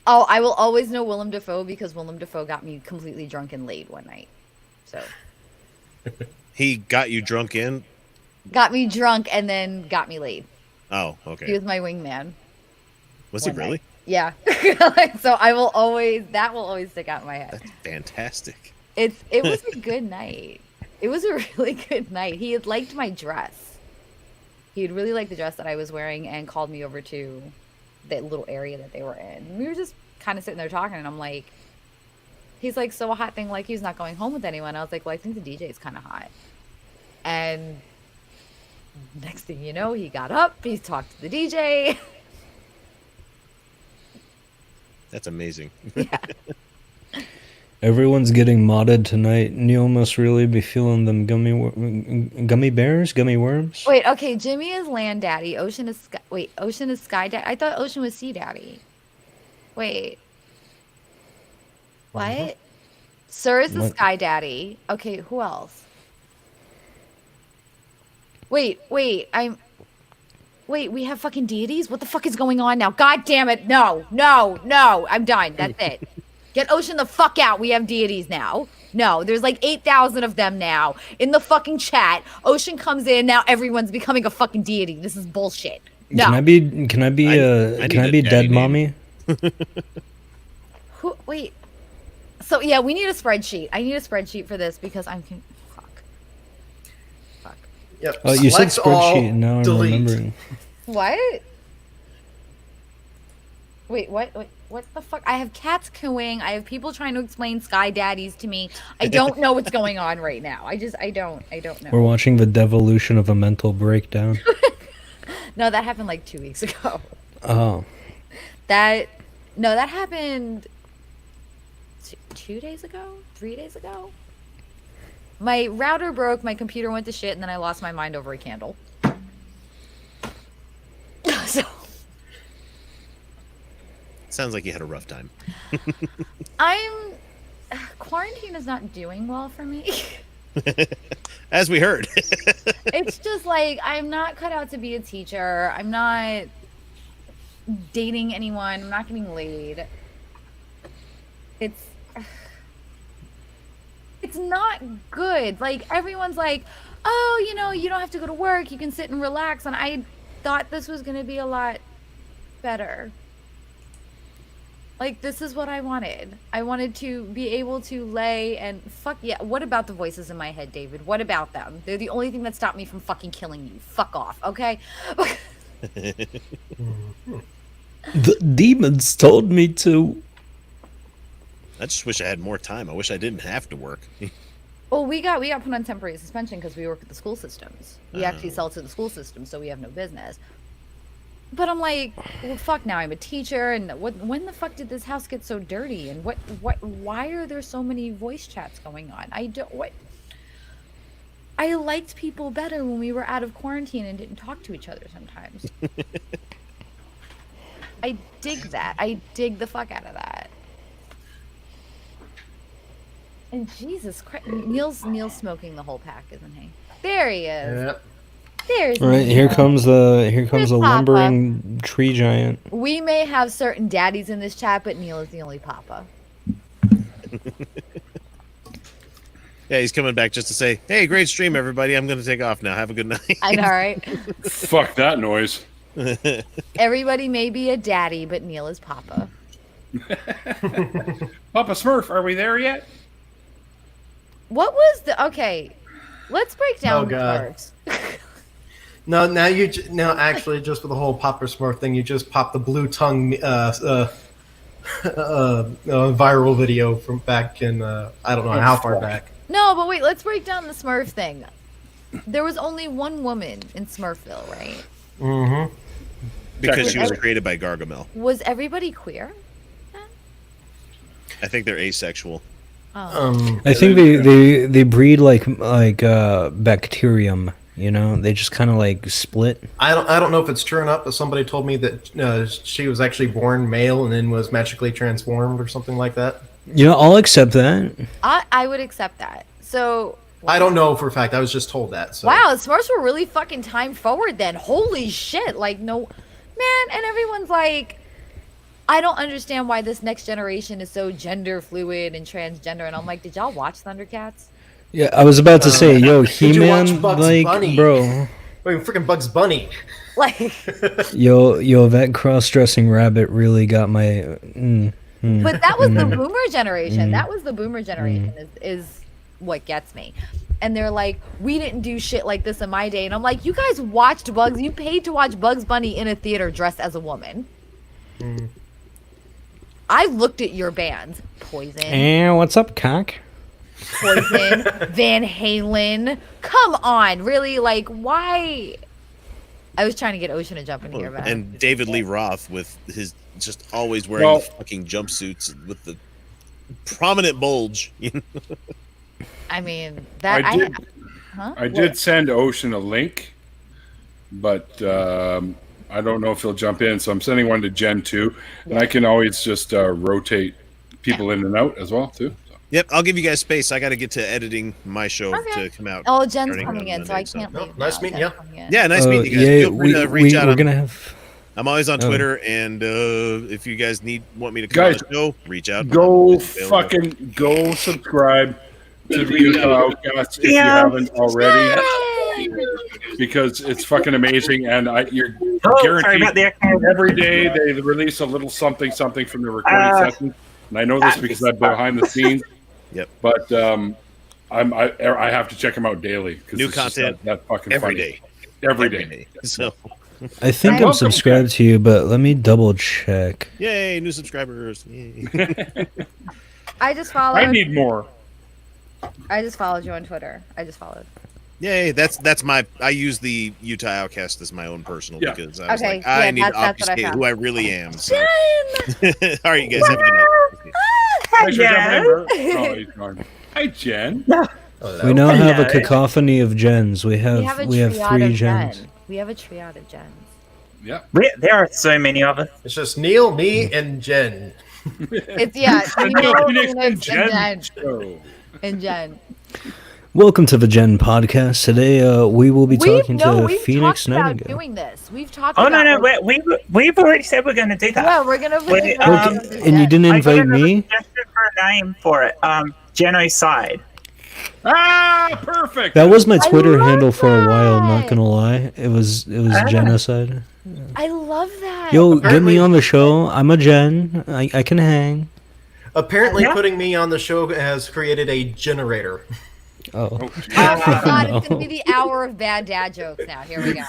Oh, I will always know Willem Dafoe because Willem Dafoe got me completely drunk and laid one night. So He got you drunk in? got me drunk and then got me laid. Oh, He okay. was my wingman. Was he one really? night. Yeah. So that will always stick out in my head. That's fantastic. It was a good night. It was a really good night. He had liked my dress. He had really liked the dress that I was wearing and called me over to that little area that they were in. We were just kind of sitting there talking, and I'm like, he's like, so a hot thing, like he's not going home with anyone. I was like, well, I think the DJ is kind of hot. And next thing you know, he got up, he talked to the DJ. That's amazing. Yeah. Everyone's getting modded tonight. Neil must really be feeling them gummy bears, gummy worms. Wait, okay, Jimmy is land daddy. Ocean is sky daddy. I thought Ocean was sea daddy. Wait. What? Sir is the What? sky daddy. Okay, who else? Wait, we have fucking deities? What the fuck is going on now? God damn it. No. I'm done. That's it. Get Ocean the fuck out. We have deities now. No, there's like 8,000 of them now in the fucking chat. Ocean comes in, now everyone's becoming a fucking deity. This is bullshit. No. Can I be dead mommy? Wait. So yeah, we need a spreadsheet. I need a spreadsheet for this because I'm fuck. Yep. Oh, you said Select all, spreadsheet, and now I'm delete. remembering. What? Wait, what the fuck? I have cats cooing. I have people trying to explain sky daddies to me. I don't know what's going on right now. I don't know. We're watching the devolution of a mental breakdown. No, that happened like 2 weeks ago. Oh. That happened 2 days ago? 3 days ago? My router broke, my computer went to shit, and then I lost my mind over a candle. So Sounds like you had a rough time. quarantine is not doing well for me. As we heard. It's just like, I'm not cut out to be a teacher. I'm not dating anyone. I'm not getting laid. It's not good. Like, everyone's like, oh, you don't have to go to work. You can sit and relax. And I thought this was going to be a lot better. Like, this is what I wanted. I wanted to be able to lay and fuck yeah. What about the voices in my head, David? What about them? They're the only thing that stopped me from fucking killing you. Fuck off, okay? The demons told me to. I just wish I had more time. I wish I didn't have to work. Well, we got put on temporary suspension because we work at the school systems. We actually sell to the school system, so we have no business. But I'm like, well, fuck, now I'm a teacher, and when the fuck did this house get so dirty? And why are there so many voice chats going on? I liked people better when we were out of quarantine and didn't talk to each other sometimes. I dig that. I dig the fuck out of that. And Jesus Christ, Neil's smoking the whole pack, isn't he? There he is. Yep. There's All right, Neil. here comes the Papa. lumbering tree giant. We may have certain daddies in this chat, but Neil is the only papa. Yeah, he's coming back just to say, "Hey, great stream, everybody. I'm going to take off now. Have a good night." I know, right? Fuck that noise. Everybody may be a daddy, but Neil is papa. Papa Smurf, are we there yet? What was the okay? Let's break down the Smurfs. No, now actually, just for the whole Papa Smurf thing, you just popped the blue tongue viral video from back in I don't know how far back. No, but wait, let's break down the Smurf thing. There was only one woman in Smurfville, right? Mm-hmm. Because she was created by Gargamel. Was everybody queer? I think they're asexual. Oh. I think they breed like bacterium. You know, they just kind of like split. I don't know if it's true or not, but somebody told me that she was actually born male and then was magically transformed or something like that. You know, I'll accept that. I would accept that. So I don't know for a fact. I was just told that. So. Wow, Smurfs were really fucking time forward then. Holy shit! Like no, man, and everyone's like, I don't understand why this next generation is so gender fluid and transgender. And I'm like, did y'all watch Thundercats? Yeah, I was about to say, yo, Bunny? He-Man, like, bro. Wait, freaking Bugs Bunny. Like, yo, that cross-dressing rabbit really got my. But that was the boomer generation. That was the boomer generation is what gets me. And they're like, we didn't do shit like this in my day. And I'm like, you guys watched Bugs. You paid to watch Bugs Bunny in a theater dressed as a woman. I looked at your bands. Poison. And what's up, cock? Poison. Van Halen. Come on. Really? Like, why? I was trying to get Ocean to jump in here. But And David Lee Roth with his just always wearing the fucking jumpsuits with the prominent bulge. I mean, that I did send Ocean a link, but I don't know if he'll jump in. So I'm sending one to Jen too, and I can always just rotate people in and out as well too. So. Yep, I'll give you guys space. I got to get to editing my show to come out. Oh, Jen's coming in, so I can't leave. Nice meeting you. Yeah, nice meeting you guys. Yeah, Feel free to reach out. We're gonna have. I'm always on Twitter, and if you guys want me to come on the show, reach out. Go subscribe to the Utah Outcast if you haven't already, because it's fucking amazing, and you're guaranteed every day they release a little something from the recording session. And I know this because I'm behind the scenes. Yep. But I have to check them out daily. New content that fucking every funny. day. Every day. So. I think I'm subscribed to you, but let me double check. Yay, new subscribers. Yay. I just followed. I need more. I just followed you on Twitter. I just followed. Yay, that's my. I use the Utah Outcast as my own personal because I was like, yeah, I need to obfuscate who I really am. So. All right, you guys have a good night. Hi, Jen. Hi, Jen. We now have a cacophony of gens. We have 3 gens. We have a triad of gens. Yeah. There are so many of us. It's just Neil, me, and Jen. It's Neil, Phoenix, and Jen. Welcome to the Gen Podcast. Today, we will be talking to Phoenix Nightingale. Nightingale. Doing this, we've talked. We've already said we're going to do that. Yeah, we're gonna. And you didn't invite me? Suggestion for a name for it. Genocide. Ah, perfect. That was my Twitter handle for a while. Not gonna lie, it was genocide. I love that. Yo, get me on the show. I'm a Gen. I can hang. Apparently, putting me on the show has created a generator. Oh my God! It's gonna be the hour of bad dad jokes now. Here we go.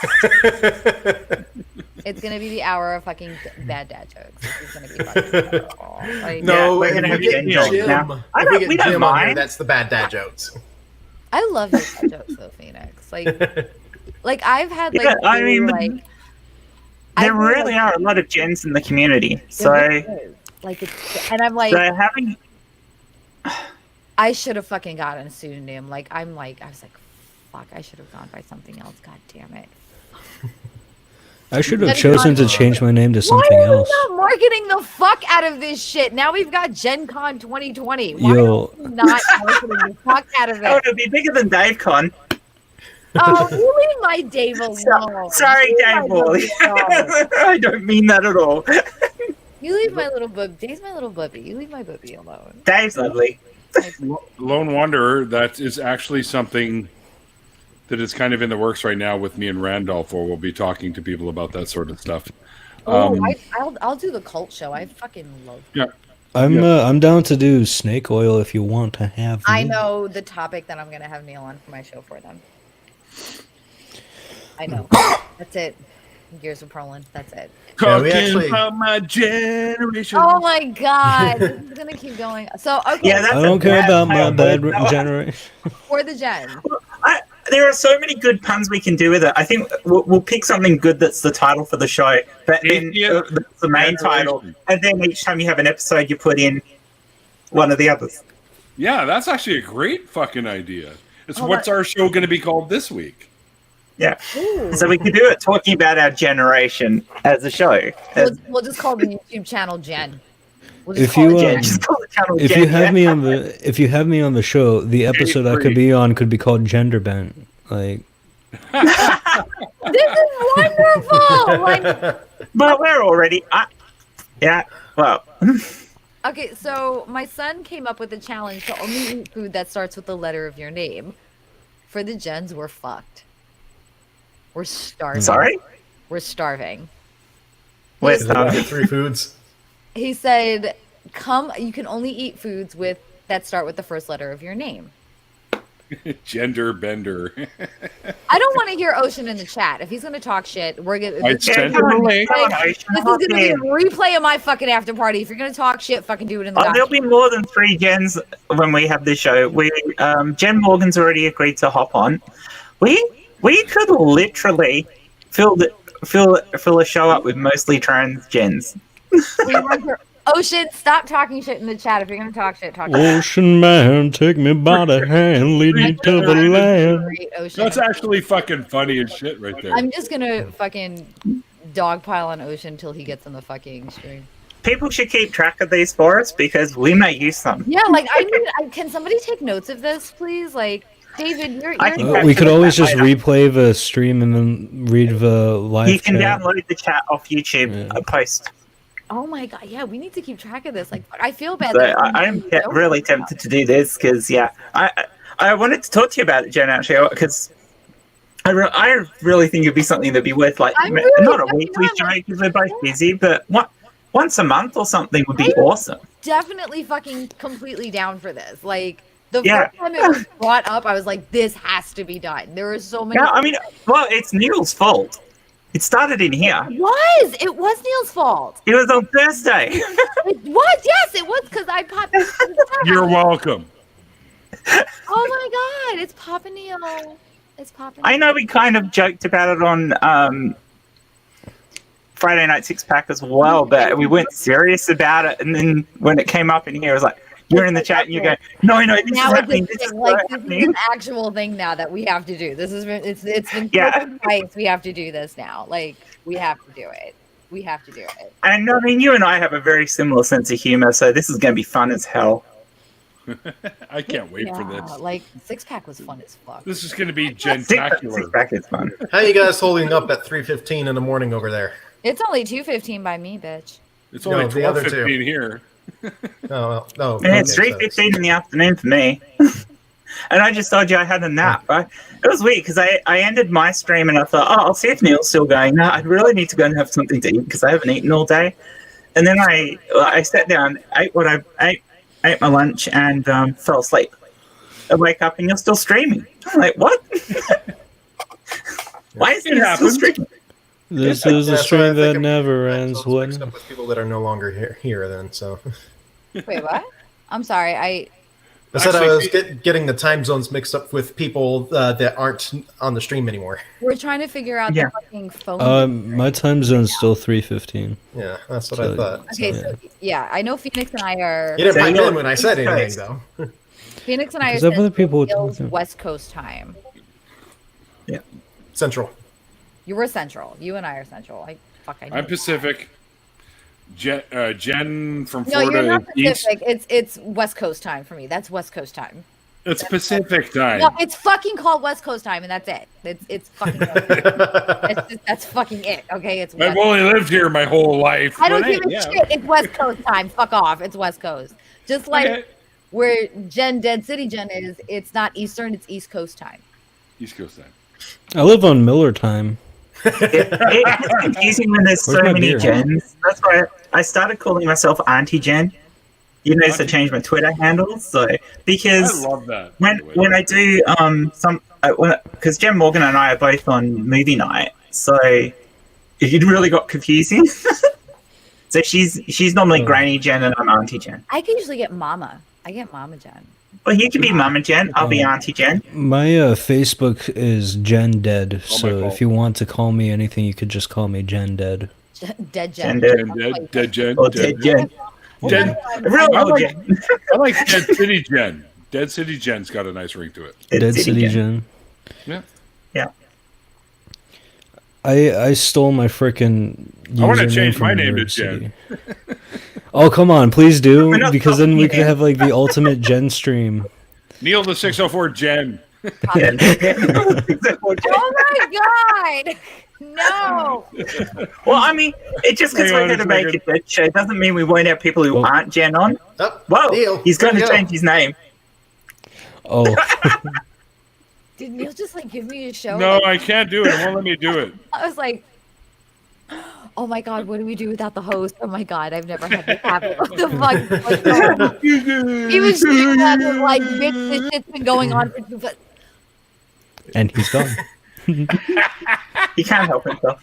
It's gonna be the hour of fucking bad dad jokes. This is gonna be fucking terrible. Like, no, we're gonna have Jim now. If we get Jim on here, that's the bad dad jokes. I love your dad jokes though, Phoenix. Like I've had like. Yeah, I mean, there really are a lot of gens in the community. So, and I'm like, so having. I should have fucking gotten a pseudonym. I was like, fuck! I should have gone by something else. God damn it! I should have chosen to change my name to something Why are we else. not marketing the fuck out of this shit? Now we've got Gen Con 2020. Why Yo. are we not marketing the fuck out of it? Oh, it'll be bigger than DaveCon. Oh, you leave my Dave alone. Sorry, Dave Wally. I don't mean that at all. You leave my little boob. Dave's my little booby. You leave my booby alone. Dave's lovely. Lone Wanderer, that is actually something that is kind of in the works right now with me and Randolph, or we'll be talking to people about that sort of stuff. I'll do the cult show. I fucking love. Yeah. I'm down to do snake oil if you want to have. I me. know the topic that I'm gonna have Neil on for my show for them. I know. That's it. Gears of Perlin. That's it. Talking about my generation. Oh my god, this is gonna keep going. So okay. Yeah, I don't care about my bad generation. For the gen. There are so many good puns we can do with it. I think we'll pick something good that's the title for the show, but then that's the main title, and then each time you have an episode, you put in one of the others. Yeah, that's actually a great fucking idea. It's what's our show going to be called this week? Yeah. So we could do it talking about our generation as a show. We'll just call the YouTube channel Gen. We'll If you have me on the show, the episode I could be on could be called Gender Bent. Like, this is wonderful. Like, but we're already. Yeah. Well. Okay, so my son came up with a challenge to only eat food that starts with the letter of your name. For the gens, we're fucked. We're starving. Sorry? We're starving. Wait, 3 foods. He said, you can only eat foods that start with the first letter of your name. Gender bender. I don't want to hear Ocean in the chat. If he's going to talk shit, we're going to... This is going to be a replay of my fucking after party. If you're going to talk shit, fucking do it in the There'll be more than 3 gens when we have this show. Jen Morgan's already agreed to hop on. We could literally fill a show up with mostly trans gens. Ocean, stop talking shit in the chat. If you're going to talk shit, talk shit. Ocean man, take me by the hand, lead me to the land. That's actually fucking funny as shit right there. I'm just going to fucking dogpile on Ocean until he gets on the fucking stream. People should keep track of these for us because we may use them. Yeah, like, can somebody take notes of this, please? Like, David, we could always just replay the stream and then read the live You can chat. download the chat off YouTube, a post. Oh my god, yeah, we need to keep track of this. Like, I feel bad. So I'm really tempted to do this because, I wanted to talk to you about it, Jen, actually, because I really think it'd be something that'd be worth, like, not a weekly show because we're both busy, but once a month or something would be awesome. Definitely fucking completely down for this. Like, the first time it was brought up, I was like, this has to be done. There are so many. Yeah, I mean, well, it's Neil's fault. It started in here. It was Neil's fault. It was on Thursday. It was, yes, it was because I popped. You're welcome. Oh my god, it's Papa Neil. It's Papa Neil. I know we kind of joked about it on Friday Night Six Pack as well, but we weren't serious about it. And then when it came up in here, it was like, you're in the chat and you go, no, this is happening. This is an actual thing now that we have to do. This is it's been twice. We have to do this now. Like, we have to do it. We have to do it. And I mean, you and I have a very similar sense of humor, so this is going to be fun as hell. I can't wait for this. Like, Six Pack was fun as fuck. This is going to be gentacular. Six Pack is fun. How you guys holding up at 3:15 in the morning over there? It's only 2:15 by me, bitch. It's only the other 12:15 here. No. And it's 3:15 in the afternoon for me. And I just told you I had a nap, right? It was weird because I ended my stream and I thought, I'll see if Neil's still going. No, I really need to go and have something to eat because I haven't eaten all day. And then I sat down, ate my lunch, and fell asleep. I wake up and you're still streaming. I'm like, what? Why is Neil still streaming? This is a stream that never ends. What? With people that are no longer here then, so. Wait, what? I'm sorry. I said I was getting the time zones mixed up with people that aren't on the stream anymore. We're trying to figure out the fucking phone. My time zone's still 3:15. Yeah, that's what I thought. Okay, so I know Phoenix and I are. You didn't pipe in when I said anything, though. Phoenix and I are other people Neil's West Coast time. Yeah. Central. You were Central. You and I are Central. I'm Pacific. Jen from No, Florida. you're not East. Pacific. It's West Coast time for me. That's West Coast time. It's Pacific time. No, it's fucking called West Coast time, and that's it. It's fucking. That's fucking it. Okay, it's. I've only lived here my whole life. I don't give a shit. It's West Coast time. Fuck off. It's West Coast. Just like where Dead City Jen is, it's not Eastern. It's East Coast time. East Coast time. I live on Miller time. It's confusing when there's so many gens. That's why I started calling myself Anti-Gen. You notice I changed my Twitter handle, so because I love that. When I do because Jen Morgan and I are both on movie night, so it really got confusing. So she's normally Granny Jen and I'm Auntie Jen. I can usually get Mama. I get Mama Jen. Well, you can be Mama Jen. I'll be Auntie Jen. My Facebook is Jen Dead, so if you want to call me anything, you could just call me Jen Dead. Dead Jen. Dead Jen. Or Dead Jen. I like Dead City Jen. Dead City Jen's got a nice ring to it. Dead City Jen. Yeah. I stole my frickin' I want to username change from my name to Nerd Jen. City. Oh, come on, please do, because then we could have like the ultimate Jen stream. Neil the 604 Jen. Oh my god! No. Well, I mean, it just because we're going to make a dead show doesn't mean we won't have people who aren't Jen on. Whoa, Neil, he's going to go. change his name. Oh. Did Neil just like give me a show? No, I can't do it. It won't let me do it. I was like, oh my god, what do we do without the host? Oh my god, I've never had this happen. What the fuck? He was doing that and like, bitch, this shit's been going on for 2 And he's gone. He can't help himself.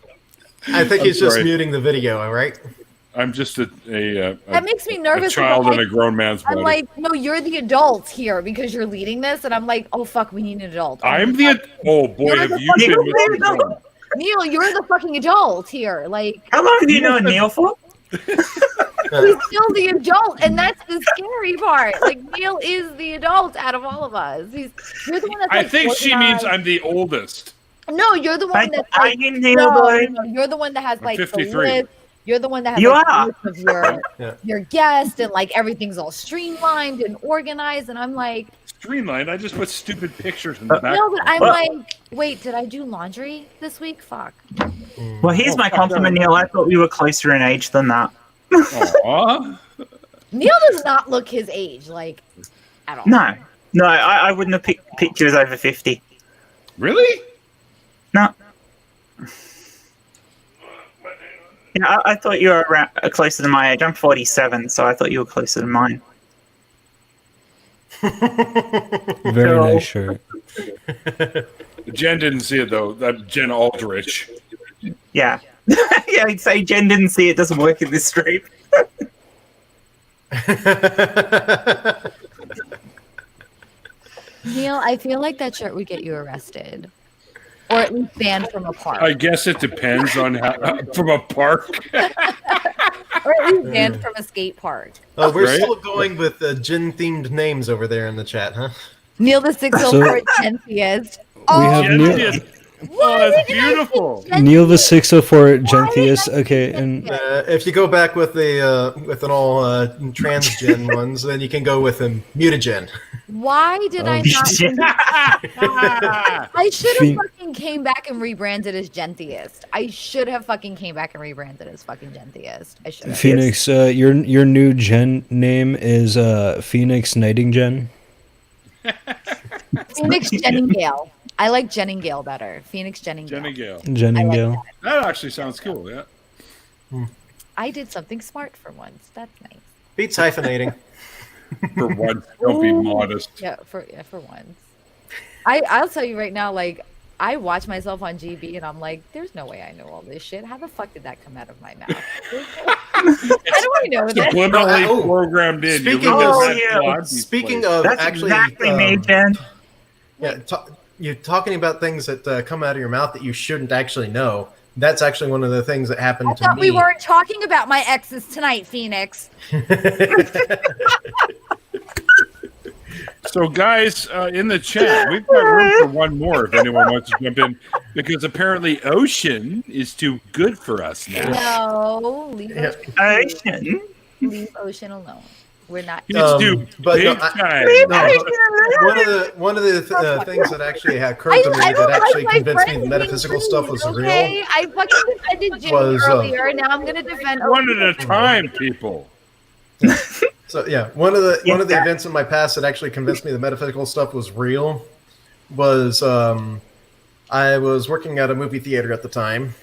I think he's I'm just sorry. muting the video, all right? I'm just That makes me nervous. a child because, in a grown man's body. I'm like, no, you're the adult here because you're leading this, and I'm like, oh fuck, we need an adult. I'm the oh boy, You're have the you been fucking with adult. Neil, you're the fucking adult here. Like, how long have you known Neil for? He's still the adult, and that's the scary part. Like, Neil is the adult out of all of us. You're the one that's. I like, think she means organized. I'm the oldest. No, you're the one that's. Are Like, you Neil, no, boy? no, you're the one that has like the 53. list. You're the one that has You like, are. the list of your guest, and like everything's all streamlined and organized. And I'm like, Streamlined. I just put stupid pictures in the back. no, but I'm like, wait, did I do laundry this week? Fuck. Well, here's my compliment, Neil. I thought we were closer in age than that. Aw. Neil does not look his age, like, at all. No, I wouldn't have picked you as over 50. Really? No. Yeah, I thought you were around, closer to my age. I'm 47, so I thought you were closer to mine. Very nice shirt. Jen didn't see it though. That Jen Aldrich. Yeah. Yeah, I'd say Jen didn't see it. Doesn't work in this stream. Neil, I feel like that shirt would get you arrested. Or at least banned from a park. I guess it depends on how from a park. Or at least banned from a skate park. Oh, we're Right? still going with gin-themed names over there in the chat, huh? Neil the 604 Genthiest. We have Neil, Oh, that's beautiful. Neil the 604 Genthius. Okay, and If you go back with the with an all transgen ones, then you can go with a mutagen. Why did I not? I should have fucking came back and rebranded as Genthiest. I should have fucking came back and rebranded as fucking Genthiest. I should have. Phoenix, your new gen name is Phoenix Nightengale. Phoenix Jenningale. I like Jenningale better. Phoenix Jenningale. Jenningale. That actually sounds cool. Yeah. I did something smart for once. That's nice. Beats hyphenating. For once, don't be modest. Yeah, for once. I'll tell you right now, like, I watch myself on GB and I'm like, there's no way I know all this shit. How the fuck did that come out of my mouth? How do I know that? Subliminally programmed in. Speaking of That's actually, exactly me, Jen. Yeah, you're talking about things that come out of your mouth that you shouldn't actually know. That's actually one of the things that happened I to thought me. we weren't talking about my exes tonight, Phoenix. So, guys, in the chat, we've got room for one more if anyone wants to jump in, because apparently Ocean is too good for us now. No, leave Ocean. Leave Ocean alone. We're not. It's too big time. One of the things that actually occurred to me that actually convinced me the metaphysical stuff was real. I fucking defended Jimmy earlier, and now I'm gonna defend one at a time, people. So yeah, one of the events in my past that actually convinced me the metaphysical stuff was real was I was working at a movie theater at the time.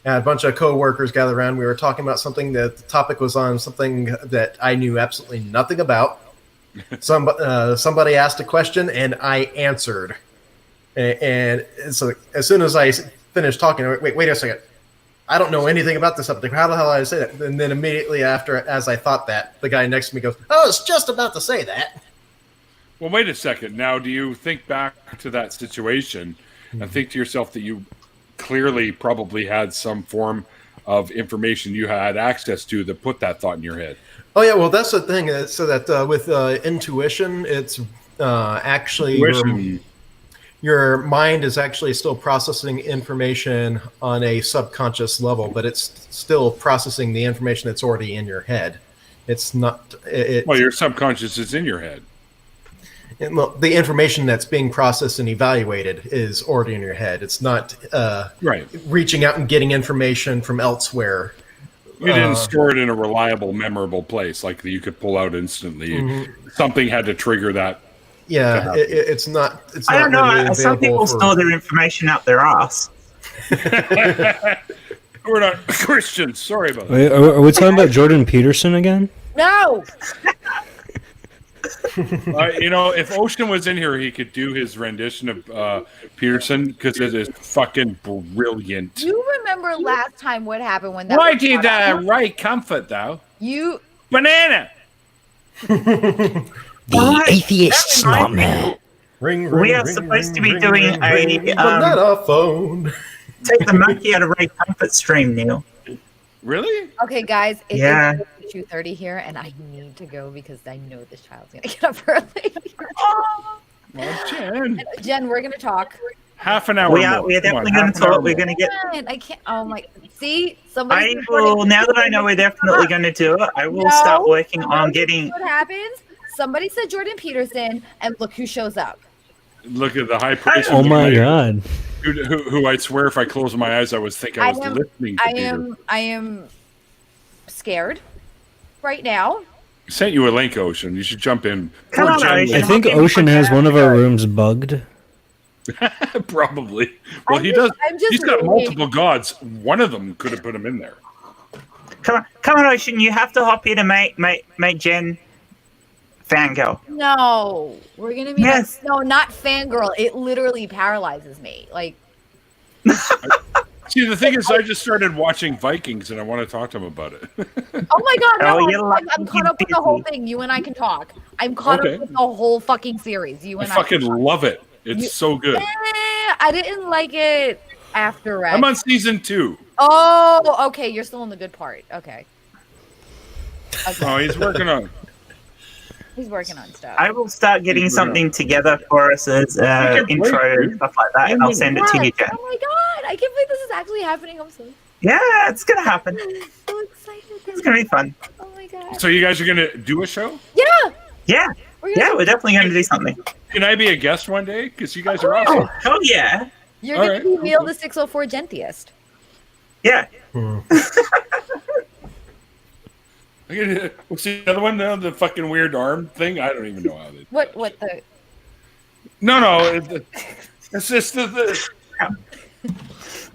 I had a bunch of co-workers gathered around. We were talking about something that the topic was on something that I knew absolutely nothing about. Somebody asked a question and I answered. And so as soon as I finished talking, wait a second. I don't know anything about this subject. How the hell did I say that? And then immediately after, as I thought that, the guy next to me goes, "I was just about to say that." Well, wait a second. Now, do you think back to that situation and think to yourself that you clearly probably had some form of information you had access to that put that thought in your head? Oh, yeah. Well, that's the thing. So that with intuition, it's actually your mind is actually still processing information on a subconscious level, but it's still processing the information that's already in your head. It's not. Well, your subconscious is in your head. Well, the information that's being processed and evaluated is already in your head. It's not reaching out and getting information from elsewhere. You didn't store it in a reliable, memorable place like that you could pull out instantly. Mm-hmm. Something had to trigger that. Yeah, it's not. It's I don't know. Really some people store their information up their ass. We're not Christians. Sorry about that. Wait, are we talking about Jordan Peterson again? No. If Ocean was in here, he could do his rendition of Peterson because it is fucking brilliant. Do you remember last time what happened when that? Why did Ray Comfort though? You banana. The atheist snot man. We are supposed to be doing a banana phone. Take the monkey out of Ray Comfort stream, Neil. Really? Okay, guys. It's 2:30 here, and I need to go because I know this child's gonna get up early. Jen. Jen, we're gonna talk. Half an hour. We are definitely going to talk. We're going to get. I can't. Oh my! See, somebody. I will. Now that I know we're definitely going to do it, I will start working on getting. What happens? Somebody said Jordan Peterson, and look who shows up. Look at the high priest. Oh my god! Who I swear, if I close my eyes, I was listening to. I am scared right now. I sent you a link, Ocean. You should jump in. Come on, I think Ocean has one of our rooms bugged. Probably. Well, he does. He's got multiple gods. One of them could have put him in there. Come on, Ocean. You have to hop here to make Jen fangirl. No, we're gonna be. Yes. No, not fangirl. It literally paralyzes me. Like. See, the thing is, I just started watching Vikings, and I want to talk to him about it. Oh my god! No, I'm caught up with the whole thing. You and I can talk. I'm caught up with the whole fucking series. You and I fucking love it. It's so good. I didn't like it after Rex. I'm on season 2. Oh, okay. You're still in the good part. Okay. Oh, he's working on. He's working on stuff. I will start getting something together for us as intro and stuff like that, and I'll send it to you, Jen. Oh my god! I can't believe this is actually happening. I'm so. Yeah, it's gonna happen. I'm so excited. It's gonna be fun. Oh my god! So you guys are gonna do a show? Yeah. We're definitely gonna do something. Can I be a guest one day? Because you guys are awesome. Oh, hell yeah! You're gonna be Neil the 604 Genthiest. Yeah. What's the other one? The fucking weird arm thing? I don't even know how they. What the? No. It's just the.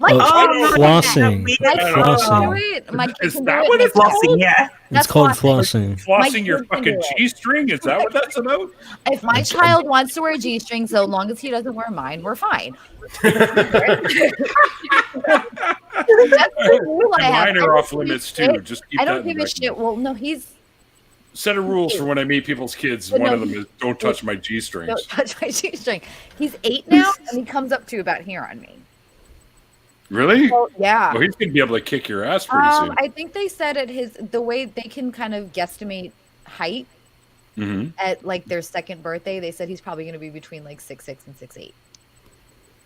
Flossing. Is that what it's flossing? Yeah. It's called flossing. Flossing your fucking G-string? Is that what that's about? If my child wants to wear G-string, so long as he doesn't wear mine, we're fine. That's the rule I have. Mine are off limits too. Just keep I don't that give a shit. Well, no, he's. Set of rules for when I meet people's kids. One of them is don't touch my G-strings. Don't touch my G-string. He's 8 now, and he comes up to about here on me. Really? So, yeah. Well, he's gonna be able to kick your ass pretty soon. I think they said the way they can kind of guesstimate height at like their second birthday. They said he's probably going to be between like 6'6" and 6'8".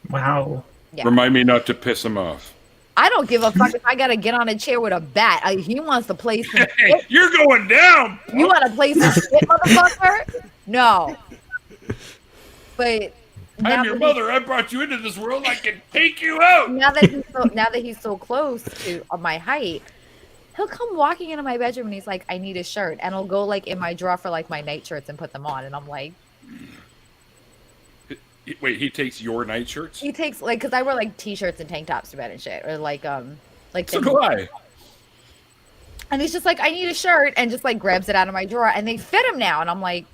Wow. Yeah. Remind me not to piss him off. I don't give a fuck if I got to get on a chair with a bat. He wants to play some shit. You're going down. You want to play some shit, motherfucker? No. But I'm your mother. I brought you into this world. I can take you out. Now that he's so close to my height, he'll come walking into my bedroom and he's like, I need a shirt. And I'll go like in my drawer for like my night shirts and put them on. And I'm like, wait, he takes your night shirts? He takes like, cause I wear like t-shirts and tank tops to bed and shit. Or like so do I. And he's just like, I need a shirt, and just like grabs it out of my drawer, and they fit him now. And I'm like,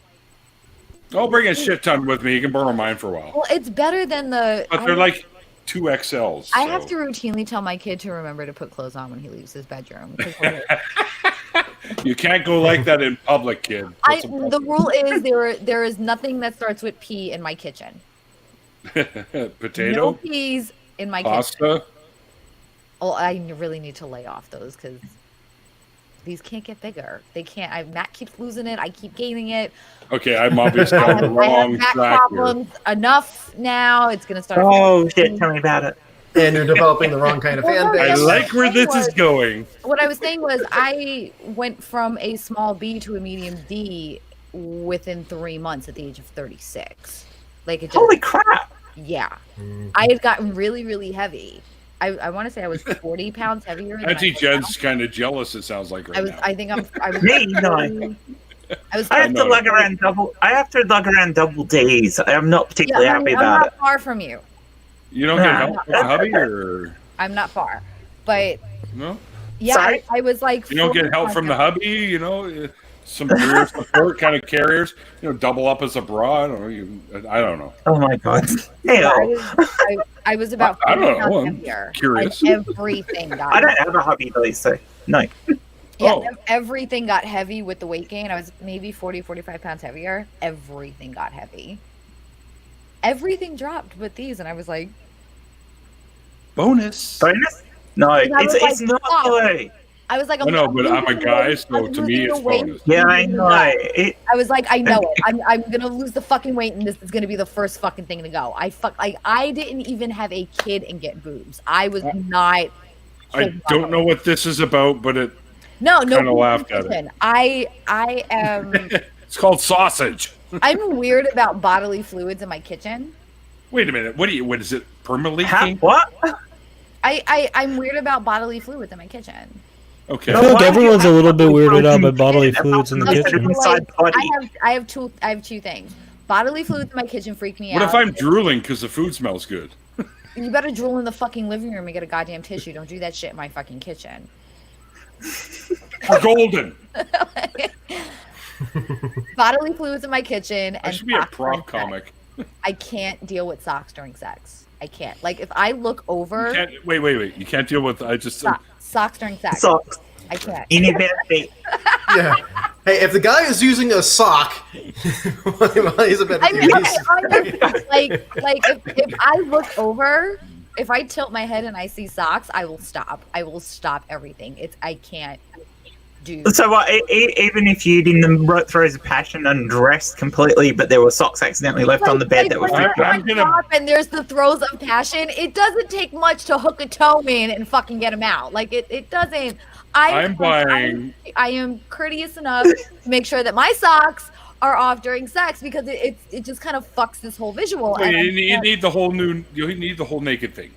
I'll bring a shit ton with me. You can borrow mine for a while. well, it's better than the. But they're like 2XLs. I have to routinely tell my kid to remember to put clothes on when he leaves his bedroom. You can't go like that in public, kid. The rule is there is nothing that starts with P in my kitchen. Potato? No peas in my Pasta? kitchen. Oh, I really need to lay off those because these can't get bigger. They can't. Matt keeps losing it. I keep gaining it. Okay, I'm obviously on the wrong back track problems here. Enough now. It's going to start. Oh, shit. Tell me about it. And you're developing the wrong kind of fan base. I like where this is going. What I was saying was I went from a small B to a medium D within 3 months at the age of 36. Like it just, holy crap! Yeah, I had gotten really, really heavy. I want to say I was 40 pounds heavier. Than Auntie Jen's kind of jealous. It sounds like right now. I think I'm. I was. Me, no. I have to lug around double. I have to lug around double days. I'm not particularly happy about I'm not it. far from you. You don't get help from the hubby, or I'm not far, but no. Yeah, I was like. You don't get help from the hubby, you know. Some career support kind of carriers, you know, double up as a bra. I don't know. Oh my god! I was about. I don't know. I'm heavier. curious. Like everything got. I don't have a hubby, though, so no. Yeah, everything got heavy with the weight gain. I was maybe 40, 45 pounds heavier. Everything got heavy. Everything dropped with these, and I was like, bonus. Bonus? No, it's not the way. I was like, I know, but I'm a guy, so to me it's bonus. Yeah, I know. I was like, I know it. I'm gonna lose the fucking weight, and this is gonna be the first fucking thing to go. I didn't even have a kid and get boobs. I was not. I don't know what this is about, but it. No. Kind of laughed at it. I am. It's called sausage. I'm weird about bodily fluids in my kitchen. Wait a minute. What is it? Permanently? What? I'm weird about bodily fluids in my kitchen. Okay. I feel like everyone's a little bit weirded out by bodily fluids in the kitchen. I have two things. Bodily fluids in my kitchen freak me out. What if I'm drooling because the food smells good? You better drool in the fucking living room and get a goddamn tissue. Don't do that shit in my fucking kitchen. We're golden. Bodily fluids in my kitchen. I should be a prop comic. I can't deal with socks during sex. I can't. Like if I look over. Wait. You can't deal with. Socks during sex. Socks. I can't. Yeah. Hey, if the guy is using a sock, he's a better. Like if I look over, if I tilt my head and I see socks, I will stop. I will stop everything. I can't do. So what? Even if you'd in the throes of passion undressed completely, but there were socks accidentally left on the bed that were. And there's the throes of passion. It doesn't take much to hook a toe in and fucking get him out. Like it doesn't. I am courteous enough to make sure that my socks are off during sex because it just kind of fucks this whole visual. Well, you need the whole naked thing.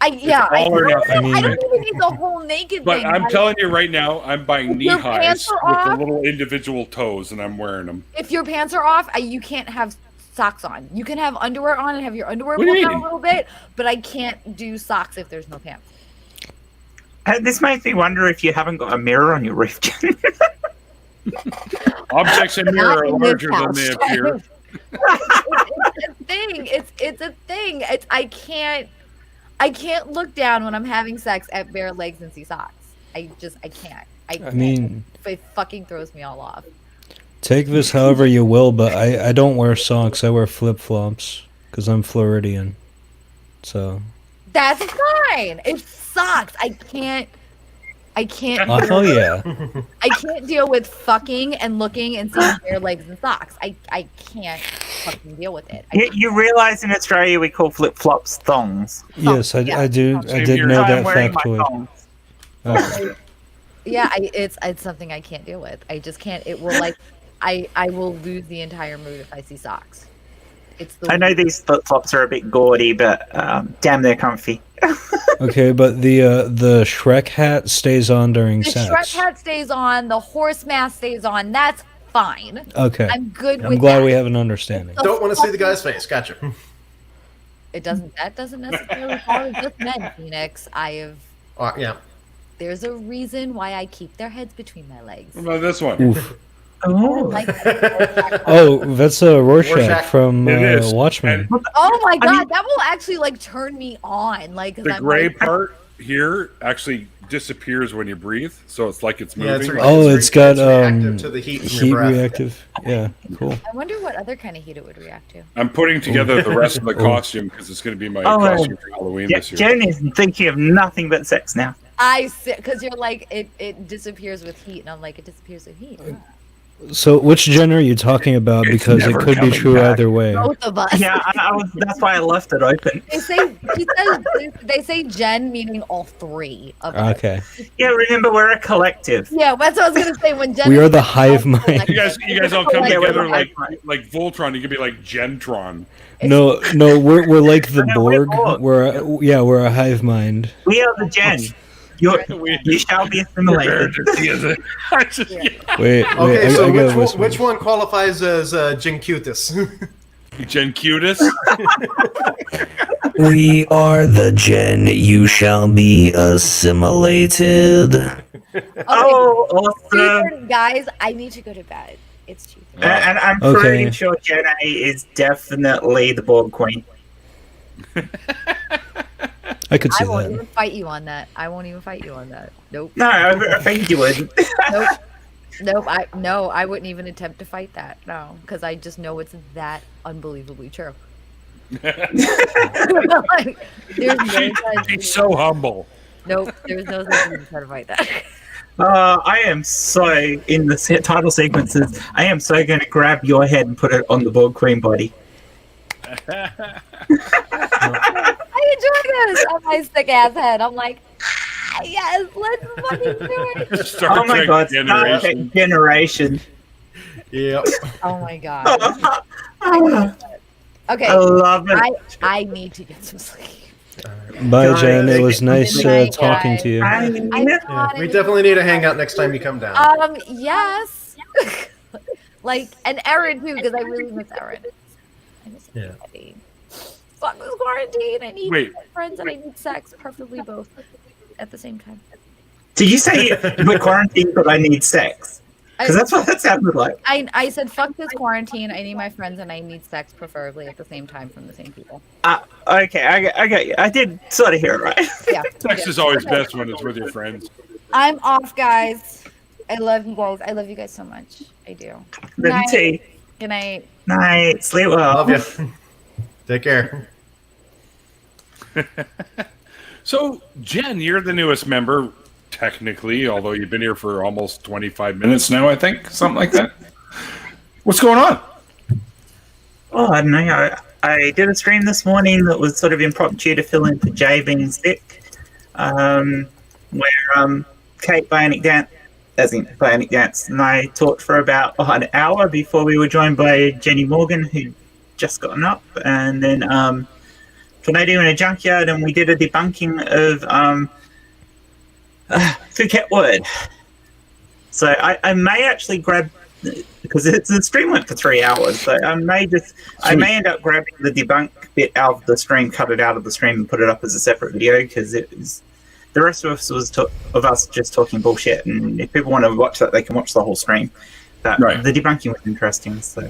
I don't even need the whole naked but thing. I'm telling you right now, I'm buying knee highs with off, the little individual toes, and I'm wearing them. If your pants are off, you can't have socks on. You can have underwear on and have your underwear What do you pulled out mean? a little bit, but I can't do socks if there's no pants. This makes me wonder if you haven't got a mirror on your roof. Objects in mirror are larger than they appear. It's a thing. I can't look down when I'm having sex at bare legs and see socks. I can't. I mean, it fucking throws me all off. Take this however you will, but I don't wear socks. I wear flip-flops because I'm Floridian. So. That's fine. It's socks. I can't. I can't. Oh yeah. I can't deal with fucking and looking and seeing bare legs and socks. I can't fucking deal with it. You realize in Australia we call flip flops thongs. Yes, I do. I did know that factoid. Yeah, it's something I can't deal with. I just can't. It will I will lose the entire mood if I see socks. I know these flip flops are a bit gaudy, but damn, they're comfy. Okay, but the Shrek hat stays on during The sex. Shrek hat stays on. The horse mask stays on. That's fine. Okay, I'm good. I'm glad we have an understanding. Don't want to see the guy's face. Gotcha. It doesn't. That doesn't necessarily follow just men, Phoenix. Yeah. There's a reason why I keep their heads between my legs. What about this one? Oof. Oh, That's a Rorschach from Watchmen. Oh my god, that will actually turn me on. The gray part here actually disappears when you breathe, so it's like it's moving. It's got reactive to the heat in your heat breath. reactive. Yeah, cool. I wonder what other kind of heat it would react to. I'm putting together the rest of the costume because it's going to be my costume for Halloween this year. Jen is thinking of nothing but sex now. Because you're like it disappears with heat, and I'm like it disappears with heat. So, which Jen are you talking about? Because it could be true either way. Both of us. Yeah, that's why I left it open. They say Jen, meaning all three of us. Okay. Yeah, remember we're a collective. Yeah, that's what I was gonna say. When Jen, We are the hive mind. You guys all come together like Voltron. You could be like Gentron. No, we're like the Borg. We're a hive mind. We are the Jen. You shall be assimilated. Wait. Okay, so which one qualifies as Gencutus? Gencutus? We are the Gen. You shall be assimilated. Oh, awesome. Guys, I need to go to bed. It's too. And I'm pretty sure Jen A is definitely the Borg Queen. I could see I won't that. even fight you on that. Nope. No, I think you would. Nope. I wouldn't even attempt to fight that. No, because I just know it's that unbelievably true. She's so humble. Nope. There's no such thing to try to fight that. I am so in the title sequences. I am so going to grab your head and put it on the Borg Queen body. I enjoy this on my sick ass head. I'm like, yes, let's fucking do it. Oh my god, Star Trek Generation. Yep. Oh my god. Okay. I love it. I need to get some sleep. Bye, Jen. It was nice talking to you. Yeah, we definitely need to hang out next time you come down. Yes. And Erin too, because I really miss Erin. Yeah. Fuck this quarantine. I need friends and I need sex, preferably both at the same time. Did you say we're quarantined but I need sex? Because that's what that sounded like. I said fuck this quarantine. I need my friends and I need sex, preferably at the same time from the same people. Okay, I got you. I did sort of hear it right. Yeah. Sex is always best when it's with your friends. I'm off, guys. I love you guys. I love you guys so much. I do. Good night. Good night. Night. Sleep well. Love you. Take care. So, Jen, you're the newest member, technically, although you've been here for almost 25 minutes now, I think. Something like that. What's going on? Oh, I don't know. I did a stream this morning that was sort of impromptu to fill in for Jay being sick, where Kate Bionic Dance and I talked for about an hour before we were joined by Jenny Morgan, who just gotten up, and then Tornado in a Junkyard, and we did a debunking of Phuket Word. So I may actually grab, because the stream went for 3 hours, so I may end up grabbing the debunk bit out of the stream, cut it out of the stream, and put it up as a separate video, because it was the rest of us was just talking bullshit, and if people want to watch that, they can watch the whole stream. But the debunking was interesting, so.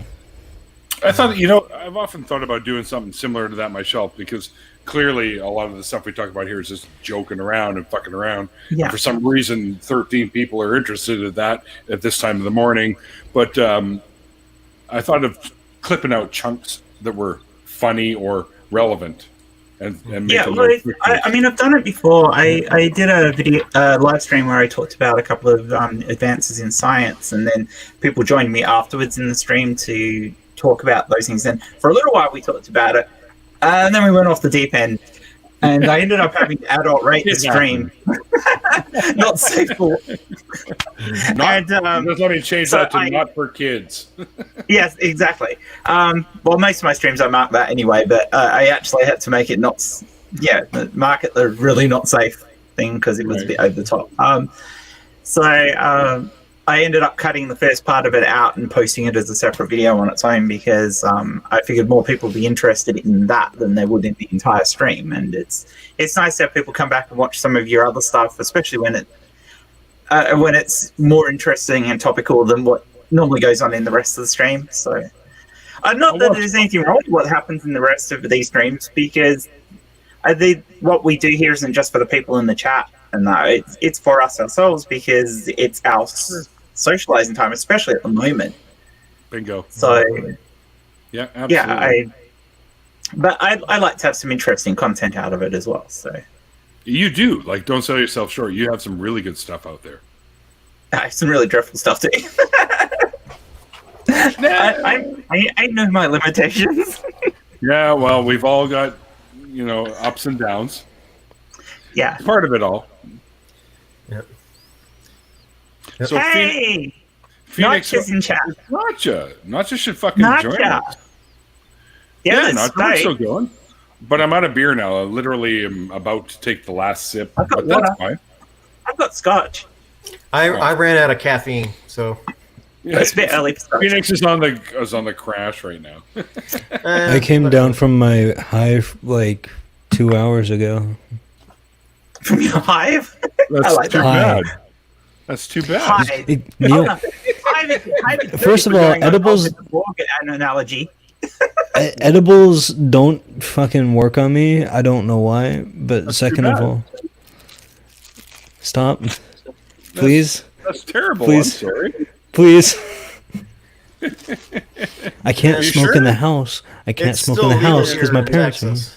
I thought, I've often thought about doing something similar to that myself, because clearly a lot of the stuff we talk about here is just joking around and fucking around. Yeah. And for some reason, 13 people are interested in that at this time of the morning. But I thought of clipping out chunks that were funny or relevant and make Yeah, a well, little quick I mean, I've done it before. I did a video live stream where I talked about a couple of advances in science, and then people joined me afterwards in the stream to talk about those things. And for a little while, we talked about it, and then we went off the deep end, and I ended up having to adult rate the stream. Not safe for. Not, just let me change that to not for kids. Yes, exactly. Well, most of my streams I mark that anyway, but I actually had to make it not, mark it the really not safe thing because it was a bit over the top. So I ended up cutting the first part of it out and posting it as a separate video on its own because I figured more people would be interested in that than they would in the entire stream. And it's nice to have people come back and watch some of your other stuff, especially when it's more interesting and topical than what normally goes on in the rest of the stream. So, not that there's anything wrong with what happens in the rest of these streams, because I think what we do here isn't just for the people in the chat, and it's for us ourselves because it's our socializing time, especially at the moment. Bingo. So, yeah, absolutely. But I like to have some interesting content out of it as well. So. You do. Like, don't sell yourself short. You have some really good stuff out there. I have some really dreadful stuff too. I know my limitations. Yeah, well, we've all got, ups and downs. Yeah. It's part of it all. Yep. So hey! Phoenix Notcha's in chat. Notcha should fucking join us. Yeah, Notcha's still going. But I'm out of beer now. I literally am about to take the last sip. But that's fine. I've got scotch. I ran out of caffeine, so it's a bit early. Phoenix is on the crash right now. I came down from my hive like 2 hours ago. From your hive? That's too bad. That's too bad. First of all, edibles. An analogy. Edibles don't fucking work on me. I don't know why. But second of all, stop. Please. That's terrible. Please. I'm sorry. Please. I can't smoke in the house. I can't smoke in the house because my parents.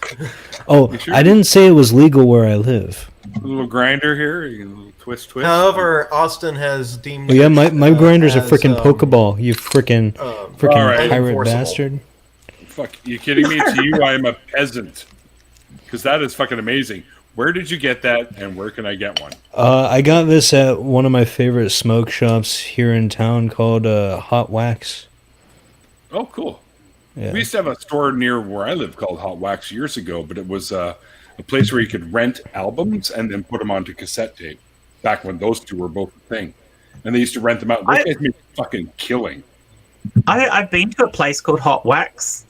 Oh, I didn't say it was legal where I live. A little grinder here. You can twist. However, Austin has deemed. Oh, yeah, my grinder's a freaking Pokeball. You freaking pirate bastard. Fuck, you kidding me? To you, I am a peasant. Because that is fucking amazing. Where did you get that, and where can I get one? I got this at one of my favorite smoke shops here in town called Hot Wax. Oh, cool. Yeah. We used to have a store near where I live called Hot Wax years ago, but it was a place where you could rent albums and then put them onto cassette tape. Back when those two were both a thing. And they used to rent them out. Those guys made fucking killing. I've been to a place called Hot Wax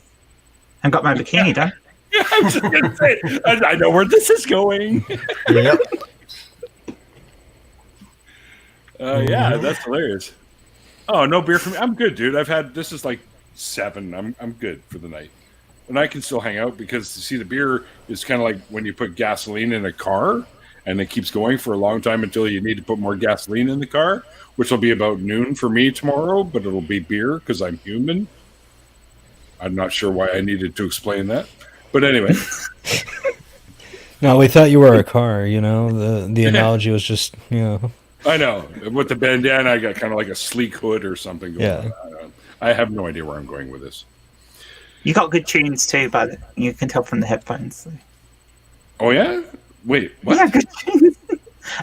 and got my bikini done. Yeah, I was just gonna say, I know where this is going. Yep. Yeah, that's hilarious. Oh, no beer for me. I'm good, dude. This is like 7. I'm good for the night. And I can still hang out because, see, the beer is kind of like when you put gasoline in a car and it keeps going for a long time until you need to put more gasoline in the car, which will be about noon for me tomorrow, but it'll be beer because I'm human. I'm not sure why I needed to explain that. But anyway. No, we thought you were a car, The analogy was just, I know. With the bandana, I got kind of like a sleek hood or something going on. I have no idea where I'm going with this. You got good tunes too, but you can tell from the headphones. So. Oh, yeah? Wait, what? Yeah, good tunes.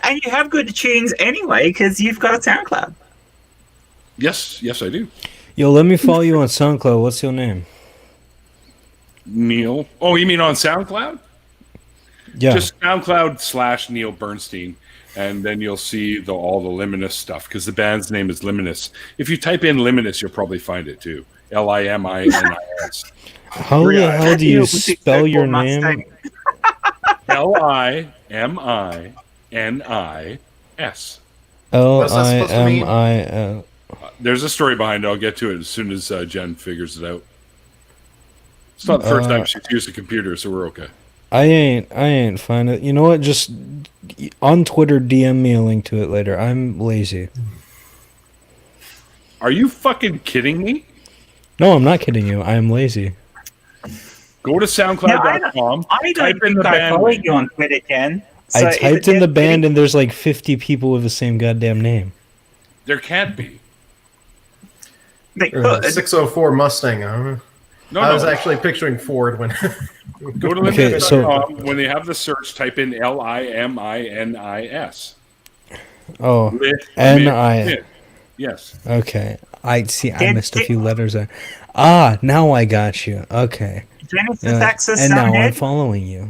And you have good tunes anyway, because you've got a SoundCloud. Yes, I do. Yo, let me follow you on SoundCloud. What's your name? Neil. Oh, you mean on SoundCloud? Yeah. Just SoundCloud / Neil Bernstein, and then you'll see all the Liminus stuff, because the band's name is Liminus. If you type in Liminus, you'll probably find it too. Liminis. How the hell do you spell your name? Liminis. Limin. There's a story behind it. I'll get to it as soon as Jen figures it out. It's not the first time she's used a computer, so we're okay. I ain't find it. You know what? Just on Twitter, DM me a link to it later. I'm lazy. Are you fucking kidding me? No, I'm not kidding you. I am lazy. Go to SoundCloud.com. I don't think I follow you on Twitter, Jen. So I typed in the band and there's like 50 people with the same goddamn name. There can't be. 604 Mustang. I was actually picturing Ford when. Go to LimbitNet.com. When they have the search, type in LIMINIS. Oh, N-I. Yes. Okay. I missed a few letters there. Ah, now I got you. Okay. Genesis Access and now Soundhead? I'm following you.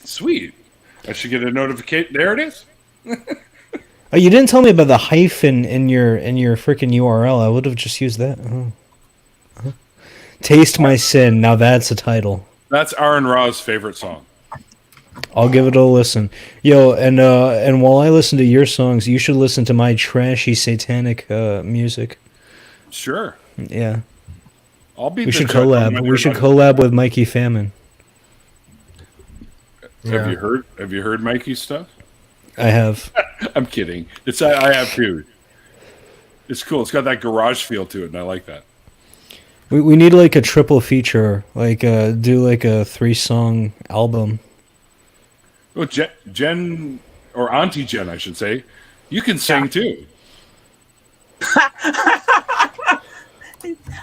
Sweet. I should get a notification. There it is. Oh, you didn't tell me about the hyphen in your freaking URL. I would have just used that. Oh. Taste My Sin. Now that's a title. That's Aaron Ra's favorite song. I'll give it a listen. Yo, and while I listen to your songs, you should listen to my trashy satanic music. Sure. Yeah. We should collab. We should collab with Mikey Famine. Have you heard Mikey's stuff? I have. I'm kidding. I have too. It's cool. It's got that garage feel to it, and I like that. We need like a triple feature, like do like a 3-song album. Well, Jen or Auntie Jen, I should say, you can sing too.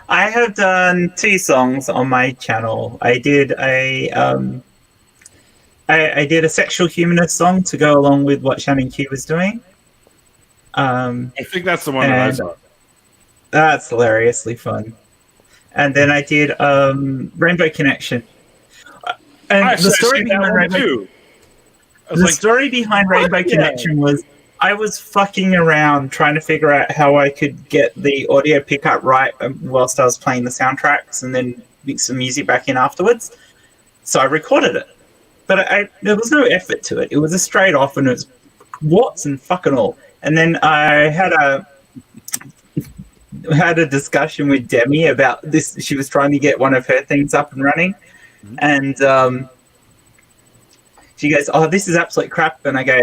I have done 2 songs on my channel. I did a sexual humanist song to go along with what Shannon Q was doing. I think that's the one that I saw. That's hilariously fun. And then I did Rainbow Connection. And the story behind Rainbow Connection was I was fucking around trying to figure out how I could get the audio pickup right whilst I was playing the soundtracks and then mix the music back in afterwards. So I recorded it. But there was no effort to it. It was a straight off and it was what's and fucking all. And then I had a discussion with Demi about this. She was trying to get one of her things up and running. And she goes, "Oh, this is absolute crap." And I go,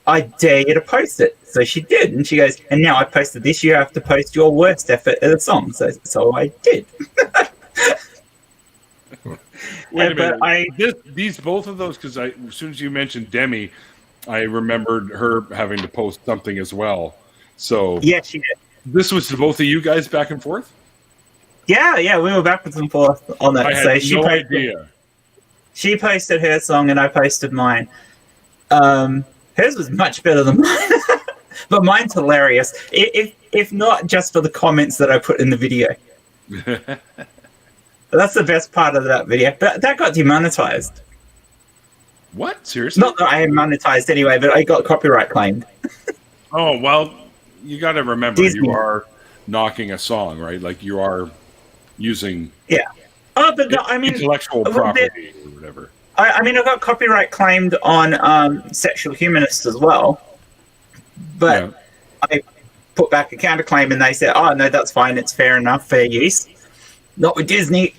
"I dare you to post it." So she did. And she goes, "And now I posted this. You have to post your worst effort at a song." So I did. Wait a minute. These both of those, because as soon as you mentioned Demi, I remembered her having to post something as well. So yeah, she did. This was both of you guys back and forth? Yeah, we were backwards and forth on that. I had no idea. She posted her song and I posted mine. Hers was much better than mine, but mine's hilarious. If not just for the comments that I put in the video. That's the best part of that video. But that got demonetized. What? Seriously? Not that I had monetized anyway, but I got copyright claimed. Oh, well, you got to remember, Disney. You are knocking a song, right? Like you are using but no, I mean, intellectual property or whatever. I mean, I got copyright claimed on Sexual Humanist as well. But I put back a counterclaim and they said, "Oh, no, that's fine. It's fair enough, fair use." Not with Disney.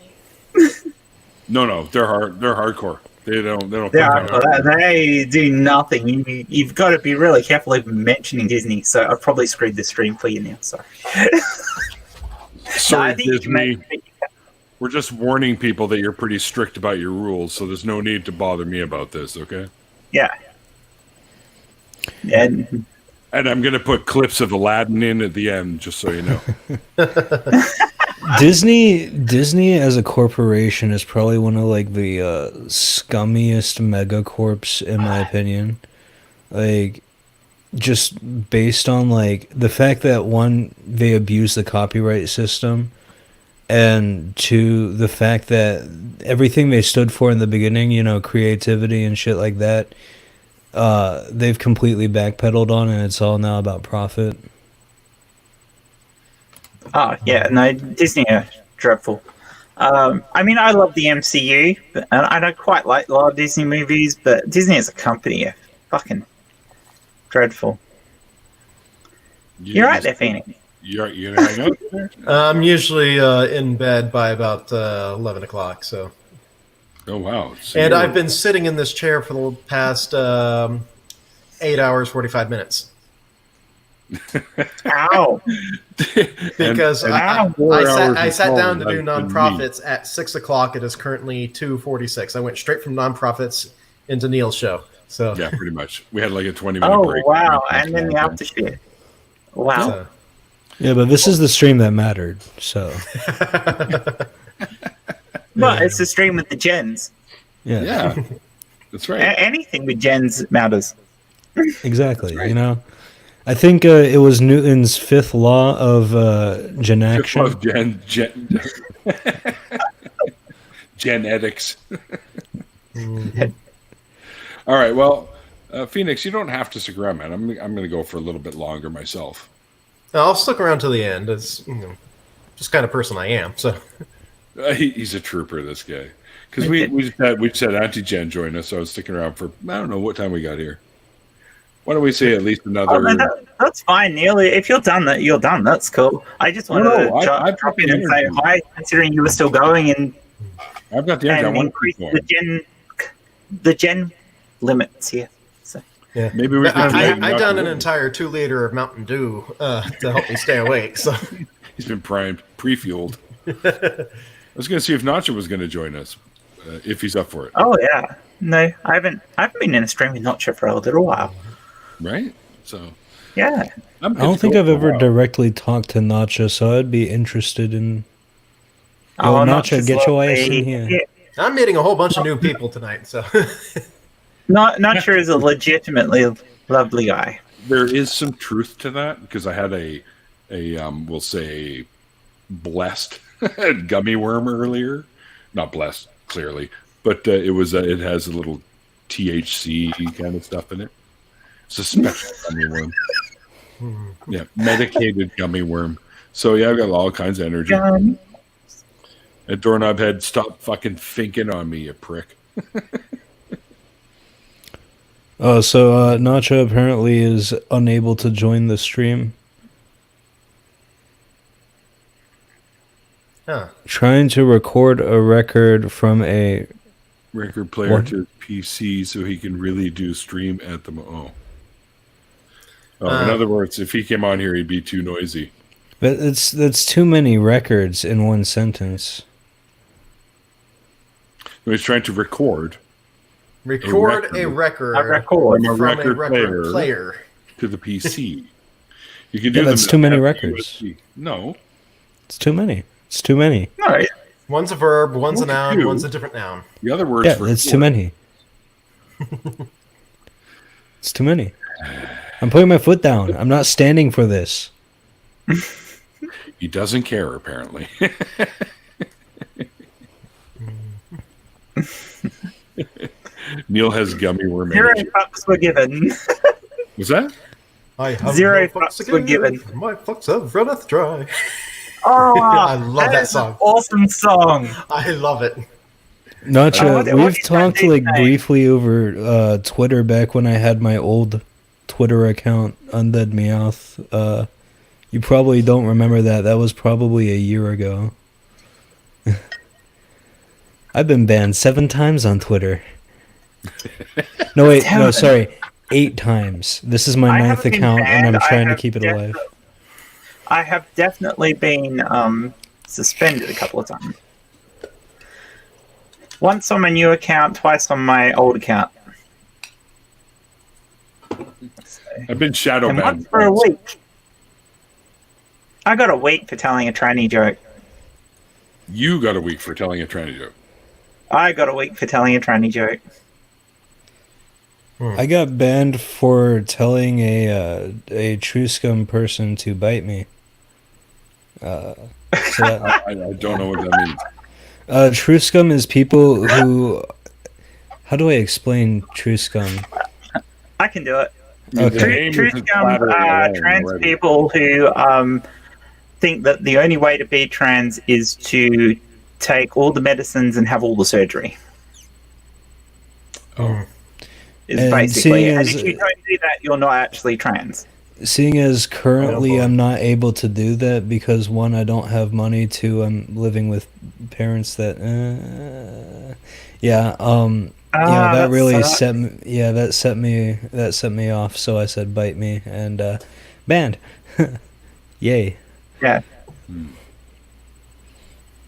No, they're hardcore. They don't. They do nothing. You've got to be really careful even mentioning Disney. So I've probably screwed the stream for you now. Sorry. Sorry, Disney. We're just warning people that you're pretty strict about your rules, so there's no need to bother me about this. Okay? Yeah. And I'm going to put clips of Aladdin in at the end, just so you know. Disney as a corporation is probably one of like the scummiest megacorps in my opinion. Like, just based on like the fact that one, they abuse the copyright system, and two, the fact that everything they stood for in the beginning, you know, creativity and shit like that, they've completely backpedaled on, and it's all now about profit. Oh, yeah, no, Disney are dreadful. I mean, I love the MCU, and I don't quite like a lot of Disney movies, but Disney as a company are fucking dreadful. You're right there, Phoenix. You're gonna hang out there? I'm usually in bed by about 11 o'clock, so. Oh, wow. So and I've been sitting in this chair for the past 8 hours, 45 minutes. Ow! Because And I sat down to do that's been nonprofits at 6 o'clock. It is currently 2:46. I went straight from nonprofits into Neil's show. So yeah, pretty much. We had like a 20-minute break. Oh wow! And then the after shit. Wow. So, Yeah, but this is the stream that mattered. So But it's the stream with the gens. Yeah, that's right. Anything with gens matters. exactly, you know. I think it was Newton's fifth law of gen action. Of genetics. All right. Well, Phoenix, you don't have to stick around, man. I'm going to go for a little bit longer myself. I'll stick around to the end. It's just kind of person I am. So he's a trooper, this guy. Because we just had Anti-Gen join us, so I was sticking around for I don't know what time we got here. Why don't we say at least another? Oh, that's fine, Neil. If you're done, you're done. That's cool. I just wanted to drop in and say hi, considering you were still going, and I've got the energy. I want to increase the gen limits here. So. Yeah, maybe we. I done an entire 2 liter of Mountain Dew to help me stay awake. So he's been primed, pre-fueled. I was going to see if Nacho was going to join us, if he's up for it. Oh yeah, no, I haven't been in a stream with Nacho for a little while. Right? So yeah, I don't think I've ever directly talked to Nacho, so I'd be interested in. Nacho, get your ass in here. Yeah. I'm meeting a whole bunch of new people tonight. So Nacho is a legitimately lovely guy. There is some truth to that because I had a we'll say blessed gummy worm earlier. Not blessed, clearly, but it has a little THC kind of stuff in it. It's a special gummy worm. Yeah, medicated gummy worm. So yeah, I've got all kinds of energy. And Doorknob Head, stop fucking thinking on me, you prick. Oh, so Nacho apparently is unable to join the stream. Huh. Trying to record a record from a record player to his PC so he can really do stream at the in other words, if he came on here, he'd be too noisy. But that's too many records in one sentence. He's trying to record a record from a record player to the PC. You can do that's too many records. USB. No, it's too many. It's too many. No, one's a verb, one's a noun, one's a different noun. The other word. Yeah, it's too many. It's too many. I'm putting my foot down. I'm not standing for this. He doesn't care, apparently. Neil has gummy worm. 0 fucks were given. Was that? I have 0 fucks were given. My fucks have runneth dry. Oh, I love that song. Awesome song. I love it. Nacho, we've talked briefly over Twitter back when I had my old Twitter account, Undead Meowth. You probably don't remember that. That was probably a year ago. I've been banned 7 times on Twitter. No, wait, no, sorry. 8 times. This is my 9th account, and I'm trying to keep it alive. I have definitely been suspended a couple of times. Once on my new account, twice on my old account. I've been shadow banned once for a week. I got a week for telling a tranny joke. You got a week for telling a tranny joke. I got a week for telling a tranny joke. I got banned for telling a true scum person to bite me. So I don't know what that means. True scum is people who. How do I explain true scum? I can do it. Okay. True scum are trans people who think that the only way to be trans is to take all the medicines and have all the surgery. Oh. Is basically. And if you don't do that, you're not actually trans. Seeing as currently I'm not able to do that because 1, I don't have money, 2, I'm living with parents that that really set me off, so I said bite me, and banned. Yay. Yeah.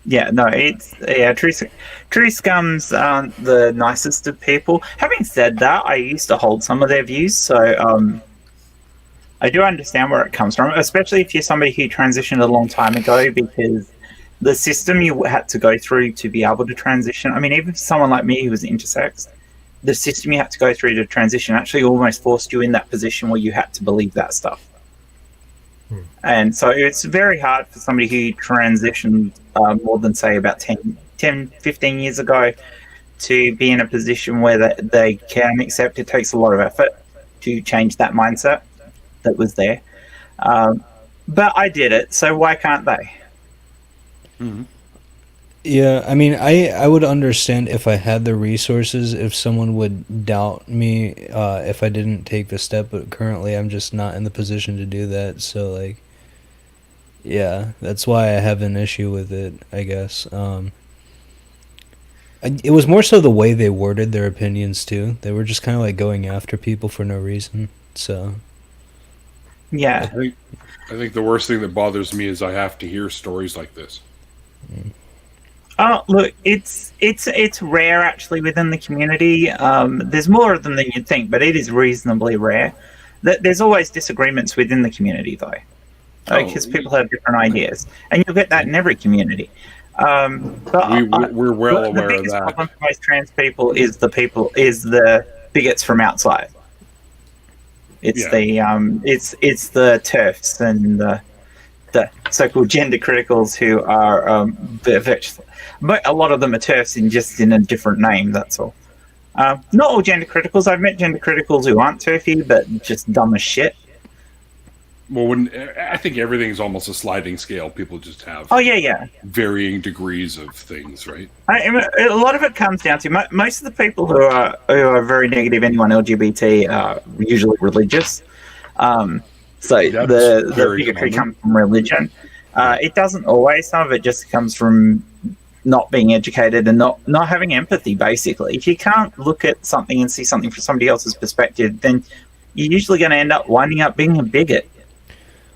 Yeah, no, true scums aren't the nicest of people. Having said that, I used to hold some of their views, so I do understand where it comes from, especially if you're somebody who transitioned a long time ago, because the system you had to go through to be able to transition. I mean, even for someone like me who was intersex, the system you had to go through to transition actually almost forced you in that position where you had to believe that stuff. And so it's very hard for somebody who transitioned more than, say, about 10, 15 years ago to be in a position where they can accept. It takes a lot of effort to change that mindset that was there. But I did it, so why can't they? Mm-hmm. Yeah, I mean, I would understand if I had the resources, if someone would doubt me if I didn't take the step, but currently I'm just not in the position to do that, so, like, yeah, that's why I have an issue with it, I guess. It was more so the way they worded their opinions, too. They were just kind of, like, going after people for no reason, so... Yeah. I think the worst thing that bothers me is I have to hear stories like this. Oh, look, it's rare actually within the community. There's more of them than you'd think, but it is reasonably rare. There's always disagreements within the community, though, because people have different ideas, and you'll get that in every community. But we're well aware of that. The biggest problem for most trans people is the bigots from outside. It's the TERFs and the so-called gender criticals who are but a lot of them are TERFs in a different name, that's all. Not all gender criticals. I've met gender criticals who aren't TERFy, but just dumb as shit. Well, I think everything's almost a sliding scale. People just have varying degrees of things, right? A lot of it comes down to most of the people who are very negative, anyone LGBT, are usually religious. So the bigotry comes from religion. It doesn't always. Some of it just comes from not being educated and not having empathy, basically. If you can't look at something and see something from somebody else's perspective, then you're usually going to end up winding up being a bigot.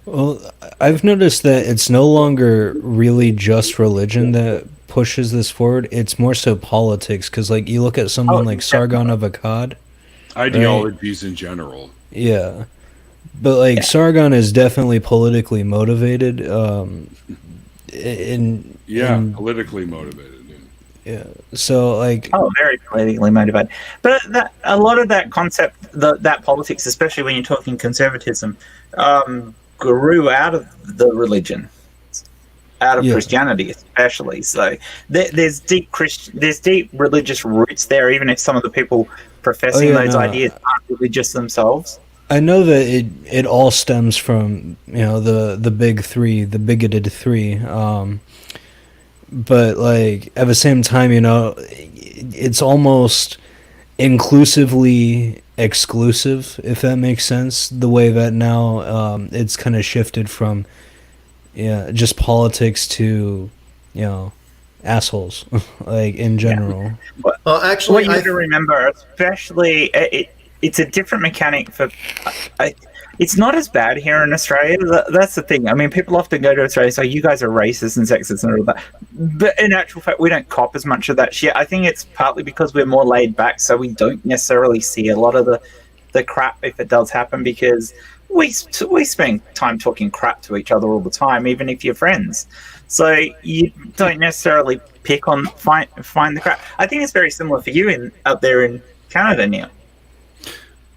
Well, I've noticed that it's no longer really just religion that pushes this forward. It's more so politics, because, like, you look at someone like Sargon of Akkad. Ideologies in general. Yeah. But, like, Sargon is definitely politically motivated. Politically motivated. Yeah. So, like... Oh, very politically motivated. But a lot of that concept, that politics, especially when you're talking conservatism, grew out of the religion, out of Christianity especially. So there's deep religious roots there, even if some of the people professing those ideas aren't religious themselves. I know that it all stems from, the big three, the bigoted three. But, like, at the same time, it's almost inclusively exclusive, if that makes sense, the way that now it's kind of shifted from just politics to assholes like in general. Well, actually, what you have to remember, especially it's a different mechanic for it's not as bad here in Australia. That's the thing. I mean, people often go to Australia and say, you guys are racist and sexist and all that. But in actual fact, we don't cop as much of that shit. I think it's partly because we're more laid back, so we don't necessarily see a lot of the crap if it does happen, because we spend time talking crap to each other all the time, even if you're friends. So you don't necessarily pick on, find the crap. I think it's very similar for you out there in Canada, Neil.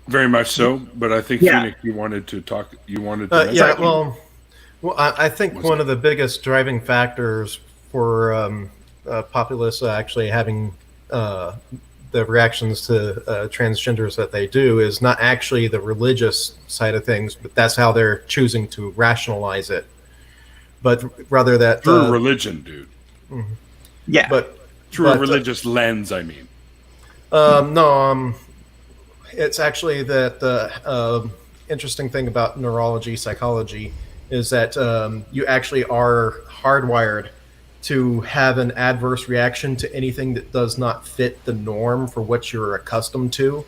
Very much so, but I think Phoenix, you wanted to talk. You wanted to. I think one of the biggest driving factors for populace actually having the reactions to transgenders that they do is not actually the religious side of things, but that's how they're choosing to rationalize it. But rather that through religion, dude. Mm-hmm. Yeah, but through a religious lens, I mean. It's actually that the interesting thing about neurology, psychology, is that you actually are hardwired to have an adverse reaction to anything that does not fit the norm for what you're accustomed to.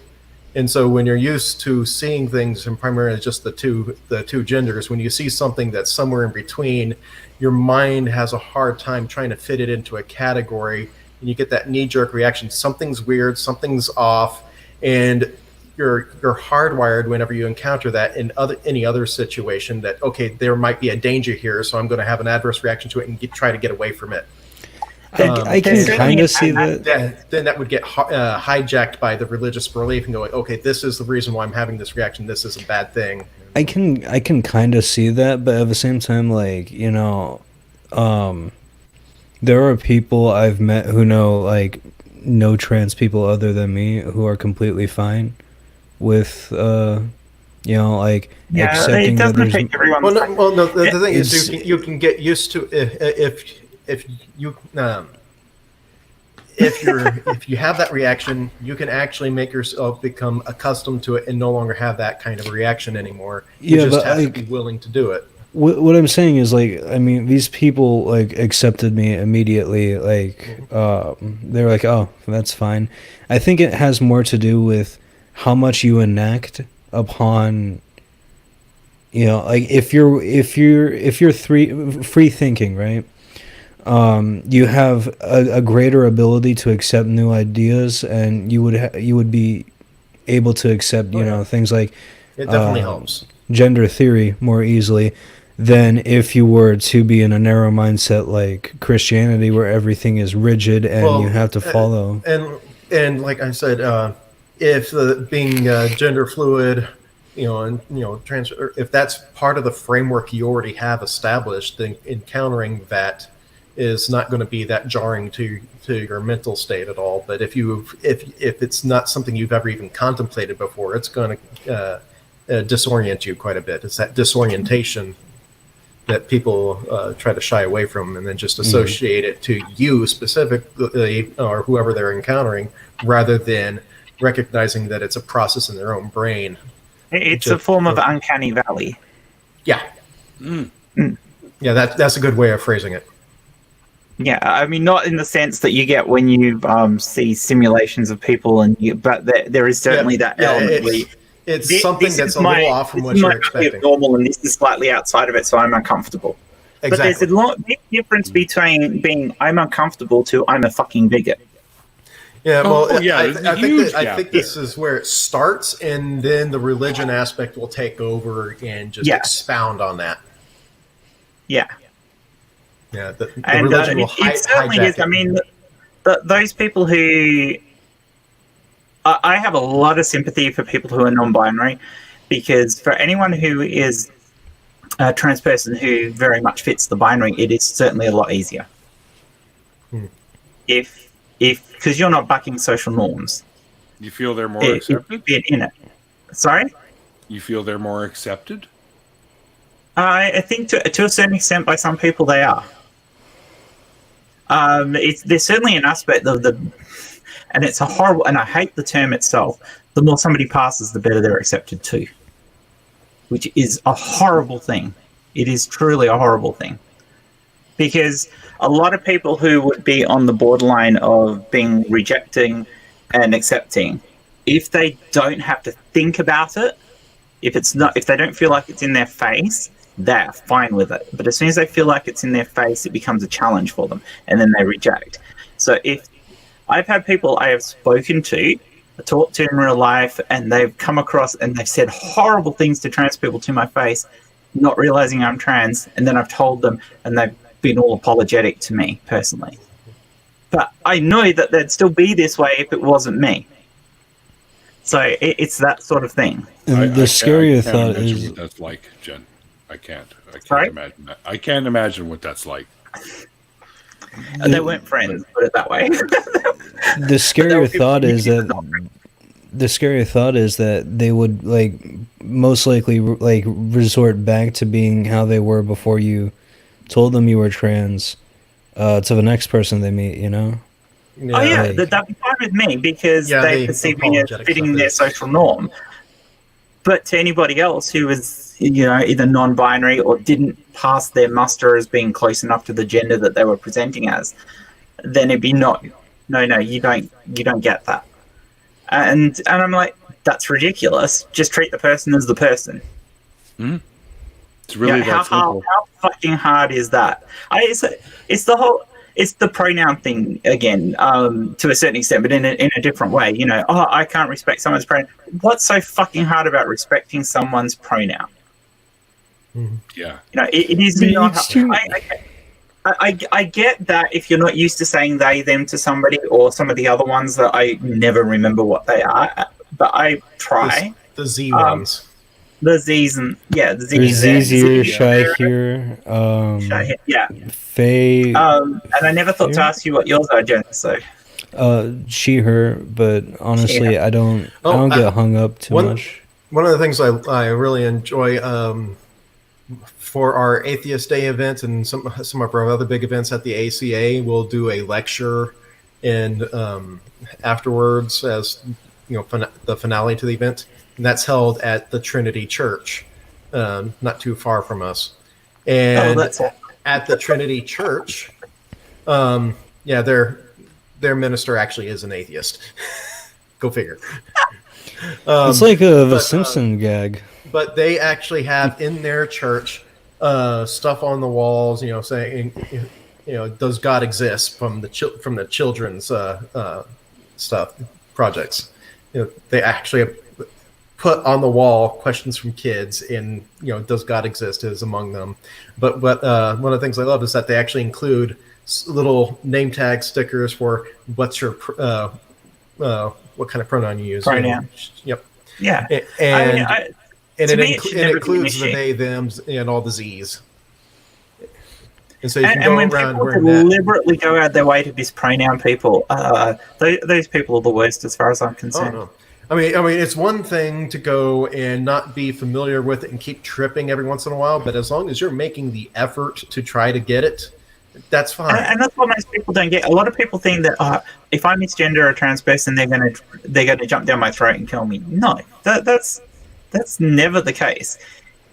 And so when you're used to seeing things in primarily just the two genders, when you see something that's somewhere in between, your mind has a hard time trying to fit it into a category, and you get that knee-jerk reaction. Something's weird, something's off, and you're hardwired whenever you encounter that in any other situation that, okay, there might be a danger here, so I'm going to have an adverse reaction to it and try to get away from it. I can kind of see that. Then that would get hijacked by the religious belief and going, okay, this is the reason why I'm having this reaction. This is a bad thing. I can kind of see that, but at the same time, like, you know, there are people I've met who know, like, no trans people other than me who are completely fine with, you know, like, accepting that there's. The thing is, you can get used to if you have that reaction, you can actually make yourself become accustomed to it and no longer have that kind of reaction anymore. You just have to be willing to do it. What I'm saying is, like, I mean, these people, like, accepted me immediately. Like, they're like, oh, that's fine. I think it has more to do with how much you enact upon, you know, like, if you're free thinking, right? You have a greater ability to accept new ideas, and you would be able to accept, you know, things like it definitely helps gender theory more easily than if you were to be in a narrow mindset like Christianity, where everything is rigid and you have to follow. And like I said, if being gender fluid, you know, and you know, if that's part of the framework you already have established, then encountering that is not going to be that jarring to your mental state at all. But if it's not something you've ever even contemplated before, it's going to disorient you quite a bit. It's that disorientation that people try to shy away from, and then just associate it to you specifically or whoever they're encountering, rather than recognizing that it's a process in their own brain. It's a form of uncanny valley. Yeah. Yeah, that's a good way of phrasing it. Yeah, I mean, not in the sense that you get when you see simulations of people, but there is certainly that element where it's something that's a little off from what you're expecting. Normal, and this is slightly outside of it, so I'm uncomfortable. Exactly. But there's a big difference between being I'm uncomfortable to I'm a fucking bigot. Yeah, well, I think this is where it starts, and then the religion aspect will take over and just expound on that. Yeah. Yeah, the religion will it certainly is. It. I mean, those people who I have a lot of sympathy for people who are non-binary, because for anyone who is a trans person who very much fits the binary, it is certainly a lot easier. If because you're not bucking social norms. You feel they're more accepted? In it. Sorry? You feel they're more accepted? I think to a certain extent by some people they are. There's certainly an aspect of and it's a horrible, and I hate the term itself, the more somebody passes, the better they're accepted too. Which is a horrible thing. It is truly a horrible thing. Because a lot of people who would be on the borderline of being rejecting and accepting, if they don't have to think about it, if they don't feel like it's in their face, they're fine with it. But as soon as they feel like it's in their face, it becomes a challenge for them, and then they reject. So if I've had people I have spoken to, talked to in real life, and they've come across and they've said horrible things to trans people to my face, not realizing I'm trans, and then I've told them, and they've been all apologetic to me personally. But I know that they'd still be this way if it wasn't me. So it's that sort of thing. And the scarier thought is what that's like, Jen. I can't imagine that. I can't imagine what that's like. They weren't friends, put it that way. The scarier thought is that they would most likely resort back to being how they were before you told them you were trans to the next person they meet, you know? Yeah. Oh yeah, that'd be fine with me because they perceive me as fitting their social norm. But to anybody else who was, either non-binary or didn't pass their muster as being close enough to the gender that they were presenting as, then it'd be no, you don't get that. And I'm like, that's ridiculous. Just treat the person as the person. Mm-hmm. It's really how fucking hard is that? It's the pronoun thing again, to a certain extent, but in a different way. I can't respect someone's pronoun. What's so fucking hard about respecting someone's pronoun? Yeah. It is not. I get that if you're not used to saying they, them to somebody, or some of the other ones that I never remember what they are, but I try. The Z ones. The Z's and the Z's. Zizir, Shahir, yeah. Faye. And I never thought to ask you what yours are, Jen. So. She, her, but honestly, I don't get hung up too much. One of the things I really enjoy for our Atheist Day event and some of our other big events at the ACA, we'll do a lecture and afterwards as the finale to the event. And that's held at the Trinity Church, not too far from us. And at the Trinity Church, their minister actually is an atheist. Go figure. It's like the Simpson gag. But they actually have in their church stuff on the walls, saying, does God exist from the children's stuff projects. They actually have put on the wall questions from kids in, does God exist is among them. But one of the things I love is that they actually include little name tag stickers for what's your what kind of pronoun you use. Pronoun. Yep. Yeah. And it includes the they, thems, and all the Z's. And so you can go when around people deliberately go out their way to mispronoun people, those people are the worst as far as I'm concerned. Oh, no. I mean, it's one thing to go and not be familiar with it and keep tripping every once in a while, but as long as you're making the effort to try to get it, that's fine. And that's what most people don't get. A lot of people think that if I misgender a trans person, they're gonna jump down my throat and kill me. No, that's never the case.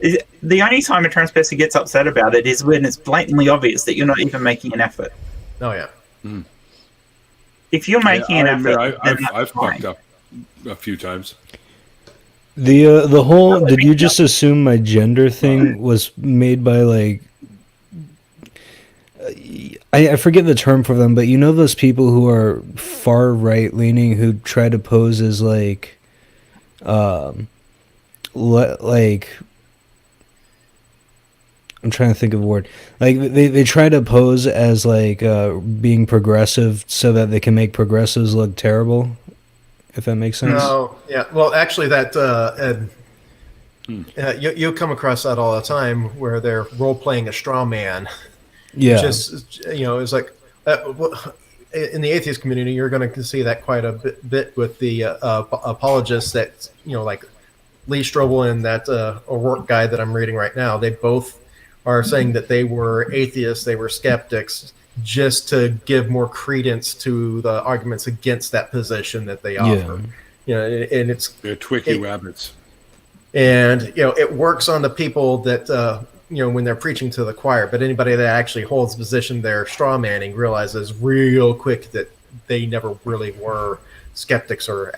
The only time a trans person gets upset about it is when it's blatantly obvious that you're not even making an effort. Oh yeah. Mm. If you're making an effort, I've fucked up a few times. The whole did you just assume my gender thing was made by like I forget the term for them, but those people who are far right leaning who try to pose as like I'm trying to think of a word. Like they try to pose as like being progressive so that they can make progressives look terrible. If that makes sense. No, yeah. Well, actually, that you'll come across that all the time where they're role playing a straw man. Yeah. It's like in the atheist community, you're going to see that quite a bit with the apologists that like Lee Strobel and that O'Rourke guy that I'm reading right now. They both are saying that they were atheists, they were skeptics, just to give more credence to the arguments against that position that they offer. And they're twicky rabbits. And it works on the people that when they're preaching to the choir, but anybody that actually holds the position they're straw manning realizes real quick that they never really were skeptics or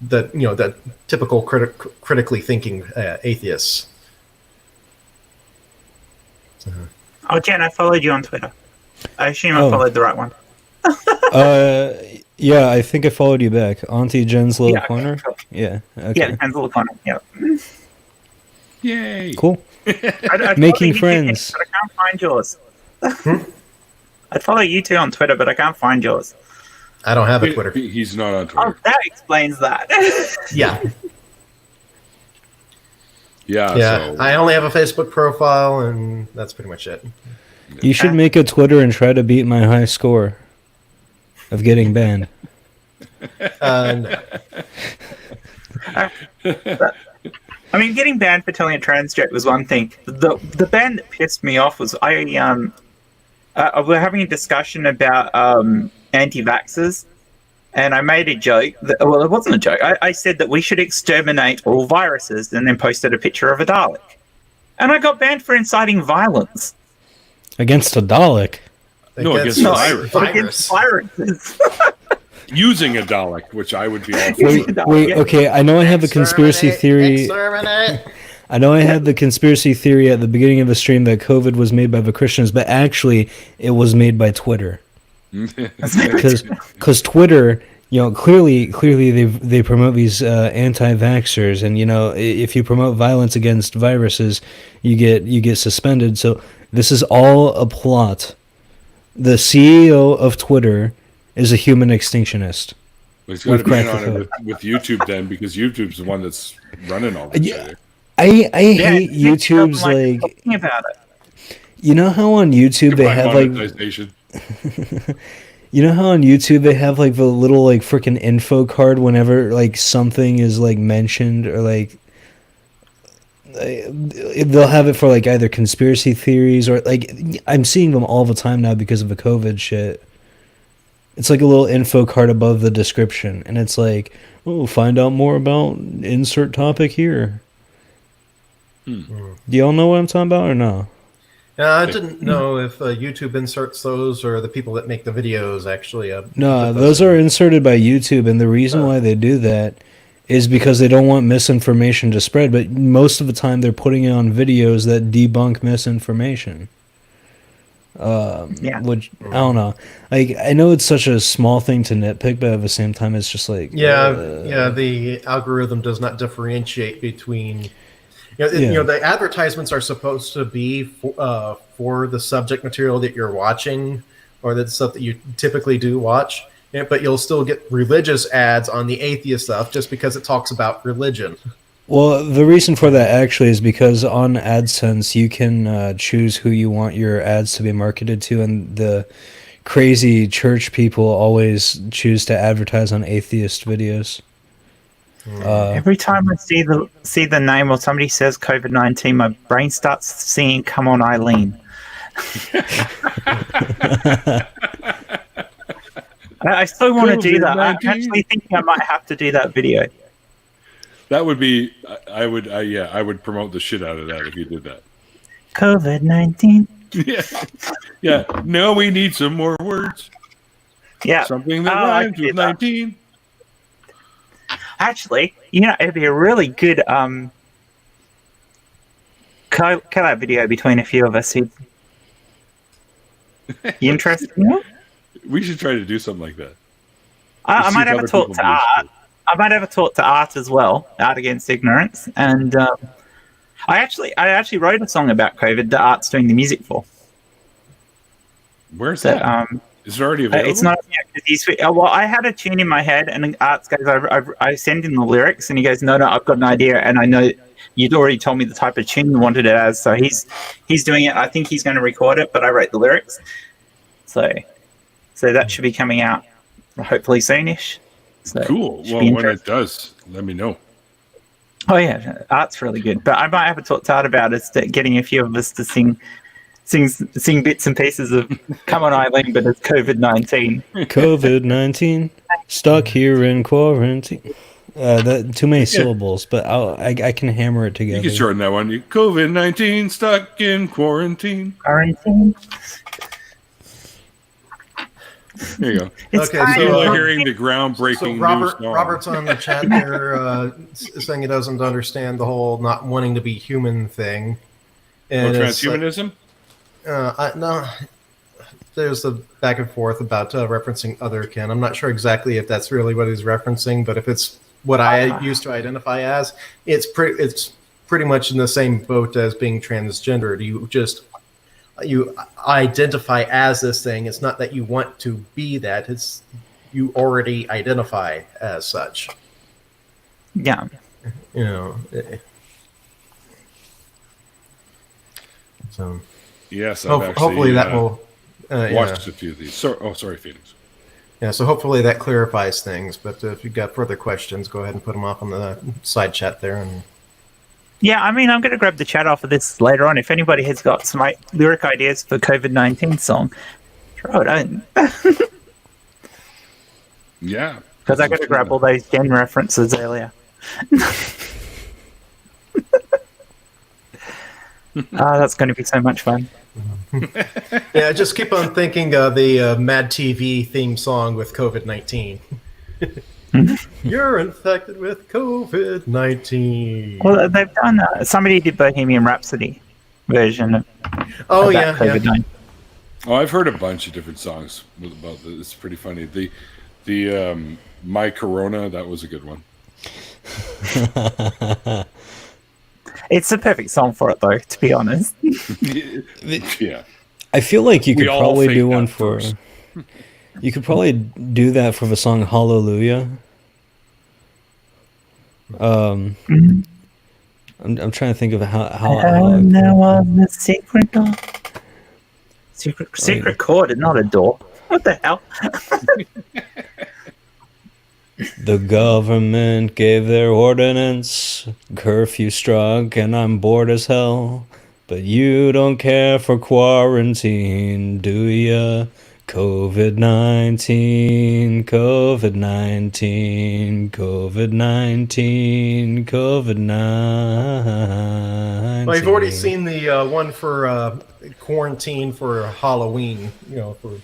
the typical critically thinking atheists. Oh, Jen, I followed you on Twitter. I assume I followed the right one. Yeah, I think I followed you back. Auntie Jen's little corner. Cool. Yeah. Okay. Yeah, Jen's little corner. Yeah. Yay! Cool. I'd Making friends. But I can't find yours. I'd follow you two on Twitter, but I can't find yours. I don't have a Twitter. He's not on Twitter. Oh, that explains that. Yeah. Yeah. So. I only have a Facebook profile, and that's pretty much it. You should make a Twitter and try to beat my high score of getting banned. No. I mean, getting banned for telling a trans joke was one thing. The ban that pissed me off was we're having a discussion about anti-vaxxers, and I made a joke. Well, it wasn't a joke. I said that we should exterminate all viruses, and then posted a picture of a Dalek. And I got banned for inciting violence. Against a Dalek? No, against the virus. Against viruses. using a Dalek, which I would be all for. Wait, okay. I know I have a conspiracy theory. I know I had the conspiracy theory at the beginning of the stream that COVID was made by the Christians, but actually it was made by Twitter. Because Twitter, clearly they promote these anti-vaxxers, and if you promote violence against viruses, you get suspended. So this is all a plot. The CEO of Twitter is a human extinctionist. Well, he's got to be in on it with YouTube then, because YouTube's the one that's running all this shit. I hate YouTube's like about it. You know how on YouTube they have like you know how on YouTube they have like the little like freaking info card whenever like something is like mentioned, or like they'll have it for like either conspiracy theories or like I'm seeing them all the time now because of the COVID shit. It's like a little info card above the description, and it's like, oh, find out more about insert topic here. Do y'all know what I'm talking about or no? I didn't know if YouTube inserts those or the people that make the videos actually. No, those are inserted by YouTube, and the reason why they do that is because they don't want misinformation to spread, but most of the time they're putting it on videos that debunk misinformation. Which, I don't know. Like, I know it's such a small thing to nitpick, but at the same time it's just like... the algorithm does not differentiate between... the advertisements are supposed to be for the subject material that you're watching, or the stuff that you typically do watch. But you'll still get religious ads on the atheist stuff just because it talks about religion. Well, the reason for that actually is because on AdSense you can choose who you want your ads to be marketed to, and the crazy church people always choose to advertise on atheist videos. Every time I see the name or somebody says COVID-19, my brain starts singing "Come On, Eileen." I still want to do that. I'm actually thinking I might have to do that video. That would be. I would promote the shit out of that if you did that. COVID-19. Yeah. Now we need some more words. Yeah. Something that rhymes with 19. Actually, it'd be a really good collab video between a few of us. You interested in it? We should try to do something like that. I might have a talk to Art. I might have a talk to Art as well, Art Against Ignorance. And I actually wrote a song about COVID that Art's doing the music for. Where's that? Is it already available? It's not yet. Well, I had a tune in my head, and Art goes, I send him the lyrics, and he goes, no, I've got an idea, and I know you'd already told me the type of tune you wanted it as, so he's doing it. I think he's going to record it, but I wrote the lyrics. So that should be coming out hopefully soonish. So cool. Well, when it does, let me know. Oh yeah, Art's really good, but I might have a talk to Art about it, getting a few of us to sing bits and pieces of "Come On, Eileen," but it's COVID-19. COVID-19, stuck here in quarantine. That too many syllables, but I can hammer it together. You can shorten that one. COVID-19, stuck in quarantine. Quarantine. There you go. Okay, so hearing the groundbreaking news song. Robert's on the chat there saying he doesn't understand the whole not wanting to be human thing. And transhumanism? No, there's a back and forth about referencing other kin. I'm not sure exactly if that's really what he's referencing, but if it's what I used to identify as, it's pretty much in the same boat as being transgendered. You identify as this thing. It's not that you want to be that. It's you already identify as such. Yeah. So. Yes, hopefully that will watch a few of these. Sorry, Phoenix. Yeah, so hopefully that clarifies things. But if you've got further questions, go ahead and put them off on the side chat there. And yeah, I mean, I'm going to grab the chat off of this later on. If anybody has got some lyric ideas for COVID-19 song, throw it in. Yeah, because I got to grab all those Gen references earlier. That's going to be so much fun. Yeah, just keep on thinking the Mad TV theme song with COVID-19. You're infected with COVID-19. Well, they've done somebody did Bohemian Rhapsody version of yeah. Oh, I've heard a bunch of different songs about this. It's pretty funny. The My Corona, that was a good one. It's the perfect song for it, though, to be honest. Yeah. I feel like you could probably do one for... You could probably do that for the song Hallelujah. I'm trying to think of how there was the secret door. Secret chord and not a door. What the hell? The government gave their ordinance, curfew struck, and I'm bored as hell. But you don't care for quarantine, do ya? COVID-19, COVID-19, COVID-19, COVID-19. Well, you've already seen the one for quarantine for Halloween. For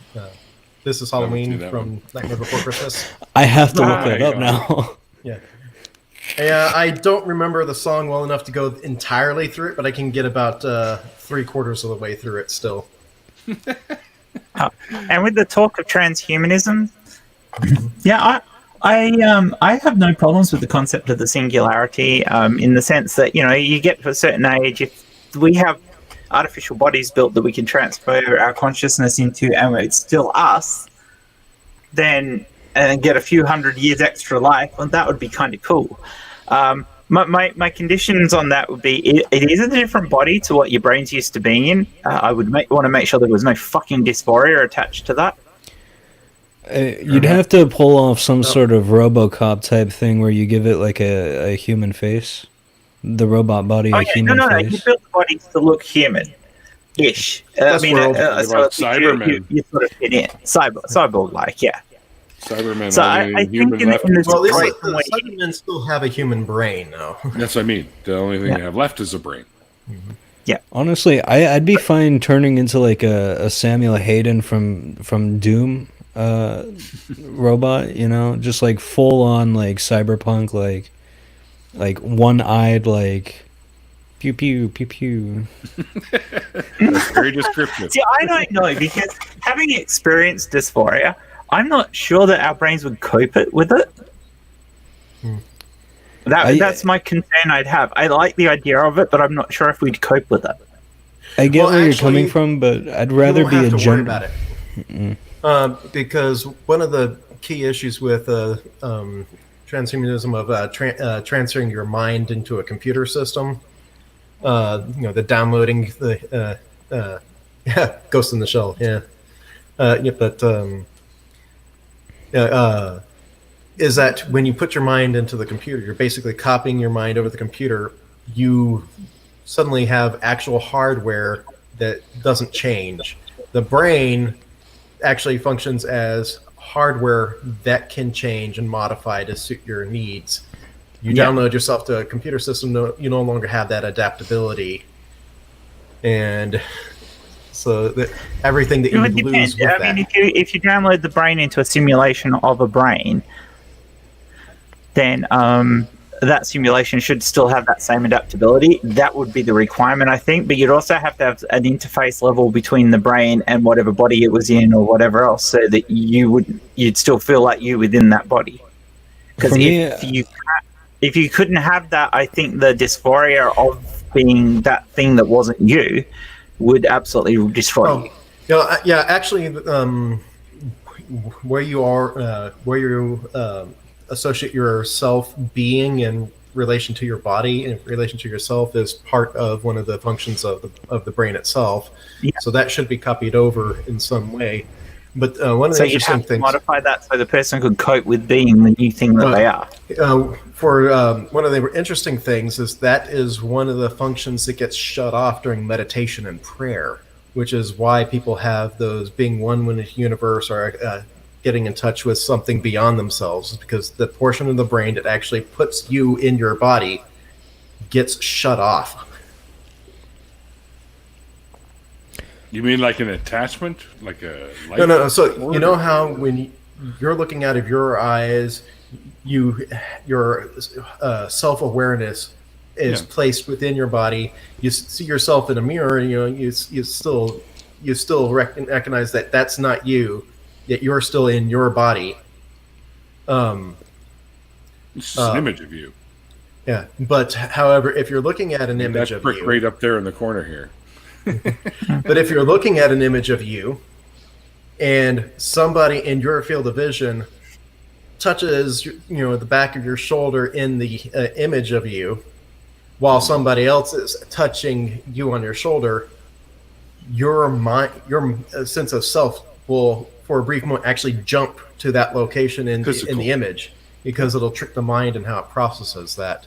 This Is Halloween from Nightmare Before Christmas. I have to look that up now. Yeah. Yeah, I don't remember the song well enough to go entirely through it, but I can get about 3/4 of the way through it still. And with the talk of transhumanism, yeah, I have no problems with the concept of the singularity, in the sense that, you get to a certain age, if we have artificial bodies built that we can transfer our consciousness into, and it's still us, then and get a few hundred years extra life, well, that would be kind of cool. My conditions on that would be it is a different body to what your brain's used to being in. I would want to make sure there was no fucking dysphoria attached to that. You'd have to pull off some sort of RoboCop type thing where you give it like a human face. The robot body, human face. You build the bodies to look human-ish. Cybermen. You sort of fit in. Cyborg-like, yeah. Cybermen. So I think in this Cybermen still have a human brain, though. That's what I mean. The only thing they have left is a brain. Mm-hmm. Yeah. Honestly, I'd be fine turning into like a Samuel Hayden from Doom robot, just like full on like cyberpunk, like one-eyed, like pew pew pew pew. That's very descriptive. See, I don't know, because having experienced dysphoria, I'm not sure that our brains would cope with it. That's my concern I'd have. I like the idea of it, but I'm not sure if we'd cope with it. I get where you're coming from, but I'd rather be a worry about it. Because one of the key issues with transhumanism of transferring your mind into a computer system, the downloading the Ghost in the Shell, is that when you put your mind into the computer, you're basically copying your mind over the computer. You suddenly have actual hardware that doesn't change. The brain actually functions as hardware that can change and modify to suit your needs. You download yourself to a computer system, you no longer have that adaptability. And so that everything that you would lose with that. If you download the brain into a simulation of a brain, then that simulation should still have that same adaptability. That would be the requirement, I think. But you'd also have to have an interface level between the brain and whatever body it was in, or whatever else, so that you'd still feel like you within that body. Because if you couldn't have that, I think the dysphoria of being that thing that wasn't you would absolutely destroy you. Actually, where you associate yourself being in relation to your body, in relation to yourself, is part of one of the functions of the brain itself. Yeah. So that should be copied over in some way. But one of the interesting things, modify that so the person could cope with being the new thing that they are. One of the interesting things is that is one of the functions that gets shut off during meditation and prayer, which is why people have those being one with the universe or getting in touch with something beyond themselves, because the portion of the brain that actually puts you in your body gets shut off. You mean like an attachment, like a? No. So you know how when you're looking out of your eyes, your self-awareness is placed within your body. You see yourself in a mirror, and you still recognize that that's not you, yet you're still in your body. It's just an image of you. Yeah, but however, if you're looking at an image of you, right up there in the corner here. But if you're looking at an image of you, and somebody in your field of vision touches, the back of your shoulder in the image of you, while somebody else is touching you on your shoulder, your sense of self will, for a brief moment, actually jump to that location in the image, because it'll trick the mind and how it processes that.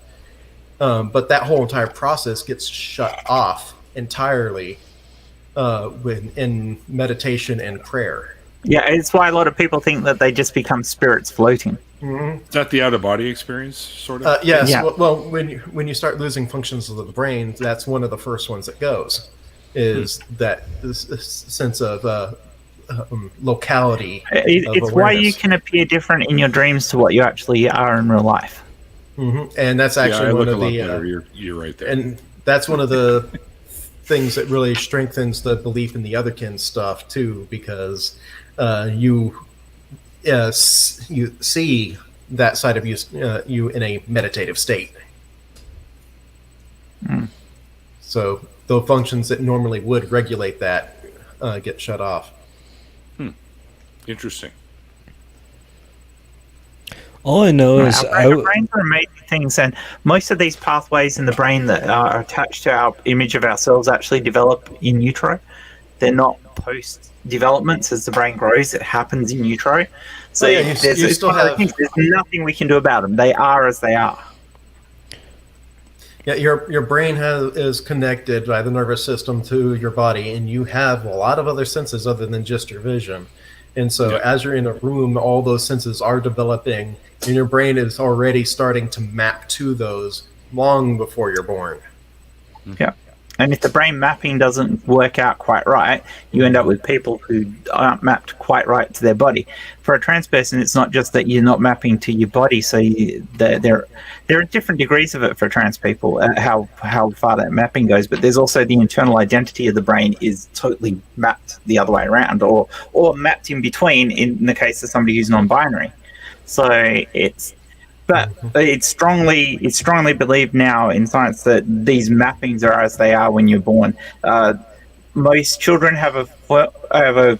But that whole entire process gets shut off entirely in meditation and prayer. Yeah, it's why a lot of people think that they just become spirits floating. Mm-hmm. Is that the out-of-body experience, sort of? Yes. Yeah. Well, when you start losing functions of the brain, that's one of the first ones that goes. Is that this sense of locality? It's why you can appear different in your dreams to what you actually are in real life. Mm-hmm. And that's actually one of the. You're right there. And that's one of the things that really strengthens the belief in the otherkin stuff too, because you see that side of you in a meditative state. So the functions that normally would regulate that get shut off. Interesting. All I know is our brains are amazing things, and most of these pathways in the brain that are attached to our image of ourselves actually develop in utero. They're not post-developments as the brain grows. It happens in utero. So there's nothing we can do about them. They are as they are. Yeah, your brain is connected by the nervous system to your body, and you have a lot of other senses other than just your vision. And so as you're in a room, all those senses are developing, and your brain is already starting to map to those long before you're born. Yeah. And if the brain mapping doesn't work out quite right, you end up with people who aren't mapped quite right to their body. For a trans person, it's not just that you're not mapping to your body. So there are different degrees of it for trans people, how far that mapping goes. But there's also the internal identity of the brain is totally mapped the other way around, or mapped in between in the case of somebody who's non-binary. So it's strongly believed now in science that these mappings are as they are when you're born. Most children have a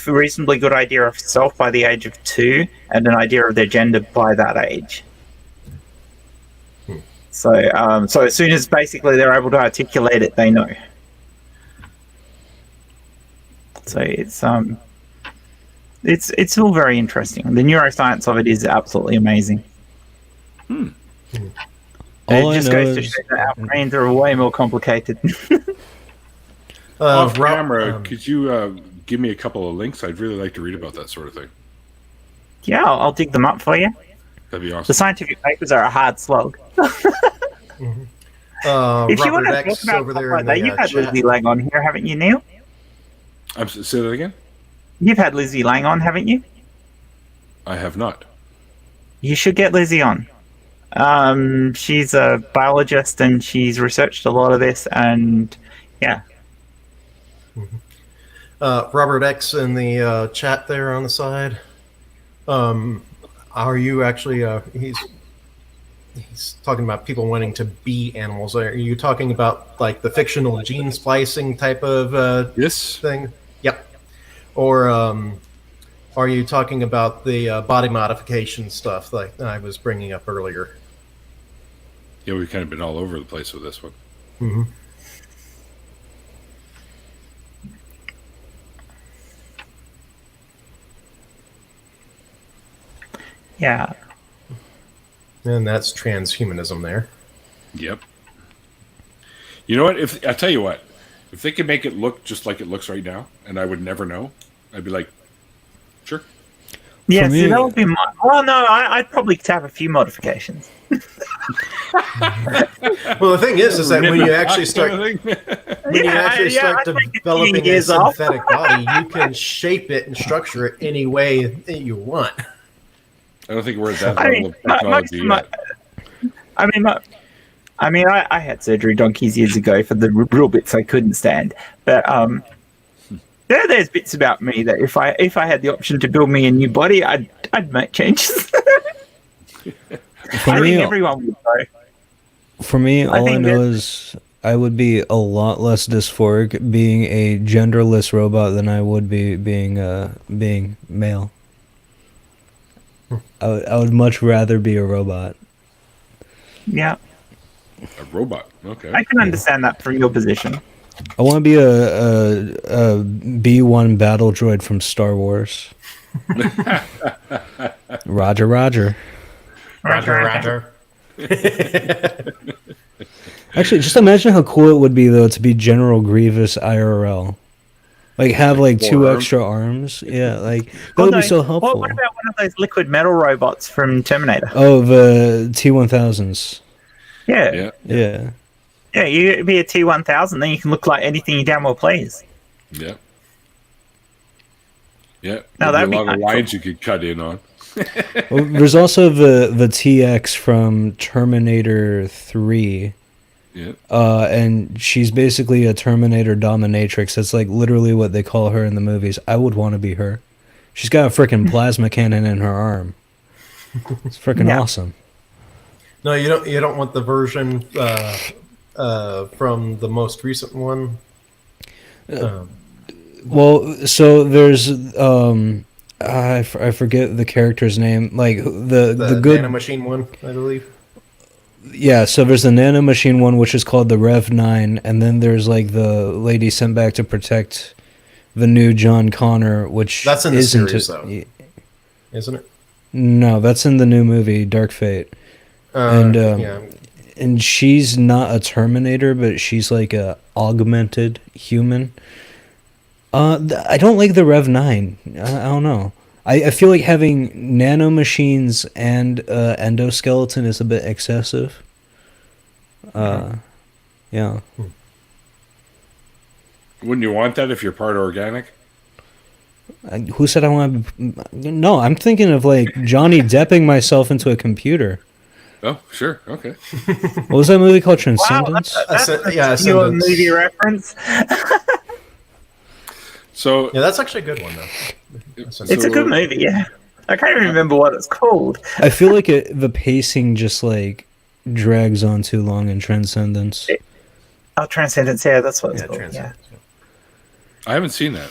reasonably good idea of self by the age of 2, and an idea of their gender by that age. So as soon as basically they're able to articulate it, they know. So it's all very interesting. The neuroscience of it is absolutely amazing. It just goes to show that our brains are way more complicated. Off camera, could you give me a couple of links? I'd really like to read about that sort of thing. Yeah, I'll dig them up for you. That'd be awesome. The scientific papers are a hard slog. If you want to talk about stuff like that, you've had Lizzie Lang on here, haven't you, Neil? Say that again? You've had Lizzie Lang on, haven't you? I have not. You should get Lizzie on. She's a biologist and she's researched a lot of this, and yeah. Robert X in the chat there on the side. Are you actually? He's talking about people wanting to be animals. Are you talking about like the fictional gene splicing type of thing? Yep. Or are you talking about the body modification stuff like I was bringing up earlier? Yeah, we've kind of been all over the place with this one. Mm-hmm. Yeah. And that's transhumanism there. Yep. You know what? I tell you what, if they could make it look just like it looks right now, and I would never know, I'd be like, sure. Yeah, so that would be I'd probably have a few modifications. Well, the thing is that when you actually start developing a synthetic body, you can shape it and structure it any way that you want. I don't think we're at that level of technology yet. I had surgery donkeys years ago for the real bits I couldn't stand, but there's bits about me that if I had the option to build me a new body, I'd make changes. I think everyone would though. For me, all I know is I would be a lot less dysphoric being a genderless robot than I would be being male. I would much rather be a robot. Yeah. A robot. Okay. I can understand that from your position. I want to be a B-1 battle droid from Star Wars. Roger, Roger. Roger. Actually, just imagine how cool it would be, though, to be General Grievous IRL. Like, have, like, 2 extra arms. Yeah, like, that would be so helpful. What about one of those liquid metal robots from Terminator? Oh, the T-1000s. Yeah. Yeah. Yeah, you be a T-1000, then you can look like anything you damn well please. Yeah. Yeah. Now There'd that'd be a be lot of kinda lines you could cut in on. Well, there's also the TX from Terminator 3. Yeah. And she's basically a Terminator dominatrix. That's like literally what they call her in the movies. I would want to be her. She's got a freaking plasma cannon in her arm. It's freaking awesome. No, you don't want the version from the most recent one. Well, so there's I forget the character's name. Like the good nanomachine one, I believe. Yeah, so there's the nanomachine one, which is called the Rev 9, and then there's like the lady sent back to protect the new John Connor, which that's in the series, though, isn't it? No, that's in the new movie Dark Fate. And she's not a Terminator, but she's like a augmented human. I don't like the Rev 9. I don't know. I feel like having nanomachines and endoskeleton is a bit excessive. Yeah. Wouldn't you want that if you're part organic? Who said I want to... No, I'm thinking of like Johnny Depping myself into a computer. Oh, sure. Okay. What was that movie called? Transcendence? Wow, that's a movie reference. So yeah, that's actually a good one, though. It's a good movie, yeah. I can't even remember what it's called. I feel like the pacing just like drags on too long in Transcendence. Transcendence, yeah, that's what it's called. Yeah. I haven't seen that.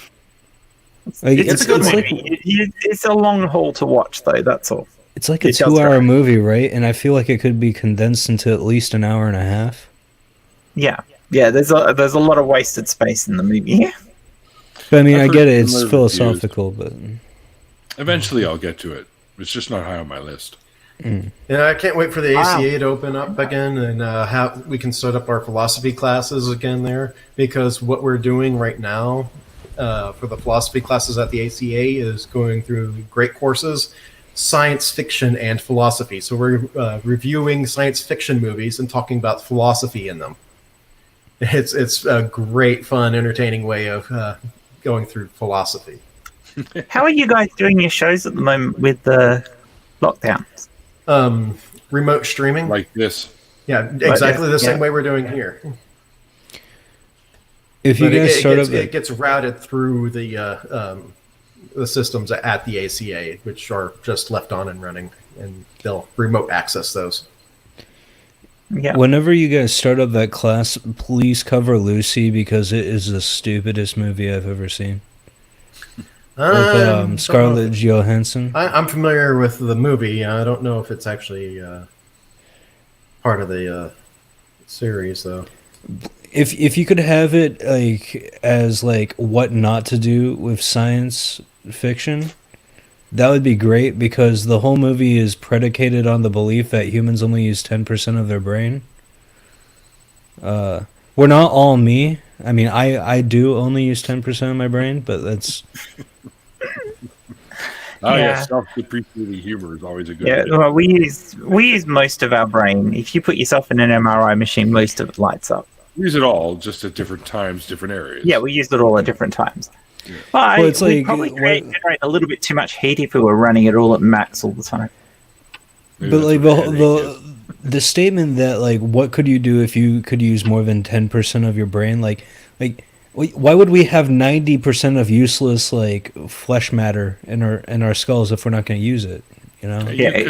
Like, it's a good movie. It's a long haul to watch, though. That's all. It's like a 2-hour movie, right? And I feel like it could be condensed into at least an hour and a half. Yeah. There's a lot of wasted space in the movie. But I mean, I get it. It's philosophical, but eventually I'll get to it. It's just not high on my list. Yeah, I can't wait for the ACA to open up again and how we can start up our philosophy classes again there. Because what we're doing right now for the philosophy classes at the ACA is going through great courses, science fiction and philosophy. So we're reviewing science fiction movies and talking about philosophy in them. It's a great, fun, entertaining way of going through philosophy. How are you guys doing your shows at the moment with the lockdowns? Remote streaming, like this. Yeah, exactly the same way we're doing here. If you guys it gets routed through the systems at the ACA, which are just left on and running, and they'll remote access those. Yeah. Whenever you guys start up that class, please cover Lucy because it is the stupidest movie I've ever seen. With Scarlett Johansson. I'm familiar with the movie. I don't know if it's actually part of the series, though. If you could have it like as like what not to do with science fiction, that would be great because the whole movie is predicated on the belief that humans only use 10% of their brain. We're not all me. I mean, I do only use 10% of my brain, but that's... Oh yeah, self-depreciating humor is always a good. Yeah, well, we use most of our brain. If you put yourself in an MRI machine, most of it lights up. We use it all, just at different times, different areas. Yeah, we use it all at different times. Yeah. But well, it's we'd probably generate a little bit too much heat if we were running it all at max all the time. Maybe but like the statement that like, what could you do if you could use more than 10% of your brain? Like why would we have 90% of useless like flesh matter in our skulls if we're not going to use it? You know? Yeah,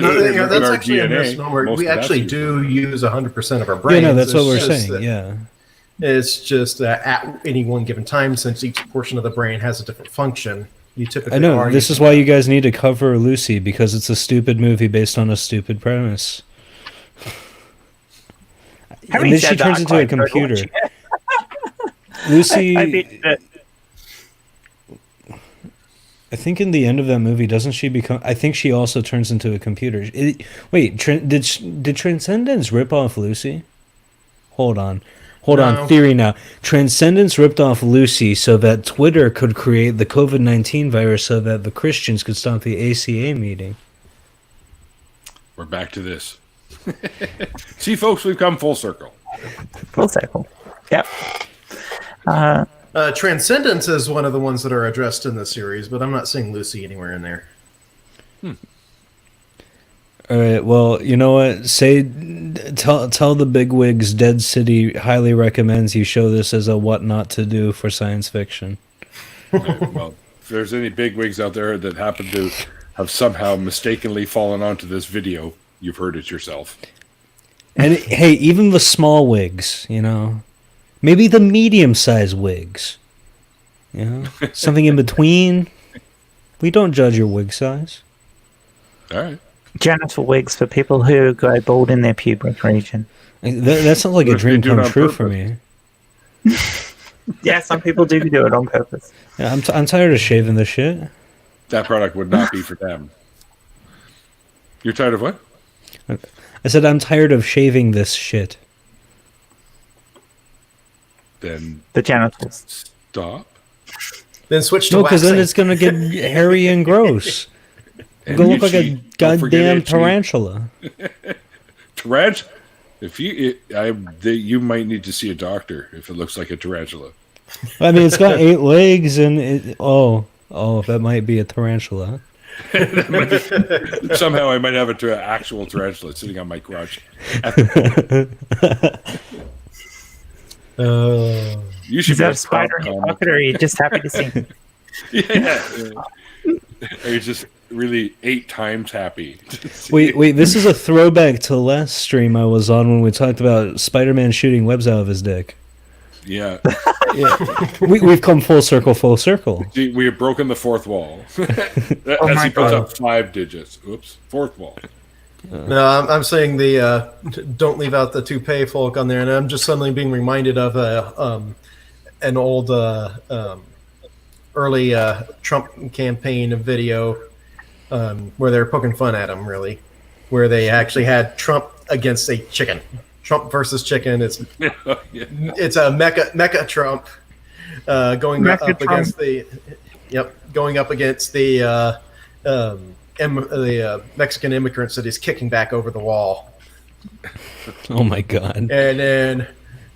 that's actually a misnomer. We actually do use 100% of our brain. Yeah, no, that's what we're saying. Yeah. It's just that at any one given time, since each portion of the brain has a different function, you typically. I know. This is why you guys need to cover Lucy, because it's a stupid movie based on a stupid premise. And then she turns into a computer. Lucy. I think in the end of that movie, doesn't she become? I think she also turns into a computer. Wait, did Transcendence rip off Lucy? Hold on. Theory now. Transcendence ripped off Lucy so that Twitter could create the COVID-19 virus so that the Christians could stop the ACA meeting. We're back to this. See, folks, we've come full circle. Full circle. Yep. Transcendence is one of the ones that are addressed in the series, but I'm not seeing Lucy anywhere in there. All right. Well, you know what? Tell the bigwigs Dead City highly recommends you show this as a what not to do for science fiction. Right, well, if there's any bigwigs out there that happen to have somehow mistakenly fallen onto this video, you've heard it yourself. And hey, even the small wigs, you know, maybe the medium-sized wigs, you know, something in between. We don't judge your wig size. All right. Genital wigs for people who go bald in their pubic region. That sounds like a dream come true for me. Yeah, some people do it on purpose. Yeah, I'm tired of shaving this shit. That product would not be for them. You're tired of what? I said I'm tired of shaving this shit. Then the genitals. Stop. Then switch to waxing. No, because then it's gonna get hairy and gross. It's gonna look like a goddamn tarantula. Tarantula. If you might need to see a doctor if it looks like a tarantula. I mean, it's got 8 legs and that might be a tarantula. Somehow I might have an actual tarantula sitting on my crotch. You should Is that a spider in your pocket, or are you just happy to see him? Yeah. Are you just really 8 times happy? Wait, this is a throwback to last stream I was on when we talked about Spider-Man shooting webs out of his dick. Yeah. We've come full circle. See, we have broken the fourth wall. As he puts up 5 digits. Oops, fourth wall. No, I'm saying the don't leave out the toupee folk on there, and I'm just suddenly being reminded of an old early Trump campaign video where they're poking fun at him, really, where they actually had Trump against a chicken. Trump versus chicken. It's it's a mecha Trump going up against the Mexican immigrants that he's kicking back over the wall. Oh my god! And then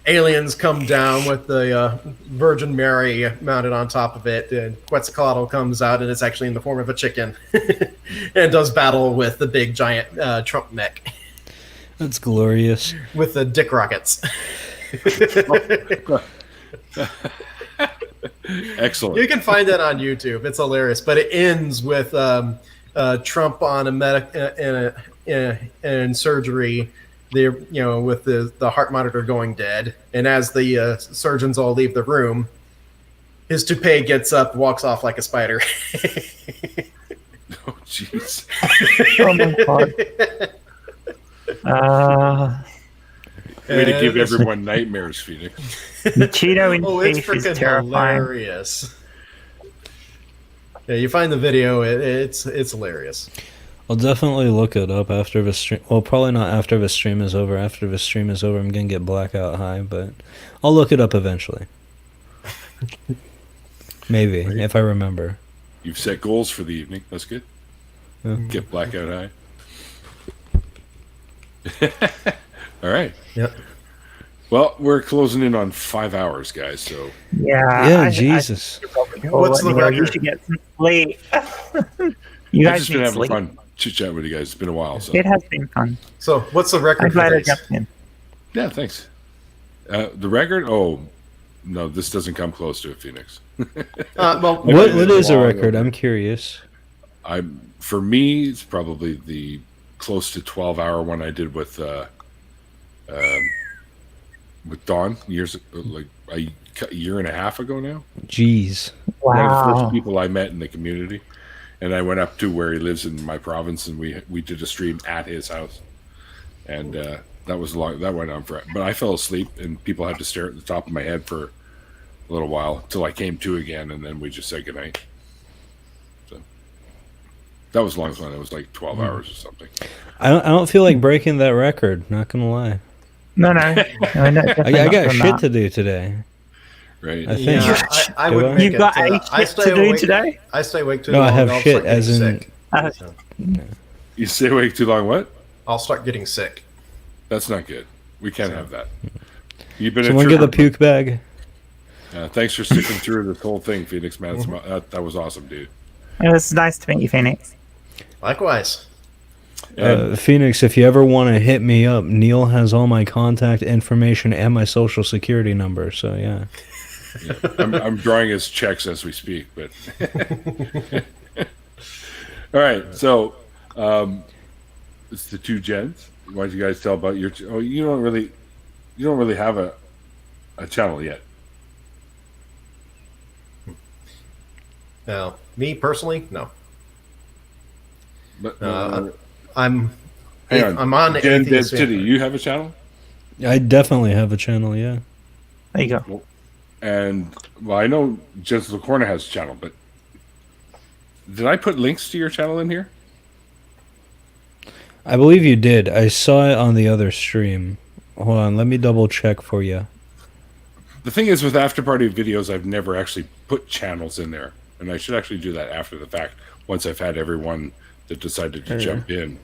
aliens come down with the Virgin Mary mounted on top of it, and Quetzalcoatl comes out, and it's actually in the form of a chicken, and does battle with the big giant Trump mech. That's glorious. With the dick rockets. Excellent. You can find that on YouTube. It's hilarious, but it ends with Trump on in surgery. They're with the heart monitor going dead, and as the surgeons all leave the room, his toupee gets up, walks off like a spider. Oh jeez! Oh my god! Way to give everyone nightmares, Phoenix. Cheeto in it's beef is freaking terrifying. Hilarious. Yeah, you find the video; it's hilarious. I'll definitely look it up after the stream. Well, probably not after the stream is over. After the stream is over, I'm gonna get blackout high, but I'll look it up eventually. Maybe if I remember. You've set goals for the evening. That's good. Get blackout high. All right. Yep. Well, we're closing in on 5 hours, guys. So Yeah, Jesus. What's the record? You should get some sleep. You I've guys just been need having sleep. fun chit-chat with you guys. It's been a while. So. It has been fun. So, what's the record I'm glad for I these? jumped in. Yeah, thanks. The record? Oh, no, this doesn't come close to it, Phoenix. Well, what is a record? I'm curious. For me, it's probably the close to 12-hour one I did with Dawn like a year and a half ago now. Jeez. Wow. One of the first people I met in the community, and I went up to where he lives in my province, and we did a stream at his house, and that was long. That went on for, but I fell asleep, and people had to stare at the top of my head for a little while until I came to again, and then we just said goodnight. So that was long fun. It was like 12 hours or something. I don't feel like breaking that record. Not gonna lie. No. I got shit to do today. Right. I think. Yeah, I would make You've got I shit to do awake, today? I stay awake too No, long. I have I'll shit start getting as in. sick. You stay awake too long. What? I'll start getting sick. That's not good. We can't have that. You've been. Someone get the puke bag. Thanks for sticking through this whole thing, Phoenix. Man, that was awesome, dude. It was nice to meet you, Phoenix. Likewise. Phoenix, if you ever want to hit me up, Neil has all my contact information and my social security number. So yeah. I'm drawing his checks as we speak, but all right. So it's the two gens. Why don't you guys tell about your? You don't really have a channel yet. Now, me personally, no. But I'm on Gen Dead Atheist City. Vampire. You have a channel? I definitely have a channel. Yeah. There you go. And well, I know Jensen Corner has a channel, but did I put links to your channel in here? I believe you did. I saw it on the other stream. Hold on, let me double check for you. The thing is, with after party videos, I've never actually put channels in there, and I should actually do that after the fact. Once I've had everyone that decided to jump in.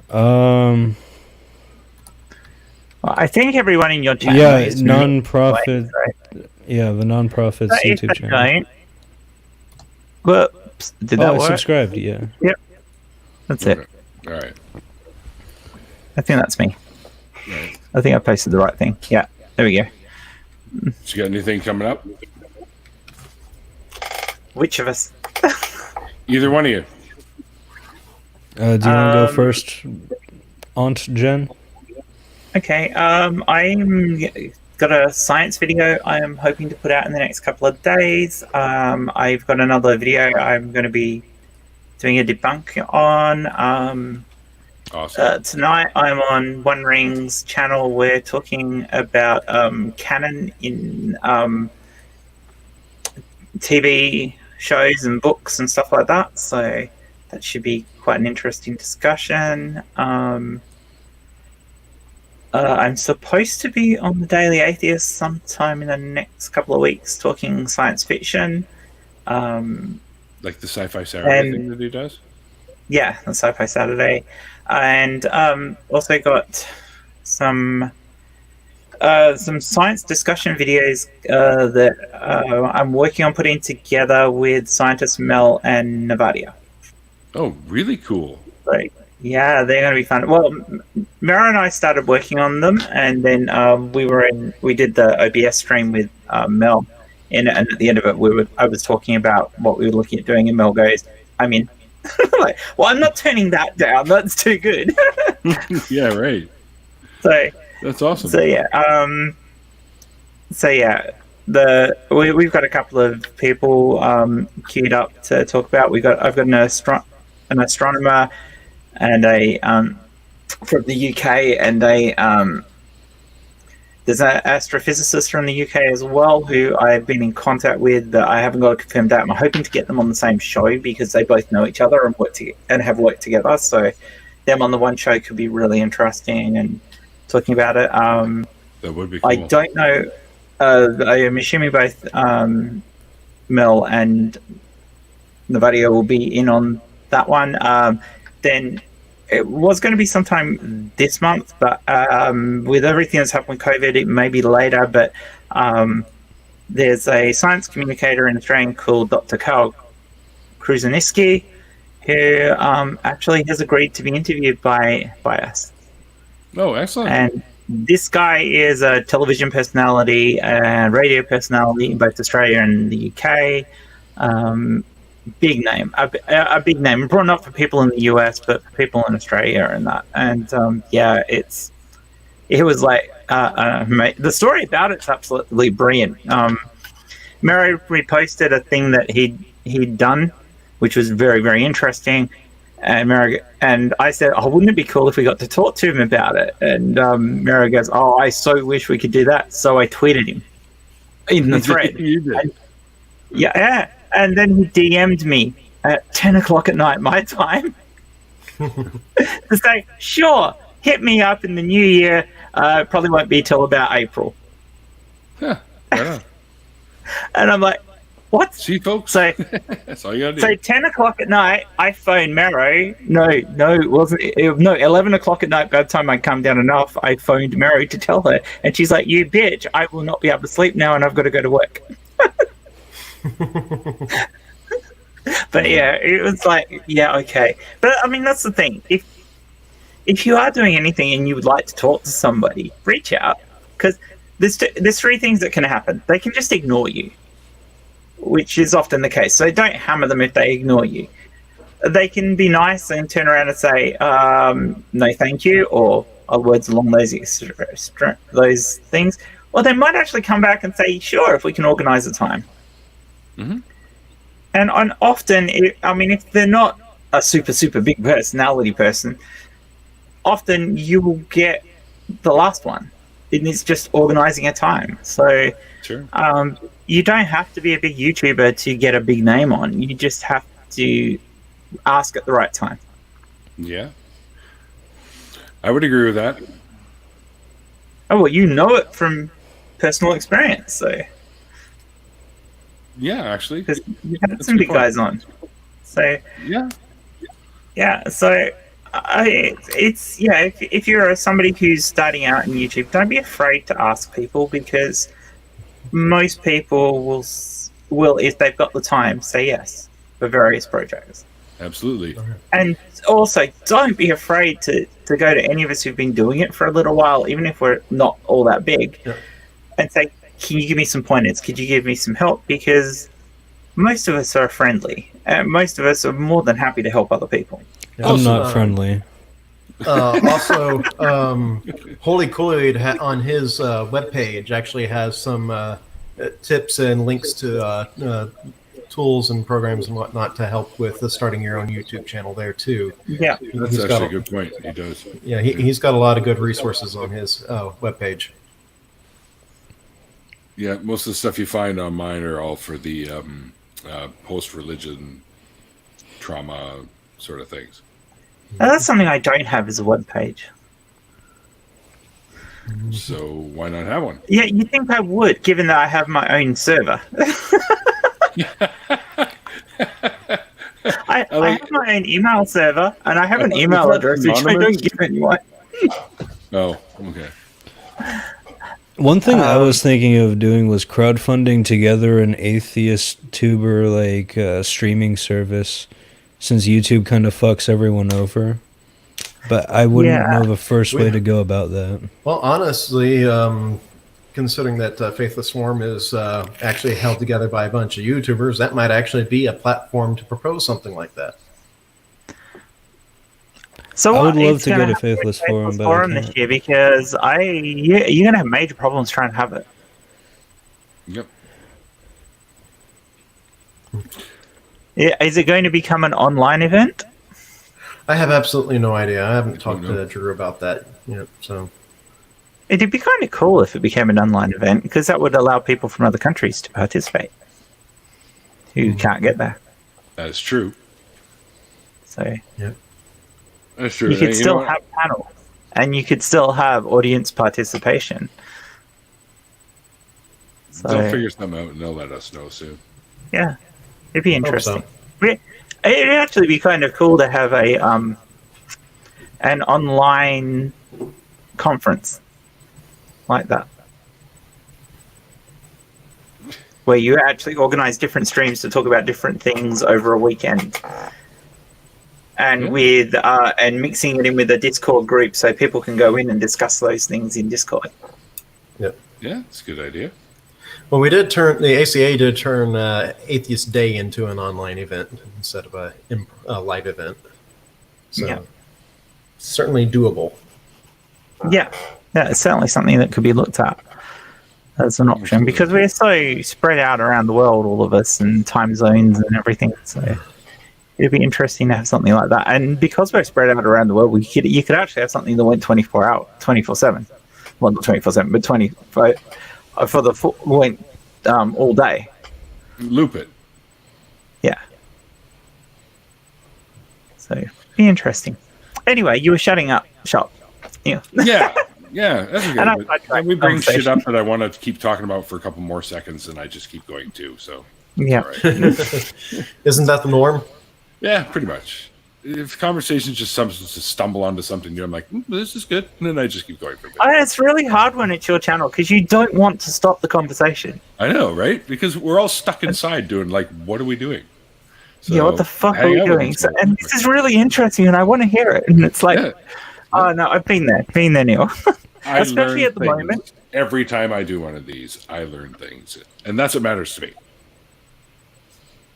Well, I think everyone in your channel is non-profit. right? Yeah, the non-profit YouTube channel. Right. Whoops! Did that I work? subscribed. Yeah. Yep. That's it. All right. I think that's me. Right. I think I posted the right thing. Yeah. There we go. So you got anything coming up? Which of us? Either one of you. Do you want to go first, Aunt Jen? Okay. I'm got a science video I'm hoping to put out in the next couple of days. I've got another video I'm going to be doing a debunk on. Awesome. Tonight I'm on One Ring's channel. We're talking about canon in TV shows and books and stuff like that. So that should be quite an interesting discussion. I'm supposed to be on the Daily Atheist sometime in the next couple of weeks talking science fiction. Like the Sci-Fi Saturday thing that he does? Yeah, the Sci-Fi Saturday. And also got some science discussion videos that I'm working on putting together with scientists Mel and Navadia. Oh, really cool. Like, yeah, they're going to be fun. Well, Mara and I started working on them, and then we did the OBS stream with Mel, and at the end of it, I was talking about what we were looking at doing, and Mel goes, "I'm in." Like, well, I'm not turning that down. That's too good. Yeah, right. So that's awesome. So yeah, we've got a couple of people queued up to talk about. I've got an astronomer and a from the UK, and there's an astrophysicist from the UK as well who I've been in contact with, but I haven't got a confirmed date. I'm hoping to get them on the same show because they both know each other and have worked together. So them on the one show could be really interesting and talking about it. That would be cool. I don't know. I am assuming both Mel and Navadia will be in on that one. Then it was going to be sometime this month, but with everything that's happened with COVID, it may be later. But there's a science communicator in Australia called Dr. Carl Kruseniski, who actually has agreed to be interviewed by us. Oh, excellent. And this guy is a television personality and radio personality in both Australia and the UK. Big name, a big name, brought not for people in the US, but for people in Australia and that. And it was like the story about it's absolutely brilliant. Mero reposted a thing that he'd done, which was very, very interesting. And I said, "Oh, wouldn't it be cool if we got to talk to him about it?" And Mero goes, "Oh, I so wish we could do that." So I tweeted him in the thread. You did. And, yeah. And then he DM'd me at 10 o'clock at night, my time, to say, "Sure, hit me up in the new year. Probably won't be till about April." Huh, right on. And I'm like, "What?" See, folks? So, that's all you gotta do. So 10 o'clock at night, I phoned Mero. No, it wasn't. No, 11 o'clock at night, by the time I calmed down enough, I phoned Mero to tell her. And she's like, "You bitch, I will not be able to sleep now and I've got to go to work." But yeah, it was like, yeah, okay. But I mean, that's the thing. If you are doing anything and you would like to talk to somebody, reach out, because there's three things that can happen. They can just ignore you, which is often the case. So don't hammer them if they ignore you. They can be nice and turn around and say, "No, thank you," or words along those things. Or they might actually come back and say, "Sure, if we can organize a time." Mm-hmm. And often, if they're not a super big personality person, often you will get the last one. It's just organizing a time. So sure. You don't have to be a big YouTuber to get a big name on. You just have to ask at the right time. Yeah. I would agree with that. Oh, well, you know it from personal experience, so... Yeah, actually, because you had some big guys on. So yeah. So if you're somebody who's starting out in YouTube, don't be afraid to ask people, because most people will if they've got the time, say yes for various projects. Absolutely. And also, don't be afraid to go to any of us who've been doing it for a little while, even if we're not all that big, and say, "Can you give me some pointers? Could you give me some help?" Because most of us are friendly, and most of us are more than happy to help other people. I'm not friendly. Also, Holy Kool-Aid on his webpage actually has some tips and links to tools and programs and whatnot to help with starting your own YouTube channel there too. Yeah, that's actually a good point. He does. Yeah, he's got a lot of good resources on his webpage. Yeah, most of the stuff you find on mine are all for the post-religion trauma sort of things. That's something I don't have as a webpage. So why not have one? Yeah, you think I would, given that I have my own server. I have my own email server, and I have an email address which I don't give anyone. Oh, okay. One thing I was thinking of doing was crowdfunding together an atheist tuber streaming service, since YouTube kind of fucks everyone over. But I wouldn't know the first way to go about that. Well, honestly, considering that Faithless Swarm is actually held together by a bunch of YouTubers, that might actually be a platform to propose something like that. So I would love to go to Faithless Forum, but this year, because you're gonna have major problems trying to have it. Yep. Yeah, is it going to become an online event? I have absolutely no idea. I haven't talked to Drew about that yet. So it'd be kind of cool if it became an online event, because that would allow people from other countries to participate who can't get there. That is true. So yeah. That's true. You could still have panels, and you could still have audience participation. So, they'll figure something out, and they'll let us know soon. Yeah, it'd be interesting. So. It'd actually be kind of cool to have an online conference like that, where you actually organize different streams to talk about different things over a weekend, and with and mixing it in with a Discord group so people can go in and discuss those things in Discord. Yep. Yeah, it's a good idea. Well, the ACA did turn Atheist Day into an online event instead of a live event. So certainly doable. Yeah, it's certainly something that could be looked at as an option because we're so spread out around the world, all of us, and time zones and everything. So it'd be interesting to have something like that. And because we're spread out around the world, you could actually have something that went 24/7. Well, not 24/7, but 24 for the went all day. Loop it. Yeah. So be interesting. Anyway, you were shutting up shop. Yeah. Yeah, that's okay. And we bring shit up that I want to keep talking about for a couple more seconds, and I just keep going too. So yeah, right. Isn't that the norm? Yeah, pretty much. If conversations just stumble onto something new, I'm like, this is good, and then I just keep going for a bit. It's really hard when it's your channel because you don't want to stop the conversation. I know, right? Because we're all stuck inside doing like, what are we doing? So, yeah, what the fuck are we doing? So, and this is really interesting, and I want to hear it. And it's like, oh no, I've been there, Neil. Especially at the moment. Every time I do one of these, I learn things, and that's what matters to me.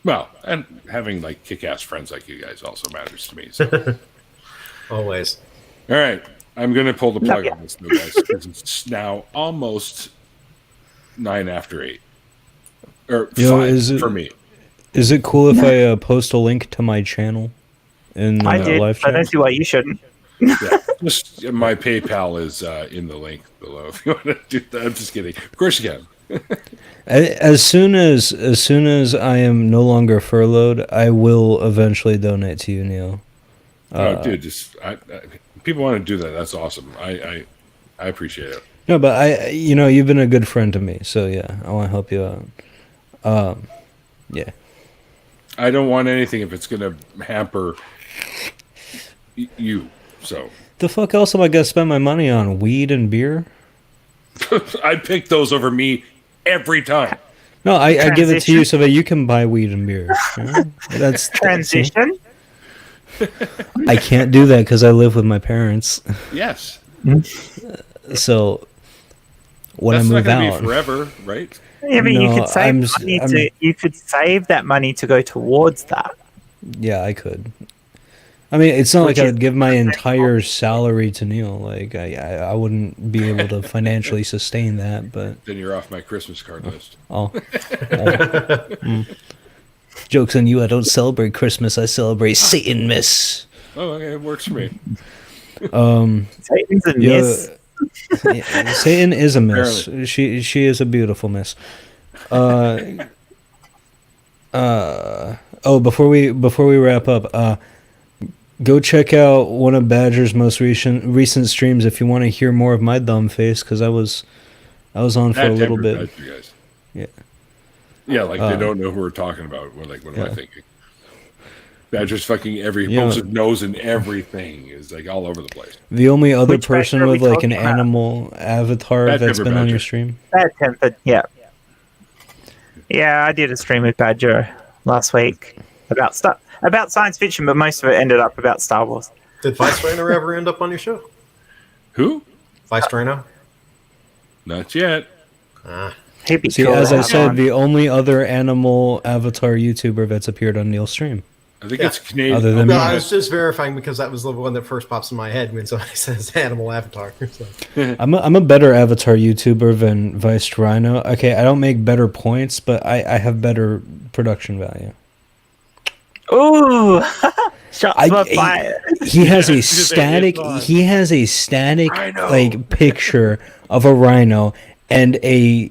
Well, and having like kick-ass friends like you guys also matters to me. So. Always. All right, I'm going to pull the plug on this, guys, because it's now almost 9 after 8, or 5 for me. Is it cool if I post a link to my channel in I did. live chat? I don't see why you shouldn't. Yeah, just my PayPal is in the link below if you want to do that. I'm just kidding. Of course you can. As soon as I am no longer furloughed, I will eventually donate to you, Neil. Dude, people want to do that. That's awesome. I appreciate it. No, but you've been a good friend to me, so yeah, I want to help you out. Yeah. I don't want anything if it's going to hamper you. So the fuck else am I gonna spend my money on? Weed and beer? I pick those over me every time. No, I give it to you so that you can buy weed and beer. Yeah? That's transition. I can't do that because I live with my parents. Yes. So when that's I move not gonna out, be forever, right? Yeah, but you could save you could save that money to go towards that. Yeah, I could. I mean, it's not like I would give my entire salary to Neil. Like, I wouldn't be able to financially sustain that, but... Then you're off my Christmas card list. Joke's on you, I don't celebrate Christmas, I celebrate Satan, miss. Oh, okay, it works for me. Satan's a miss. Satan is a miss. Apparently. She is a beautiful miss. Before we wrap up, go check out one of Badger's most recent streams if you want to hear more of my dumb face, because I was on for a little bit. Guys. Yeah. Yeah, like they don't know who we're talking about. We're like, what am I thinking? Badger's fucking holds his nose and everything is like all over the place. The only other person with like an animal avatar that's been on your stream? Bad Tempered, yeah. Yeah, I did a stream with Badger last week about science fiction, but most of it ended up about Star Wars. Did Vice Rhino ever end up on your show? Who? Vice Rhino? Not yet. See, as I said, the only other animal avatar YouTuber that's appeared on Neil's stream. I think it's Canadian. Other than I was just verifying because that was the one that first pops in my head when somebody says animal avatar. So. I'm a better avatar YouTuber than Vice Rhino. Okay, I don't make better points, but I have better production value. Ooh, shots fired. He has a static. He has a static like picture of a rhino and a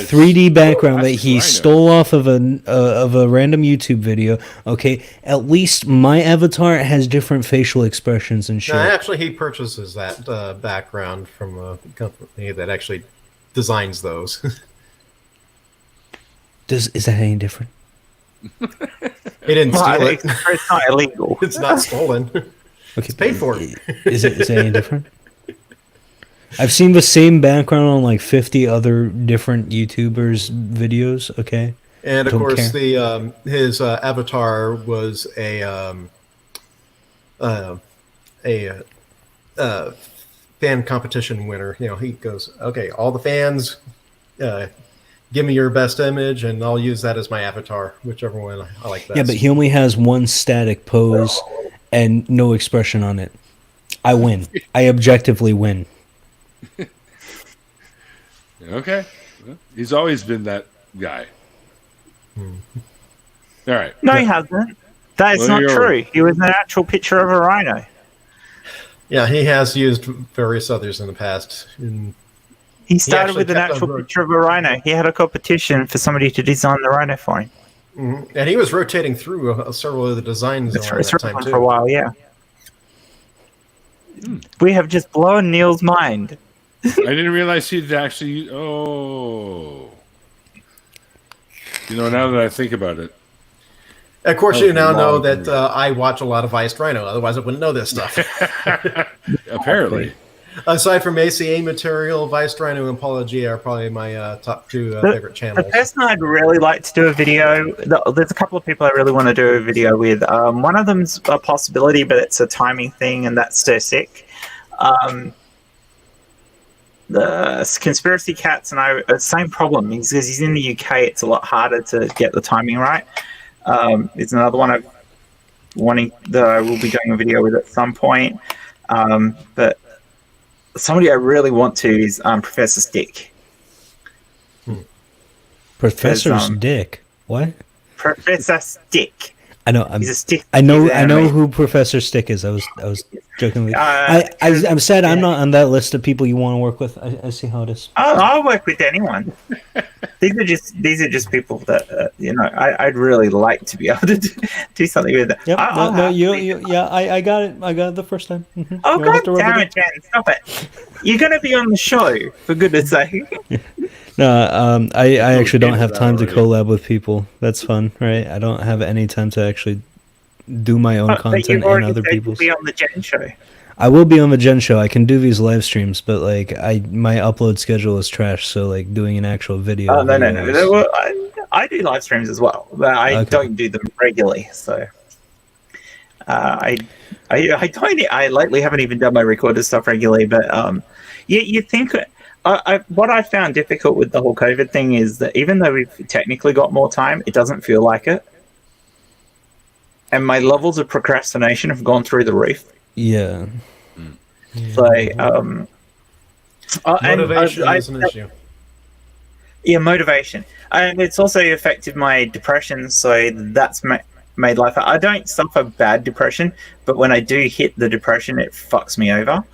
3D background that he stole off of a random YouTube video. Okay, at least my avatar has different facial expressions and shit. No, actually, he purchases that background from a company that actually designs those. Is that any different? He didn't steal it. It's not illegal. It's not stolen. Okay, it's paid for. Is it any different? I've seen the same background on like 50 other different YouTubers' videos. Okay, and of course care. His avatar was a fan competition winner. You know, he goes, okay, all the fans, give me your best image, and I'll use that as my avatar, whichever one I like best. Yeah, but he only has one static pose and no expression on it. I win. I objectively win. Okay. Well, he's always been that guy. All right. No, he hasn't. That is not true. He was an actual picture of a rhino. Yeah, he has used various others in the past. He started with an actual picture of a rhino. He had a competition for somebody to design the rhino for him. Mm-hmm. And he was rotating through several of the designs around that time, too. For a while, yeah. We have just blown Neil's mind. I didn't realize he'd actually... Oh. You know, now that I think about it. Of course, you now know that I watch a lot of Iced Rhino. Otherwise, I wouldn't know this stuff. Apparently. Aside from ACA material, Vice Rhino and Paula G are probably my top two favorite channels. The person I'd really like to do a video, there's a couple of people I really want to do a video with. One of them's a possibility, but it's a timing thing, and that's Stir Sick. The Conspiracy Cats and I, same problem. Because he's in the UK, it's a lot harder to get the timing right. It's another one that I will be doing a video with at some point. But somebody I really want to is Professor Stick. Professor's Dick. What? Professor Stick. I know. He's a stick. I know who Professor Stick is. I was joking with you. I'm sad I'm not on that list of people you want to work with. I see how it is. I'll work with anyone. These are just people that I'd really like to be able to do something with. Yep. I got it. I got it the first time. Mm-hmm. Oh god damn it, Jen! Stop it! You're gonna be on the show, for goodness sake. No, I actually don't have time to collab with people. That's fun, right? I don't have any time to actually do my own content and other people's. Be on the Jen show. I will be on the Gen show. I can do these live streams, but like my upload schedule is trash. So like doing an actual video. Oh no. Well, I do live streams as well, but I don't do them regularly. So I lately haven't even done my recorded stuff regularly. But you think. What I found difficult with the whole COVID thing is that even though we've technically got more time, it doesn't feel like it. And my levels of procrastination have gone through the roof. Yeah. So, motivation is an issue. Yeah, motivation. And it's also affected my depression, so that's made life... I don't suffer bad depression, but when I do hit the depression, it fucks me over,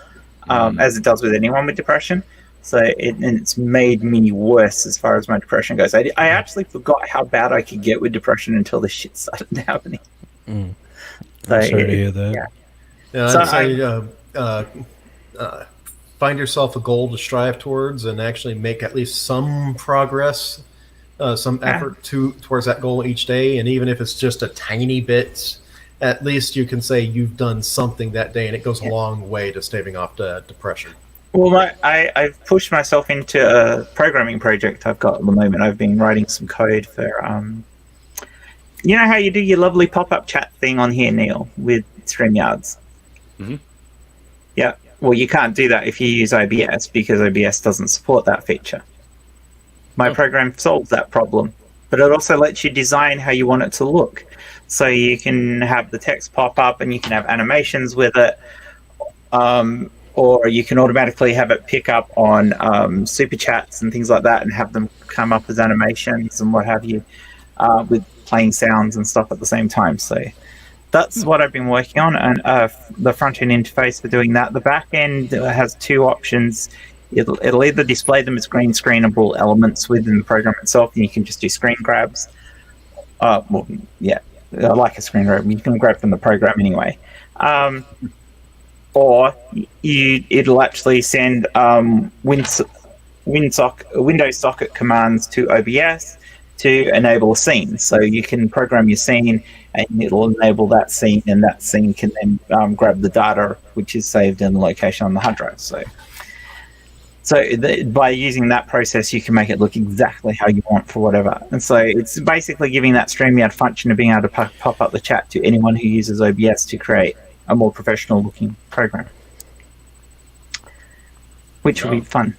as it does with anyone with depression. So it's made me worse as far as my depression goes. I actually forgot how bad I could get with depression until this shit started happening. I'm sorry to hear that. Yeah, I'd say find yourself a goal to strive towards and actually make at least some progress, some effort towards that goal each day. And even if it's just a tiny bit, at least you can say you've done something that day, and it goes a long way to staving off the depression. Well, I've pushed myself into a programming project I've got at the moment. I've been writing some code for, you know how you do your lovely pop-up chat thing on here, Neil, with StreamYards? Mm-hmm. Yeah, well, you can't do that if you use OBS because OBS doesn't support that feature. My program solves that problem, but it also lets you design how you want it to look. So you can have the text pop up and you can have animations with it. Or you can automatically have it pick up on super chats and things like that and have them come up as animations and what have you, with playing sounds and stuff at the same time. So that's what I've been working on, and the front-end interface for doing that. The back-end has two options. It'll either display them as green screenable elements within the program itself, and you can just do screen grabs. Like a screen grab. You can grab from the program anyway. Or it'll actually send Windows socket commands to OBS to enable a scene. So you can program your scene and it'll enable that scene, and that scene can then grab the data which is saved in the location on the hard drive. By using that process, you can make it look exactly how you want for whatever. And so it's basically giving that StreamYard function of being able to pop up the chat to anyone who uses OBS to create a more professional looking program, which will be fun.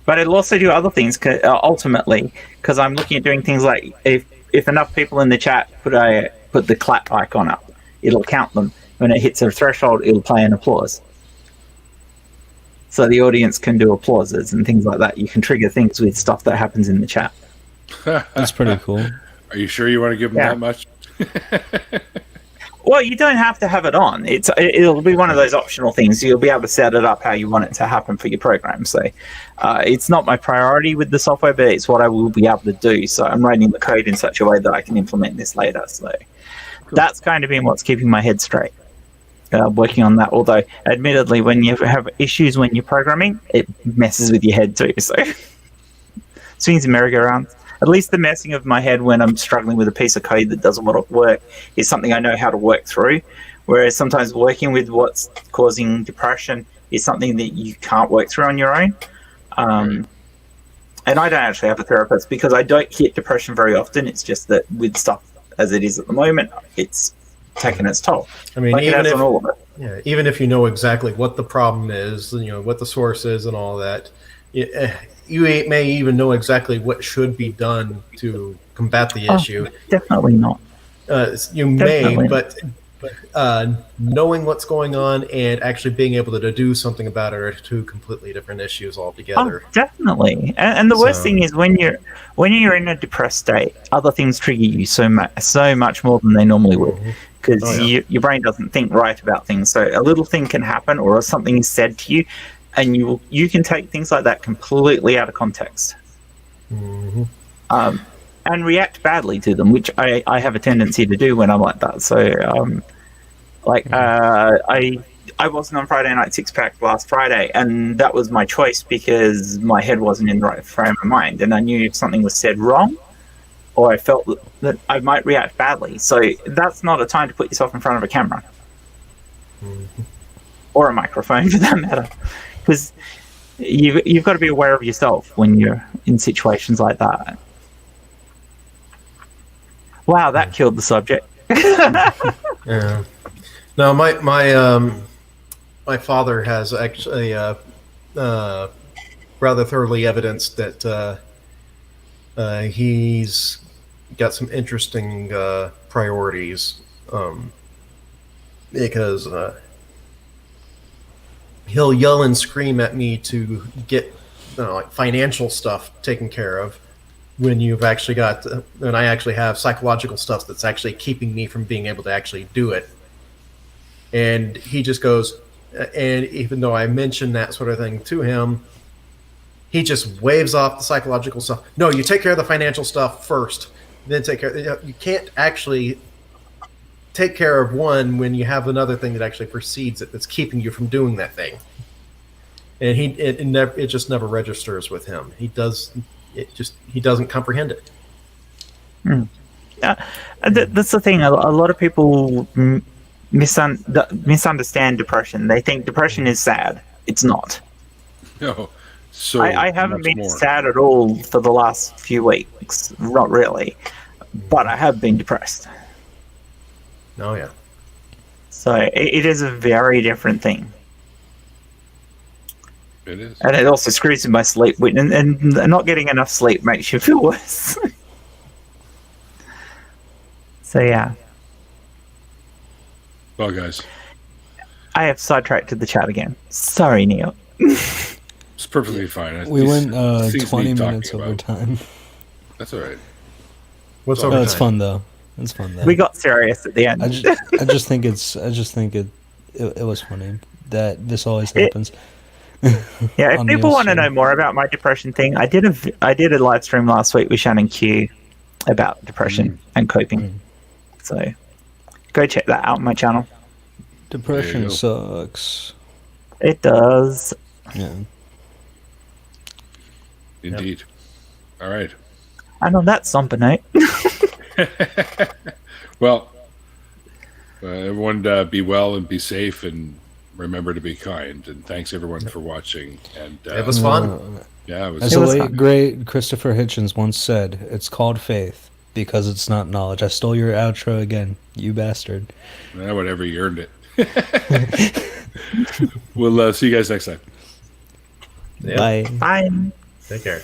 But it'll also do other things ultimately, because I'm looking at doing things like if enough people in the chat put the clap icon up, it'll count them. When it hits a threshold, it'll play an applause. So the audience can do applauses and things like that. You can trigger things with stuff that happens in the chat. That's pretty cool. Are you sure you want to give them that much? Well, you don't have to have it on. It'll be one of those optional things. You'll be able to set it up how you want it to happen for your program. So it's not my priority with the software, but it's what I will be able to do. So I'm writing the code in such a way that I can implement this later. So that's kind of been what's keeping my head straight. Working on that, although admittedly when you have issues when you're programming, it messes with your head too, so swings and merry-go-rounds. At least the messing of my head when I'm struggling with a piece of code that doesn't want to work is something I know how to work through, whereas sometimes working with what's causing depression is something that you can't work through on your own. And I don't actually have a therapist because I don't hit depression very often. It's just that with stuff as it is at the moment, it's taking its toll. I mean, even if you know exactly what the problem is, what the source is and all that, you may even know exactly what should be done to combat the issue. Definitely not. But knowing what's going on and actually being able to do something about it are two completely different issues altogether. Oh, definitely. And the worst thing is when you're in a depressed state, other things trigger you so much more than they normally would. Because your brain doesn't think right about things. So a little thing can happen or something is said to you, and you can take things like that completely out of context. And react badly to them, which I have a tendency to do when I'm like that. So, I wasn't on Friday Night Six Pack last Friday, and that was my choice because my head wasn't in the right frame of mind, and I knew if something was said wrong, or I felt that I might react badly. So that's not a time to put yourself in front of a camera. Or a microphone for that matter. Because you've got to be aware of yourself when you're in situations like that. Wow, that killed the subject. Yeah. No, my father has actually rather thoroughly evidenced that he's got some interesting priorities because he'll yell and scream at me to get like financial stuff taken care of when you've actually got when I actually have psychological stuff that's actually keeping me from being able to actually do it. And he just goes, and even though I mentioned that sort of thing to him, he just waves off the psychological stuff. No, you take care of the financial stuff first, then take care. You can't actually take care of one when you have another thing that actually precedes it that's keeping you from doing that thing. And it just never registers with him. He doesn't comprehend it. Yeah, that's the thing. A lot of people misunderstand depression. They think depression is sad. It's not. No. So I haven't been sad at all for the last few weeks. Not really. But I have been depressed. Oh, yeah. So it is a very different thing. It is. And it also screws with my sleep. And not getting enough sleep makes you feel worse. So, yeah. Well, guys. I have sidetracked to the chat again. Sorry, Neil. It's perfectly fine. We went 20 minutes over time. That's all right. What's over time? It's fun though. It's fun though. We got serious at the end. I just think it was funny that this always happens. Yeah, if people want to know more about my depression thing, I did a live stream last week with Shannon Q about depression and coping. So go check that out on my channel. Depression sucks. It does. Yeah. Indeed. All right. And on that somber note. Well, Everyone be well and be safe, and remember to be kind. And thanks everyone for watching. And it was fun. Yeah, it was. As the late great Christopher Hitchens once said, "It's called faith because it's not knowledge." I stole your outro again, you bastard. Whatever, you earned it. We'll see you guys next time. Yeah. Bye. Bye. Take care.